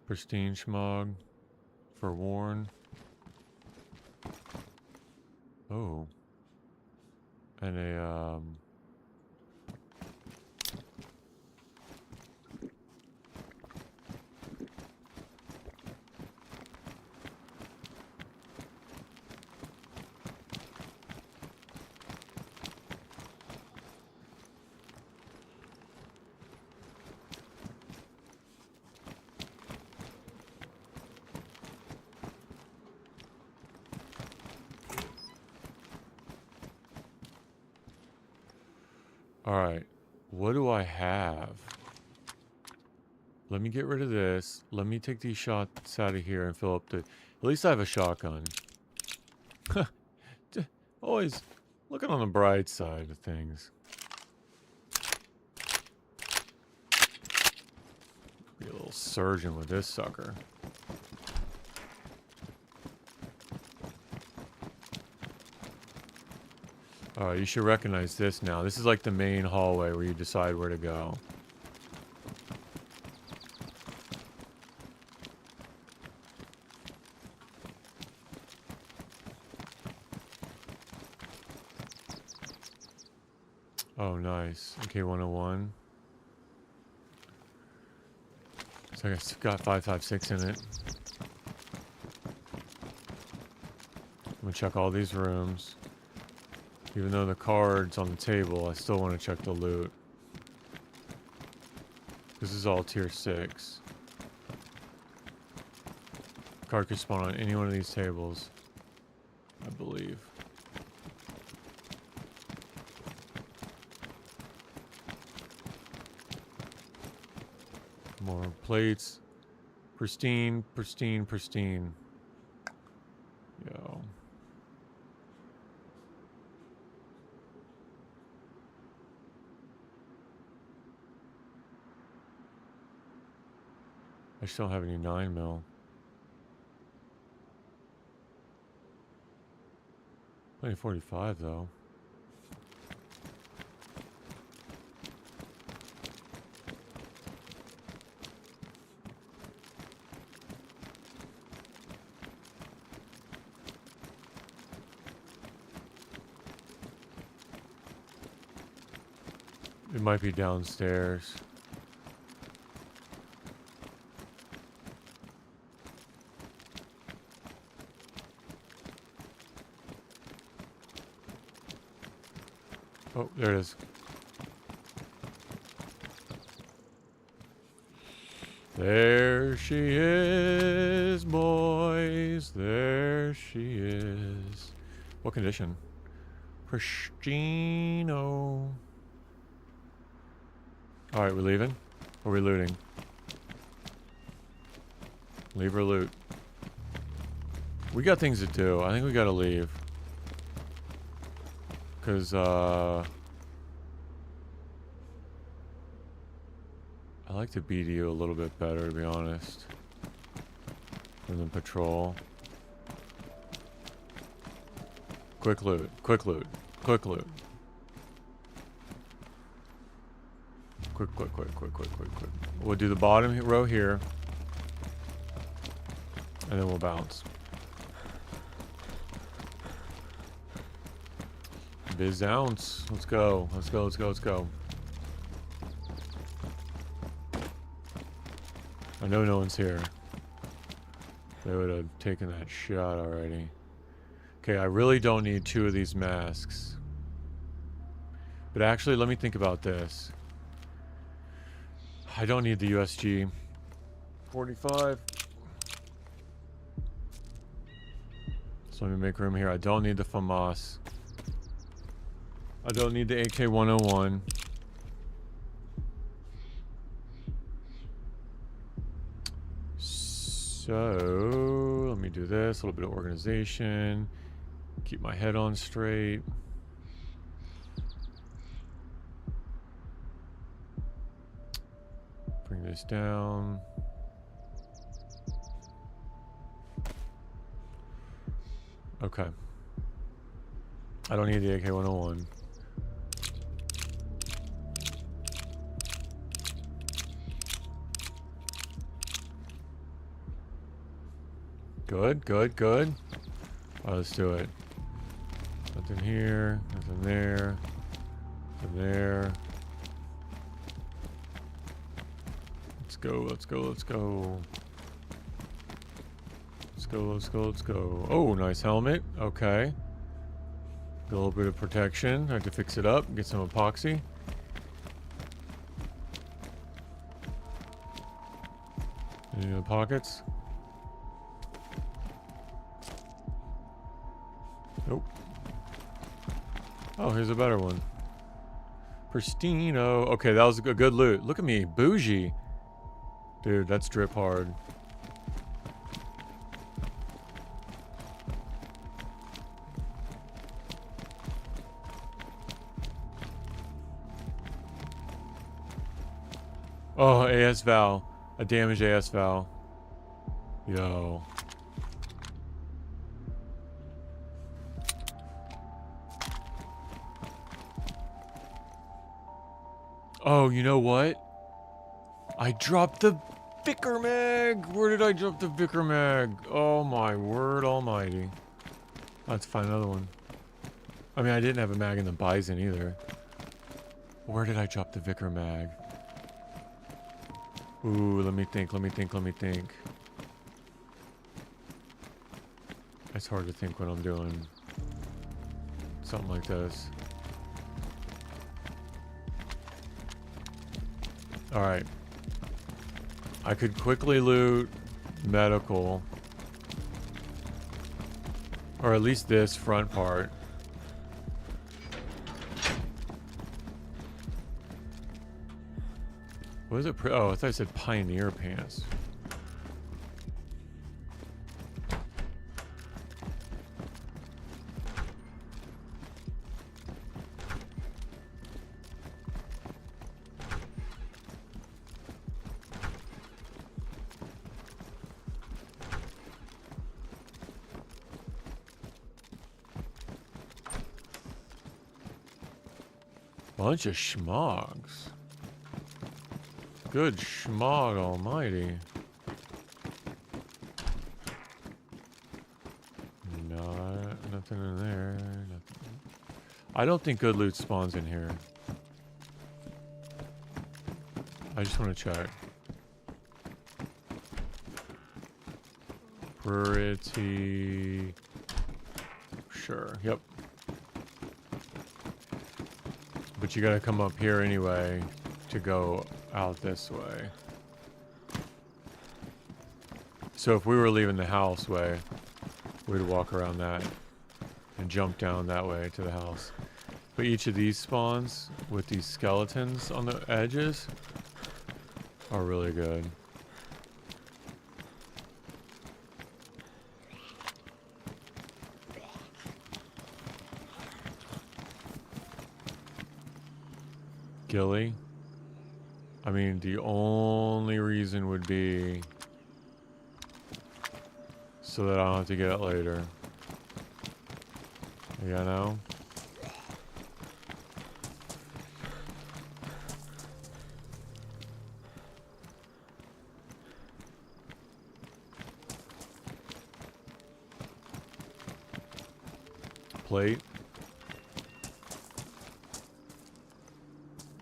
Pristine schmog for worn. Oh. And a Alright, what do I have? Let me get rid of this. Let me take these shots out of here and fill up the... At least I have a shotgun. Always looking on the bright side of things. Be a little surgeon with this sucker. Alright, you should recognize this now. This is like the main hallway where you decide where to go. Oh, nice. Okay, 101. So I guess it's got 556 in it. I'm gonna check all these rooms. Even though the card's on the table, I still want to check the loot. This is all tier 6. Card could spawn on any one of these tables, I believe. More plates. Pristine, pristine, pristine. Yo. I just don't have any 9mm. Plenty 45 though. It might be downstairs. Oh, there it is. There she is, boys. There she is. What condition? Pristino. Alright, we're leaving? Or are we looting? Leave or loot? We got things to do. I think we gotta leave. Because, I like the BDU a little bit better, to be honest. Than patrol. Quick loot. Quick loot. Quick loot. Quick. We'll do the bottom row here. And then we'll bounce. Biz ounce. Let's go. Let's go. I know no one's here. They would have taken that shot already. Okay, I really don't need 2 of these masks. But actually, let me think about this. I don't need the USG 45. So let me make room here. I don't need the FAMAS. I don't need the AK-101. So, let me do this. A little bit of organization. Keep my head on straight. Bring this down. Okay. I don't need the AK-101. Good. Alright, let's do it. Nothing here, nothing there, nothing there. Let's go. Oh, nice helmet. Okay. A little bit of protection. I have to fix it up, get some epoxy. Any in the pockets? Nope. Oh, here's a better one. Pristino. Okay, that was a good loot. Look at me. Bougie. Dude, that's drip hard. Oh, AS Val. A damaged AS Val. Yo. Oh, you know what? I dropped the Vicar Mag! Where did I drop the Vicar Mag? Oh my word almighty. Let's find another one. I mean, I didn't have a mag in the Bison either. Where did I drop the Vicar Mag? Ooh, let me think. It's hard to think when I'm doing something like this. Alright. I could quickly loot medical. Or at least this front part. What is it? Oh, I thought I said Pioneer pants. Bunch of schmogs. Good schmog almighty. Nothing in there. Nothing. I don't think good loot spawns in here. I just want to check. Pretty sure. Yep. But you gotta come up here anyway to go out this way. So if we were leaving the house way, we'd walk around that and jump down that way to the house. But each of these spawns with these skeletons on the edges are really good. Gilly. I mean, the only reason would be so that I don't have to get it later. You know? Plate.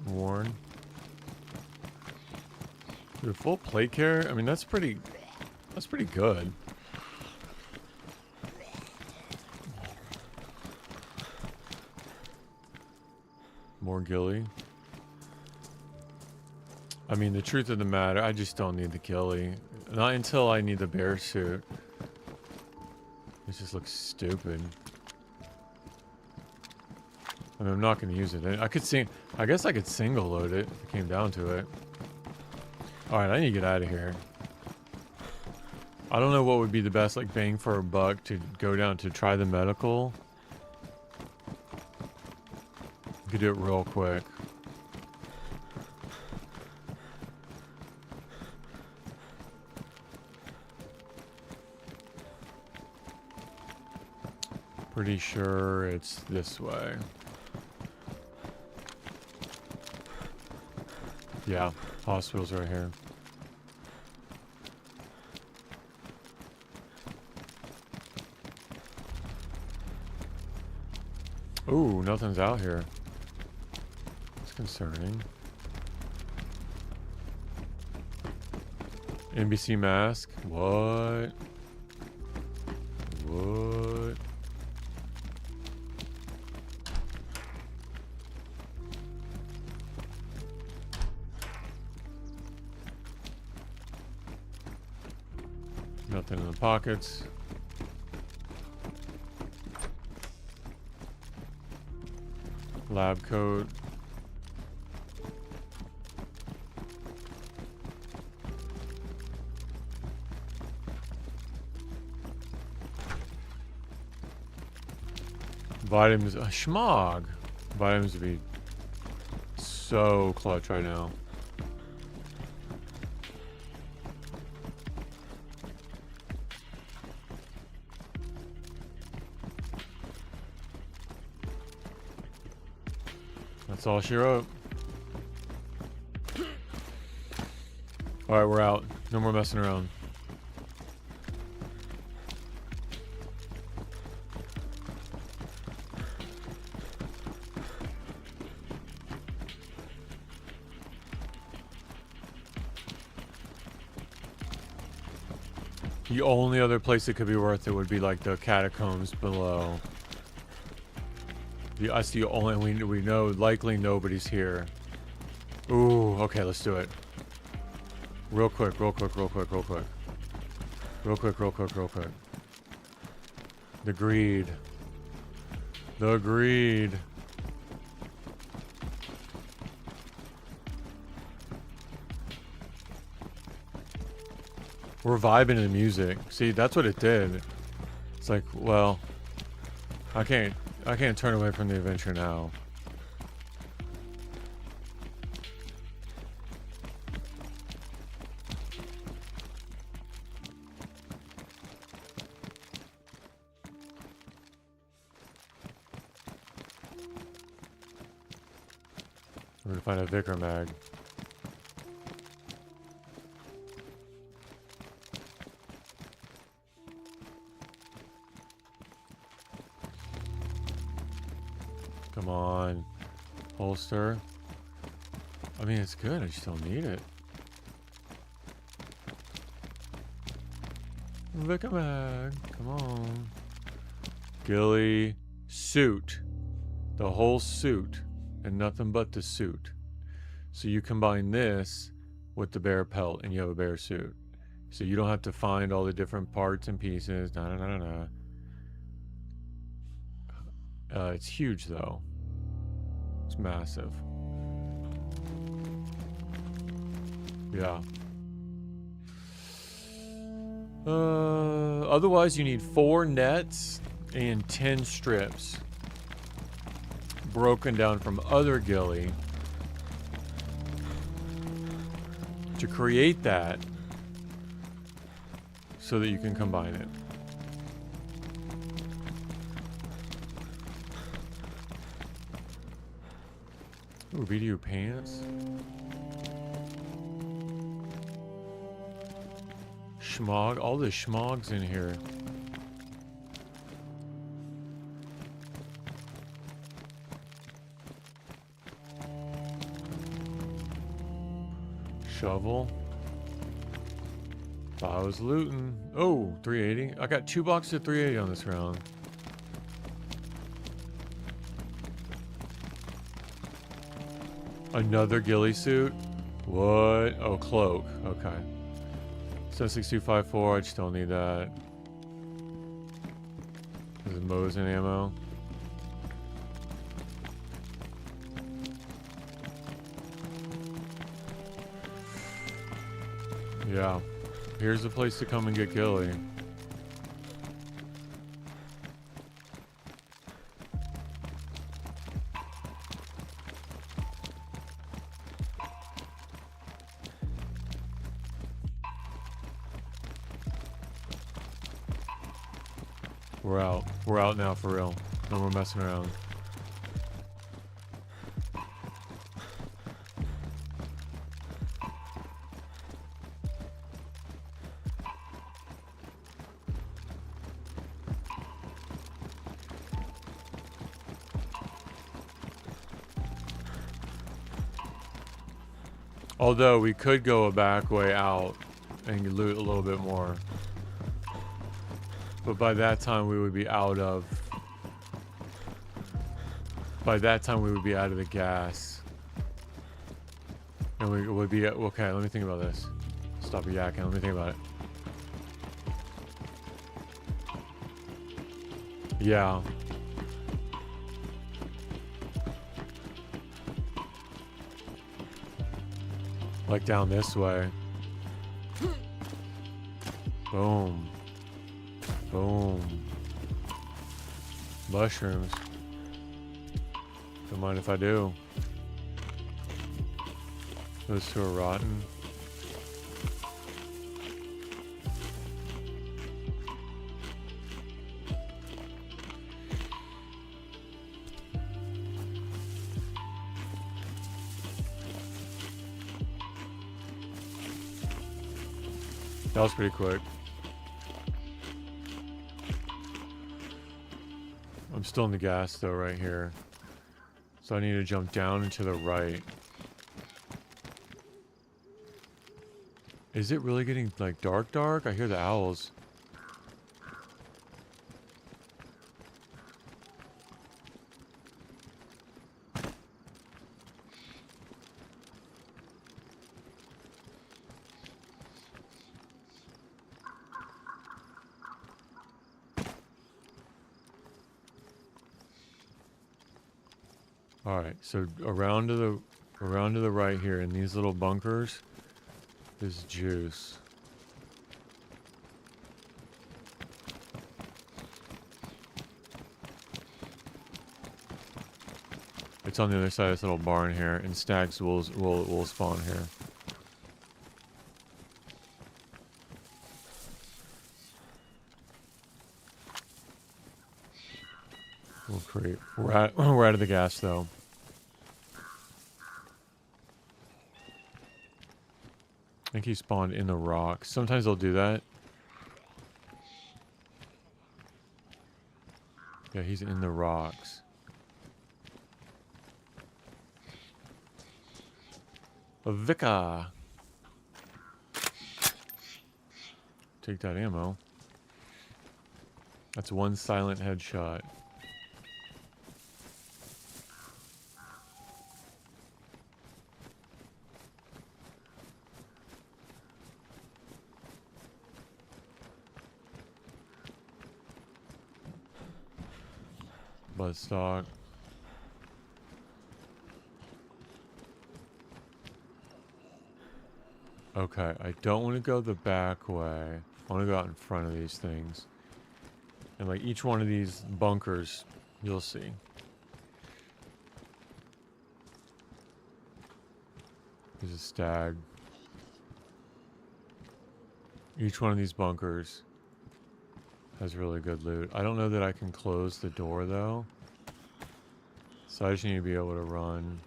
Worn. Dude, full plate care? I mean, that's pretty good. More ghillie. I mean, the truth of the matter, I just don't need the ghillie. Not until I need the bear suit. It just looks stupid. I mean, I'm not going to use it. I guess I could single load it if it came down to it. Alright, I need to get out of here. I don't know what would be the best, like, bang for a buck to go down to try the medical. You could do it real quick. Pretty sure it's this way. Yeah, hospital's right here. Ooh, nothing's out here. It's concerning. NBC mask? What? What? Nothing in the pockets. Lab coat. Vitamins. Schmog. Vitamins would be so clutch right now. That's all she wrote. Alright, we're out. No more messing around. The only other place it could be worth it would be like the catacombs below. That's the only, we know likely nobody's here. Ooh, okay, let's do it. Real quick, real quick, real quick, real quick. Real quick, real quick, real quick. The greed. The greed. We're vibing to the music. See, that's what it did. It's like, well, I can't turn away from the adventure now. We're gonna find a Vicar mag. Come on. Holster. I mean, it's good. I just don't need it. Vicar mag. Come on. Ghillie. Suit. The whole suit. and nothing but the suit. So you combine this with the bear pelt and you have a bear suit. So you don't have to find all the different parts and pieces. It's huge though. It's massive. Yeah. Otherwise you need 4 nets and 10 strips broken down from other ghillie to create that so that you can combine it. Ooh, BDU pants. Schmog, all the schmogs in here. Shovel. Thought I was looting. Oh, 380. I got 2 boxes of 380 on this round. Another ghillie suit? What? Oh, cloak. Okay. 76254, I just don't need that. This is Mosin ammo. Yeah. Here's the place to come and get ghillie. We're out. We're out now for real. No more messing around. Although we could go a back way out and loot a little bit more. But by that time we would be out of... By that time we would be out of the gas. And we would be... Okay, let me think about this. Stop yakking, let me think about it. Yeah. Like down this way. Boom. Boom. Mushrooms. Don't mind if I do. Those 2 are rotten. That was pretty quick. I'm still in the gas though right here. So I need to jump down and to the right. Is it really getting like dark? I hear the owls. All right, so around to the right here in these little bunkers is juice. It's on the other side of this little barn here, and stags will spawn here. We'll creep. We're out of the gas though. I think he spawned in the rocks. Sometimes they'll do that. Yeah, he's in the rocks. A Vika. Take that ammo. That's 1 silent headshot. Buzzstock. Okay, I don't want to go the back way. I want to go out in front of these things. And like each one of these bunkers, you'll see. There's a stag. Each one of these bunkers has really good loot. I don't know that I can close the door though. So I just need to be able to run.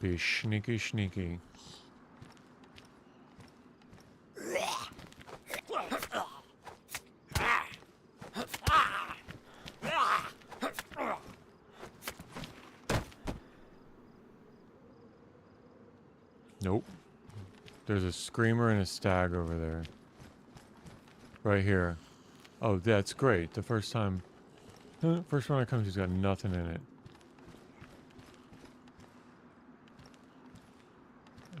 Be sneaky, sneaky. Nope. There's a screamer and a stag over there. Right here. Oh, that's great. The first time... First one that comes, he's got nothing in it.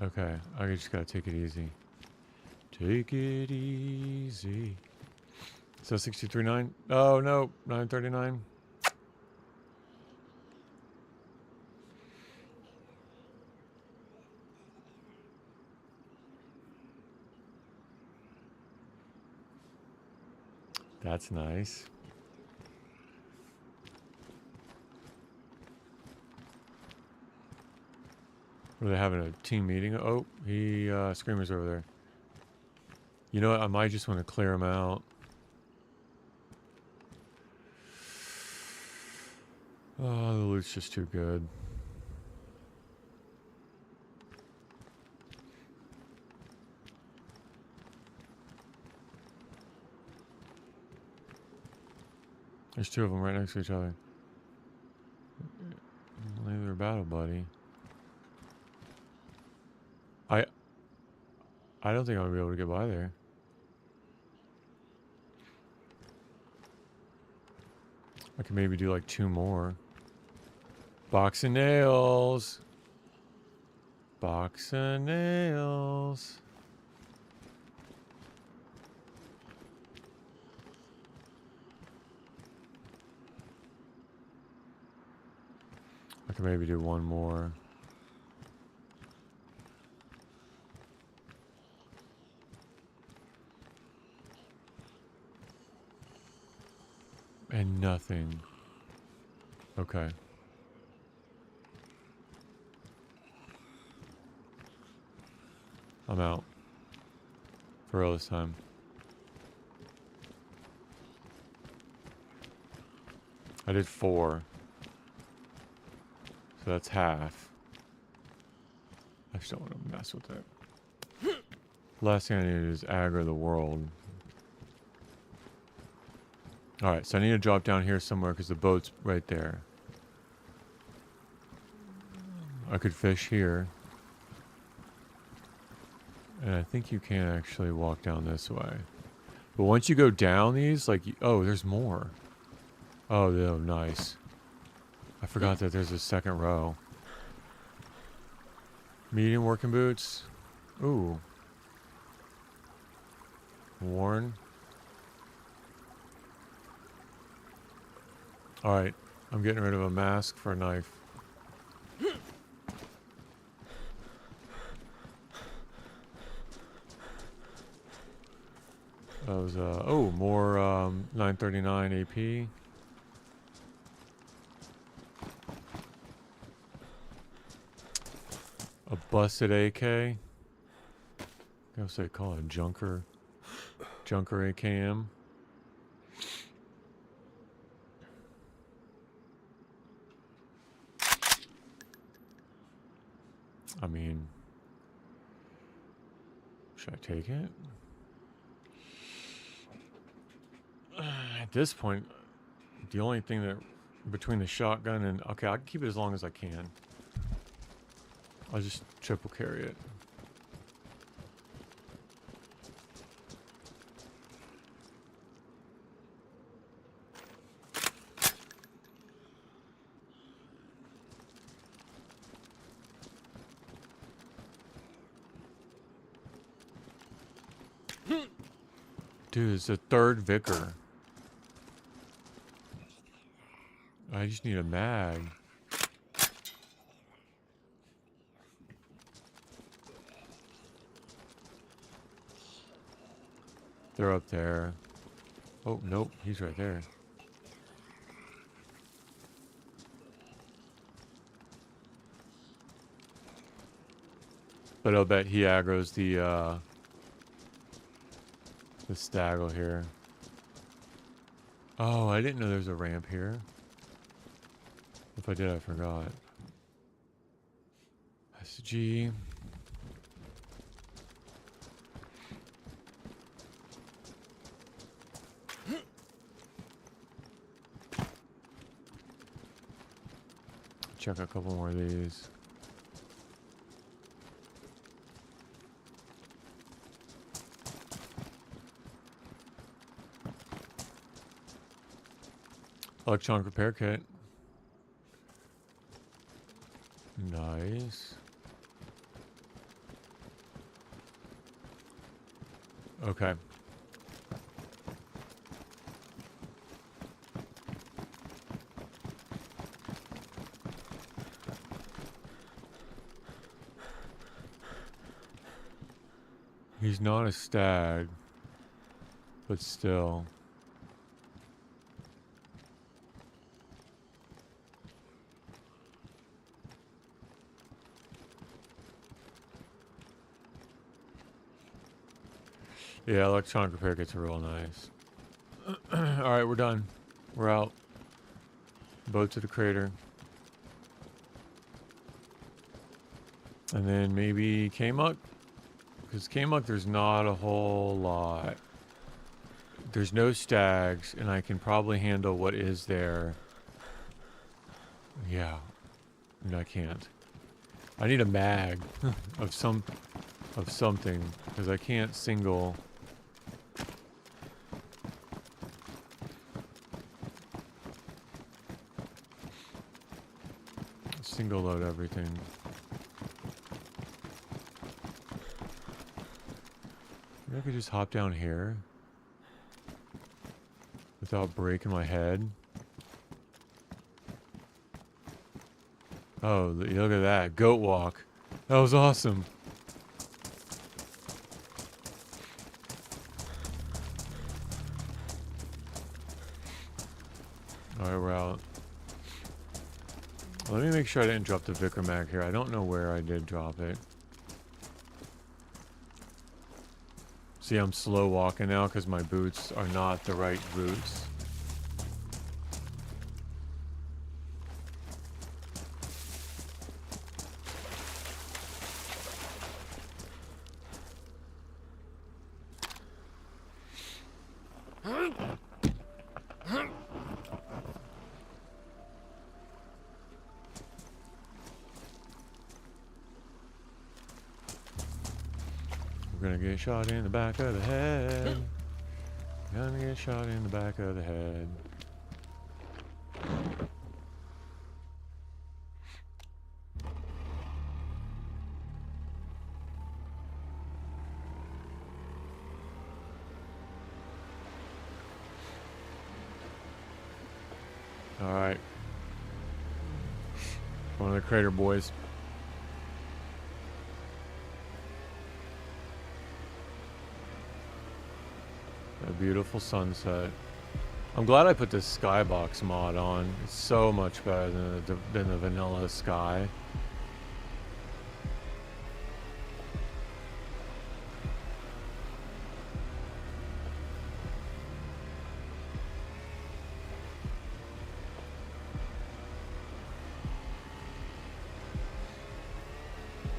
Okay, I just gotta take it easy. Take it easy. So 63.9? Oh, no. 939. That's nice. Are they having a team meeting? Oh, Screamer's over there. You know what? I might just want to clear him out. Oh, the loot's just too good. There's two of them right next to each other. They're battle buddy. I don't think I'm gonna be able to get by there. I can maybe do like two more. Box of nails. Box of nails. I can maybe do one more. And nothing. Okay. I'm out. For real this time. I did 4. So that's half. I just don't want to mess with it. Last thing I need to do is aggro the world. Alright, so I need to drop down here somewhere because the boat's right there. I could fish here. And I think you can actually walk down this way. But once you go down these, like, oh, there's more. Oh, nice. I forgot that there's a second row. Medium working boots. Ooh. Worn. Alright, I'm getting rid of a mask for a knife. That was, oh, more 939 AP. A busted AK. I guess they call it a Junker AKM. I mean, should I take it? At this point, the only thing that between the shotgun and okay, I can keep it as long as I can. I'll just triple carry it. Dude, it's the third vicar. I just need a mag. They're up there. Oh, nope. He's right there. But I'll bet he aggroes the staggle here. Oh, I didn't know there was a ramp here. If I did, I forgot. SG. Check a couple more of these. Electronic repair kit. Nice. Okay. He's not a stag, but still. Yeah, electronic repair kits are real nice. Alright, we're done. We're out. Boat to the crater. And then maybe K-Muck? Because K-Muck, there's not a whole lot. There's no stags, and I can probably handle what is there. Yeah. No, I can't. I need a mag of something, because I can't single. Single load everything. Maybe I could just hop down here without breaking my head. Oh, look at that. Goat walk. That was awesome. Alright, we're out. Let me make sure I didn't drop the Vicar mag here. I don't know where I did drop it. See, I'm slow walking now because my boots are not the right boots. Gonna get shot in the back of the head. Gonna get shot in the back of the head. Alright. One of the crater boys. A beautiful sunset. I'm glad I put this skybox mod on. It's so much better than the vanilla sky.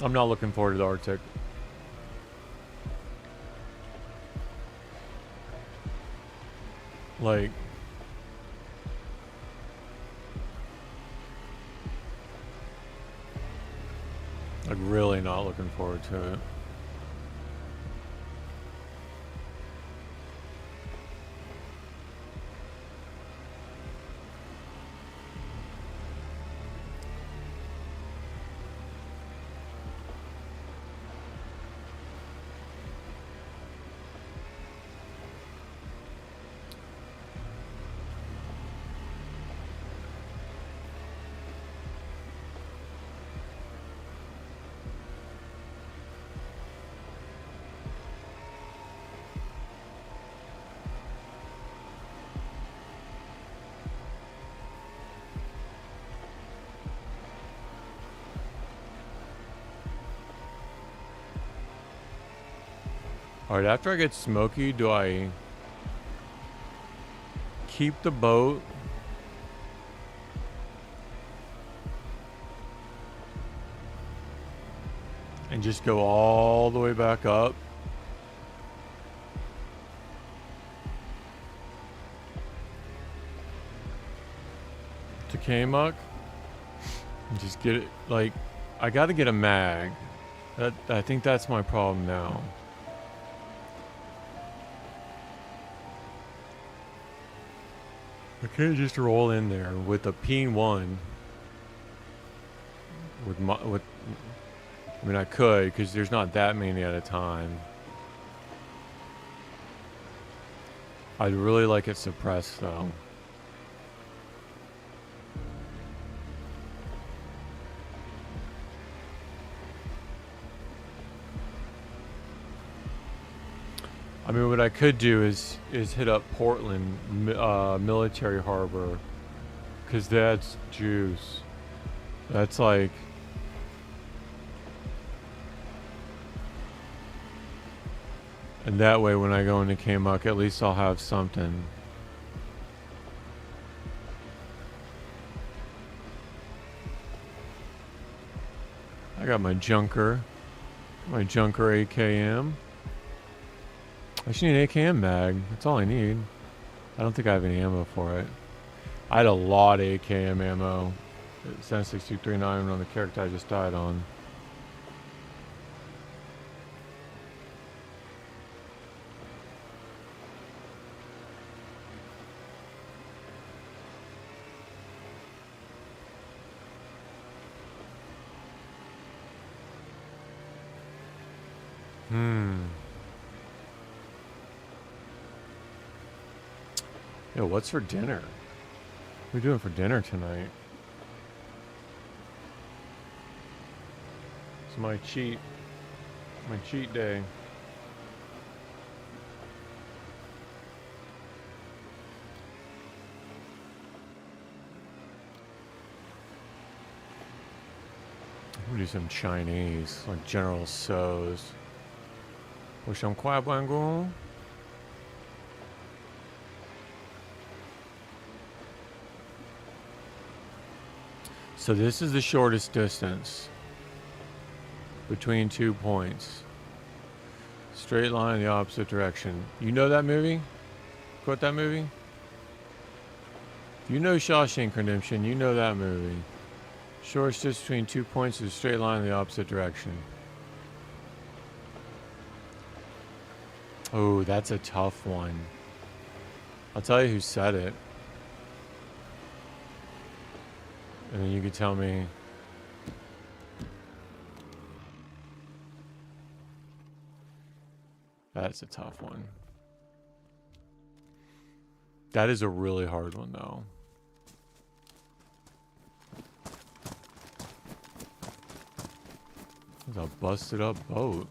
I'm not looking forward to the Arctic. Like, really not looking forward to it. Alright, after I get smoky, do I keep the boat? And just go all the way back up? To Kamuk? And just get it, like, I gotta get a mag. I think that's my problem now. I can't just roll in there with a P1. I mean, I could, because there's not that many at a time. I'd really like it suppressed, though. I mean, what I could do is hit up Portland Military Harbor, because that's juice. That's like... And that way, when I go into Kamuk, at least I'll have something. I got my Junker AKM. I just need an AKM mag. That's all I need. I don't think I have any ammo for it. I had a lot of AKM ammo. 7.6239 on the character I just died on. Yo, what's for dinner? What are we doing for dinner tonight? It's my cheat day. I'm gonna do some Chinese, like General Tso's. With some kwai buangu. So this is the shortest distance between 2 points. Straight line in the opposite direction. You know that movie? Quote that movie? If you know Shawshank Redemption, you know that movie. Shortest distance between 2 points is a straight line in the opposite direction. Oh, that's a tough one. I'll tell you who said it. And then you can tell me. That's a tough one. That is a really hard one, though. It's a busted up boat.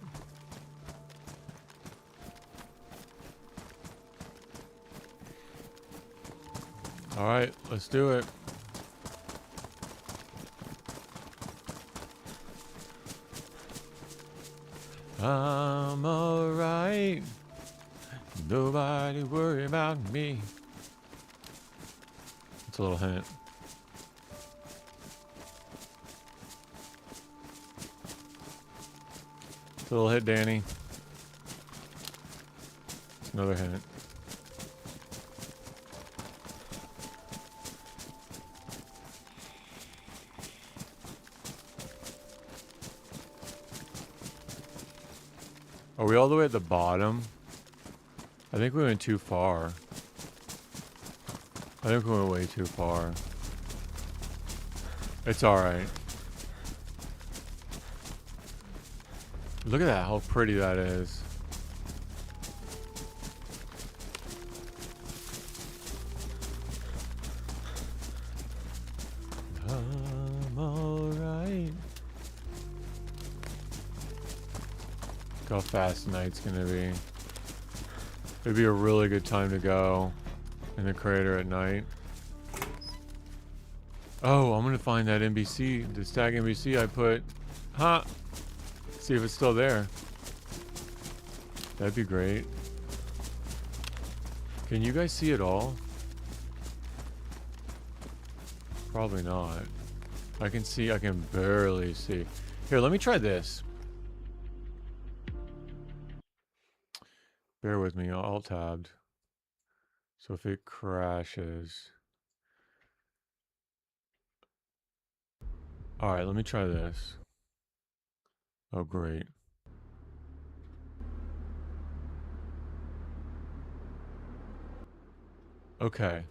All right, let's do it. I'm alright. Nobody worry about me. It's a little hint. It's a little hit, Danny. Another hint. Are we all the way at the bottom? I think we went too far. I think we went way too far. It's alright. Look at that, how pretty that is. I'm alright. Look how fast night's gonna be. It'd be a really good time to go in the crater at night. Oh, I'm gonna find that NBC, the stag NBC I put. See if it's still there. That'd be great. Can you guys see it all? Probably not. I can see, I can barely see. Here, let me try this. Bear with me, Alt-tabbed. So if it crashes. Alright, let me try this. Oh, great. Okay.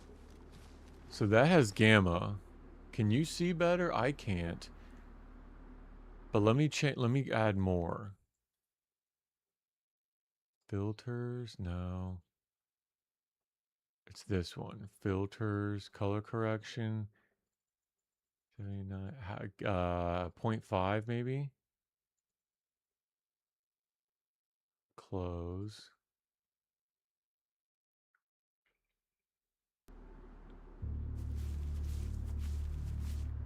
So that has gamma. Can you see better? I can't. But let me add more. Filters? No. It's this one. Filters, color correction. 79, 0.5 maybe? Close.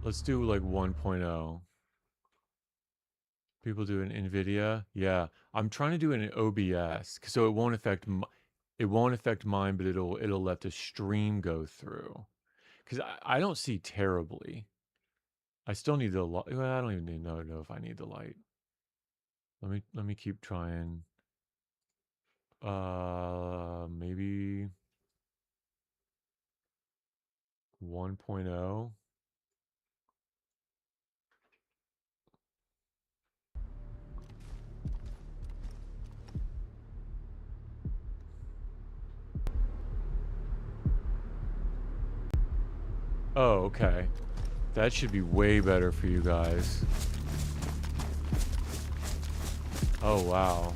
Let's do like 1.0. People do an NVIDIA. Yeah, I'm trying to do it in OBS, so it won't affect mine, but it'll let the stream go through. Because I don't see terribly. I still need the light. Well, I don't even know if I need the light. Let me keep trying. Maybe 1.0. Oh, okay. That should be way better for you guys. Oh, wow.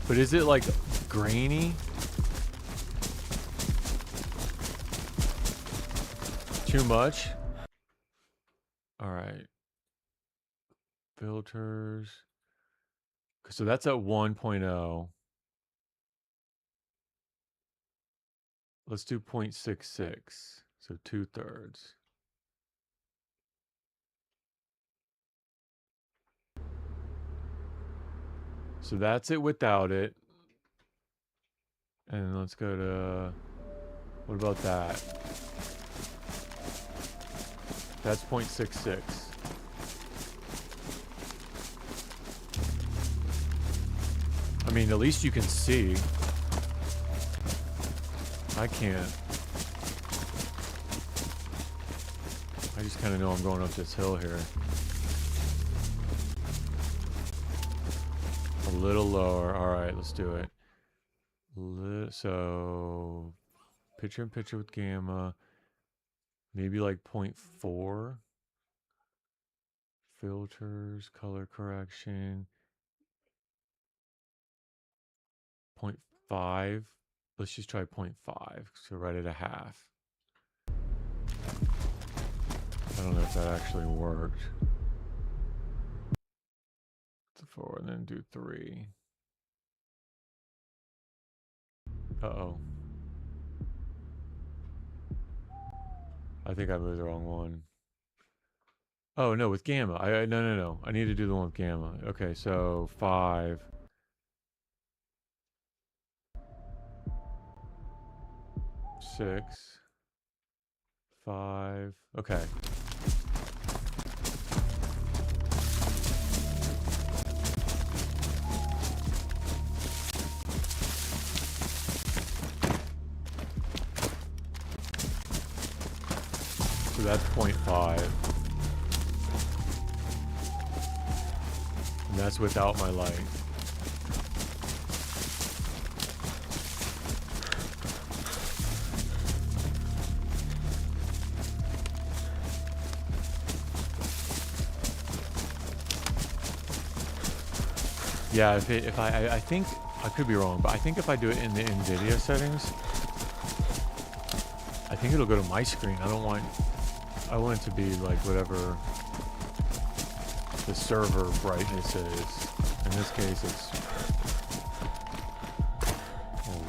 But is it like grainy? Too much? Alright. Filters. So that's at 1.0. Let's do 0.66. So 2/3. So that's it without it. And let's go to... What about that? That's 0.66. I mean, at least you can see. I can't. I just kind of know I'm going up this hill here. A little lower. All right, let's do it. So, picture-in-picture with gamma. Maybe like 0.4. Filters, color correction. 0.5. Let's just try 0.5. So right at a half. I don't know if that actually worked. 4 and then do 3. Uh-oh. I think I moved the wrong one. Oh, no, with gamma. No. I need to do the one with gamma. Okay, so 5. 6. 5. Okay. So that's 0.5. And that's without my light. Yeah, if I think, I could be wrong, but I think if I do it in the NVIDIA settings, I think it'll go to my screen. I want it to be like whatever the server brightness is. In this case, it's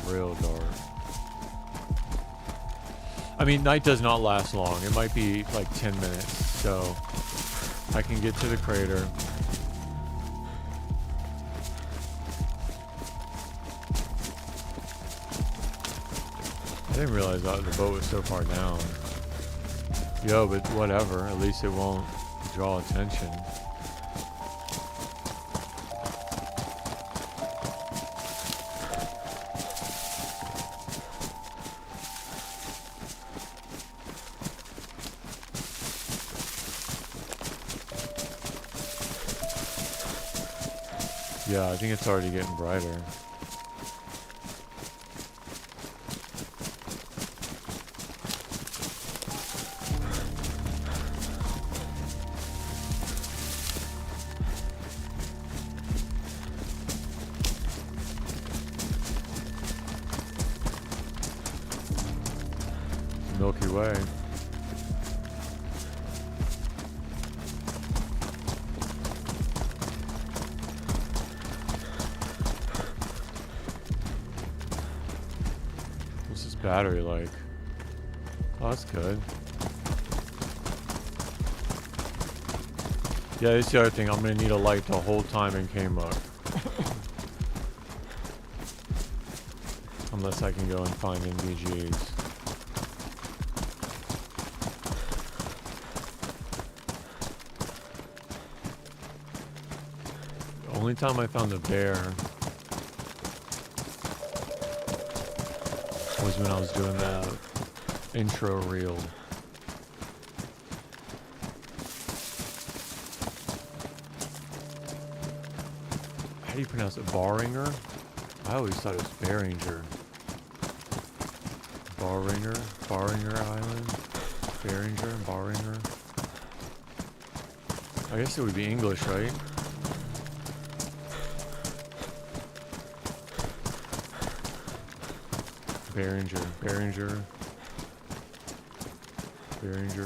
real dark. I mean, night does not last long. It might be like 10 minutes, so I can get to the crater. didn't realize that the boat was so far down. Yo, but whatever. At least it won't draw attention. Yeah, I think it's already getting brighter. Milky Way. What's this battery like? Oh, that's good. Yeah, this is the other thing. I'm gonna need a light the whole time in K mode. Unless I can go and find NVGs. The only time I found a bear was when I was doing the intro reel. How do you pronounce it? Baringer? I always thought it was Baringer. Baringer Island? Baringer? I guess it would be English, right? Baringer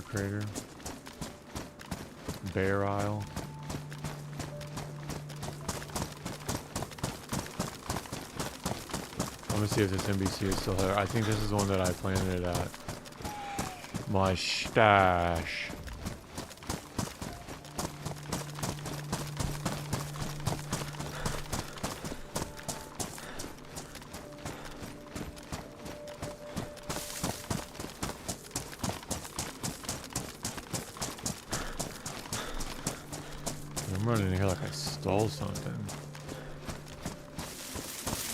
crater. Bear Isle. I'm gonna see if this NBC is still there. I think this is the one that I planted it at. My stash. I'm running in here like I stole something.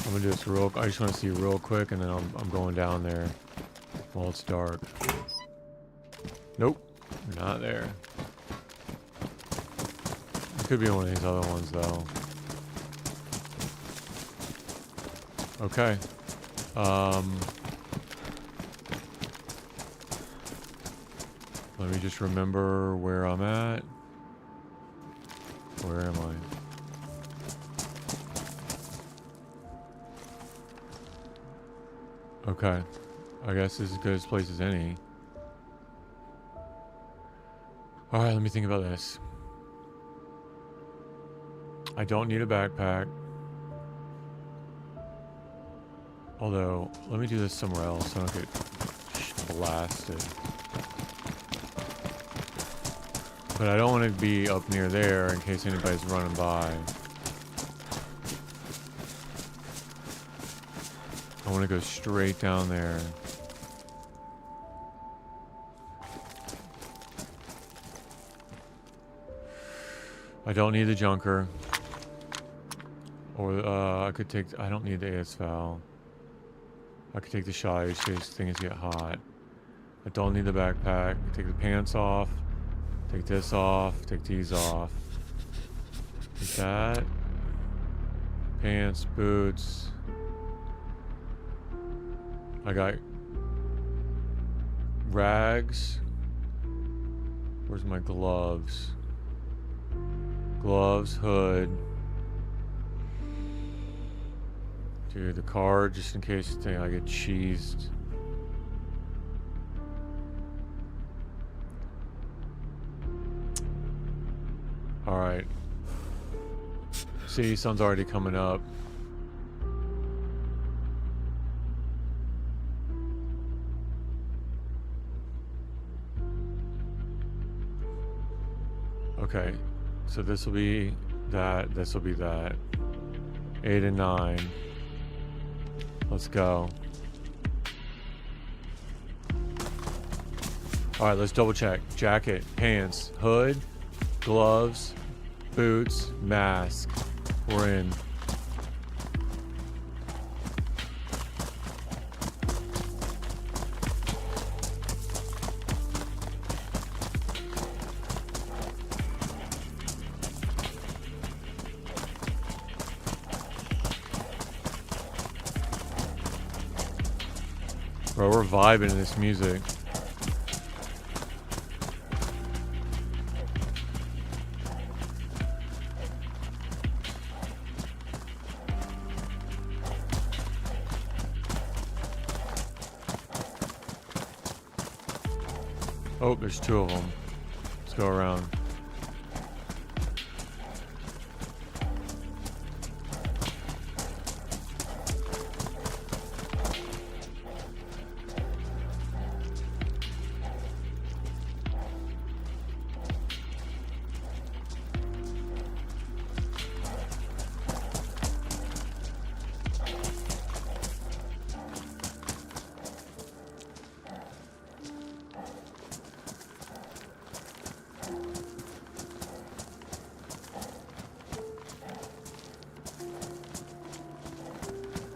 I'm gonna do this real. I just want to see real quick, and then I'm going down there while it's dark. Nope, not there. It could be one of these other ones though. Okay. Let me just remember where I'm at. Where am I? Okay. I guess this is as good a place as any. Alright, let me think about this. I don't need a backpack. Although, let me do this somewhere else so I don't get blasted. But I don't want to be up near there in case anybody's running by. I want to go straight down there. I don't need the junker. Or, I could take... I don't need the ASVAL. I could take the shot in case things get hot. I don't need the backpack. Take the pants off. Take this off. Take these off. Take that. Pants, boots. I got rags. Where's my gloves? Gloves, hood. Dude, the card just in case I get cheesed. Alright. See, sun's already coming up. Okay, so this will be that, this will be that. 8 and 9. Let's go. All right, let's double check. Jacket, pants, hood, gloves, boots, mask. We're in. Bro, we're vibing to this music. Oh, there's two of them. Let's go around.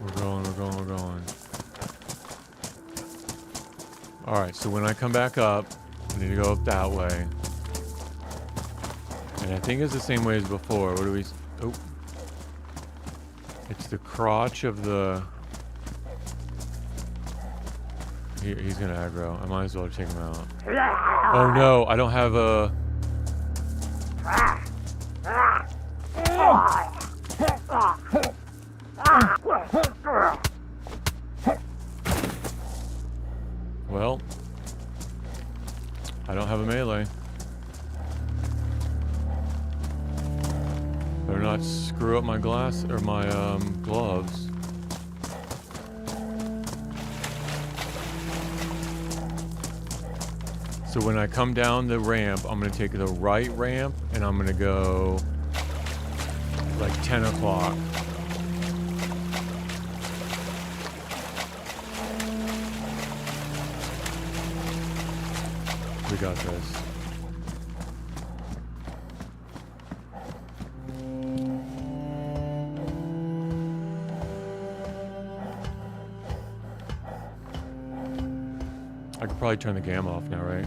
We're going. Alright, so when I come back up, I need to go up that way. And I think it's the same way as before. What do we... Oh. It's the crotch of the... He's gonna aggro. I might as well take him out. Oh no, I don't have a... Well, I don't have a melee. Better not screw up my glass or my gloves. So when I come down the ramp, I'm gonna take the right ramp and I'm gonna go like 10 o'clock. We got this. I could probably turn the gamma off now, right?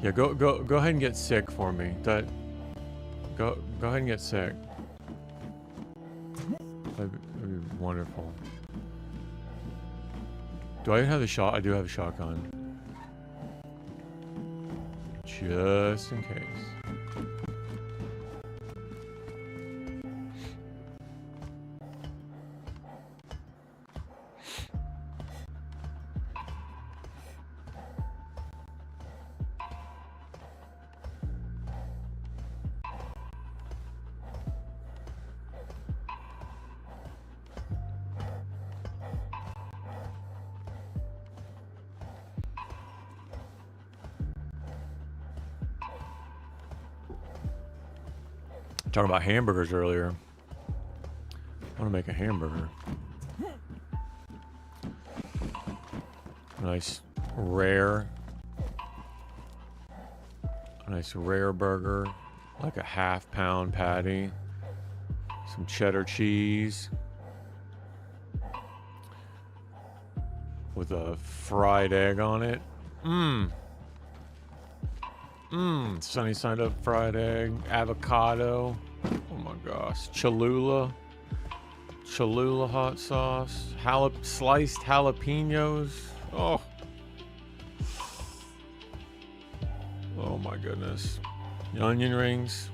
Yeah, go ahead and get sick for me. Go ahead and get sick. That'd be wonderful. Do I even have the shot? I do have a shotgun. Just in case. Talking about hamburgers earlier. I want to make a hamburger. Nice rare burger, like a half-pound patty, some cheddar cheese with a fried egg on it. Sunny side up fried egg, avocado. Oh my gosh, Cholula hot sauce, sliced jalapenos. Oh my goodness, the onion rings.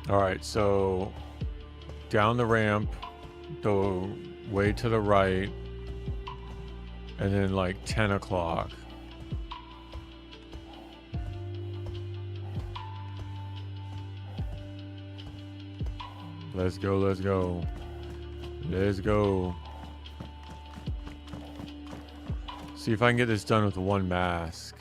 All right, so down the ramp, the way to the right, and then like 10 o'clock. Let's go, let's go. Let's go. See if I can get this done with one mask.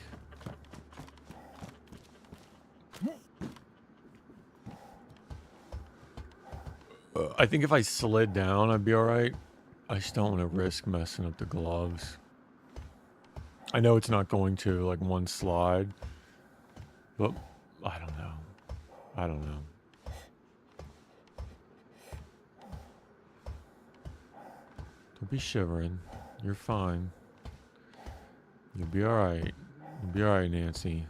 I think if I slid down, I'd be alright. I just don't want to risk messing up the gloves. I know it's not going to, like, one slide. But, I don't know. I don't know. Don't be shivering. You're fine. You'll be alright. You'll be alright, Nancy.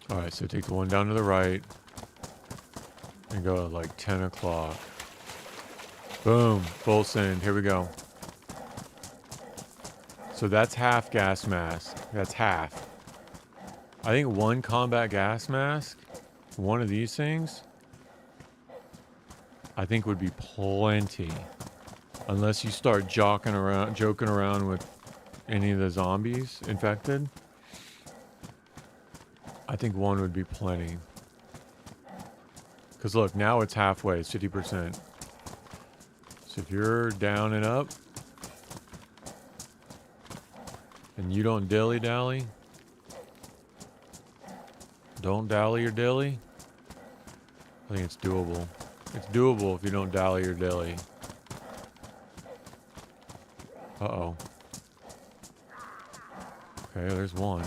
Alright, so take the one down to the right. And go at like 10 o'clock. Boom. Full send. Here we go. So that's half gas mask. That's half. I think one combat gas mask, one of these things, I think would be plenty. Unless you start joking around with any of the zombies infected. I think one would be plenty. Because look, now it's halfway. It's 50%. So if you're down and up, and you don't dilly-dally, don't dally or dilly, I think it's doable. It's doable if you don't dally or dilly. Uh-oh. Okay, there's one.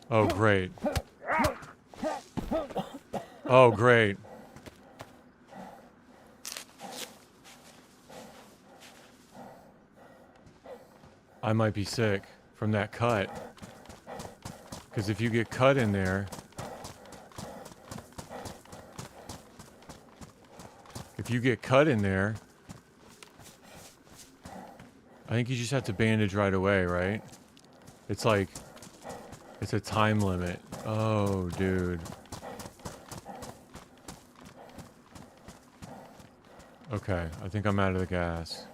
Oh, great. Oh, great. I might be sick from that cut. Because if you get cut in there... If you get cut in there... I think you just have to bandage right away, right? It's like... It's a time limit. Oh, dude. Okay, I think I'm out of the gas.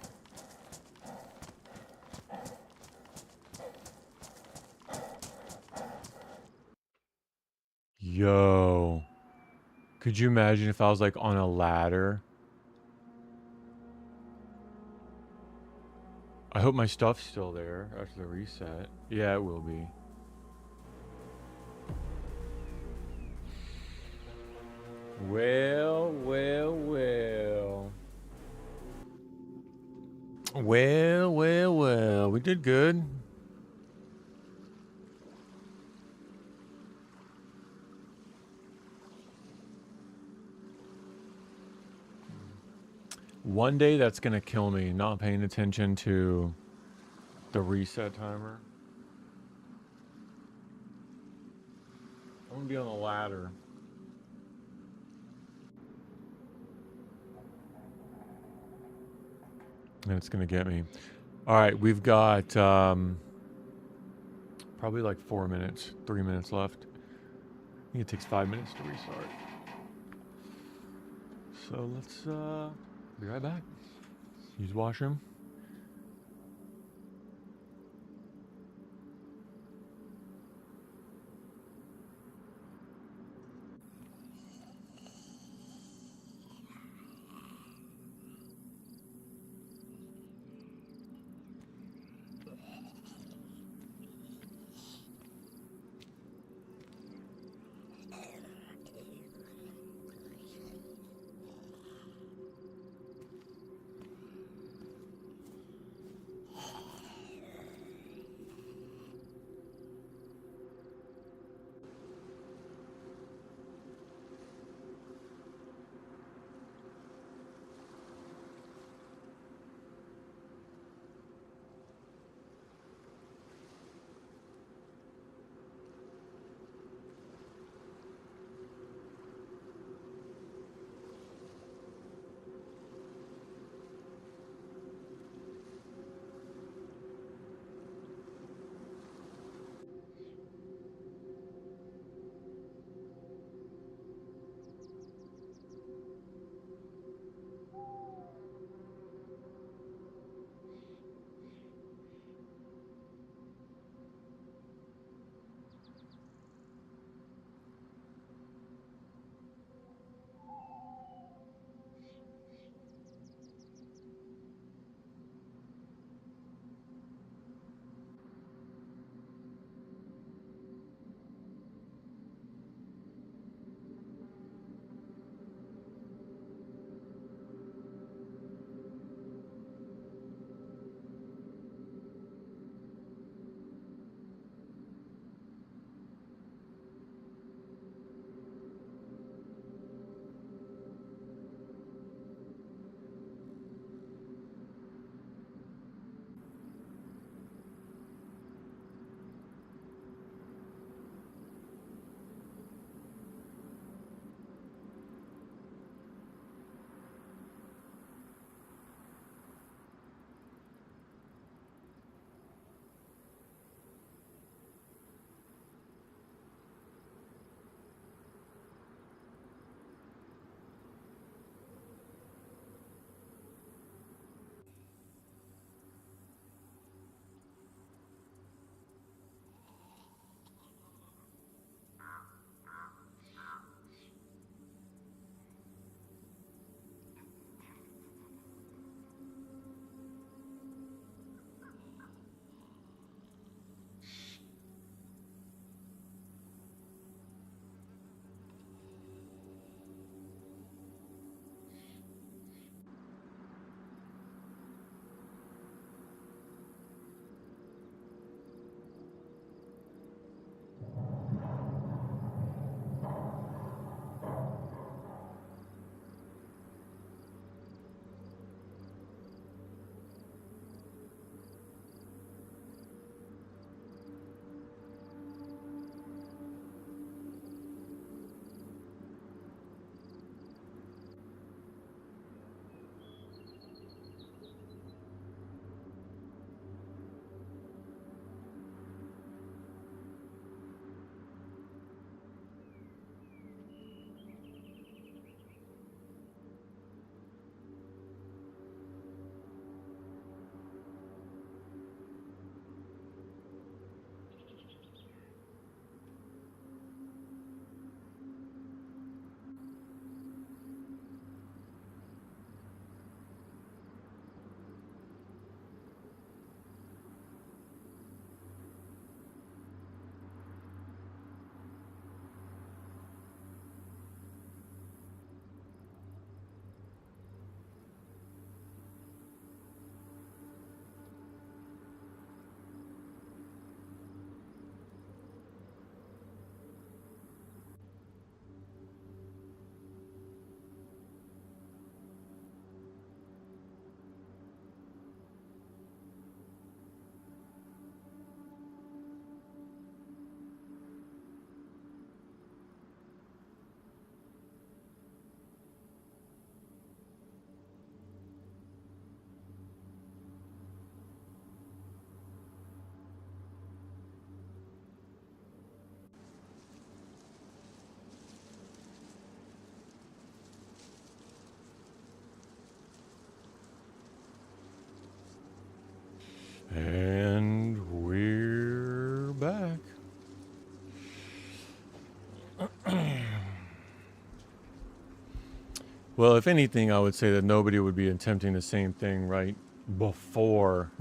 Yo. Could you imagine if I was like on a ladder? I hope my stuff's still there after the reset. Yeah, it will be. Well, well, well. Well, well, well. We did good. One day that's gonna kill me, not paying attention to the reset timer. I'm gonna be on the ladder. And it's gonna get me. Alright, we've got probably like 4 minutes, 3 minutes left. I think it takes 5 minutes to restart. So let's be right back. Use washroom. Well, if anything, I would say that nobody would be attempting the same thing right before.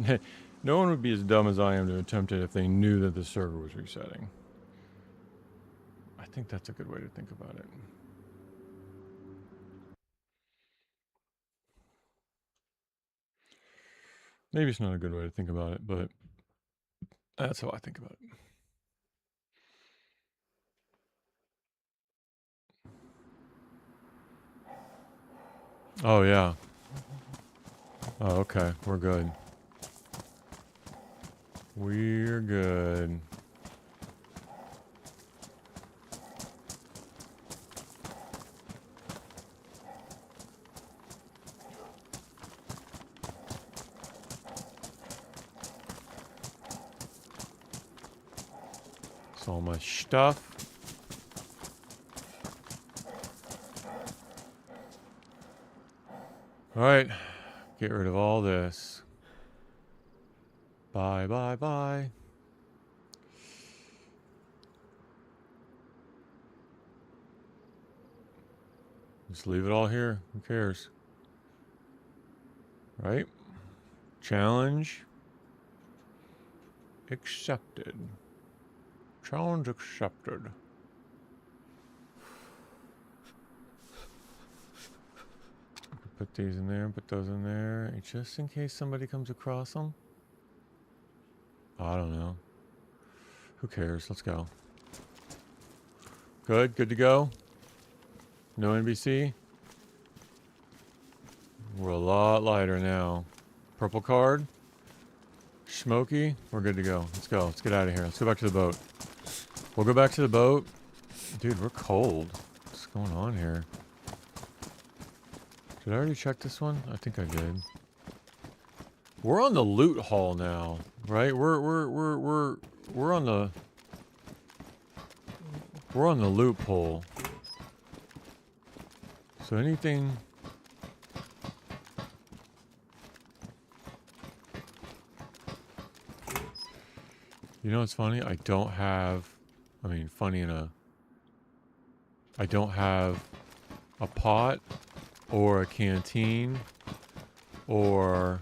No one would be as dumb as I am to attempt it if they knew that the server was resetting. I think that's a good way to think about it. Maybe it's not a good way to think about it, but that's how I think about it. Oh, yeah. Oh, okay. We're good. We're good. It's all my stuff. All right. Get rid of all this. Bye, bye, bye. Just leave it all here. Who cares? Right? Challenge accepted. Challenge accepted. Put these in there, put those in there, just in case somebody comes across them. I don't know. Who cares? Let's go. Good to go. No NBC. We're a lot lighter now. Purple card. Smoky. We're good to go. Let's go. Let's get out of here. Let's go back to the boat. We'll go back to the boat. Dude, we're cold. What's going on here? Did I already check this one? I think I did. We're on the loot haul now, right? We're on the loophole. So anything. You know what's funny? I don't have a pot or a canteen or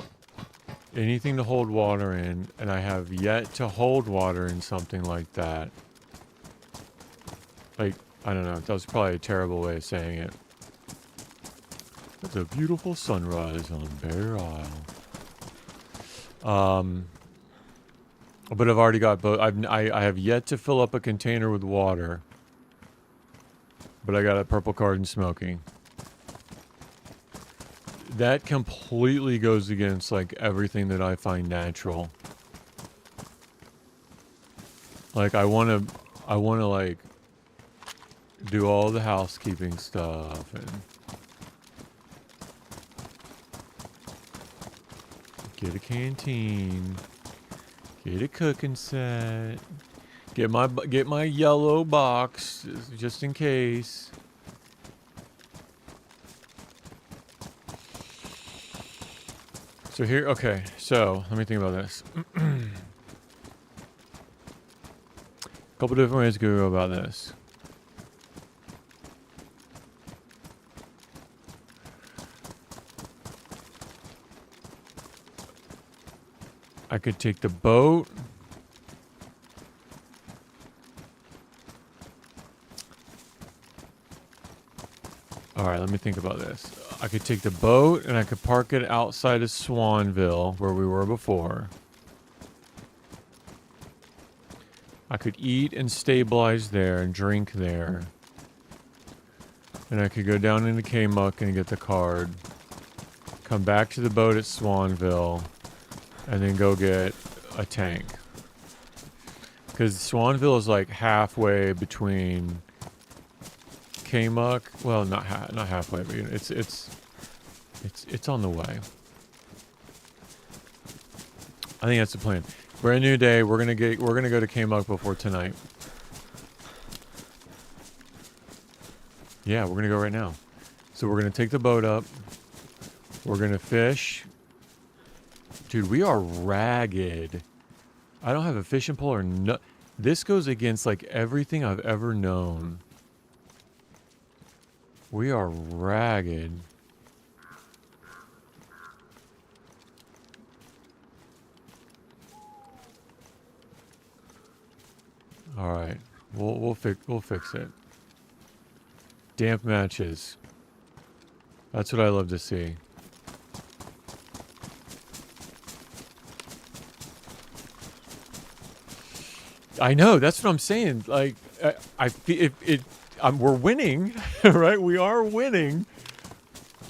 anything to hold water in, and I have yet to hold water in something like that. Like, I don't know, that was probably a terrible way of saying it. It's a beautiful sunrise on Bear Isle. But I've already got both. I have yet to fill up a container with water. But I got a purple card and smoking. That completely goes against, like, everything that I find natural. Like, I wanna, like, do all the housekeeping stuff and get a canteen, get a cooking set, get my yellow box just in case. So here, okay, so let me think about this. A couple different ways to go about this. I could take the boat. Alright, let me think about this. I could take the boat and I could park it outside of Swanville, where we were before. I could eat and stabilize there and drink there. And I could go down into K-Muck and get the card. Come back to the boat at Swanville. And then go get a tank. Because Swanville is like halfway between K-Muck. Well, not halfway, but it's on the way. I think that's the plan. Brand new day. We're gonna go to K-Muck before tonight. Yeah, we're gonna go right now. So we're gonna take the boat up. We're gonna fish. Dude, we are ragged. I don't have a fishing pole or no. This goes against like everything I've ever known. We are ragged. All right, we'll fix it. Damp matches. That's what I love to see. I know. That's what I'm saying. Like, I feel we're winning, right? We are winning,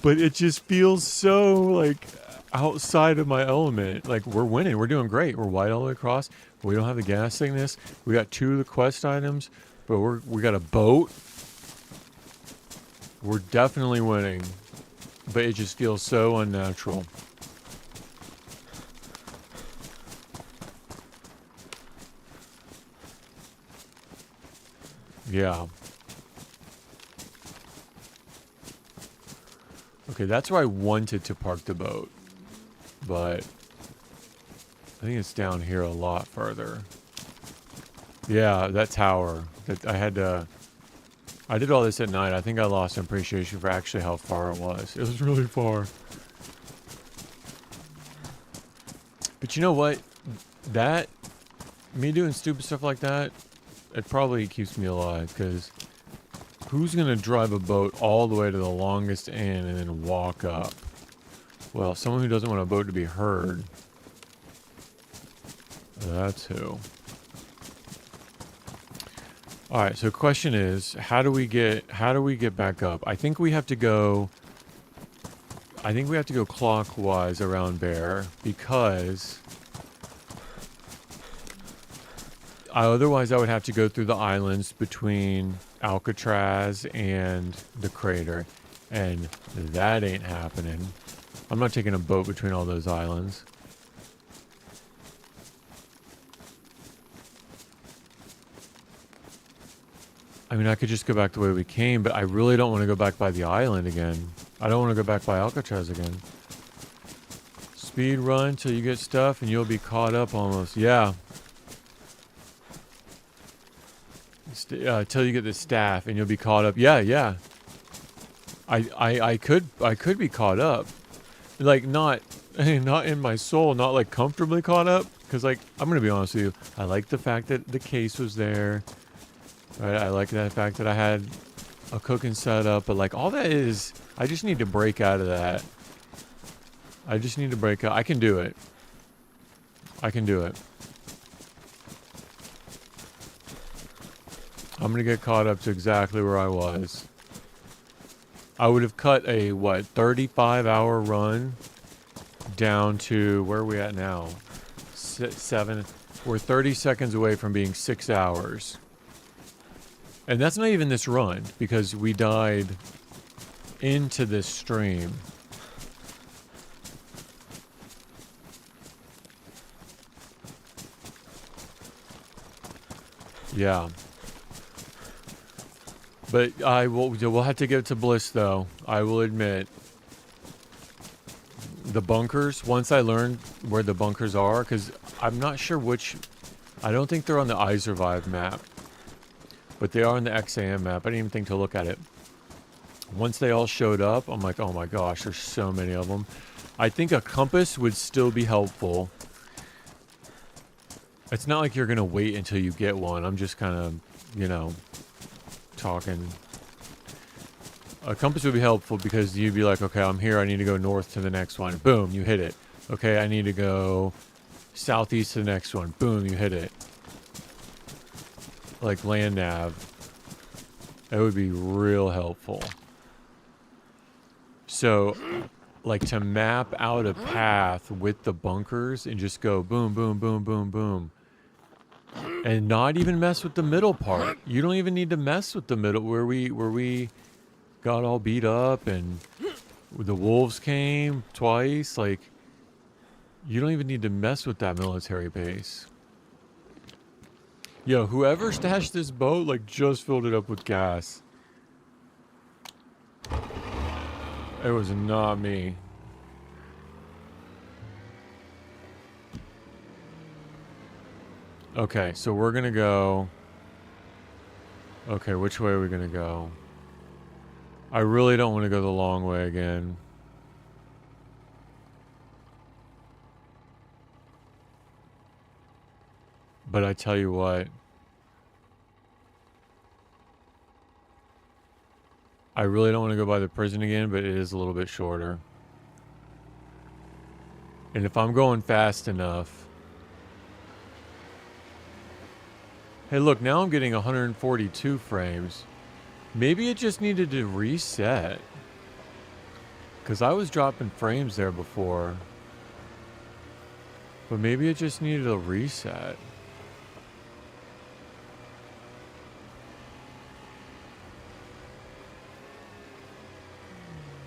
but it just feels so like outside of my element. Like we're winning. We're doing great. We're white all the way across. We don't have the gas sickness. We got 2 of the quest items, but we got a boat. We're definitely winning, but it just feels so unnatural. Yeah. Okay, that's where I wanted to park the boat, but I think it's down here a lot further. Yeah, that tower. I did all this at night. I think I lost appreciation for actually how far it was. It was really far. But you know what? Me doing stupid stuff like that, it probably keeps me alive, because who's going to drive a boat all the way to the longest end and then walk up? Well, someone who doesn't want a boat to be heard. That's who. All right, so the question is, how do we get back up? I think we have to go clockwise around Bear, because otherwise I would have to go through the islands between Alcatraz and the crater, and that ain't happening. I'm not taking a boat between all those islands. I mean, I could just go back the way we came, but I really don't want to go back by the island again. I don't want to go back by Alcatraz again. Speed run till you get stuff and you'll be caught up almost. Yeah. Till you get the staff and you'll be caught up. Yeah. I could be caught up. Like, not in my soul, not like comfortably caught up. Because, like, I'm going to be honest with you. I like the fact that the case was there. Right, I like the fact that I had a cooking setup, but like all that is, I just need to break out of that. I just need to break out. I can do it. I can do it. I'm going to get caught up to exactly where I was. I would have cut a, 35-hour run down to, where are we at now? 7. We're 30 seconds away from being 6 hours. And that's not even this run, because we died into this stream. Yeah. But we'll have to give it to Bliss, though. I will admit. The bunkers, once I learned where the bunkers are, because I'm not sure which, I don't think they're on the I Survive map. But they are on the XAM map. I didn't even think to look at it. Once they all showed up, I'm like, oh my gosh, there's so many of them. I think a compass would still be helpful. It's not like you're going to wait until you get one. I'm just kind of, talking. A compass would be helpful because you'd be like, okay, I'm here. I need to go north to the next one. Boom, you hit it. Okay, I need to go southeast to the next one. Boom, you hit it. Like land nav. That would be real helpful. So, like to map out a path with the bunkers and just go boom, boom, boom, boom, boom. And not even mess with the middle part. You don't even need to mess with the middle where we got all beat up and the wolves came twice. Like, you don't even need to mess with that military base. Yo, whoever stashed this boat, like, just filled it up with gas. It was not me. Okay, so we're gonna go... Okay, which way are we gonna go? I really don't want to go the long way again. But I tell you what, I really don't want to go by the prison again, but it is a little bit shorter. And if I'm going fast enough... Hey, look, now I'm getting 142 frames. Maybe it just needed to reset. Because I was dropping frames there before. But maybe it just needed a reset.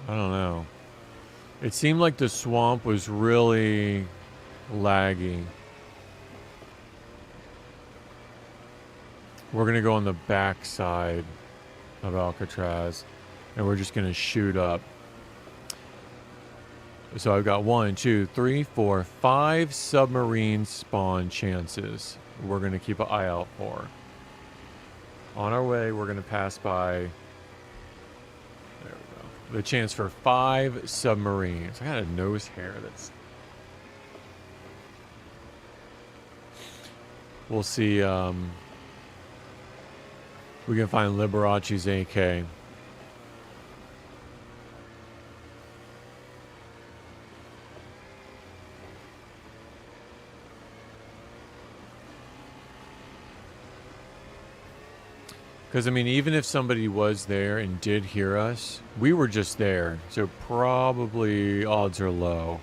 I don't know. It seemed like the swamp was really laggy. We're going to go on the back side of Alcatraz. And we're just going to shoot up. So I've got 1, 2, 3, 4, 5 submarine spawn chances. We're going to keep an eye out for. On our way, we're going to pass by... There we go. The chance for 5 submarines. I got a nose hair that's... We'll see... we can find Liberace's AK. Because, I mean, even if somebody was there and did hear us, we were just there. So probably odds are low.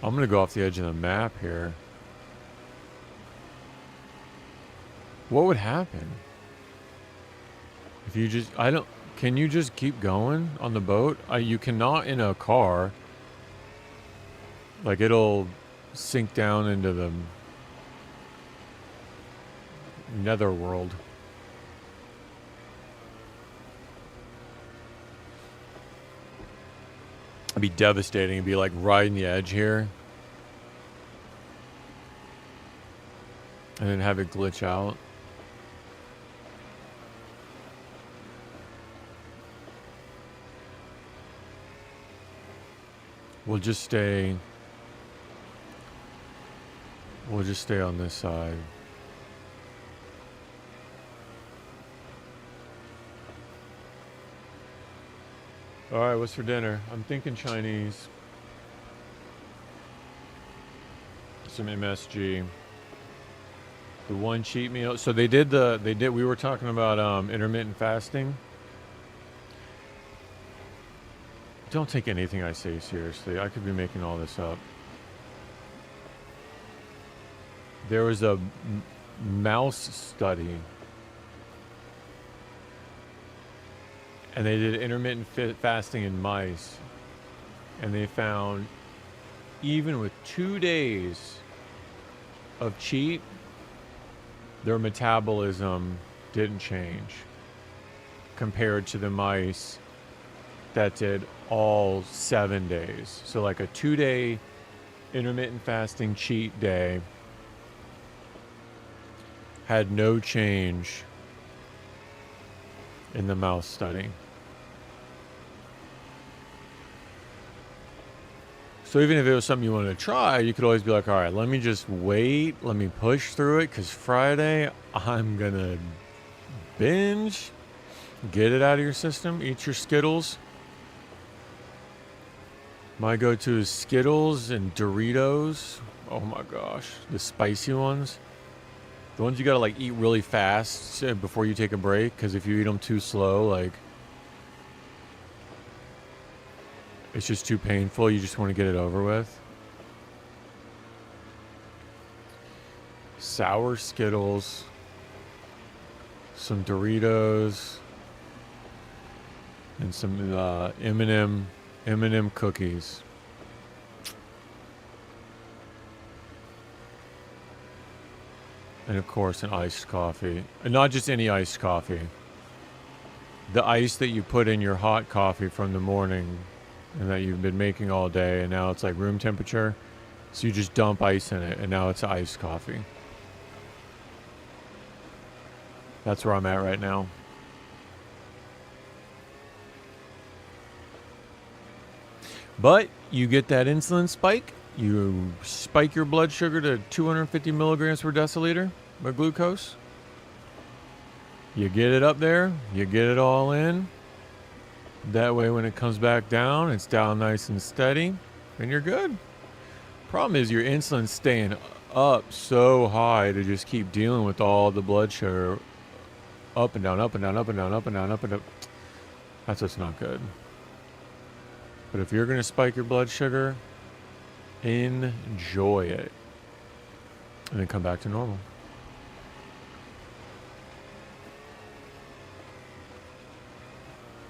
I'm going to go off the edge of the map here. What would happen? If you just, can you just keep going on the boat? You cannot in a car. Like, it'll sink down into the netherworld. It'd be devastating. It'd be like riding the edge here. And then have it glitch out. We'll just stay on this side. All right, what's for dinner? I'm thinking Chinese. Some MSG. The one cheat meal. So we were talking about intermittent fasting. Don't take anything I say seriously. I could be making all this up. There was a mouse study. And they did intermittent fasting in mice. And they found even with 2 days of cheat, their metabolism didn't change compared to the mice that did all 7 days. So like a 2-day intermittent fasting cheat day had no change in the mouse study. So even if it was something you wanted to try, you could always be like, all right, let me just wait. Let me push through it, because Friday I'm going to binge. Get it out of your system. Eat your Skittles. My go-to is Skittles and Doritos. Oh my gosh. The spicy ones. The ones you got to like eat really fast before you take a break, because if you eat them too slow, like, it's just too painful. You just want to get it over with. Sour Skittles. Some Doritos. And some M&M cookies. And of course an iced coffee. And not just any iced coffee. the ice that you put in your hot coffee from the morning and that you've been making all day, and now it's like room temperature. So you just dump ice in it, and now it's iced coffee. That's where I'm at right now. But you get that insulin spike. You spike your blood sugar to 250 milligrams per deciliter of glucose. You get it up there. You get it all in. That way when it comes back down, it's down nice and steady. And you're good. Problem is your insulin's staying up so high to just keep dealing with all the blood sugar up and down, up and down, up and down, up and down, up and down. That's what's not good. But if you're going to spike your blood sugar, enjoy it. And then come back to normal.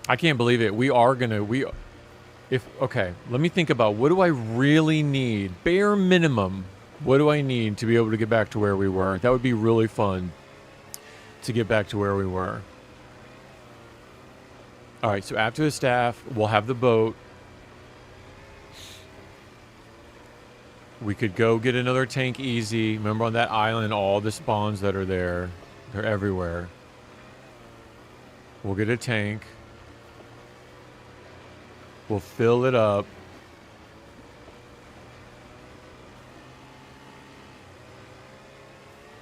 I can't believe it. Okay, let me think about what do I really need? Bare minimum, what do I need to be able to get back to where we were? That would be really fun to get back to where we were. All right, so after the staff, we'll have the boat. We could go get another tank easy. Remember on that island, all the spawns that are there, they're everywhere. We'll get a tank. We'll fill it up.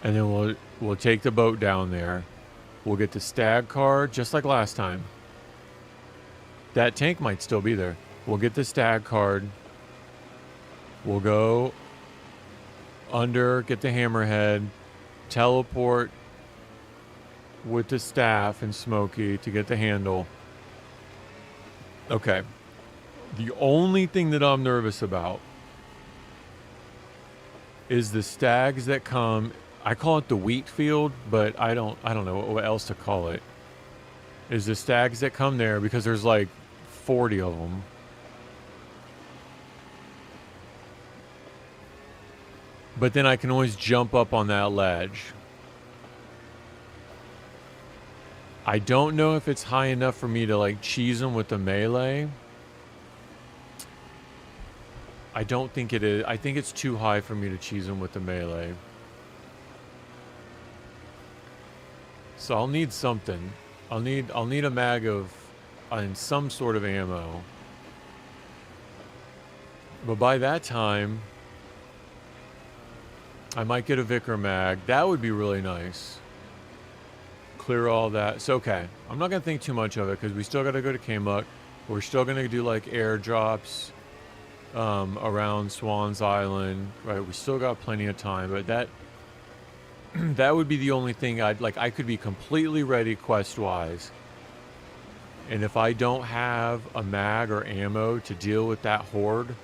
And then we'll take the boat down there. We'll get the stag card just like last time. That tank might still be there. We'll get the stag card. We'll go under, get the hammerhead, teleport with the staff and Smokey to get the handle. Okay. The only thing that I'm nervous about is the stags that come. I call it the wheat field, but I don't know what else to call it. Is the stags that come there because there's like 40 of them. But then I can always jump up on that ledge. I don't know if it's high enough for me to like cheese them with the melee. I don't think it is. I think it's too high for me to cheese them with the melee. So I'll need something. I'll need a mag of and some sort of ammo. But by that time, I might get a Vicar mag. That would be really nice. Clear all that. So, okay. I'm not going to think too much of it because we still got to go to Kamuk. We're still going to do like airdrops around Swan's Island. Right. We still got plenty of time. But that would be the only thing I could be completely ready quest-wise. And if I don't have a mag or ammo to deal with that horde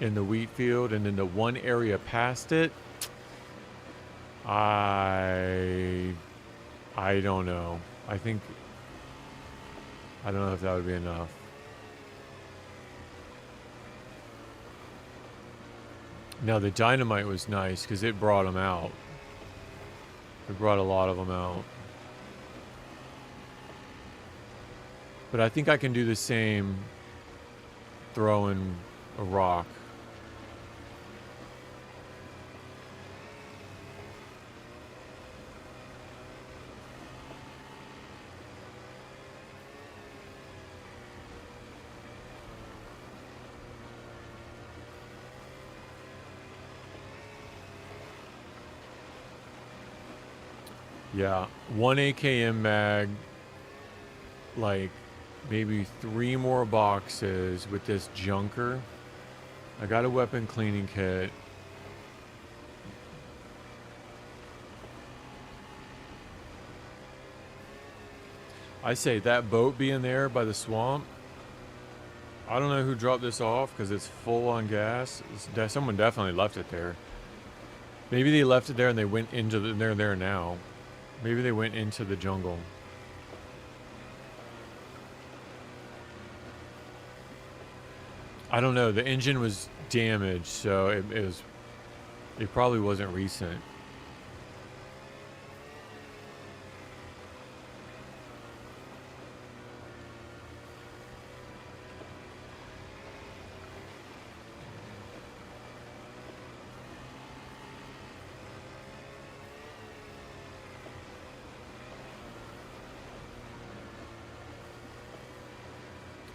in the wheat field and in the one area past it, I don't know. I don't know if that would be enough. Now the dynamite was nice because it brought them out. It brought a lot of them out. But I think I can do the same throwing a rock. Yeah, 1 AKM mag, like maybe 3 more boxes with this junker. I got a weapon cleaning kit. I say that boat being there by the swamp, I don't know who dropped this off because it's full on gas. Someone definitely left it there. Maybe they left it there and they went into they're there now. Maybe they went into the jungle. I don't know. The engine was damaged, so it probably wasn't recent.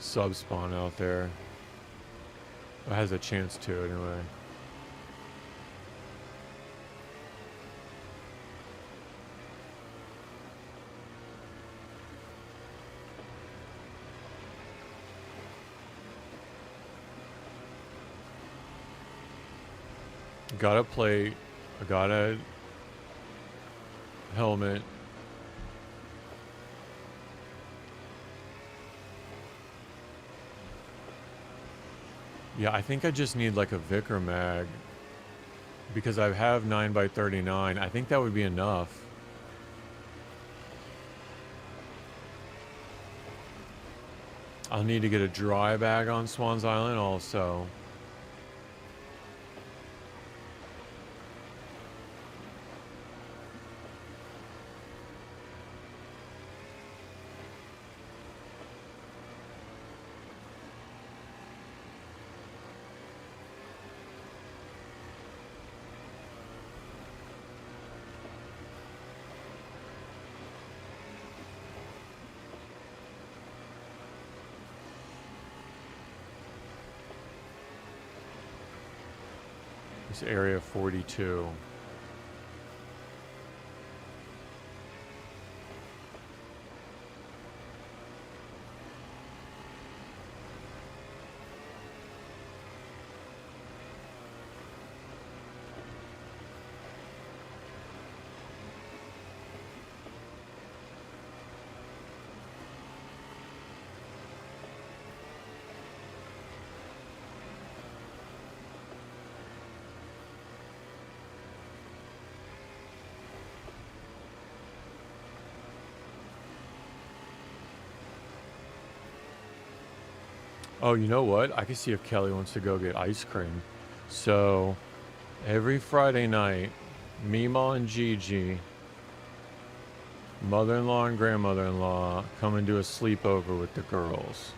sub spawn out there. It has a chance to, anyway. Got a plate. I got a helmet. Yeah, I think I just need like a Vicar mag. Because I have 9x39. I think that would be enough. I'll need to get a dry bag on Swans Island also. This area 42. Oh, you know what? I can see if Kelly wants to go get ice cream. So, every Friday night, Meemaw and Gigi, mother-in-law and grandmother-in-law, come and do a sleepover with the girls.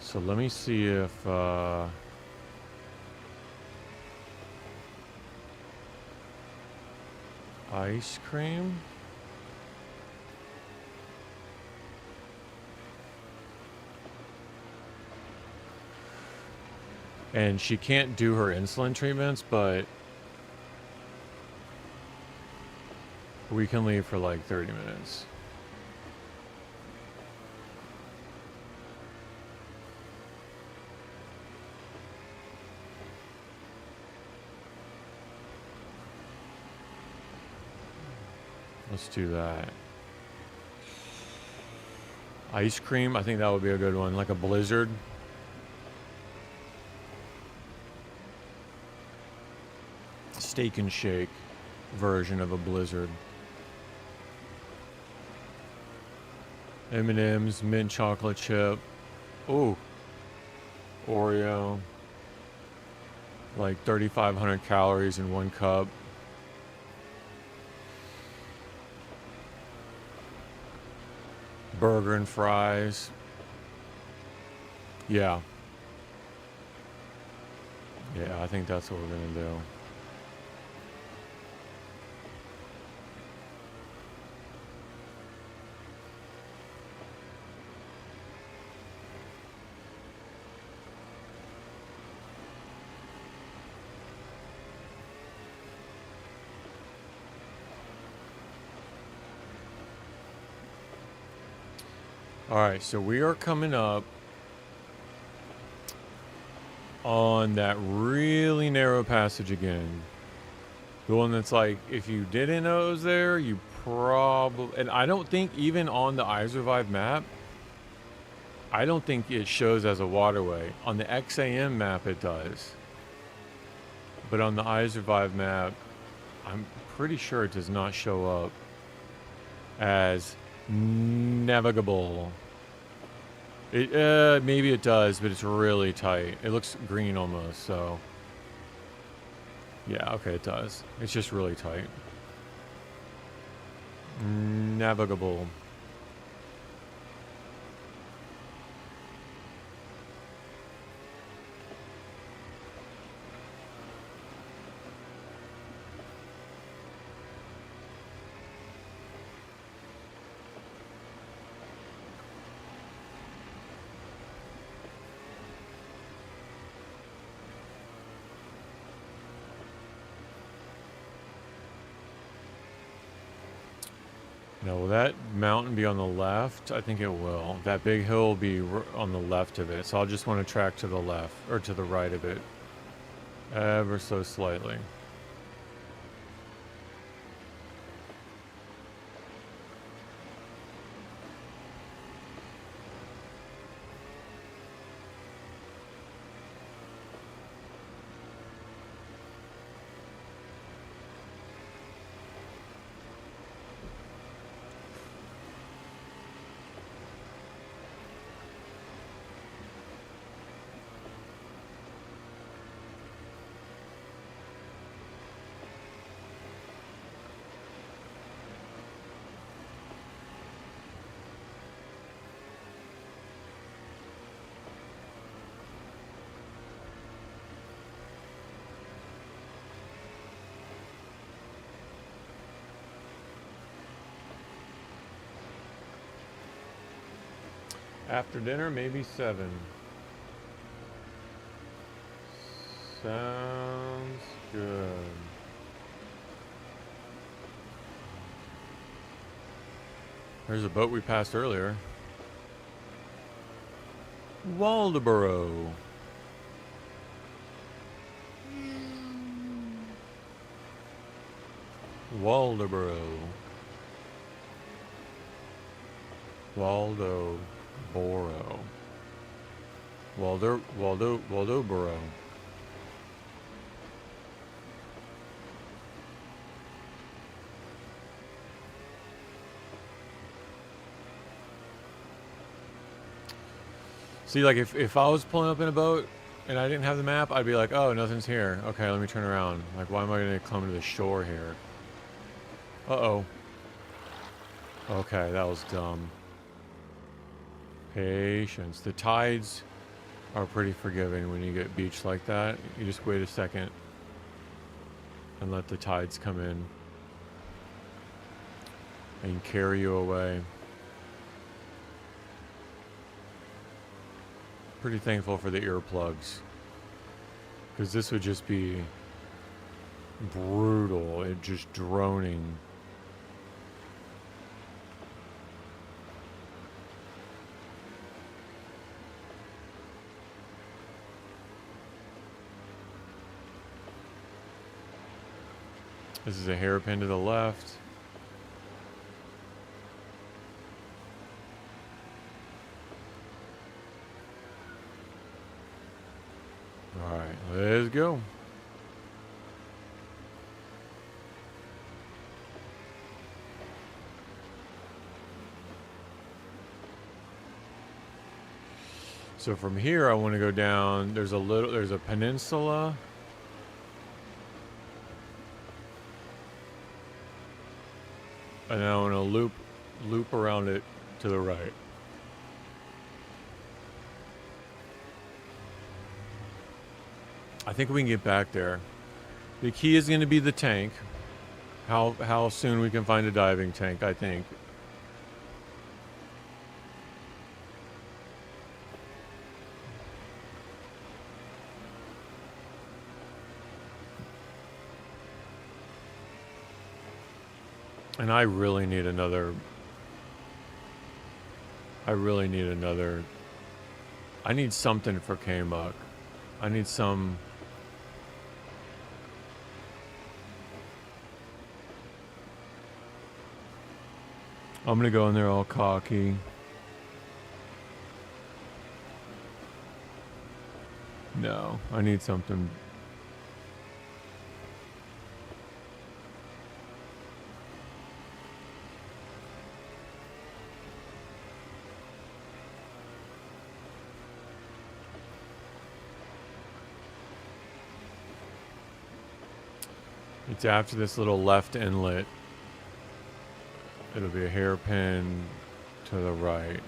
So let me see if, ice cream? And she can't do her insulin treatments, but we can leave for like 30 minutes. Let's do that. Ice cream, I think that would be a good one. Like a blizzard. Steak and shake version of a blizzard. M&M's, mint chocolate chip. Ooh. Oreo. Like 3,500 calories in one cup. Burger and fries. Yeah. Yeah, I think that's what we're gonna do. Alright, so we are coming up on that really narrow passage again. The one that's like, if you didn't know it was there, you probably... And I don't think even on the iSurvive map, I don't think it shows as a waterway. On the XAM map, it does. But on the iSurvive map, I'm pretty sure it does not show up as navigable. It maybe it does, but it's really tight. It looks green almost, so yeah, okay, it does. It's just really tight. Navigable. Now, will that mountain be on the left? I think it will. That big hill will be on the left of it. So I'll just want to track to the left, or to the right of it. Ever so slightly. After dinner, maybe 7. Sounds good. There's a boat we passed earlier. Waldoboro. Waldoboro. Waldoboro. Waldoboro. See, like, if I was pulling up in a boat and I didn't have the map, I'd be like, oh, nothing's here. Okay, let me turn around. Like, why am I going to come to the shore here? Uh-oh. Okay, that was dumb. Patience. The tides are pretty forgiving when you get beached like that. You just wait a second and let the tides come in and carry you away. Pretty thankful for the earplugs, because this would just be brutal. It just droning. This is a hairpin to the left. All right, let's go. So from here, I want to go down. There's a peninsula. And I want to loop around it to the right. I think we can get back there. The key is going to be the tank. How soon we can find a diving tank, I think. And I really need another. I need something for K-Muck. I need some. I'm gonna go in there all cocky. No, I need something. It's after this little left inlet. It'll be a hairpin to the right.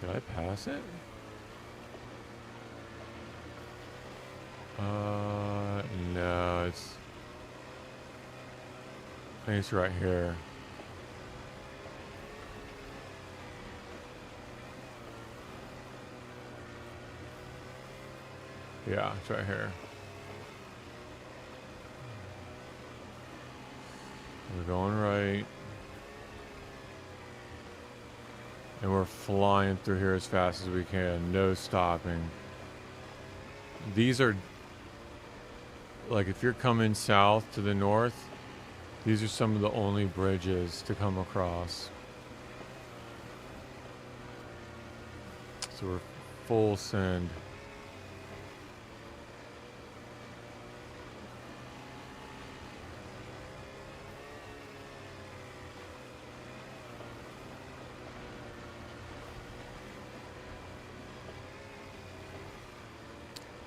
Did I pass it? No, it's... I think it's right here. Yeah, it's right here. We're going right. And we're flying through here as fast as we can. No stopping. These are... Like, if you're coming south to the north, these are some of the only bridges to come across. So we're full send.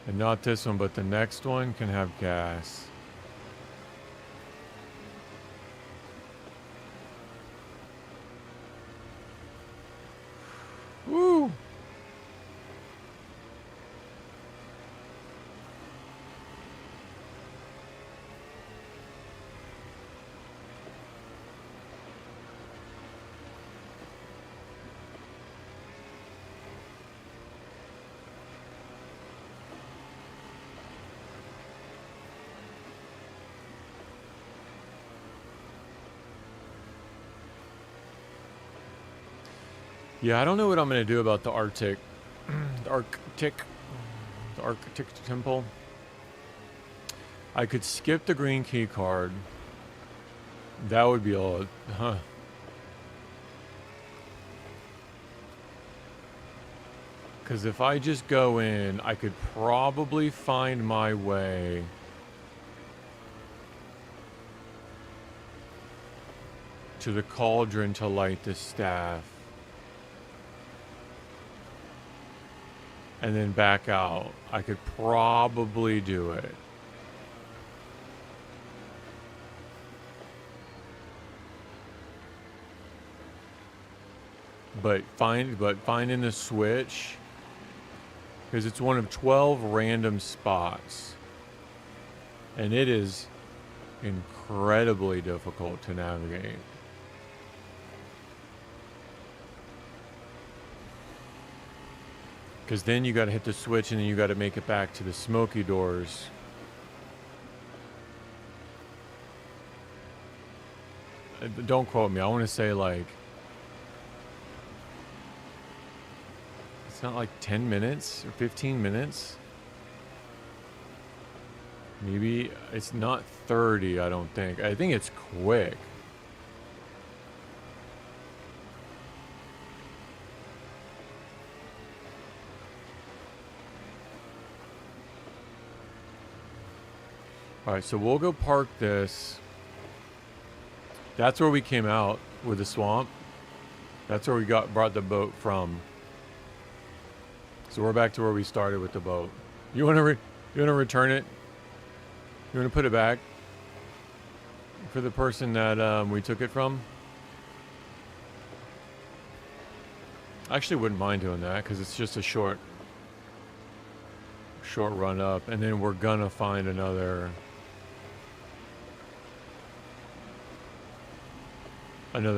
And not this one, but the next one can have gas. Woo! Yeah, I don't know what I'm going to do about the Arctic. The Arctic Temple. I could skip the green key card. That would be all. Huh. Because if I just go in, I could probably find my way to the cauldron to light the staff. And then back out. I could probably do it. But finding the switch, because it's one of 12 random spots. And it is incredibly difficult to navigate. Because then you got to hit the switch and then you got to make it back to the smoky doors. Don't quote me. I want to say like... It's not like 10 minutes or 15 minutes. Maybe it's not 30, I don't think. I think it's quick. All right, so we'll go park this. That's where we came out with the swamp. That's where we brought the boat from. So we're back to where we started with the boat. You want to return it? You want to put it back for the person that we took it from? I actually wouldn't mind doing that because it's just a short run up, and then we're gonna find another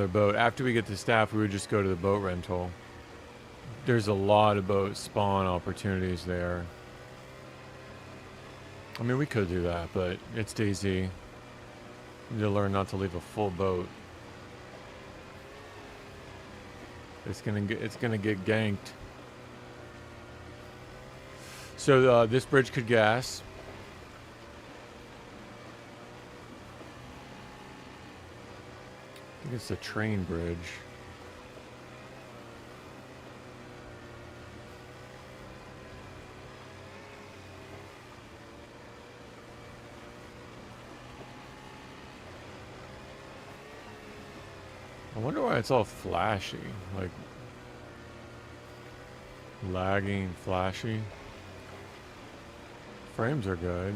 boat. After we get the staff, we would just go to the boat rental. There's a lot of boat spawn opportunities there. I mean, we could do that, but it's DayZ. You need to learn not to leave a full boat. It's gonna get ganked. So this bridge could gas. I think it's a train bridge. I wonder why it's all flashy, like lagging, flashy. Frames are good.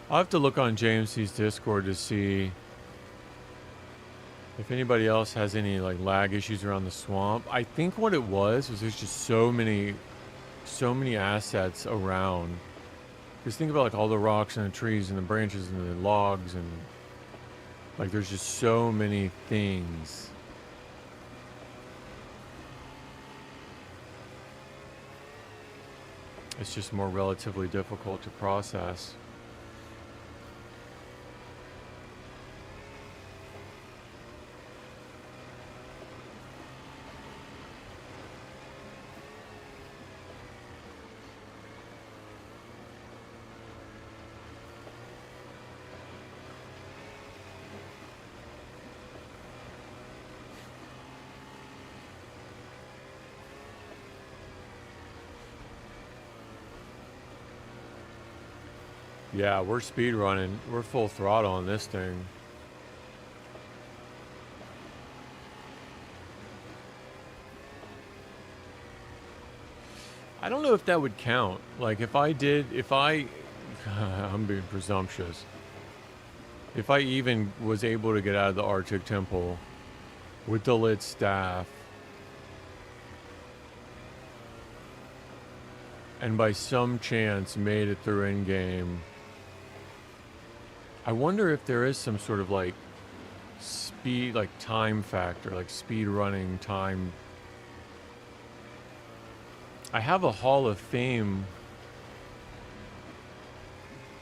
I'll have to look on JMC's Discord to see If anybody else has any like lag issues around the swamp, I think what it was there's just so many assets around. Just think about like all the rocks and the trees and the branches and the logs, and like there's just so many things. It's just more relatively difficult to process. Yeah, we're speed running. We're full throttle on this thing. I don't know if that would count. Like I'm being presumptuous. If I even was able to get out of the Arctic Temple with the lit staff, and by some chance made it through endgame, I wonder if there is some sort of like speed, like time factor, like speed running time. I have a Hall of Fame,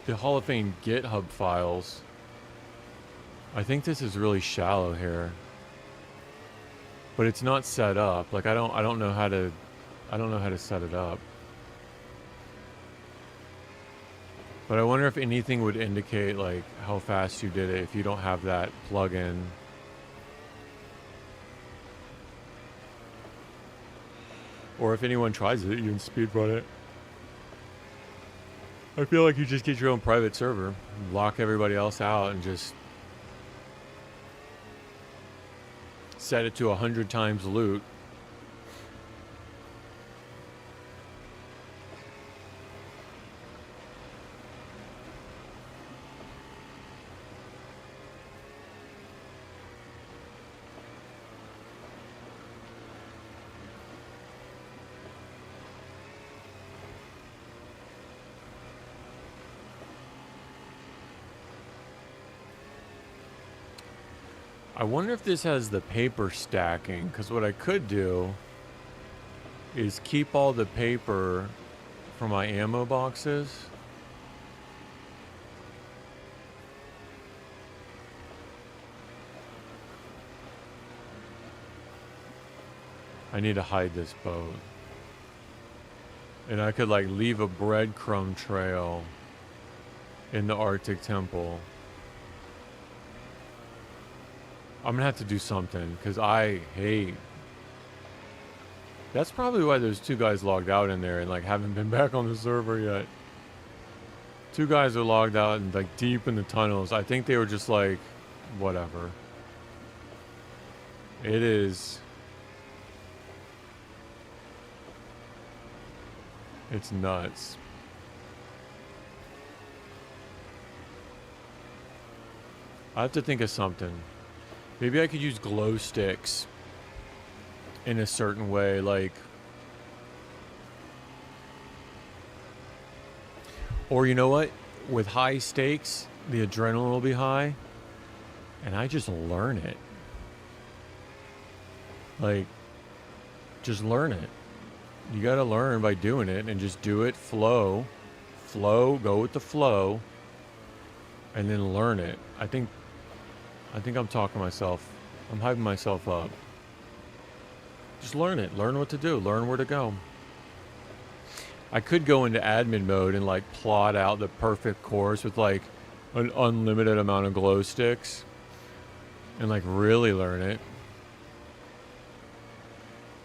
the Hall of Fame GitHub files. I think this is really shallow here, but it's not set up. Like I don't know how to set it up. But I wonder if anything would indicate like how fast you did it if you don't have that plugin. Or if anyone tries it, you can speedrun it. I feel like you just get your own private server, lock everybody else out, and just set it to 100 times loot. I wonder if this has the paper stacking, because what I could do is keep all the paper for my ammo boxes. I need to hide this boat. And I could like leave a breadcrumb trail in the Arctic Temple. I'm gonna have to do something, because I hate... That's probably why those two guys logged out in there and like haven't been back on the server yet. Two guys are logged out and like deep in the tunnels. I think they were just like, whatever. It is... It's nuts. I have to think of something. Maybe I could use glow sticks in a certain way, like... Or you know what? With high stakes, the adrenaline will be high, and I just learn it. Like, just learn it. You gotta learn by doing it, and just do it, flow, go with the flow, and then learn it. I think I'm talking to myself. I'm hyping myself up. Just learn it. Learn what to do. Learn where to go. I could go into admin mode and like plot out the perfect course with like an unlimited amount of glow sticks and like really learn it.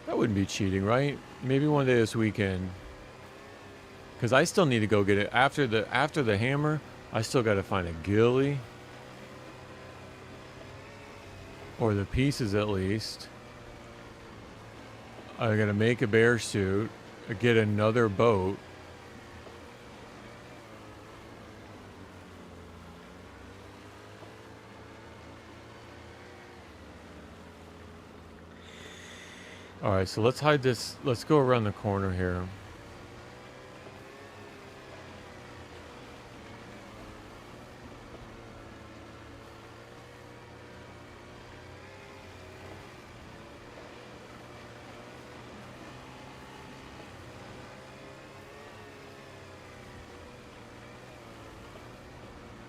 That wouldn't be cheating, right? Maybe one day this weekend. Because I still need to go get it. After the hammer, I still got to find a ghillie. Or the pieces at least. I gotta make a bear suit. Get another boat. All right, so let's hide this. Let's go around the corner here.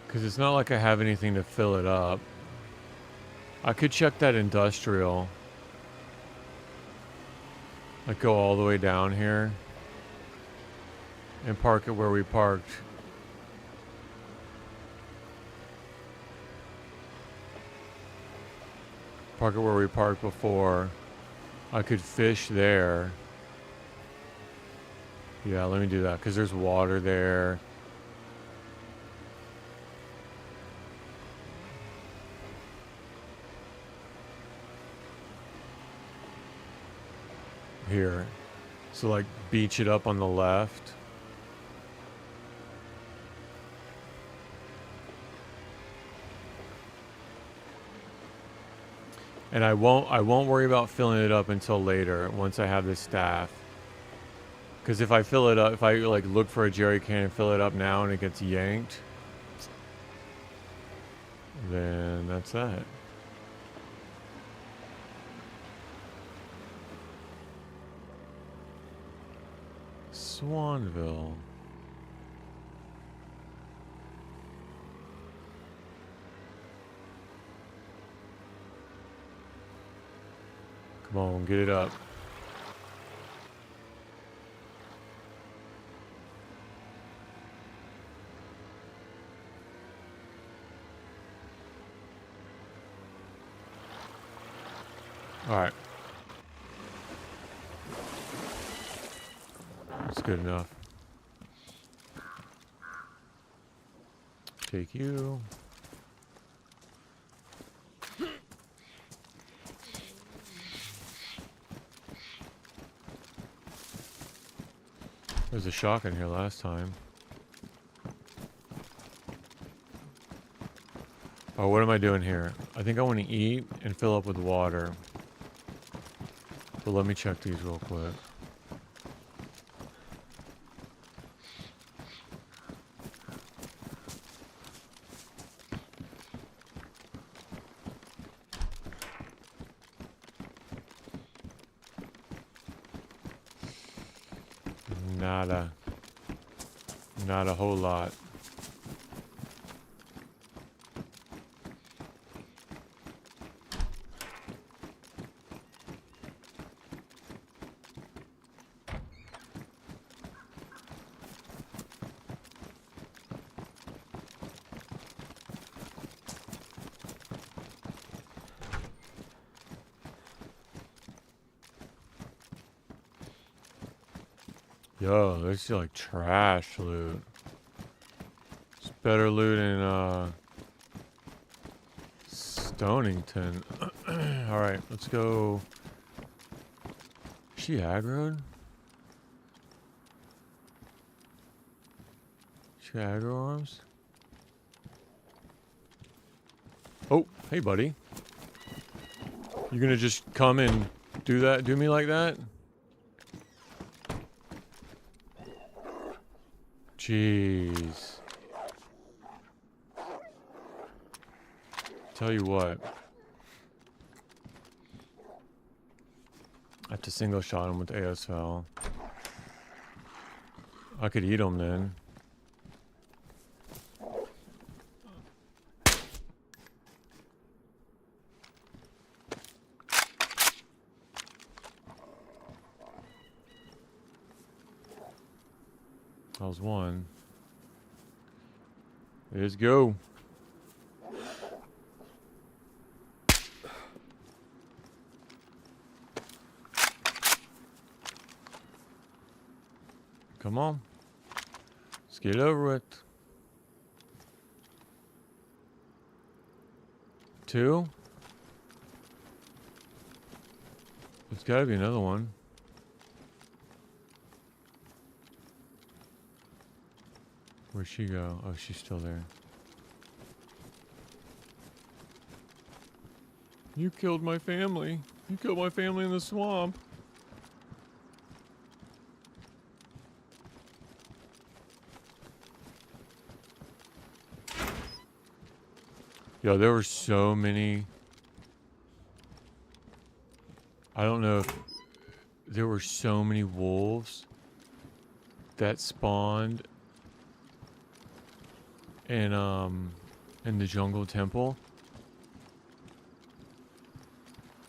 Because it's not like I have anything to fill it up. I could check that industrial. Like go all the way down here. And park it where we parked. Park it where we parked before. I could fish there. Yeah, let me do that. Because there's water there. Here. So like beach it up on the left. And I won't worry about filling it up until later once I have this staff. Because if I fill it up, if I like look for a jerry can and fill it up now and it gets yanked, then that's that. Swanville. Come on, get it up. All right. That's good enough. Take you. There was a shotgun here last time. Oh, what am I doing here? I think I want to eat and fill up with water. But let me check these real quick. Not a whole lot. Yo, this is like trash loot. It's better loot in Stonington. Alright, let's go. Is she aggroed? She aggro arms? Oh, hey buddy. You gonna just come and do me like that? Jeez. Tell you what. I have to single shot him with ASL. I could eat him then. That was one. Let's go. Come on. Let's get over it. 2. There's gotta be another one. Where'd she go? Oh, she's still there. You killed my family. You killed my family in the swamp. Yo, there were so many. I don't know if there were so many wolves that spawned in the jungle temple.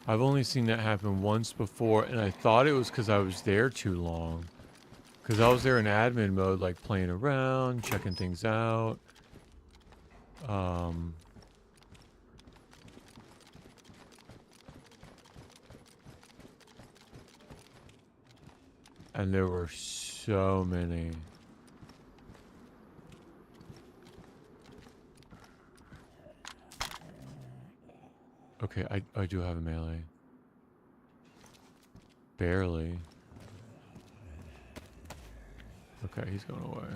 I've only seen that happen once before, and I thought it was because I was there too long. Because I was there in admin mode, like playing around, checking things out. And there were so many. Okay, I do have a melee. Barely. Okay, he's going away.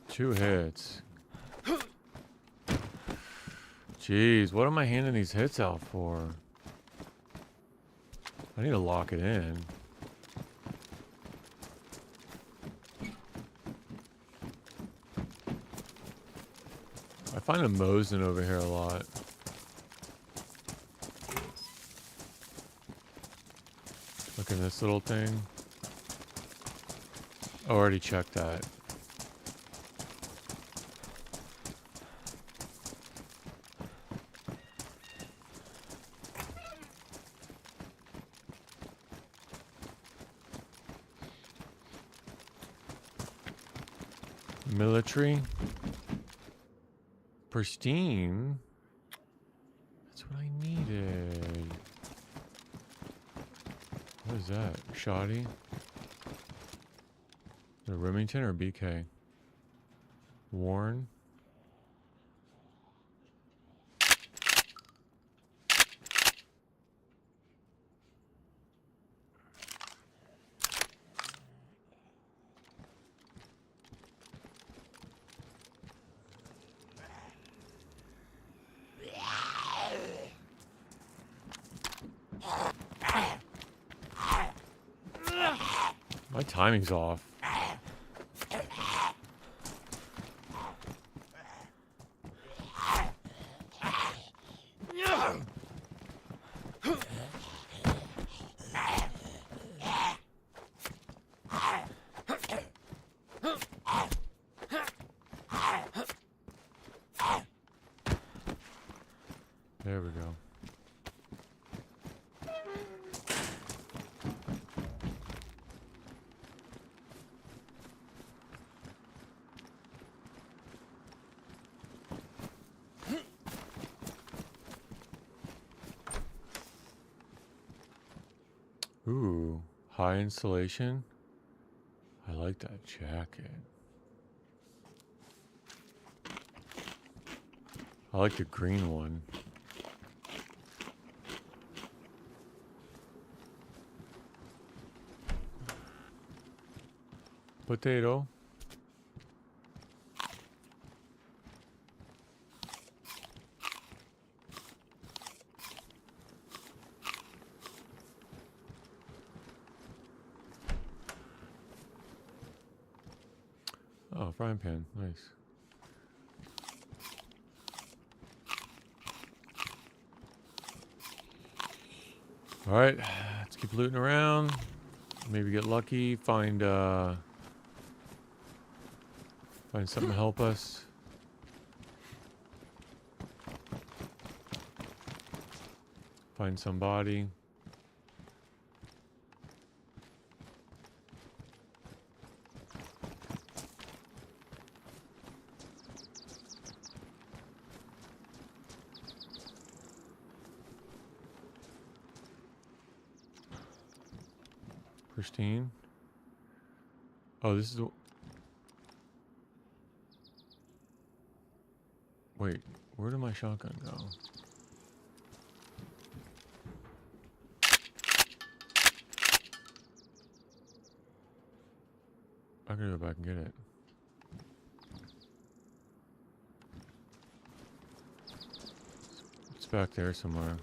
Two hits. Jeez, what am I handing these hits out for? I need to lock it in. I find a Mosin over here a lot. Look at this little thing. I already checked that. Military. Pristine. That's what I needed. What is that? Shoddy? Is it Remington or BK? Warren? My timing's off. There we go. Ooh, high insulation. I like that jacket. I like the green one. Potato. Oh, frying pan. Nice. All right, let's keep looting around. Maybe get lucky. Find something to help us. Find somebody. Pristine. Oh, this is the... Wait, where did my shotgun go? I gotta go back and get it. back there somewhere.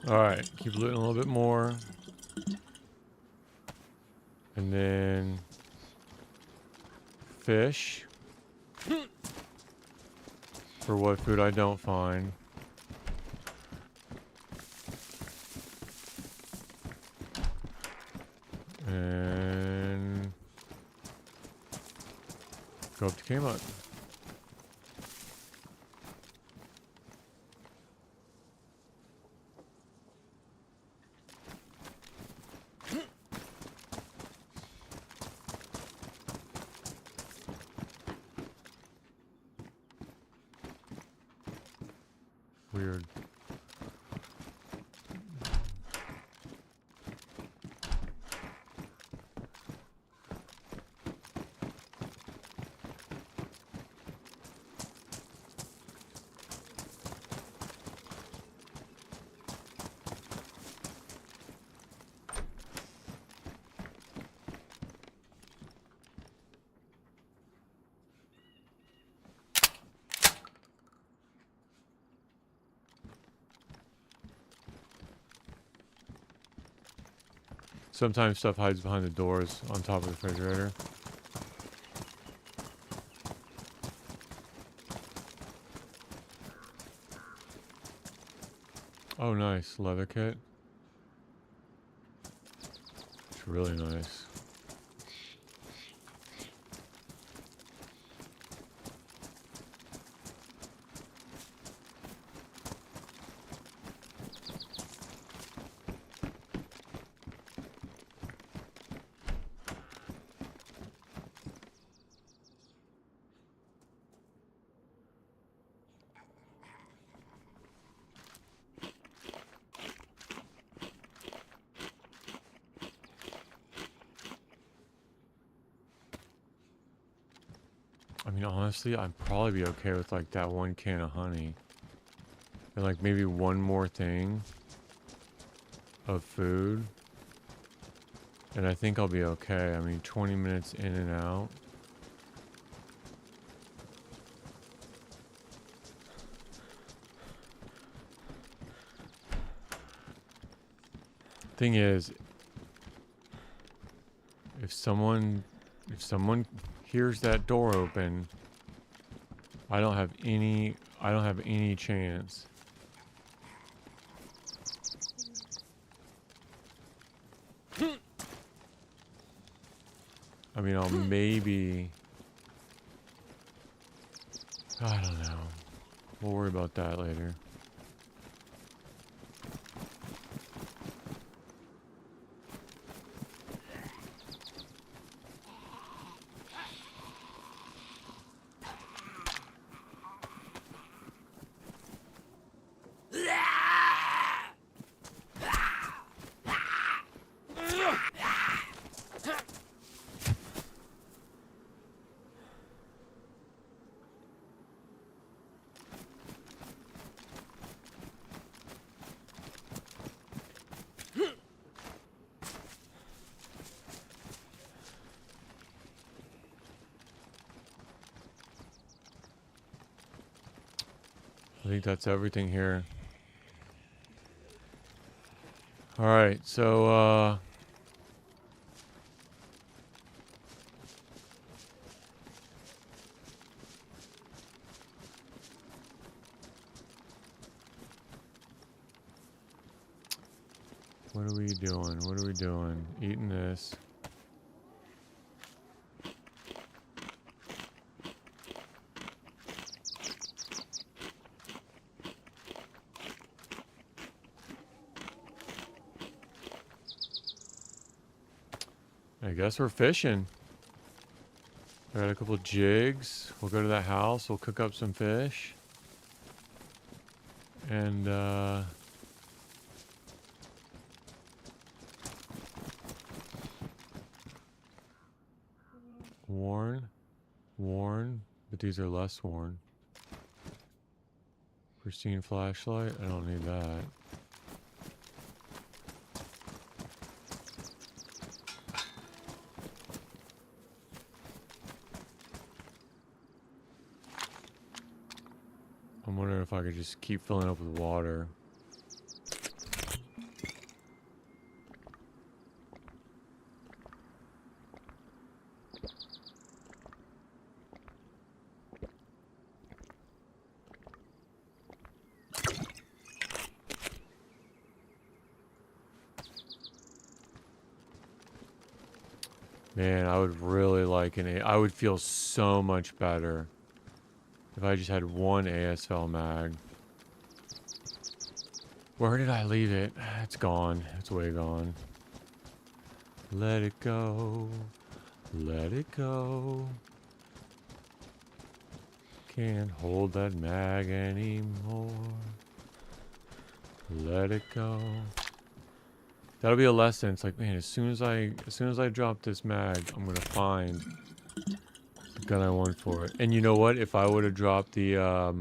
Alright, keep looting a little bit more. And then fish. For what food I don't find. And go up to Kmart. Weird. Sometimes stuff hides behind the doors on top of the refrigerator. Oh, nice. Leather kit. It's really nice. I mean, honestly, I'd probably be okay with like that one can of honey. And like maybe one more thing of food. And I think I'll be okay. I mean, 20 minutes in and out. Thing is, if someone hears that door open, I don't have any chance. I mean, I'll maybe, I don't know. We'll worry about that later. think that's everything here. Alright, so, what are we doing? What are we doing? Eating this. I guess we're fishing. I got a couple jigs. We'll go to that house. We'll cook up some fish. And, worn, but these are less worn. Pristine flashlight. I don't need that. I'm wondering if I could just keep filling up with water. Man, I would really like I would feel so much better if I just had one ASL mag. Where did I leave it? It's gone. It's way gone. Let it go. Let it go. Can't hold that mag anymore. Let it go. That'll be a lesson. It's like, man, as soon as I drop this mag, I'm gonna find the gun I want for it. And you know what? If I would have dropped the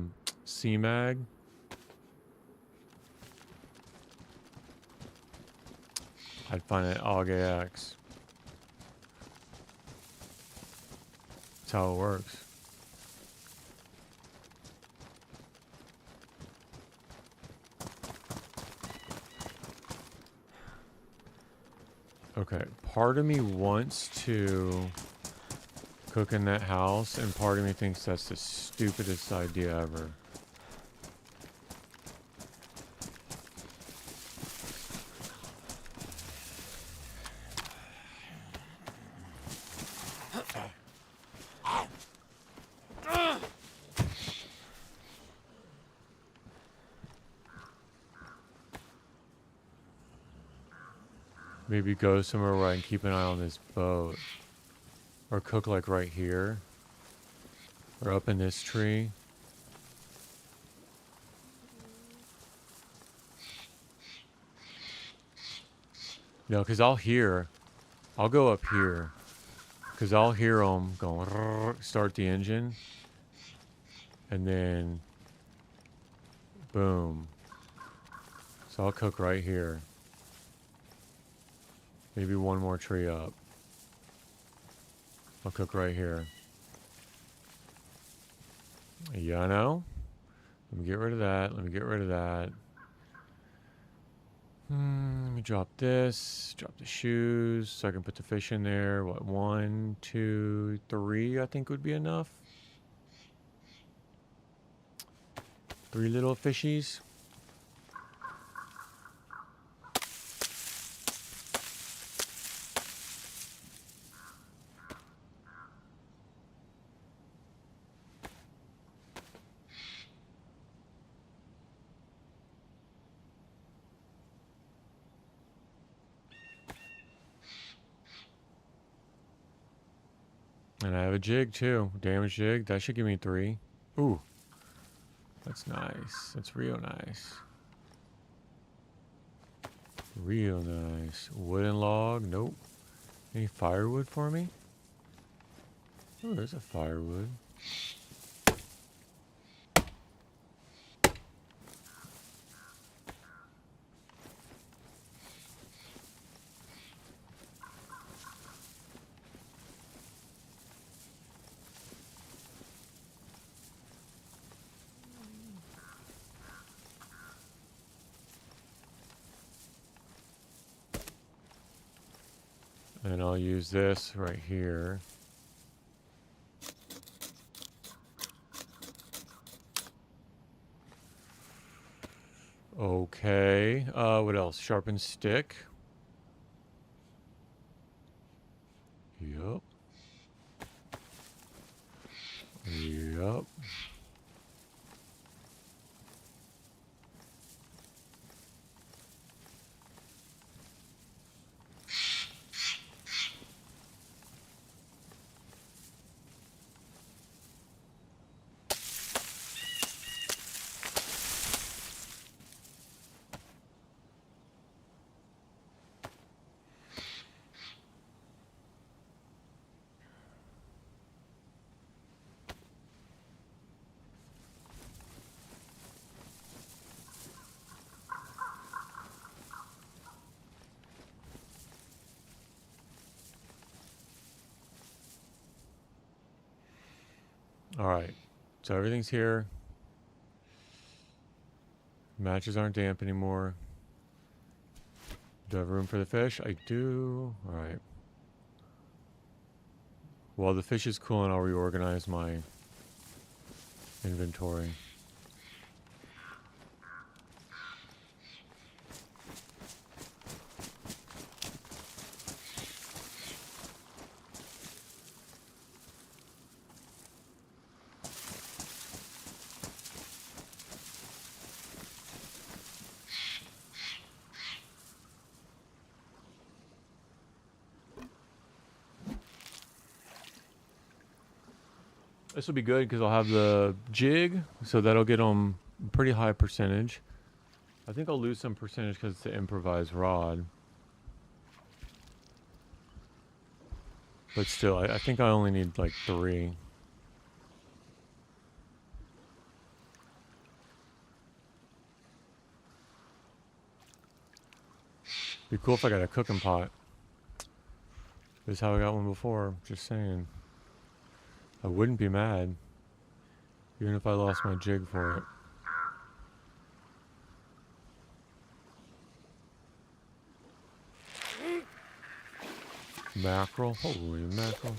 C mag, I'd find an AUG-AX. That's how it works. Okay, part of me wants to cook in that house, and part of me thinks that's the stupidest idea ever. Maybe go somewhere where I can keep an eye on this boat. Or cook like right here. Or up in this tree. No, because I'll go up here. Because I'll hear them going, start the engine. And then, boom. So I'll cook right here. Maybe one more tree up. I'll cook right here. Yeah, I know. Let me get rid of that. Let me get rid of that. Let me drop this. Drop the shoes. So I can put the fish in there. What, 1, 2, 3 I think would be enough. 3 little fishies. And I have a jig too. Damage jig. That should give me 3. Ooh. That's nice. That's real nice. Real nice. Wooden log. Nope. Any firewood for me? Oh, there's a firewood. And I'll use this right here. Okay. What else? Sharpened stick. Yup. Yup. All right. So everything's here. Matches aren't damp anymore. Do I have room for the fish? I do. All right. While the fish is cooling, I'll reorganize my inventory. This will be good because I'll have the jig, so that'll get them a pretty high percentage. I think I'll lose some percentage because it's the improvised rod. But still, I think I only need like 3. Be cool if I got a cooking pot. This is how I got one before, just saying. I wouldn't be mad, even if I lost my jig for it. Mackerel, holy mackerel.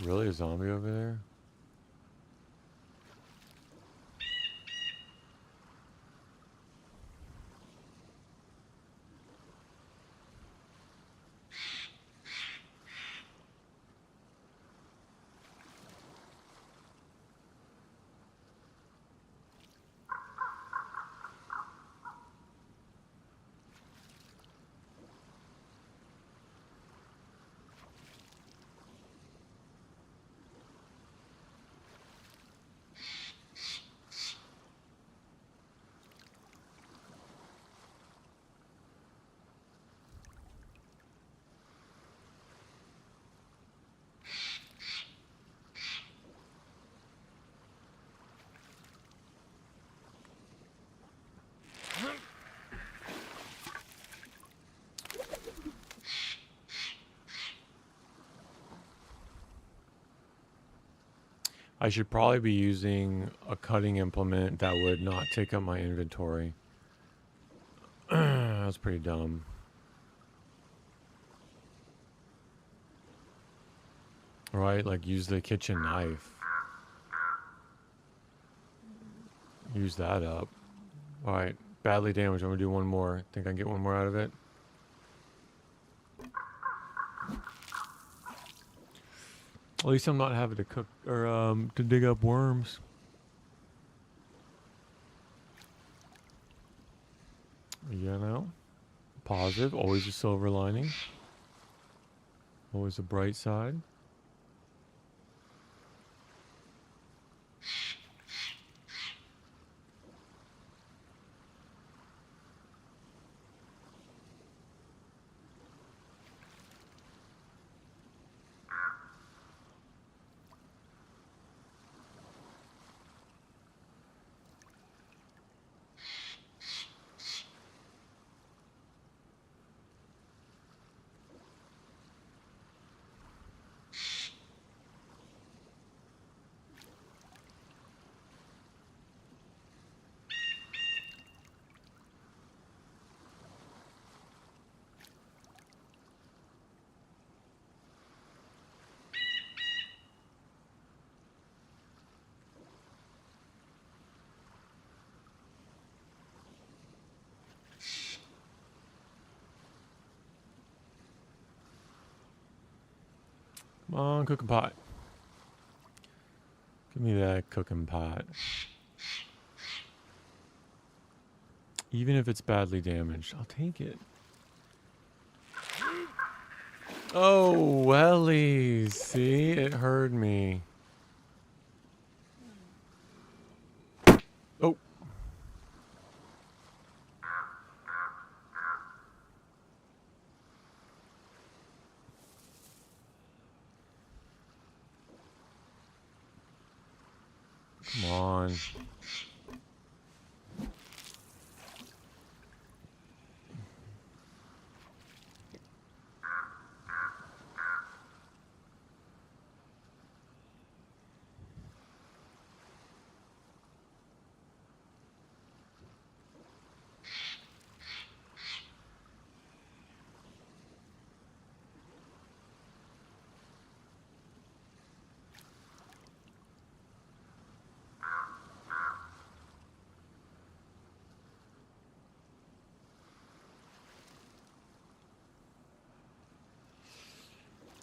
Really, a zombie over there? I should probably be using a cutting implement that would not take up my inventory. That's pretty dumb. Right, like use the kitchen knife. Use that up. Alright, badly damaged. I'm gonna do one more. Think I can get one more out of it? At least I'm not having to cook or to dig up worms. You know, positive, always a silver lining, always a bright side. Come on, cooking pot. Give me that cooking pot. Even if it's badly damaged, I'll take it. Oh, wellies. See? It heard me. Oh. Come on.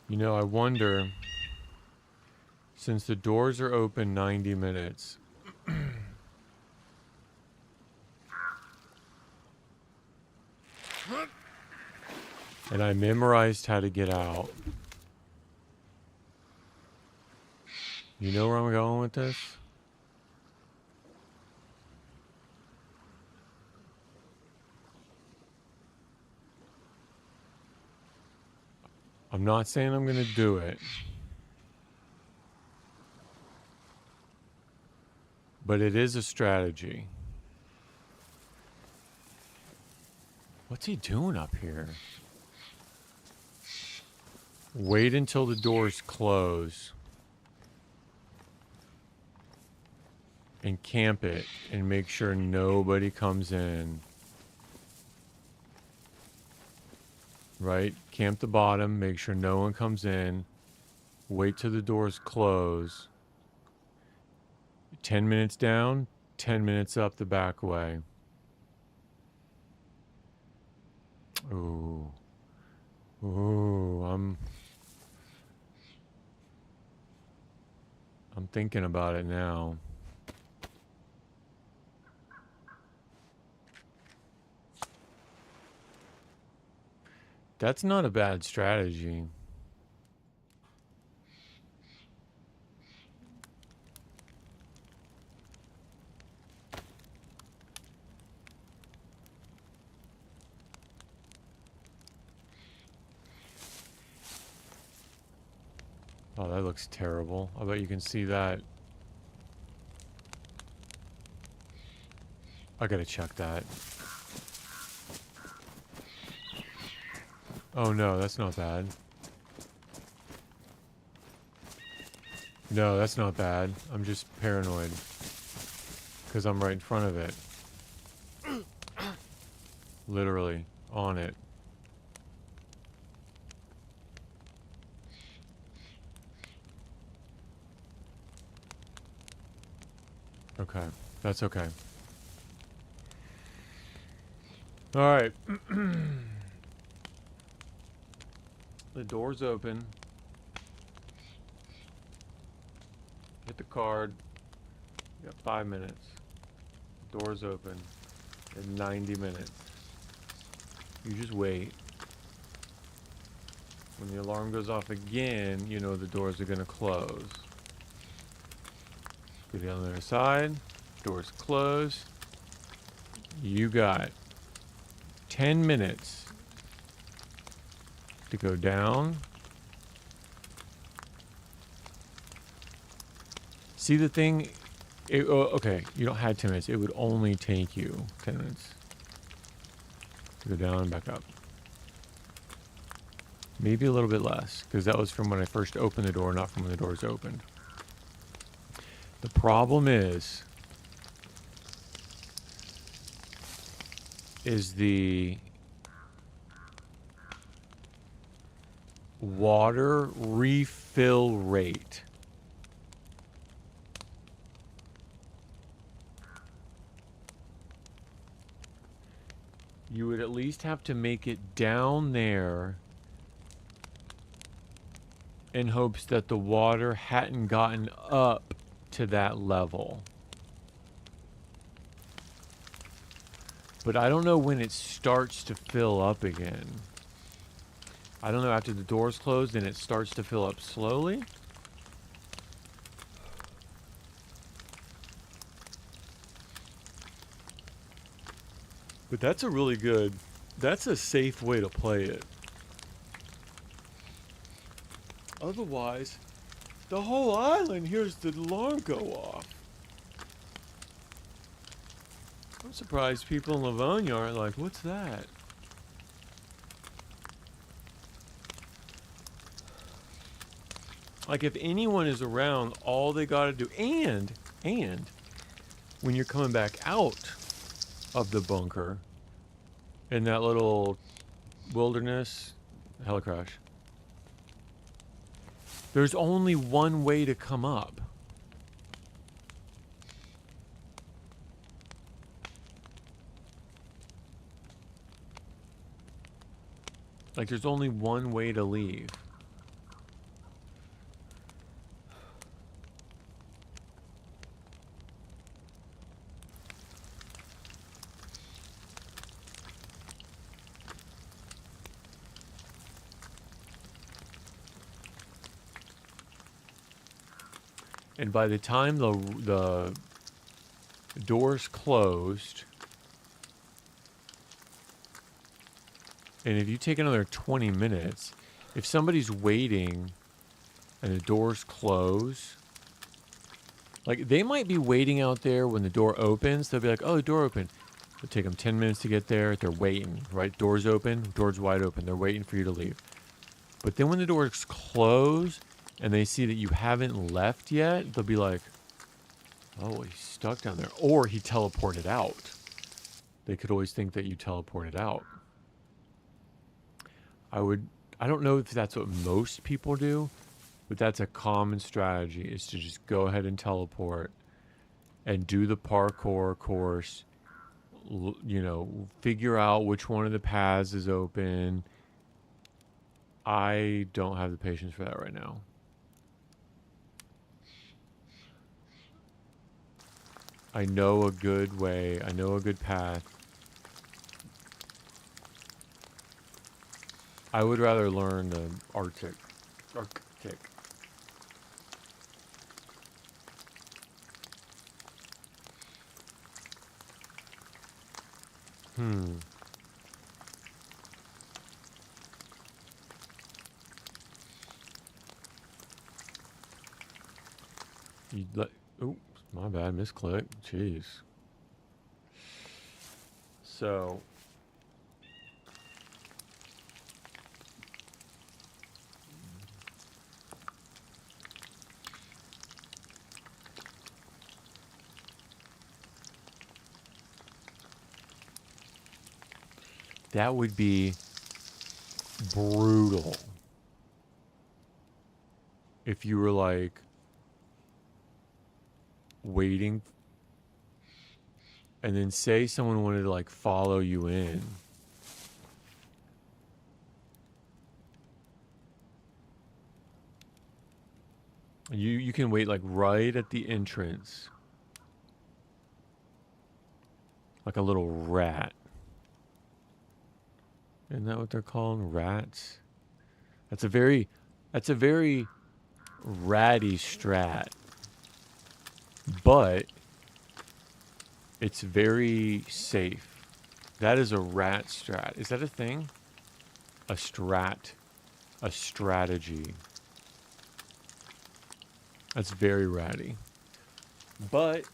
You know, I wonder, since the doors are open 90 minutes, and I memorized how to get out. You know where I'm going with this? I'm not saying I'm going to do it. But it is a strategy. What's he doing up here? Wait until the doors close. And camp it. And make sure nobody comes in. Right? Camp the bottom. Make sure no one comes in. Wait till the doors close. 10 minutes down. 10 minutes up the back way. Ooh. Ooh, I'm thinking about it now. That's not a bad strategy. Oh, that looks terrible. I bet you can see that. I gotta check that. Oh no, that's not bad. No, that's not bad. I'm just paranoid. Because I'm right in front of it. Literally, on it. Okay, that's okay. Alright. The door's open. Hit the card. You got 5 minutes. Door's open. In 90 minutes. You just wait. When the alarm goes off again, you know the doors are gonna close. Get on the other side. Doors close. You got 10 minutes to go down. See the thing? Okay, you don't have 10 minutes. It would only take you 10 minutes to go down and back up. Maybe a little bit less, because that was from when I first opened the door, not from when the doors opened. The problem is the water refill rate. You would at least have to make it down there in hopes that the water hadn't gotten up to that level. But I don't know when it starts to fill up again. I don't know, after the doors close and it starts to fill up slowly. But that's a really good, that's a safe way to play it. Otherwise, the whole island hears the alarm go off. I'm surprised people in Livonia aren't like, what's that? Like, if anyone is around, all they gotta do, and when you're coming back out of the bunker in that little wilderness helicrash, there's only one way to come up. Like, there's only one way to leave. And by the time the doors closed, and if you take another 20 minutes, if somebody's waiting and the doors close, like, they might be waiting out there when the door opens. They'll be like, oh, the door opened. It'll take them 10 minutes to get there. They're waiting, right? Doors open, doors wide open. They're waiting for you to leave. But then when the doors close and they see that you haven't left yet, they'll be like, oh, he's stuck down there. Or he teleported out. They could always think that you teleported out. I don't know if that's what most people do, but that's a common strategy, is to just go ahead and teleport and do the parkour course, you know, figure out which one of the paths is open. I don't have the patience for that right now. I know a good way. I know a good path. I would rather learn the Arctic. Oh, my bad, misclick. Jeez. So, that would be brutal if you were like waiting and then say someone wanted to like follow you in. You can wait like right at the entrance, like a little rat. Isn't that what they're called? Rats? That's a very ratty strat. But it's very safe. That is a rat strat. Is that a thing? A strat. A strategy. That's very ratty. But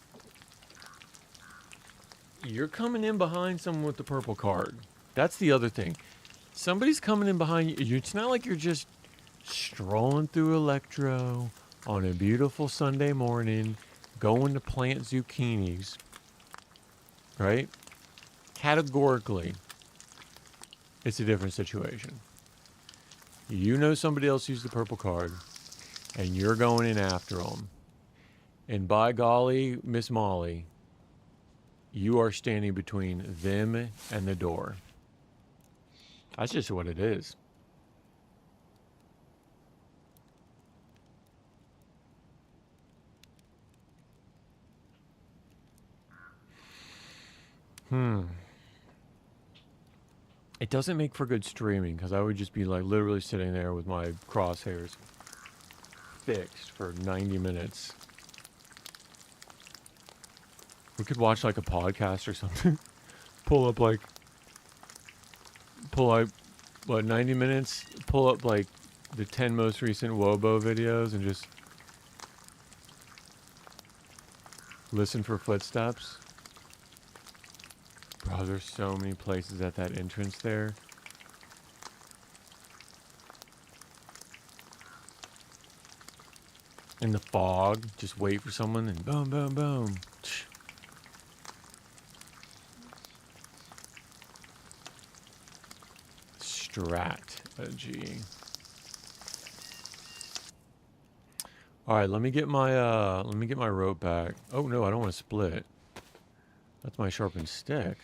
you're coming in behind someone with the purple card. That's the other thing. Somebody's coming in behind you. It's not like you're just strolling through Electro on a beautiful Sunday morning, going to plant zucchinis, right? Categorically, it's a different situation. You know somebody else used the purple card, and you're going in after them. And by golly, Miss Molly, you are standing between them and the door. That's just what it is. It doesn't make for good streaming because I would just be like literally sitting there with my crosshairs fixed for 90 minutes. We could watch like a podcast or something. pull up, what, 90 minutes? Pull up like the 10 most recent Wobo videos and just listen for footsteps. Bro, there's so many places at that entrance there. In the fog, just wait for someone and boom, boom, boom. Strategy. All right, let me get my rope back. Oh no, I don't want to split. That's my sharpened stick.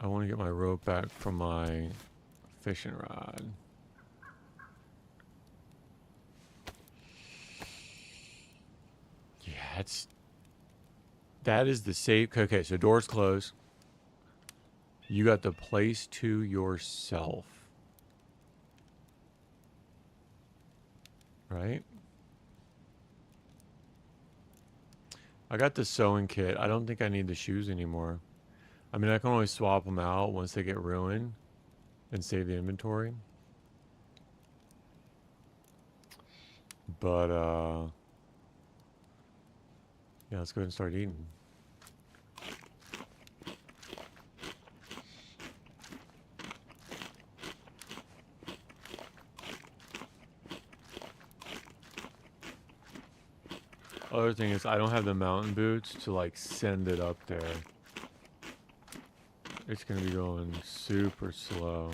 I want to get my rope back from my fishing rod. Yeah, that is the safe. Okay, so doors closed. You got the place to yourself. Right? I got the sewing kit. I don't think I need the shoes anymore. I mean, I can always swap them out once they get ruined and save the inventory. But, yeah, let's go ahead and start eating. Other thing is, I don't have the mountain boots to, like, send it up there. It's gonna be going super slow.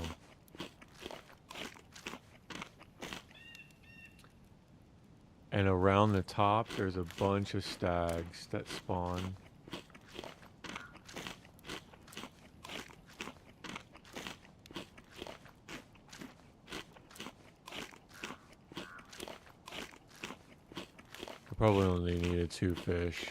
And around the top, there's a bunch of stags that spawn. I probably only needed 2 fish.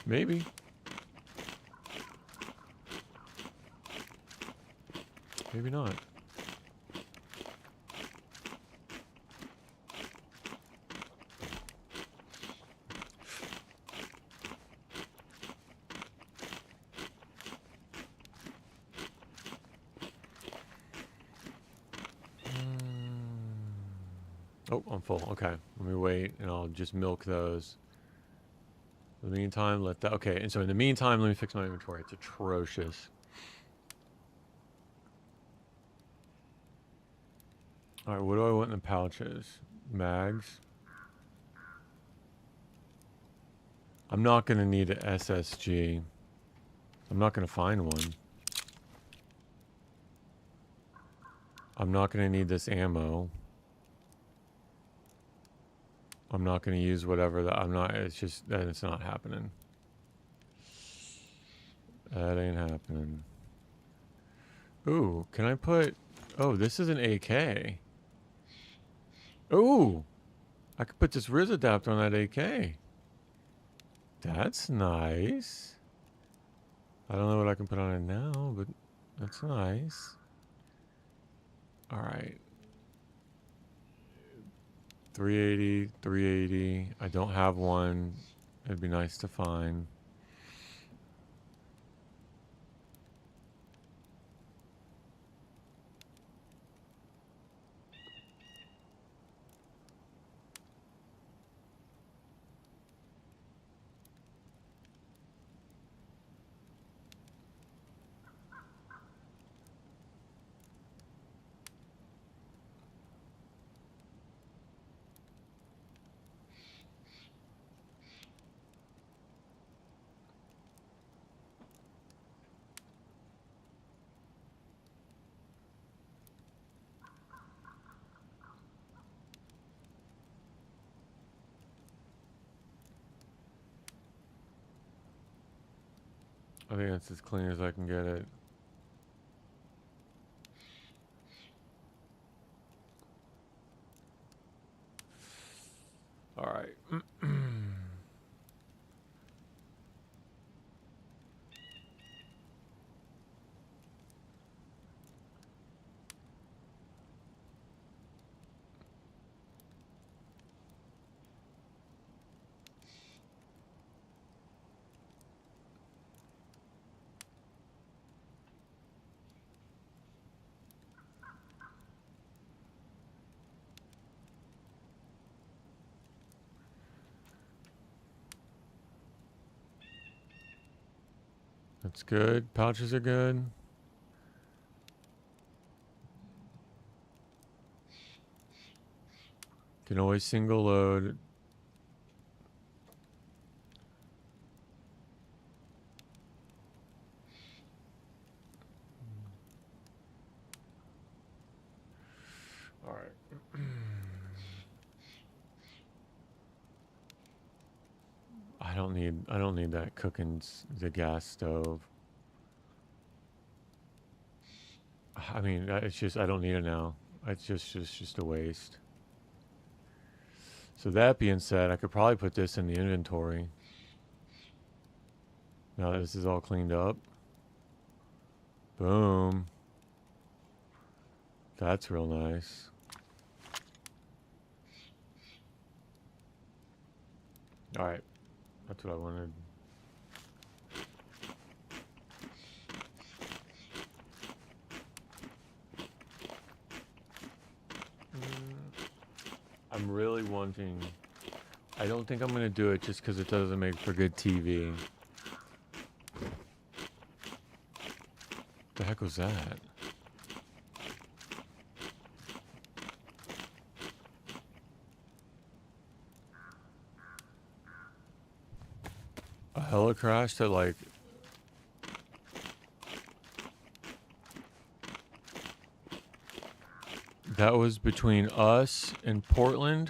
Maybe. Maybe not. Oh, I'm full. Okay. Let me wait and I'll just milk those. In the meantime, let that... Okay, and so in the meantime, let me fix my inventory. It's atrocious. Alright, what do I want in the pouches? Mags? I'm not going to need an SSG. I'm not going to find one. I'm not going to need this ammo. I'm not going to use whatever that... I'm not... It's just... It's not happening. That ain't happening. Ooh, can I put... Oh, this is an AK. Ooh! I could put this Riz adapter on that AK. That's nice. I don't know what I can put on it now, but that's nice. Alright. 380, 380. I don't have one. It'd be nice to find. I think that's as clean as I can get it. All right. That's good. Pouches are good. Can always single load. All right. I don't need that cooking the gas stove. I mean, it's just I don't need it now. It's just a waste. So that being said, I could probably put this in the inventory. Now that this is all cleaned up. Boom. That's real nice. All right. That's what I wanted. I'm really wanting... I don't think I'm going to do it just because it doesn't make for good TV. The heck was that? A helicrash that like... That was between us and Portland.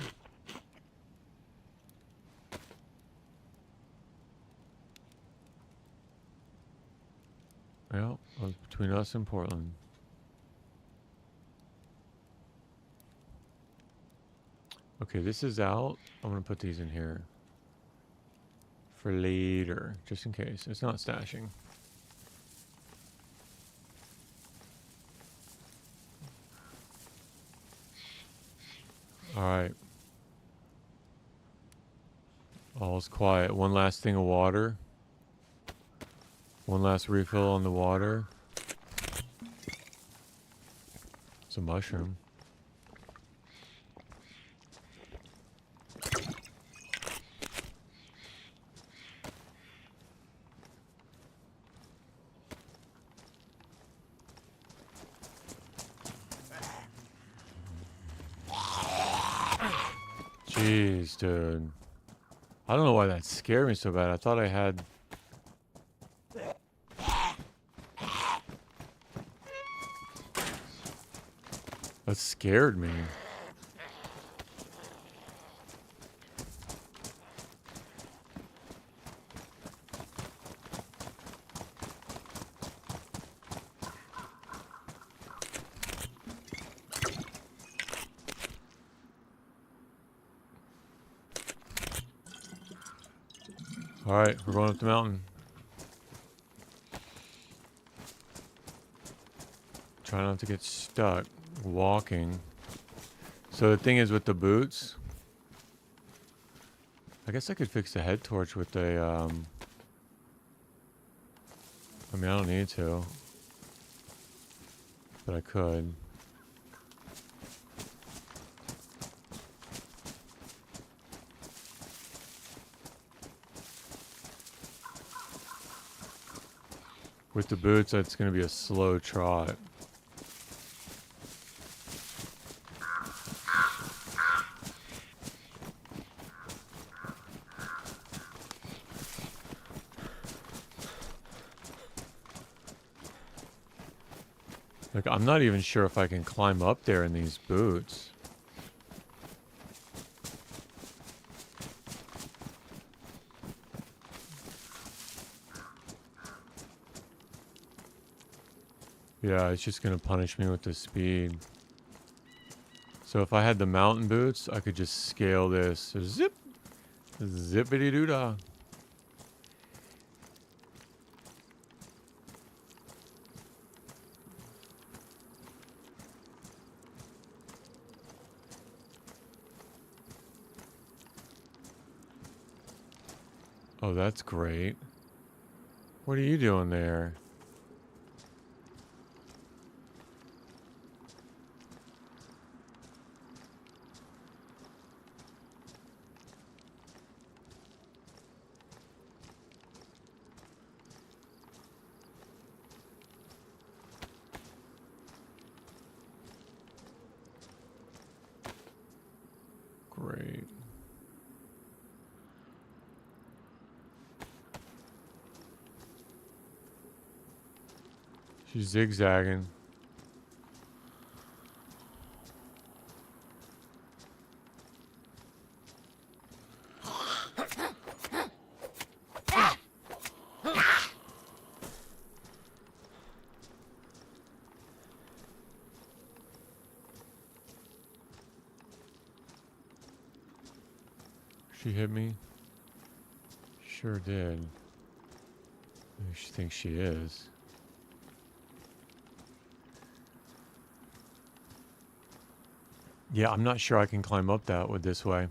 Yeah, it was between us and Portland. Okay, this is out. I'm going to put these in here. For later, just in case. It's not stashing. Alright. All's quiet. One last thing of water. One last refill on the water. It's a mushroom. Jeez, dude. I don't know why that scared me so bad. I thought I had... That scared me. Alright, we're going up the mountain. Try not to get stuck walking. So the thing is with the boots, I guess I could fix the head torch with a, I mean, I don't need to, but I could. With the boots, that's going to be a slow trot. Like, I'm not even sure if I can climb up there in these boots. Yeah, it's just going to punish me with the speed. So if I had the mountain boots, I could just scale this. Zip! Zippity-doo-dah. Oh, that's great. What are you doing there? Great. She's zigzagging. She hit me? Sure did. Maybe she thinks she is. Yeah, I'm not sure I can climb up that with this way.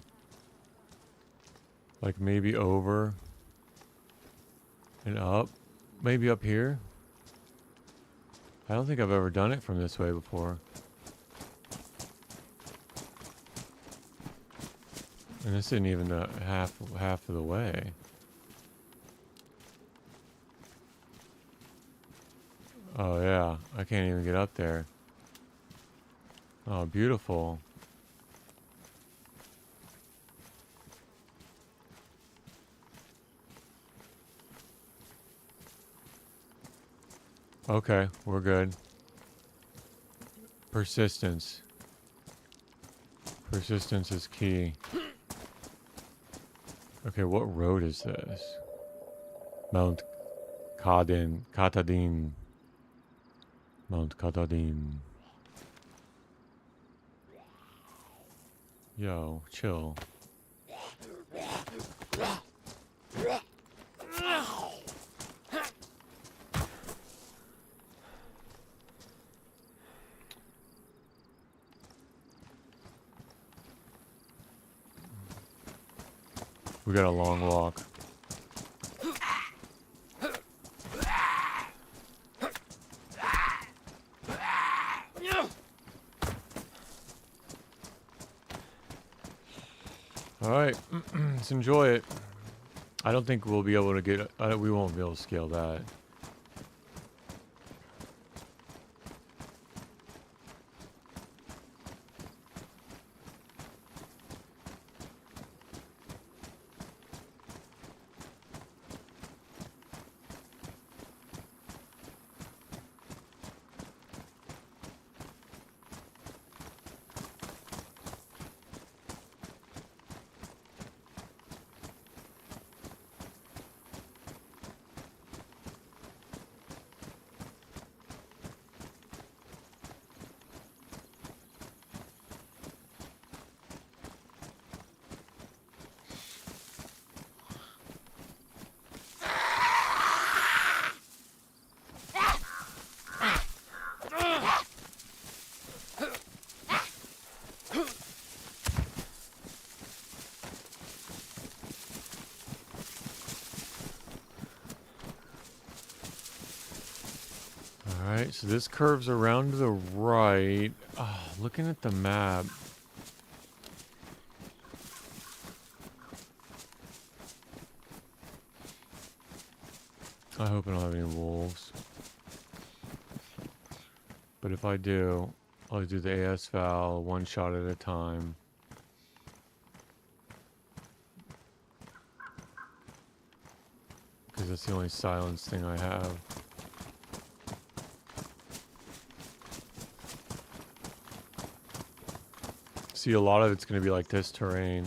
Like maybe over and up. Maybe up here. I don't think I've ever done it from this way before. And this isn't even the half of the way. Oh yeah, I can't even get up there. Oh, beautiful. Okay, we're good. Persistence. Persistence is key. Okay, what road is this? Mount Katadin. Mount Katadin. Yo, chill. We got a long walk. Alright, let's enjoy it. I don't think we'll be able to get... we won't be able to scale that. Alright, so this curves around to the right. Oh, looking at the map. I hope I don't have any wolves. But if I do, I'll do the AS Val one shot at a time. Because that's the only silence thing I have. See, a lot of it's going to be like this terrain.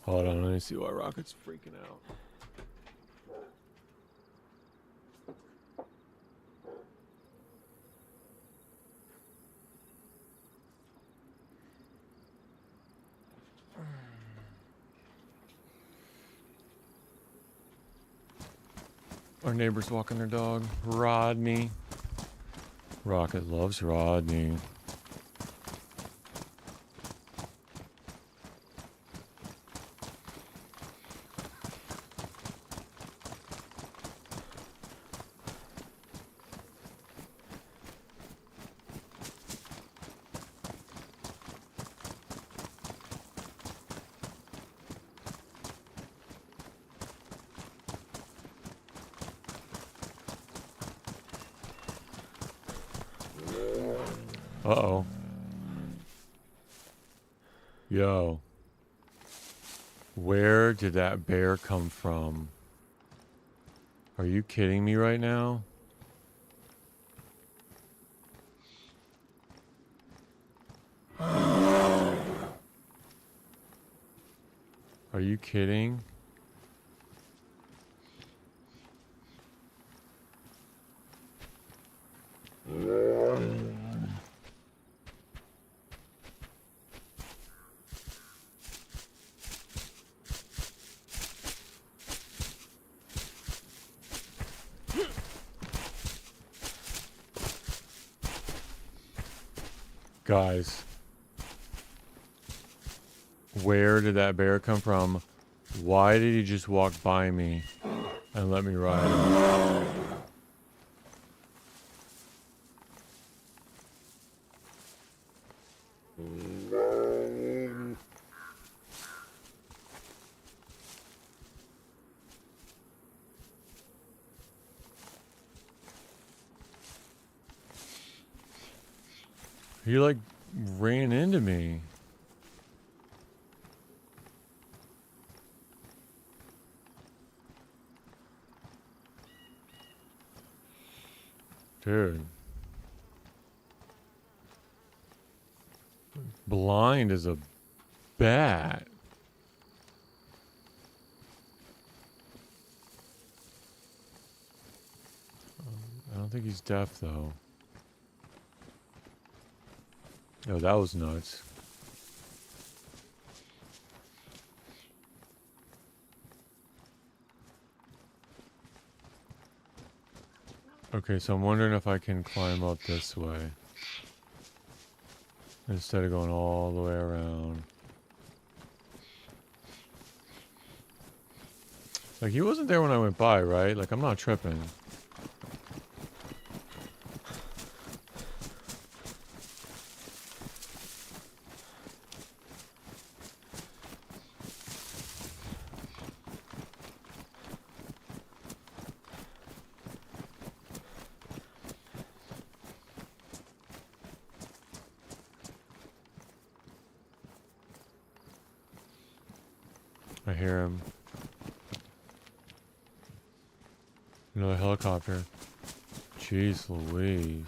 Hold on, let me see why Rocket's freaking out. Our neighbor's walking their dog, Rodney. Rocket loves Rodney. Uh-oh. Yo. Where did that bear come from? Are you kidding me right now? Are you kidding? Guys, where did that bear come from? Why did he just walk by me and let me ride him? He like ran into me. Dude. Blind as a bat. I don't think he's deaf though. Oh, that was nuts. Okay, so I'm wondering if I can climb up this way instead of going all the way around. Like, he wasn't there when I went by, right? Like, I'm not tripping. I hear him. Another helicopter. Jeez Louise.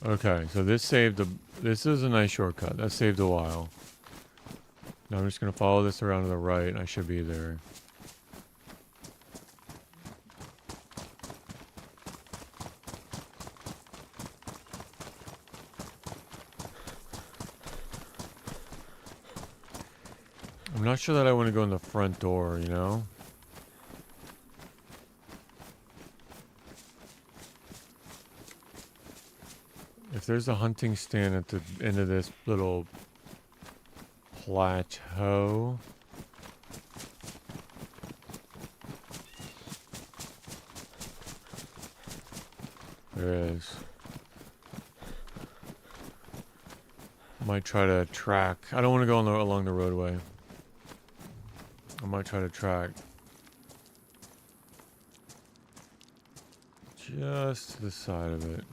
Okay, so this saved a... This is a nice shortcut. That saved a while. Now I'm just going to follow this around to the right and I should be there. I'm not sure that I want to go in the front door, you know? If there's a hunting stand at the end of this little plateau... There is. Might try to track. I don't want to go on along the roadway. I might try to track. Just to the side of it.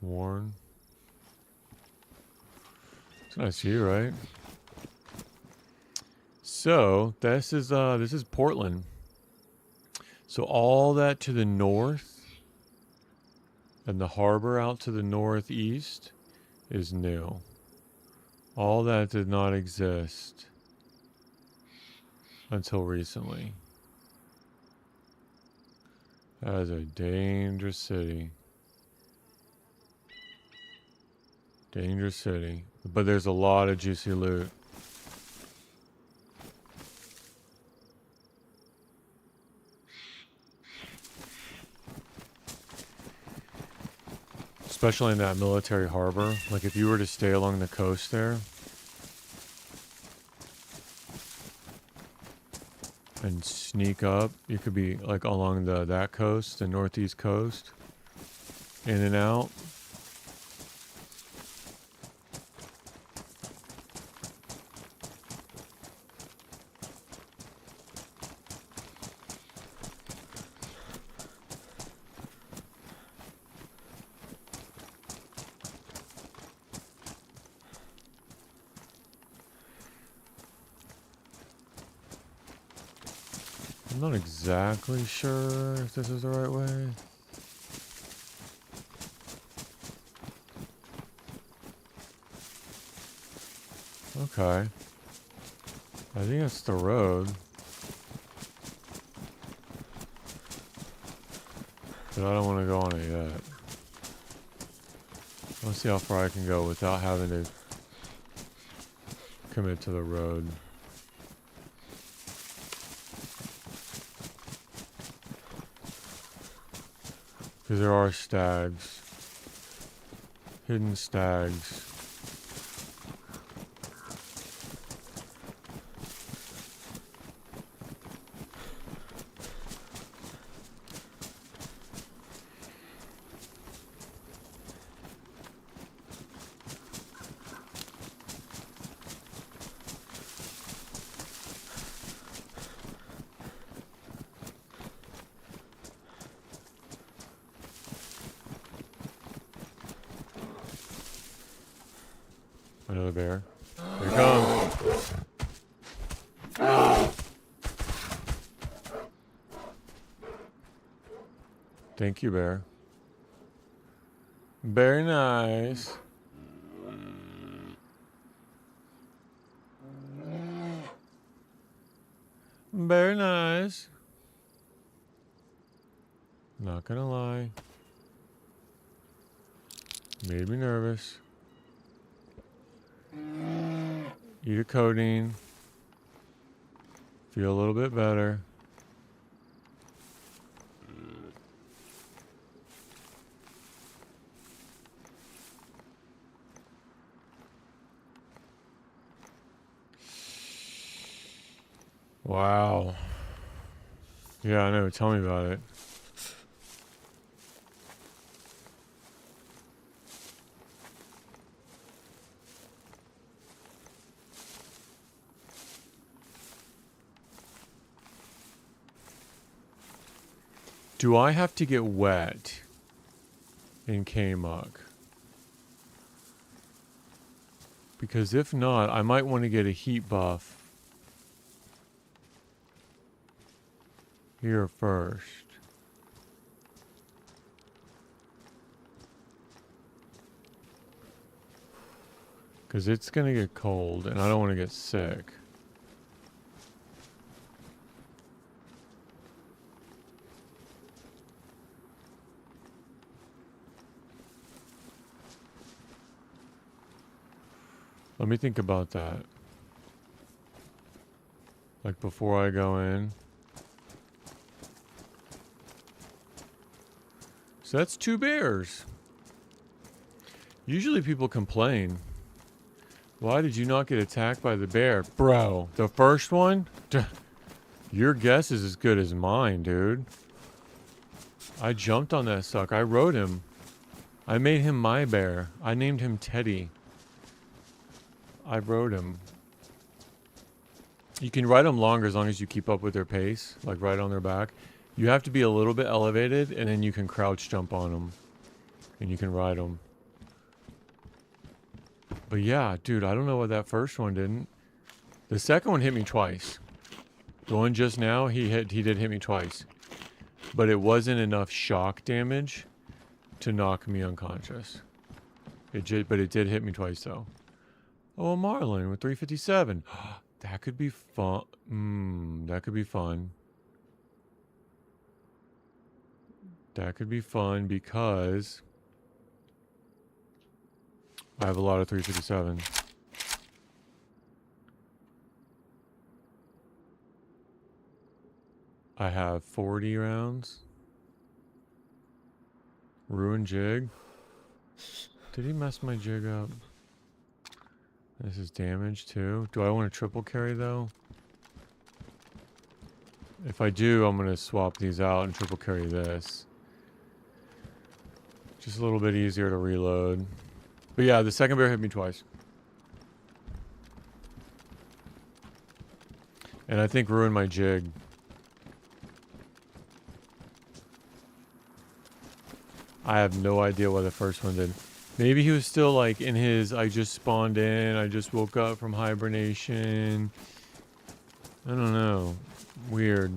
Warren. It's nice to you, right? So this is Portland. So all that to the north and the harbor out to the northeast is new. All that did not exist until recently. That is a dangerous city. Dangerous city. But there's a lot of juicy loot. Especially in that military harbor. Like if you were to stay along the coast there and sneak up, you could be like along that coast, the northeast coast, in and out. I'm not exactly sure if this is the right way. Okay. I think it's the road. But I don't want to go on it yet. Let's see how far I can go without having to commit to the road. Because there are stags. Hidden stags. Another bear. Here he comes. Thank you, bear. Very nice. Very nice. Not gonna lie. Made me nervous. Eat a codeine. Feel a little bit better. Wow. Yeah, I know. Tell me about it. Do I have to get wet in K-Muck? Because if not, I might want to get a heat buff here first. Because it's going to get cold and I don't want to get sick. Let me think about that. Like before I go in. So that's 2 bears. Usually people complain. Why did you not get attacked by the bear? Bro, the first one? Your guess is as good as mine, dude. I jumped on that suck. I rode him. I made him my bear. I named him Teddy. I rode him. You can ride them longer as long as you keep up with their pace, like right on their back. You have to be a little bit elevated, and then you can crouch jump on them, and you can ride them. But yeah, dude, I don't know what that first one didn't. The second one hit me twice. The one just now, he did hit me twice. But it wasn't enough shock damage to knock me unconscious. But it did hit me twice though. Oh, a Marlin with 357. That could be fun. That could be fun. That could be fun because I have a lot of 357. I have 40 rounds. Ruined jig. Did he mess my jig up? This is damage too. Do I want to triple carry though? If I do, I'm going to swap these out and triple carry this. Just a little bit easier to reload. But yeah, the second bear hit me twice. And I think ruined my jig. I have no idea what the first one did. Maybe he was still like in his, I just spawned in, I just woke up from hibernation. I don't know. Weird.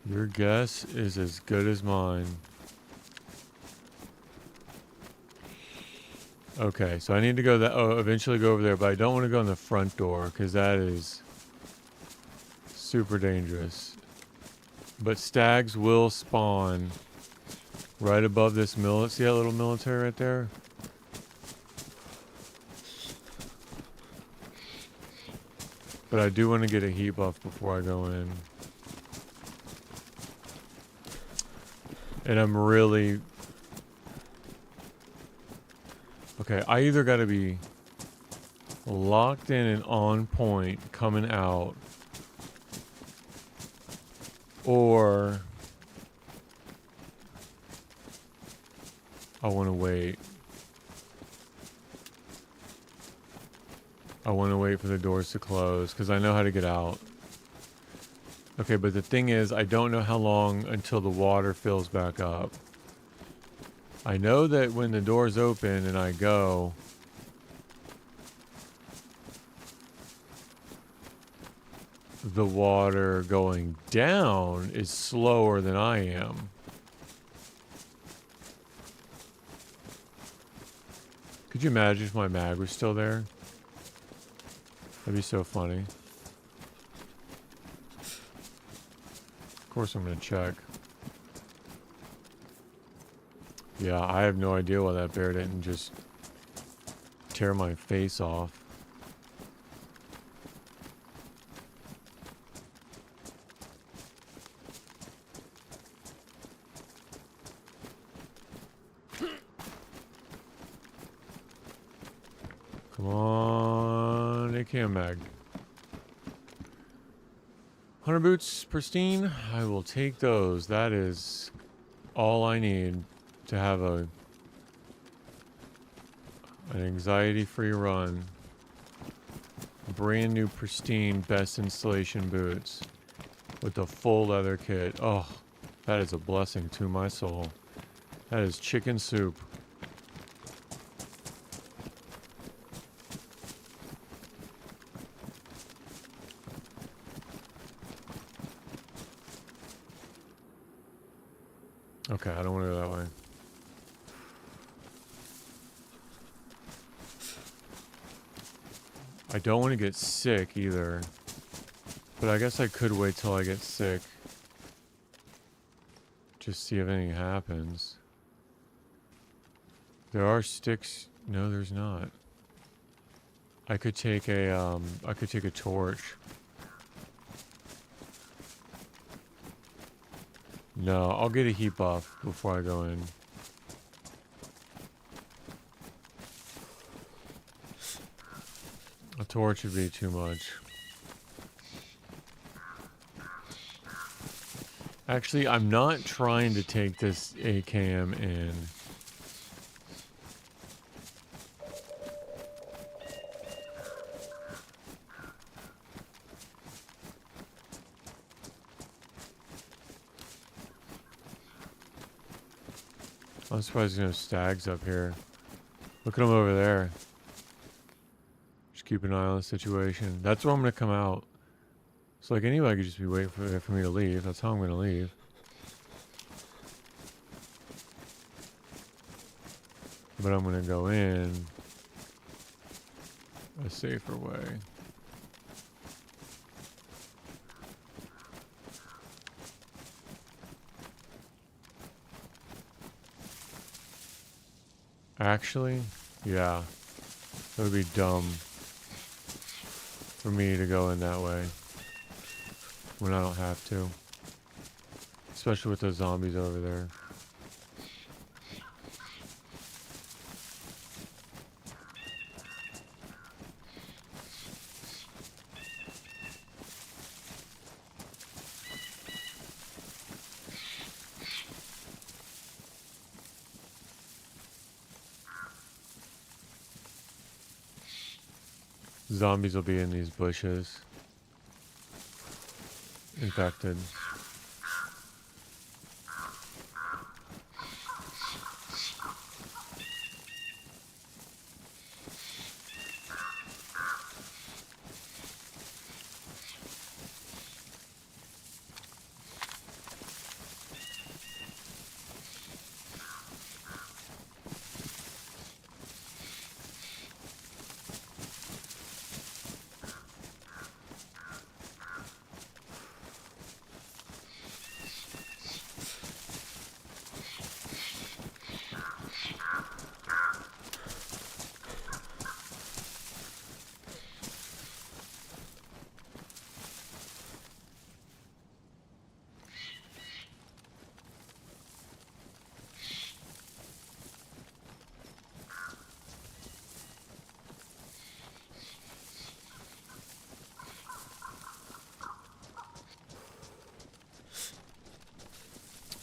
Your guess is as good as mine. Okay, so I need to go eventually go over there, but I don't want to go in the front door because that is super dangerous. But stags will spawn right above this mill. See that little military right there? But I do want to get a heat buff before I go in. And I'm really... Okay, I either got to be locked in and on point coming out, or I want to wait. I want to wait for the doors to close because I know how to get out. Okay, but the thing is, I don't know how long until the water fills back up. I know that when the doors open and I go, the water going down is slower than I am. Could you imagine if my mag was still there? That'd be so funny. Of course I'm gonna check. Yeah, I have no idea why that bear didn't just tear my face off. Come on, AKM mag. 100 boots, pristine. I will take those. That is all I need to have an anxiety-free run. Brand new, pristine, best installation boots with the full leather kit. Oh, that is a blessing to my soul. That is chicken soup. Okay, I don't want to go that way. I don't want to get sick either. But I guess I could wait till I get sick. Just see if anything happens. There are sticks. No, there's not. I could take a torch. No, I'll get a heat buff before I go in. A torch would be too much. Actually, I'm not trying to take this AKM in. I'm surprised there's no stags up here. Look at them over there. Just keep an eye on the situation. That's where I'm going to come out. It's like anybody could just be waiting for me to leave. That's how I'm going to leave. But I'm going to go in a safer way. Actually, yeah. It would be dumb for me to go in that way when I don't have to. Especially with those zombies over there. Zombies will be in these bushes. Infected.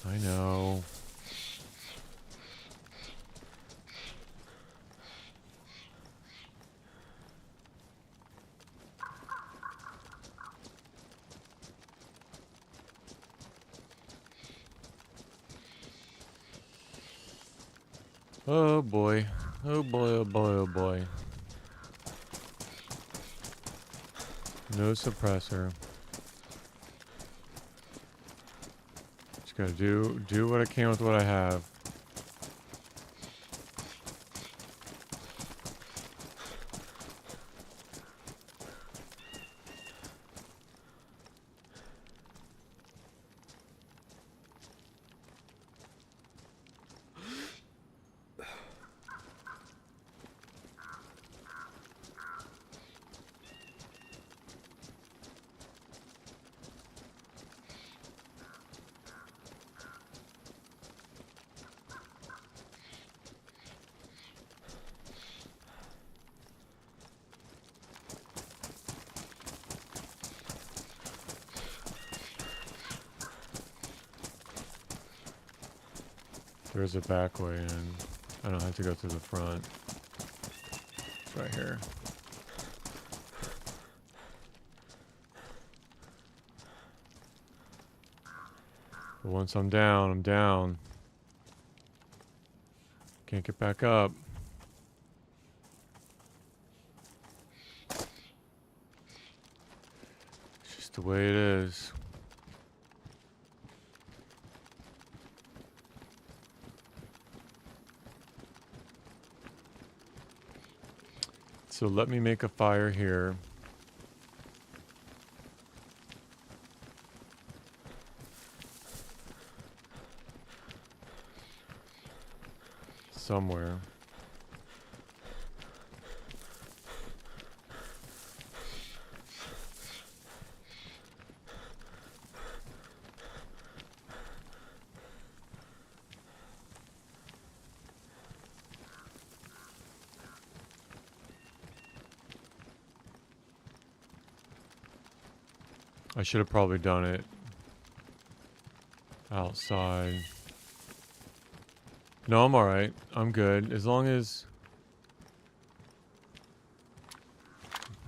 I know. Oh boy. Oh boy, oh boy, oh boy. No suppressor. Just gotta do what I can with what I have. There's a back way in. I don't have to go through the front. It's right here. But once I'm down, I'm down. Can't get back up. It's just the way it is. So let me make a fire here. Somewhere. I should have probably done it outside. No, I'm alright. I'm good. As long as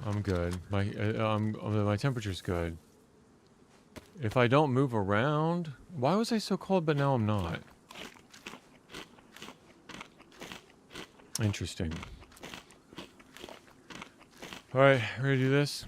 I'm good. My temperature's good. If I don't move around, why was I so cold but now I'm not? Interesting. All right, ready to do this?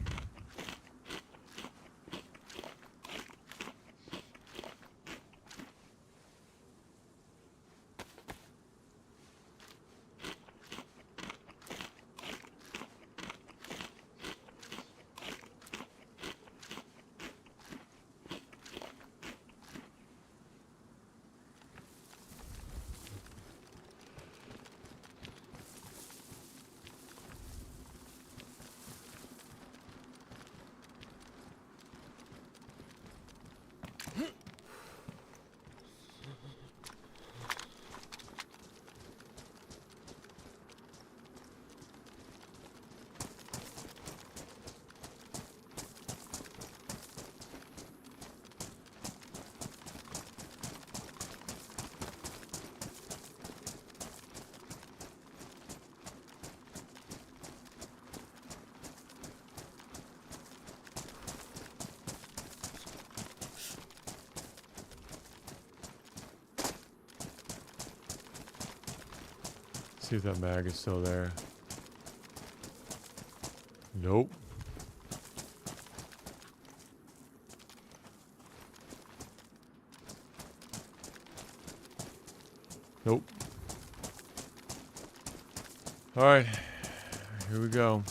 See if that bag is still there. Nope. Nope. All right, here we go.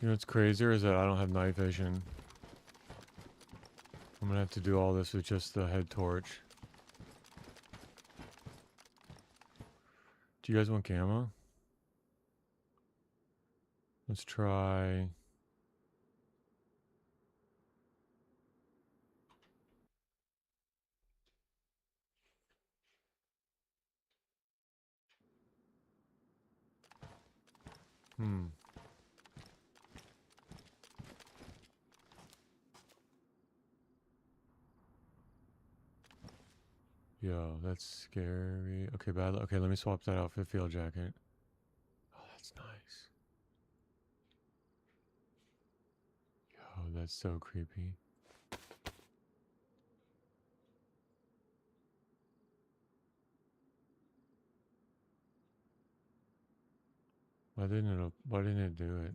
You know what's crazier is that I don't have night vision. I'm gonna have to do all this with just the head torch. Do you guys want camo? Let's try. Yo, that's scary. Okay, bad. Okay, let me swap that out for the field jacket. Oh, that's nice. Yo, that's so creepy. Why didn't it do it?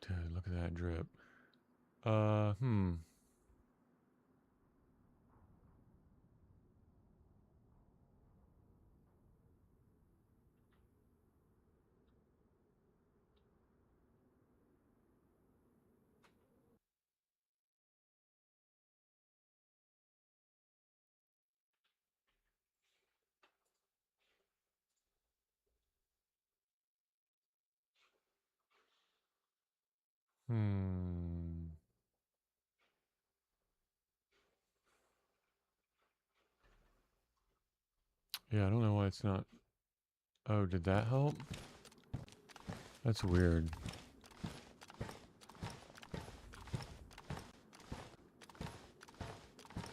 Dude, look at that drip. Yeah, I don't know why it's not. Oh, did that help? That's weird.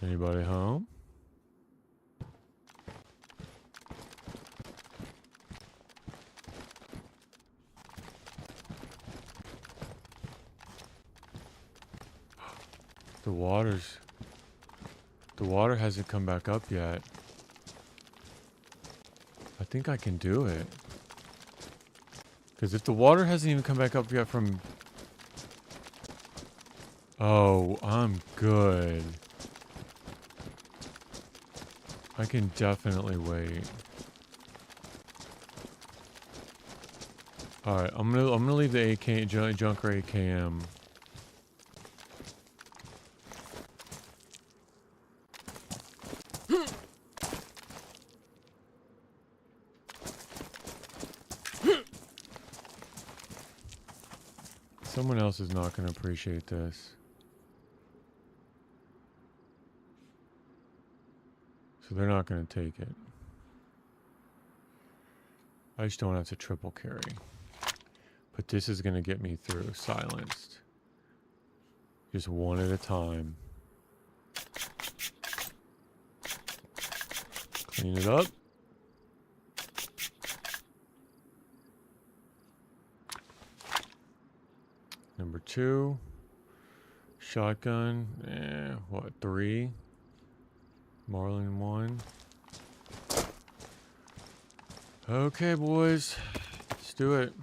Anybody home? The water hasn't come back up yet. I think I can do it. Because if the water hasn't even come back up yet from... Oh, I'm good. I can definitely wait. Alright, I'm gonna leave the AK junker AKM. Someone else is not going to appreciate this. So they're not going to take it. I just don't have to triple carry. But this is going to get me through silenced. Just one at a time. Clean it up. Number 2. Shotgun. What, 3? Marlin 1. Okay, boys. Let's do it.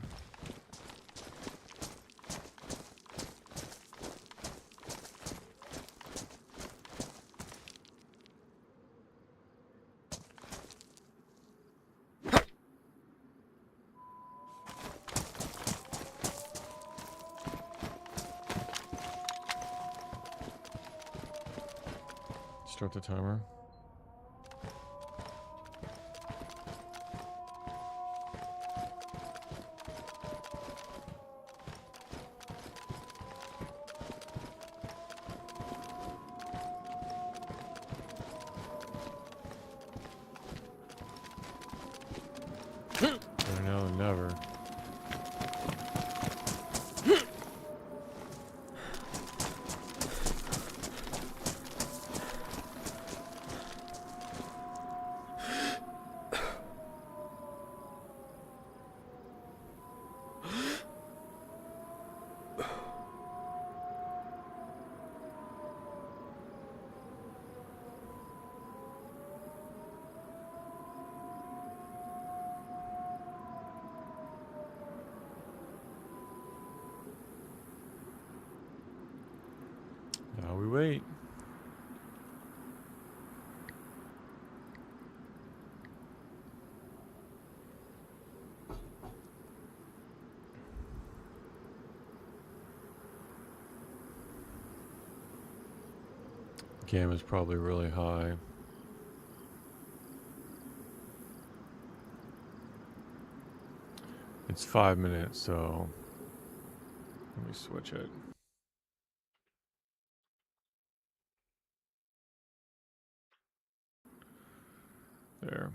Start the timer. Better now than never. Now we wait. Gamma's probably really high. It's 5 minutes, so let me switch it. There.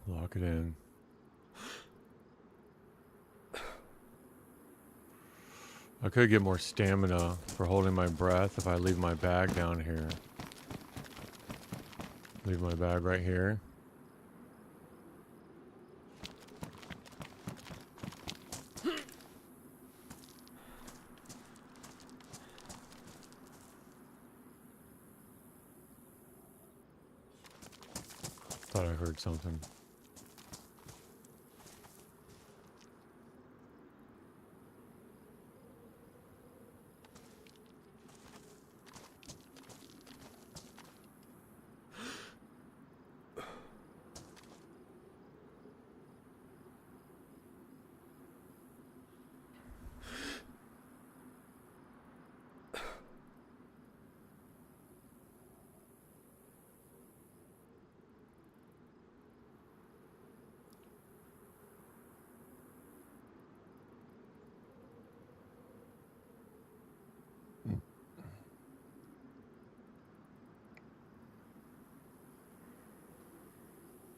Lock it in. I could get more stamina for holding my breath if I leave my bag down here. Leave my bag right here. Thought I heard something.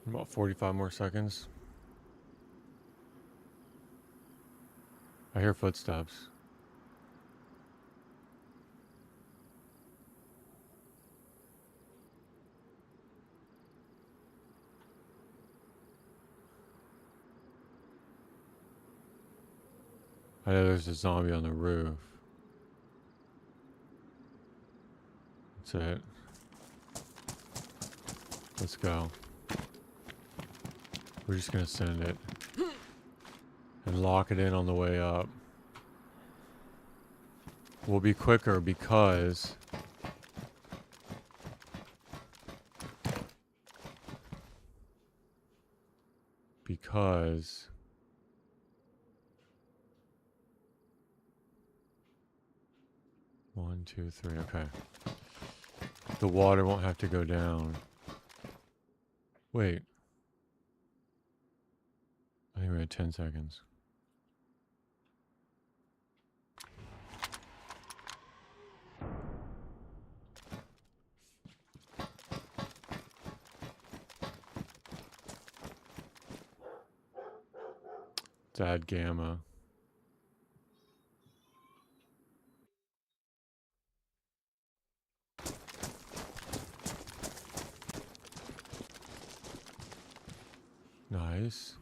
About 45 more seconds. I hear footsteps. I know there's a zombie on the roof. That's it. Let's go. We're just gonna send it. And lock it in on the way up. We'll be quicker because... Because... 1, 2, 3, okay. The water won't have to go down. Wait. I think we had 10 seconds. Dad Gamma. Nice.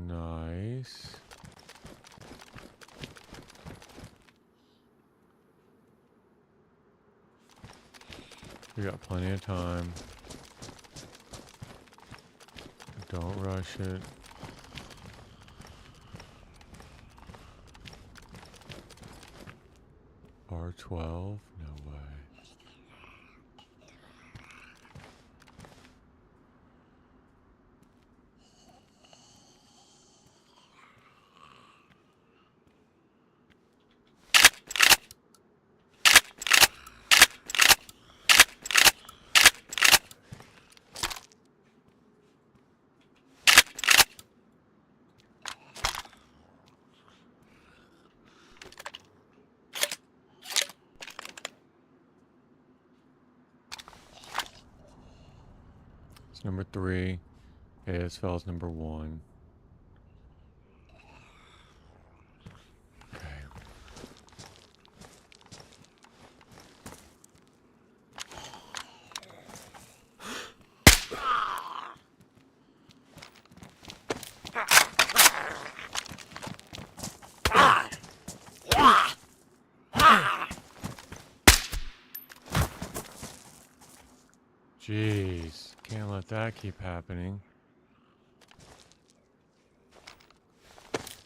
Nice. We got plenty of time. Don't rush it. R12? No way. It's number 3. ASFL is number 1. Okay. Jeez, can't let that keep happening.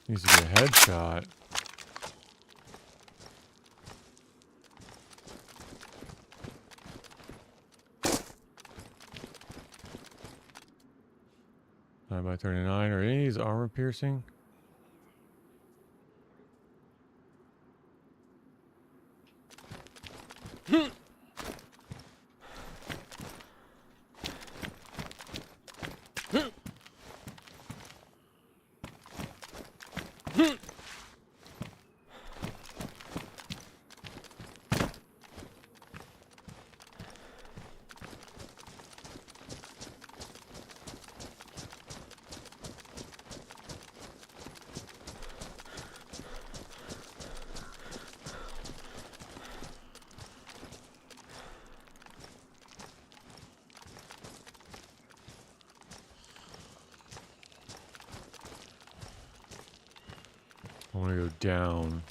Needs to be a headshot. Nine by 39. Are any of these armor piercing? I want to go down.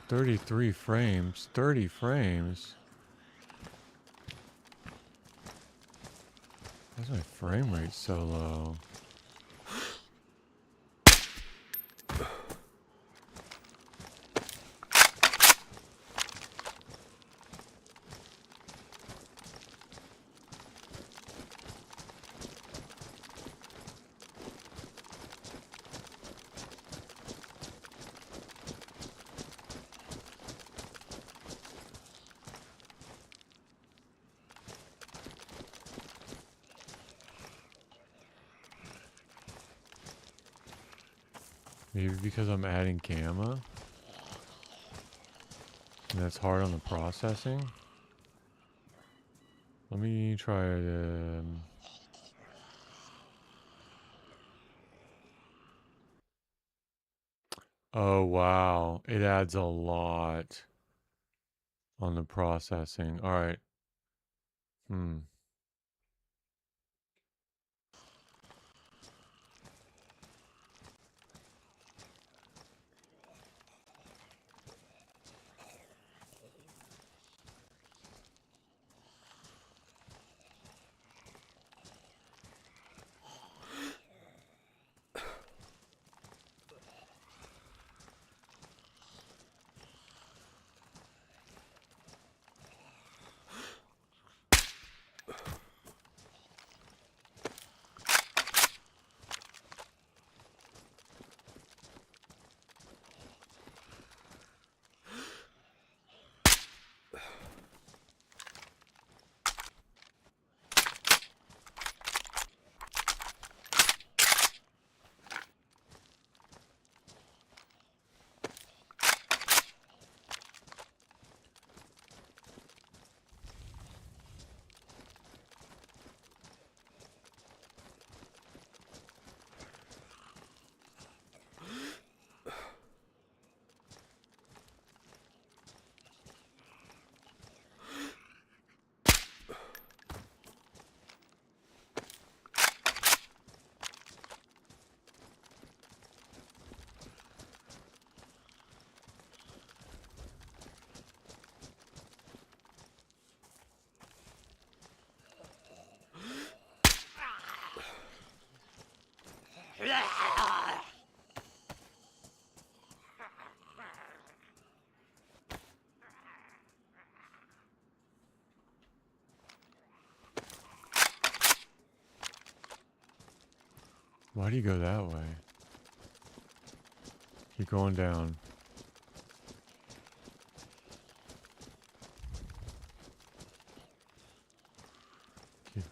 "33 frames. 30 frames. Why's my frame rate so low? Maybe because I'm adding gamma? And that's hard on the processing? Let me try it. Oh, wow. It adds a lot on the processing. All right. Hmm. Why do you go that way? Keep going down. Keep...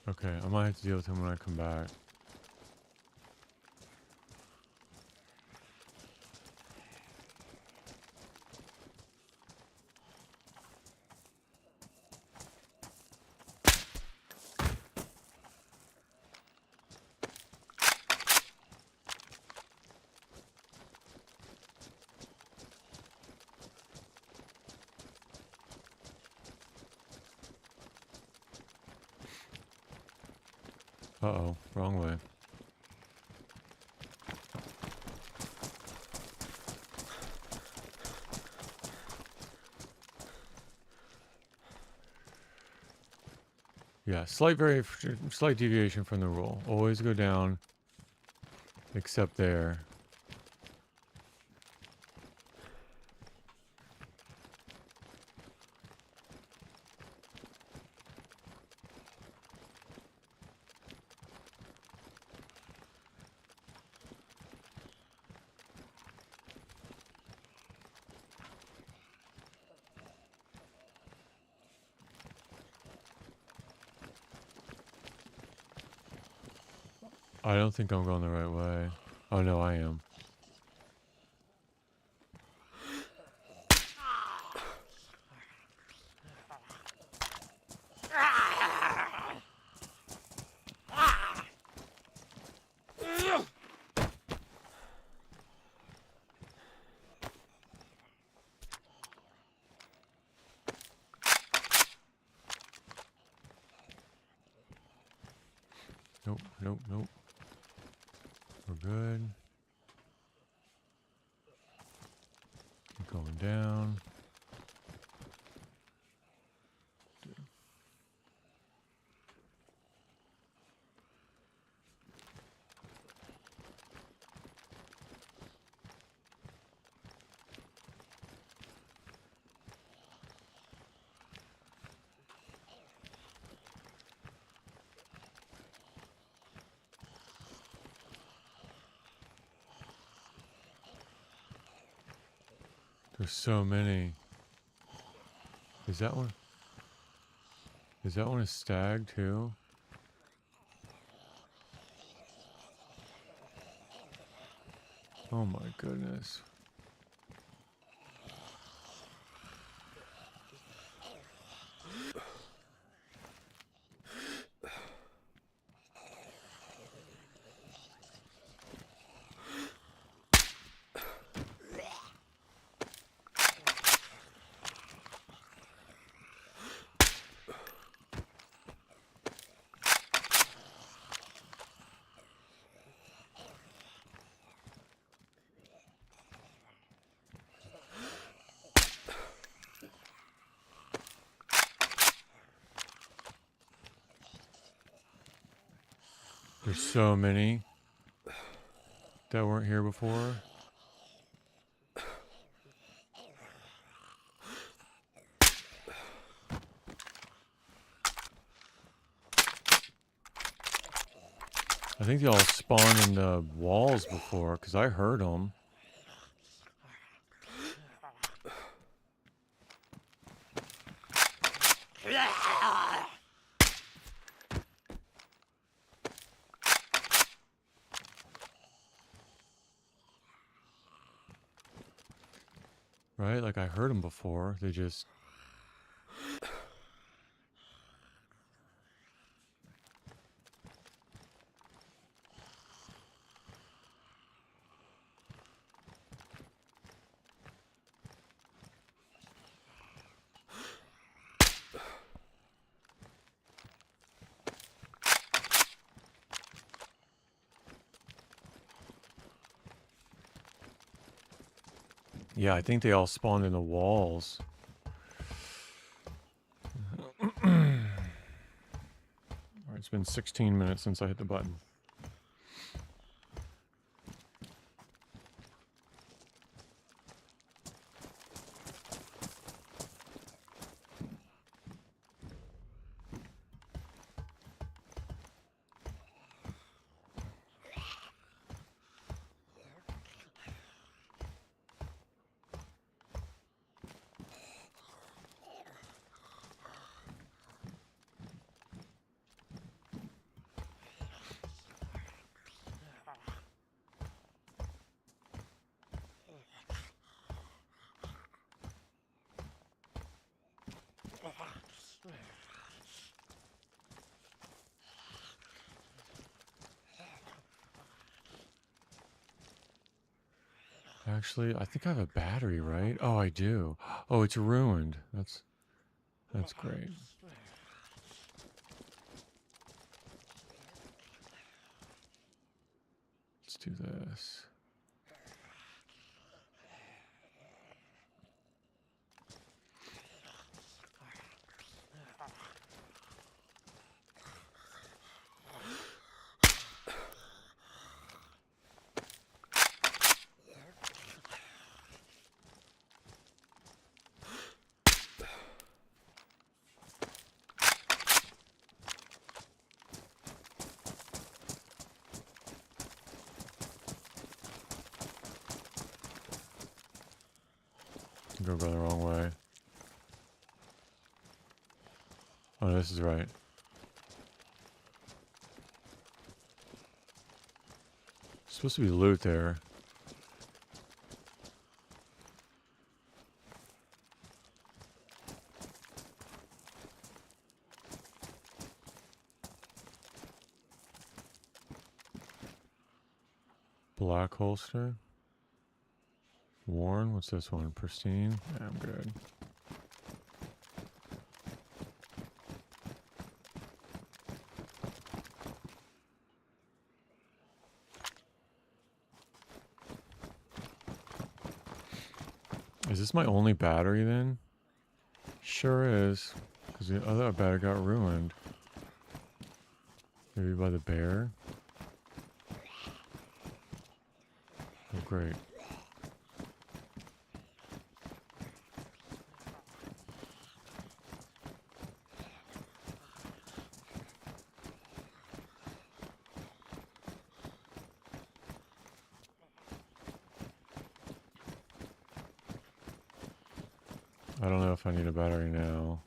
Okay, I might have to deal with him when I come back. Uh-oh, wrong way. Yeah, slight deviation from the rule. Always go down, except there. I don't think I'm going the right way. Oh no, I am. Nope, nope, nope. We're good. Keep going down. There's so many. Is that one? Is that one a stag too? Oh my goodness. There's so many that weren't here before. I think they all spawned in the walls before, because I heard them. Right? Like I heard them before. They just... Yeah, I think they all spawned in the walls. Alright, it's been 16 minutes since I hit the button. Actually, I think I have a battery, right? Oh, I do. Oh, it's ruined. That's great. Let's do this. I'm gonna go the wrong way. Oh, this is right. Supposed to be loot there. Black holster. Worn. What's this one? Pristine. Yeah, I'm good. Is this my only battery then? Sure is. Because the other battery got ruined. Maybe by the bear? Oh, great. I don't know if I need a battery now.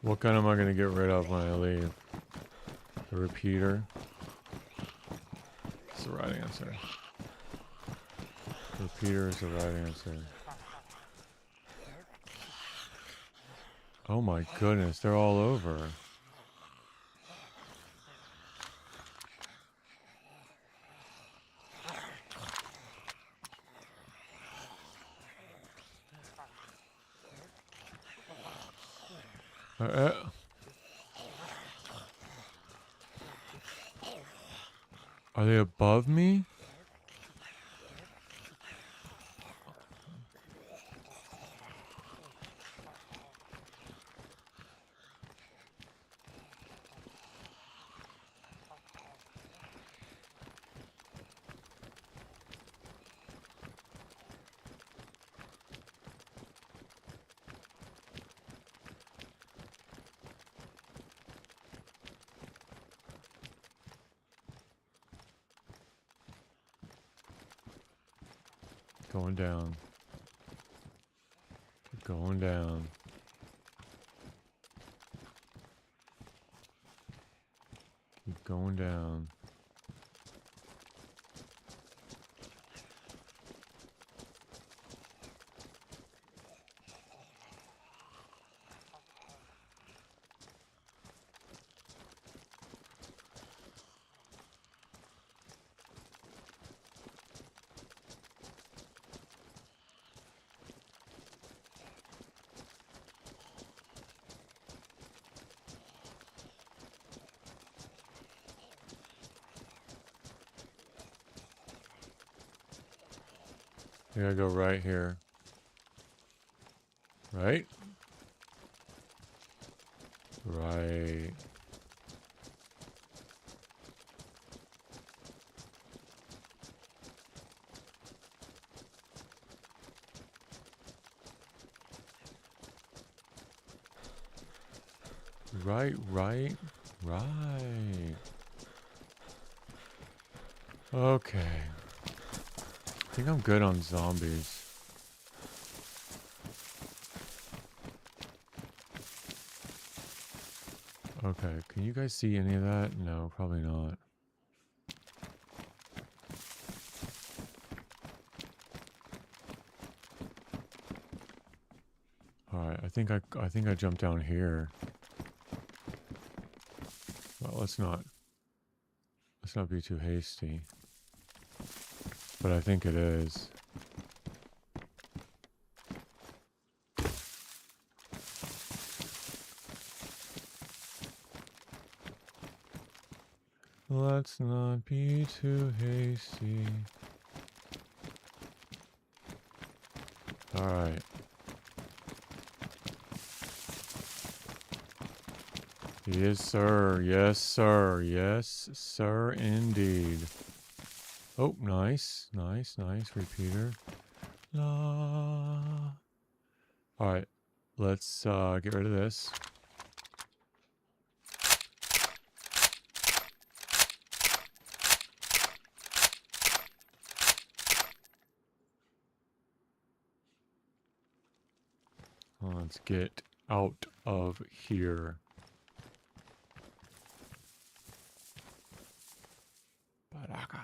What gun am I gonna get rid of when I leave? The repeater? That's the right answer. Repeater is the right answer. Oh my goodness, they're all over. Are they above me? Going down. Keep going down. Keep going down. I gotta go right here. Right? Right. Right. Okay. I think I'm good on zombies. Okay, can you guys see any of that? No, probably not. Alright, I think I jumped down here. Well, let's not be too hasty. But I think it is. Let's not be too hasty. Alright. Yes, sir. Yes, sir. Yes, sir, indeed. Oh, nice. Nice. Repeater. La. Alright. Let's get rid of this. Let's get out of here. Baraka.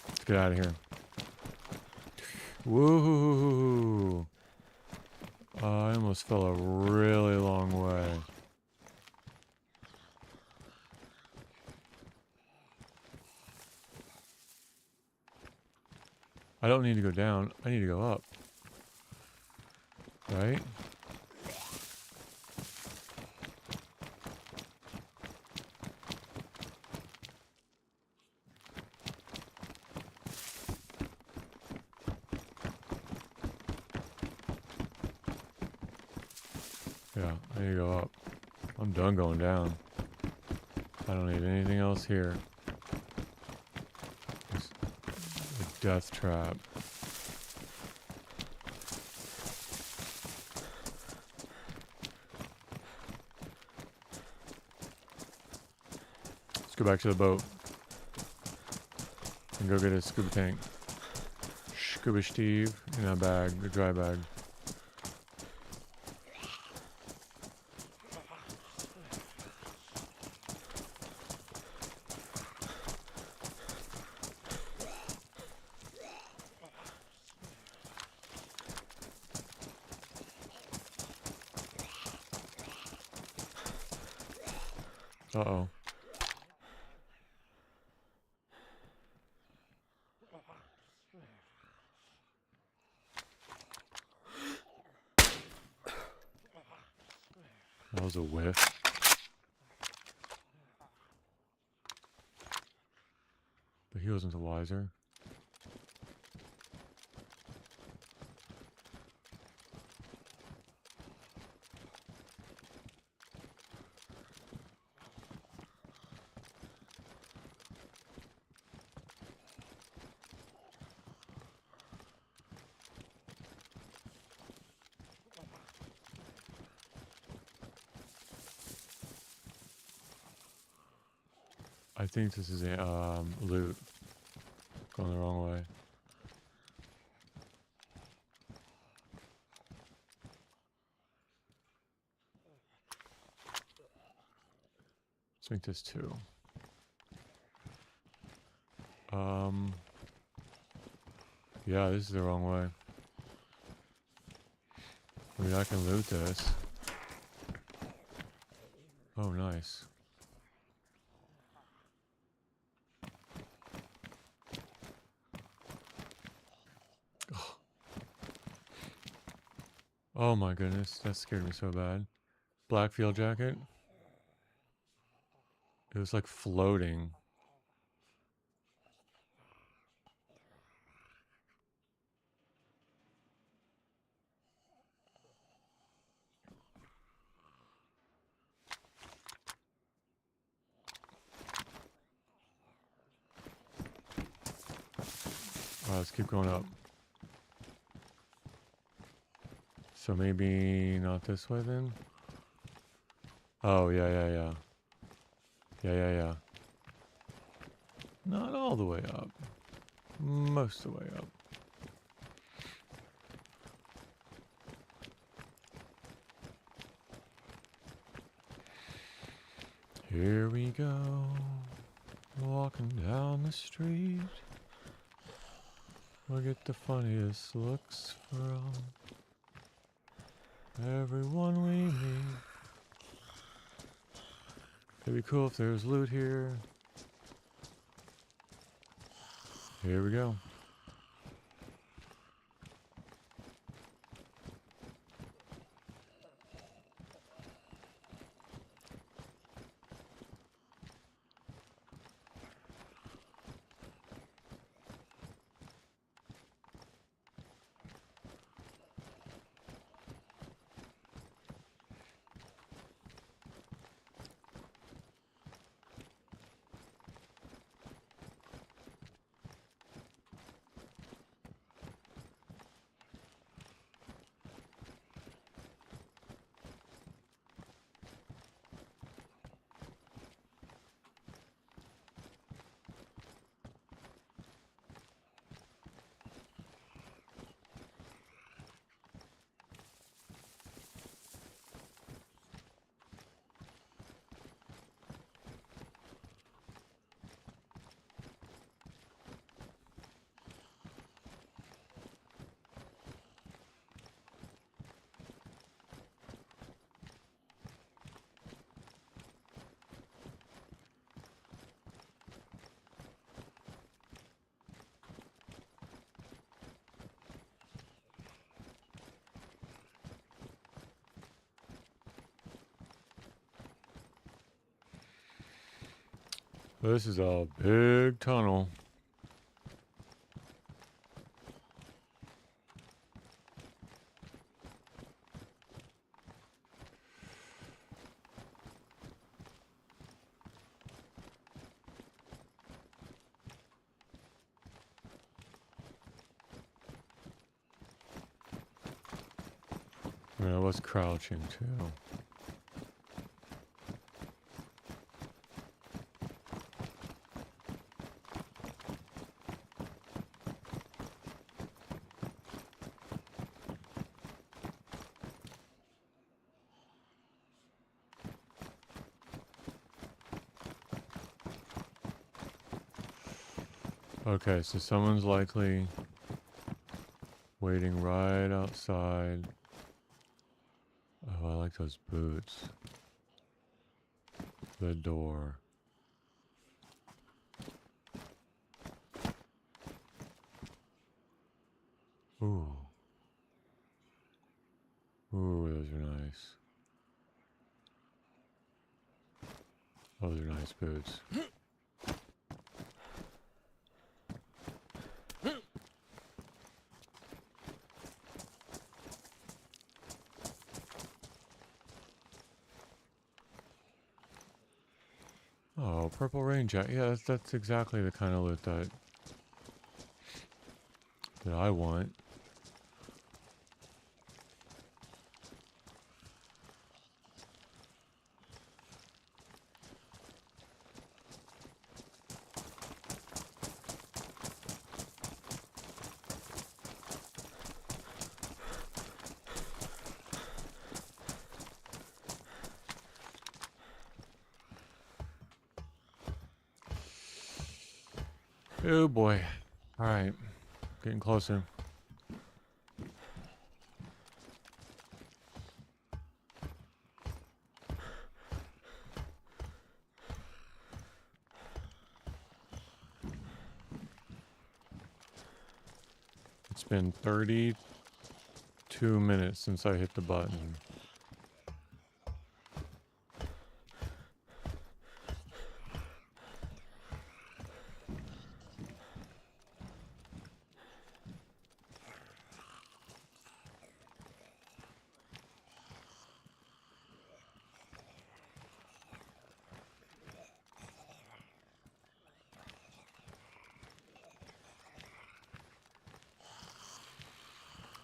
Let's get out of here. Woohoo! I almost fell a really long way. I don't need to go down. I need to go up. Right? Yeah, I need to go up. I'm done going down. I don't need anything else here. Just a death trap. Let's go back to the boat. And go get a scuba tank. Scuba Steve in that bag, the dry bag. Uh-oh. That was a whiff. But he wasn't the wiser. I think this is a loot. Going the wrong way. Let's make this 2. Yeah, this is the wrong way. I mean, I can loot this. Oh, nice. Oh my goodness, that scared me so bad. Black field jacket. It was like floating. Alright, let's keep going up. So maybe not this way then? Oh, yeah. Yeah. Not all the way up. Most of the way up. Here we go. Walking down the street. We'll get the funniest looks from everyone we meet. It'd be cool if there's loot here. Here we go. This is a big tunnel. I mean, I was crouching too. Okay, so someone's likely waiting right outside. Oh, I like those boots. The door. Ooh. Ooh, those are nice. Those are nice boots. Oh, purple rain jacket. Yeah, that's exactly the kind of loot that I want. Oh boy. Alright. Getting closer. It's been 32 minutes since I hit the button.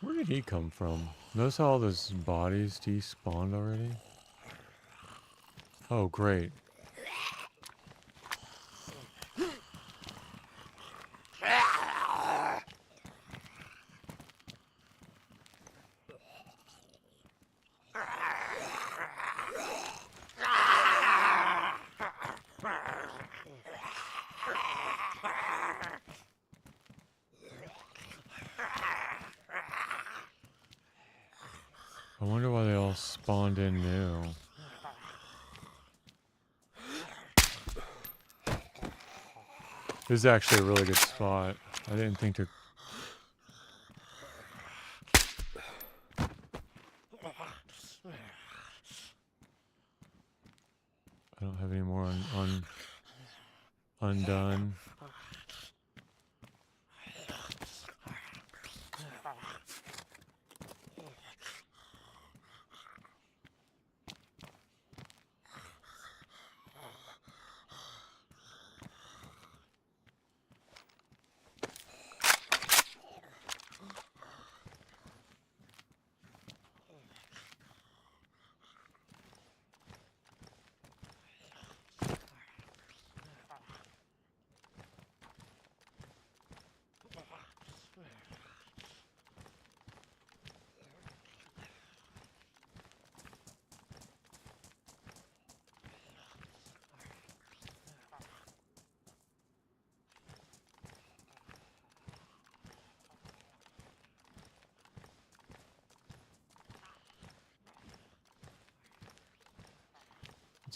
Where did he come from? Notice how all those bodies despawned already? Oh, great. I wonder why they all spawned in new. This is actually a really good spot. I didn't think to... I don't have any more undone.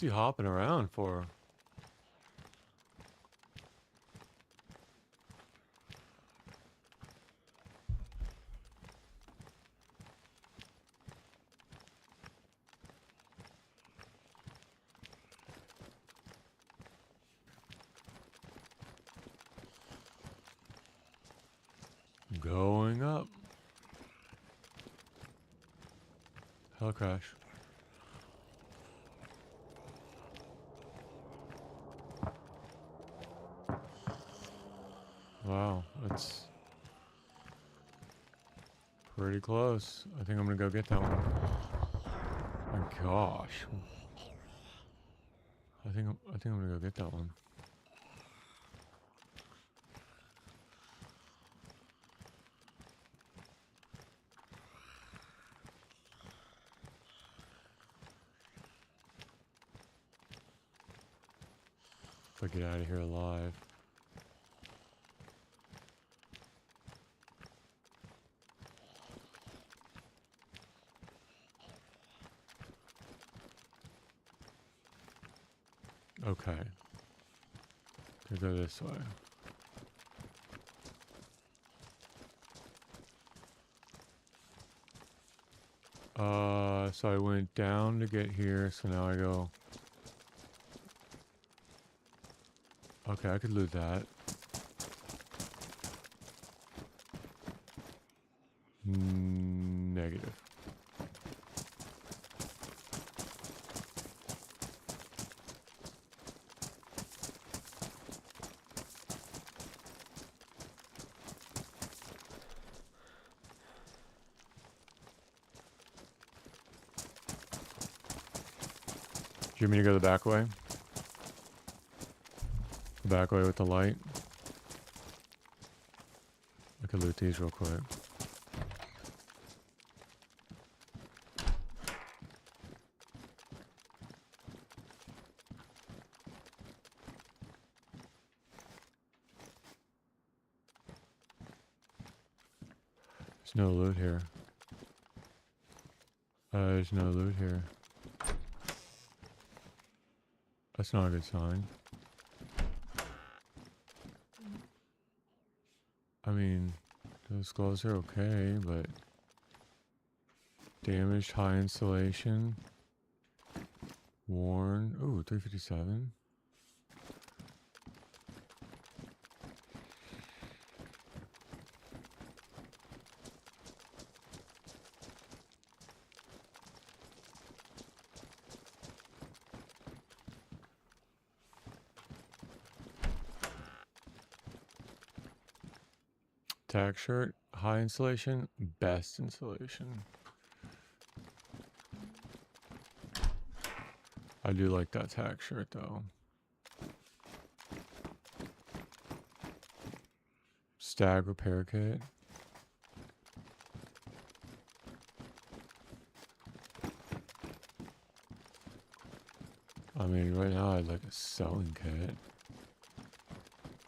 What's he hopping around for? Going up. Hell crash. Wow, that's pretty pretty close. I think I'm gonna go get that one. My gosh. I think I'm gonna go get that one. If I get out of here alive. Okay. Go this way. So I went down to get here, so now I go. Okay, I could loot that. Negative. Do you want me to go the back way? The back way with the light? I could loot these real quick. There's no loot here. There's no loot here. That's not a good sign. I mean, those gloves are okay, but damaged, high insulation, worn. Ooh, 357. Tag shirt, high insulation, best insulation. I do like that tag shirt though. Stag repair kit. I mean, right now I'd like a sewing kit.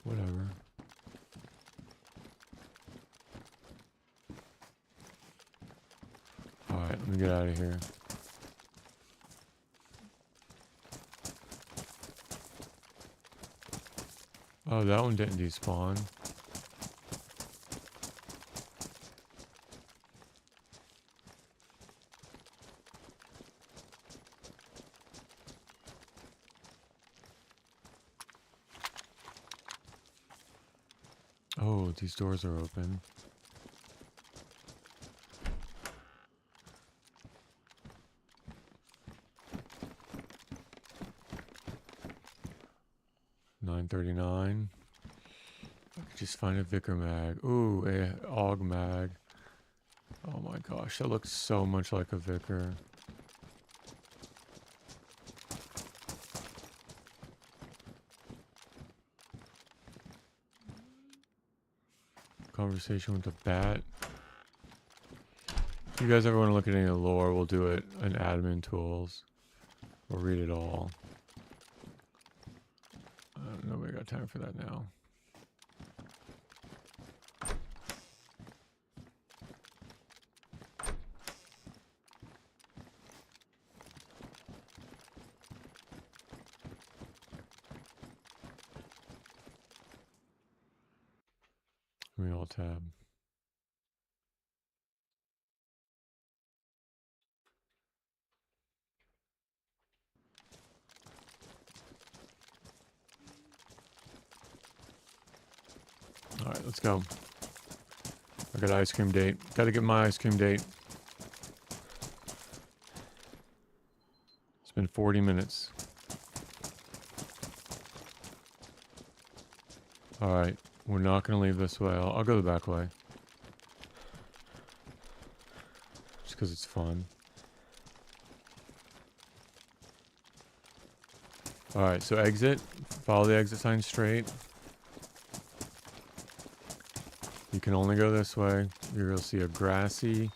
Whatever. Alright, let me get out of here. Oh, that one didn't despawn. Oh, these doors are open. $9.39. I could just find a Vicar mag. Ooh, a AUG mag. Oh my gosh, that looks so much like a Vicar. Conversation with the bat. If you guys ever want to look at any of the lore, we'll do it in admin tools. We'll read it all. Nobody got time for that now. Let me alt tab. All right, let's go. I got ice cream date. Got to get my ice cream date. It's been 40 minutes. All right, we're not going to leave this way. I'll go the back way. just because it's fun. Alright, so exit. Follow the exit sign straight. You can only go this way. You're going to see a grassy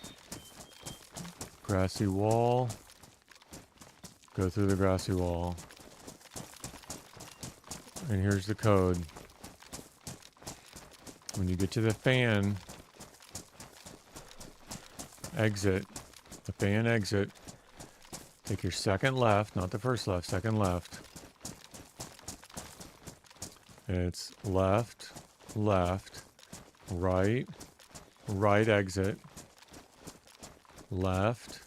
wall. Go through the grassy wall. And here's the code. When you get to the fan, exit. The fan exit. Take your second left, not the first left, second left. And it's left, left, right, right exit, left,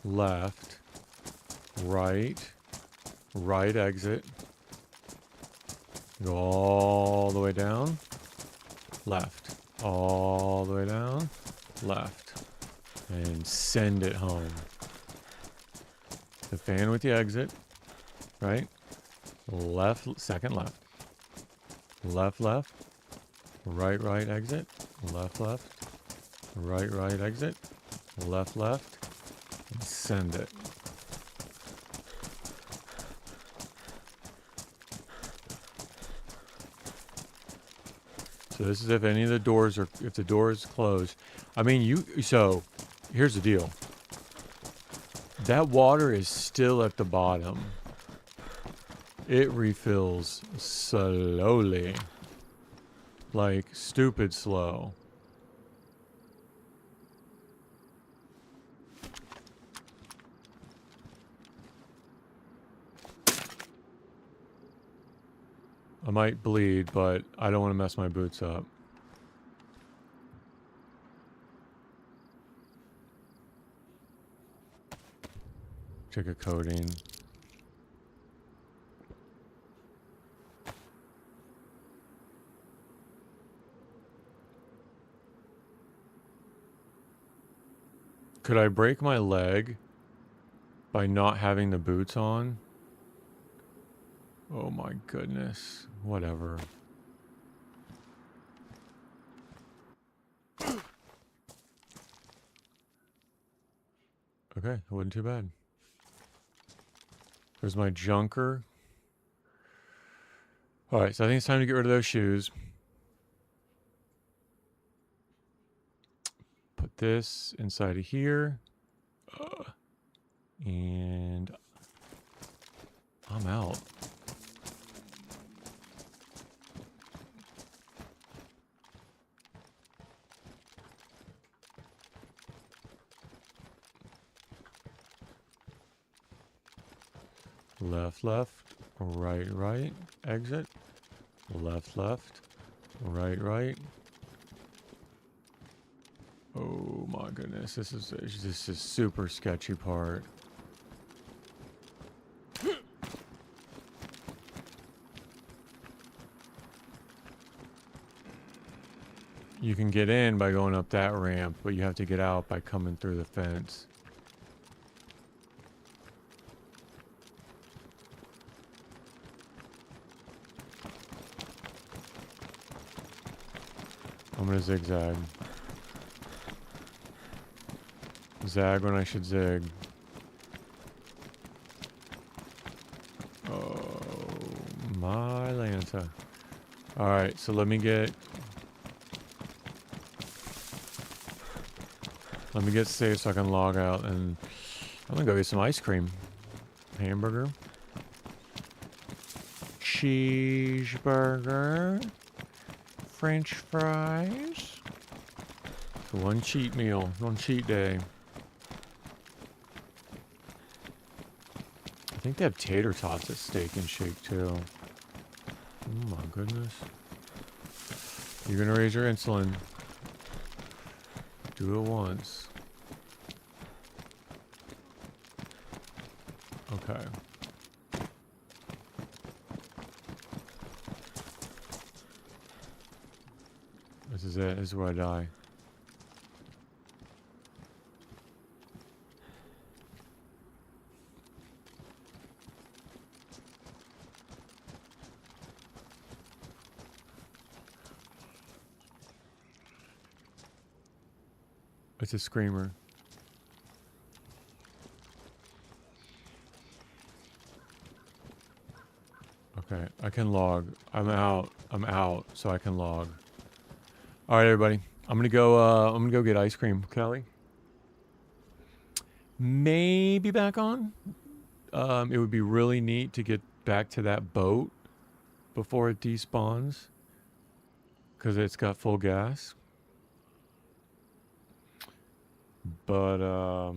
left, right, right exit. Go all the way down, left, all the way down, left, and send it home. The fan with the exit, right, left, second left, left, left, right, right exit, left, left, right, right exit, left, left, and send it. So this is if any of the doors are, if the door is closed. I mean, so here's the deal. That water is still at the bottom. It refills slowly. Like, stupid slow. I might bleed, but I don't want to mess my boots up. Check a coating. Could I break my leg by not having the boots on? Oh my goodness. Whatever. Okay, it wasn't too bad. There's my junker. Alright, so I think it's time to get rid of those shoes. Put this inside of here. And I'm out. Left, left, right, right, exit. Left, left, right, right. Oh my goodness, this is super sketchy part. You can get in by going up that ramp, but you have to get out by coming through the fence. I'm gonna zigzag. Zag when I should zig. Oh, my Lanta. Alright, so let me get safe so I can log out, and I'm gonna go get some ice cream. Hamburger. Cheeseburger. French fries. So one cheat meal, one cheat day. I think they have tater tots at Steak and Shake too. Oh my goodness. You're gonna raise your insulin. Do it once. Okay. This is it. This is where I die. It's a screamer. Okay, I can log. I'm out, so I can log. All right, everybody. I'm gonna go get ice cream. Kelly, maybe back on. It would be really neat to get back to that boat before it despawns, because it's got full gas. But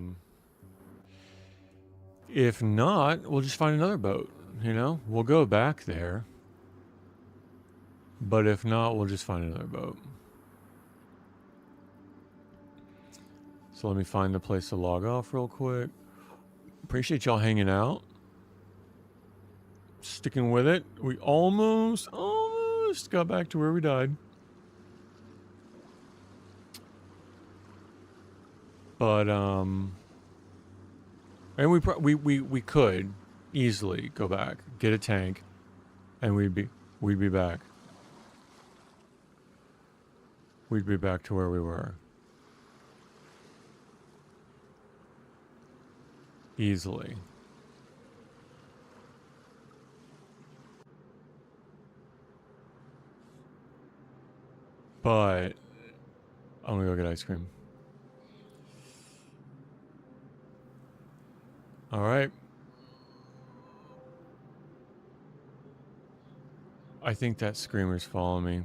if not, we'll just find another boat. You know, we'll go back there. But if not, we'll just find another boat. So let me find the place to log off real quick. Appreciate y'all hanging out. Sticking with it. We almost got back to where we died. But and we could easily go back, get a tank, and we'd be back. We'd be back to where we were. Easily. But I'm gonna go get ice cream. All right. I think that screamer's following me.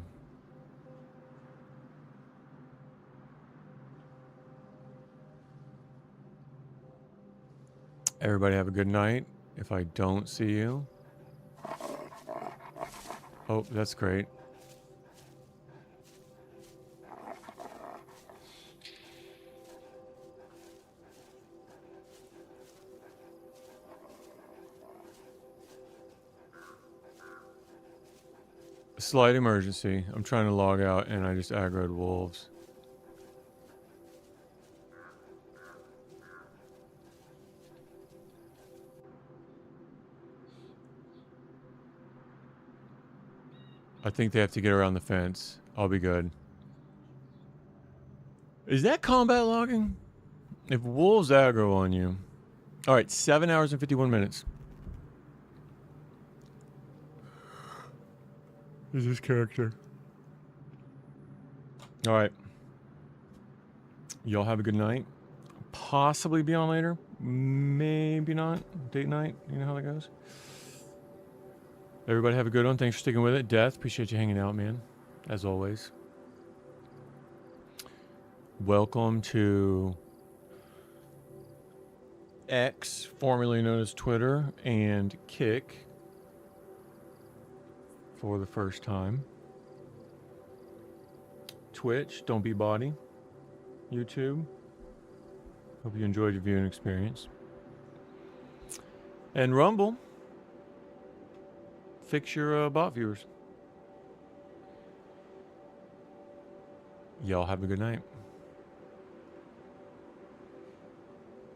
Everybody have a good night. If I don't see you. Oh, that's great. Slight emergency. I'm trying to log out and I just aggroed wolves. I think they have to get around the fence. I'll be good. Is that combat logging? If wolves aggro on you. Alright, 7 hours and 51 minutes. Is this character? Alright. Y'all have a good night. Possibly be on later. Maybe not. Date night. You know how that goes. Everybody have a good one. Thanks for sticking with it. Death, appreciate you hanging out, man. As always. Welcome to X, formerly known as Twitter, and Kick for the first time. Twitch, Don't Be Body. YouTube. Hope you enjoyed your viewing experience. And Rumble. Fix your bot viewers. Y'all have a good night.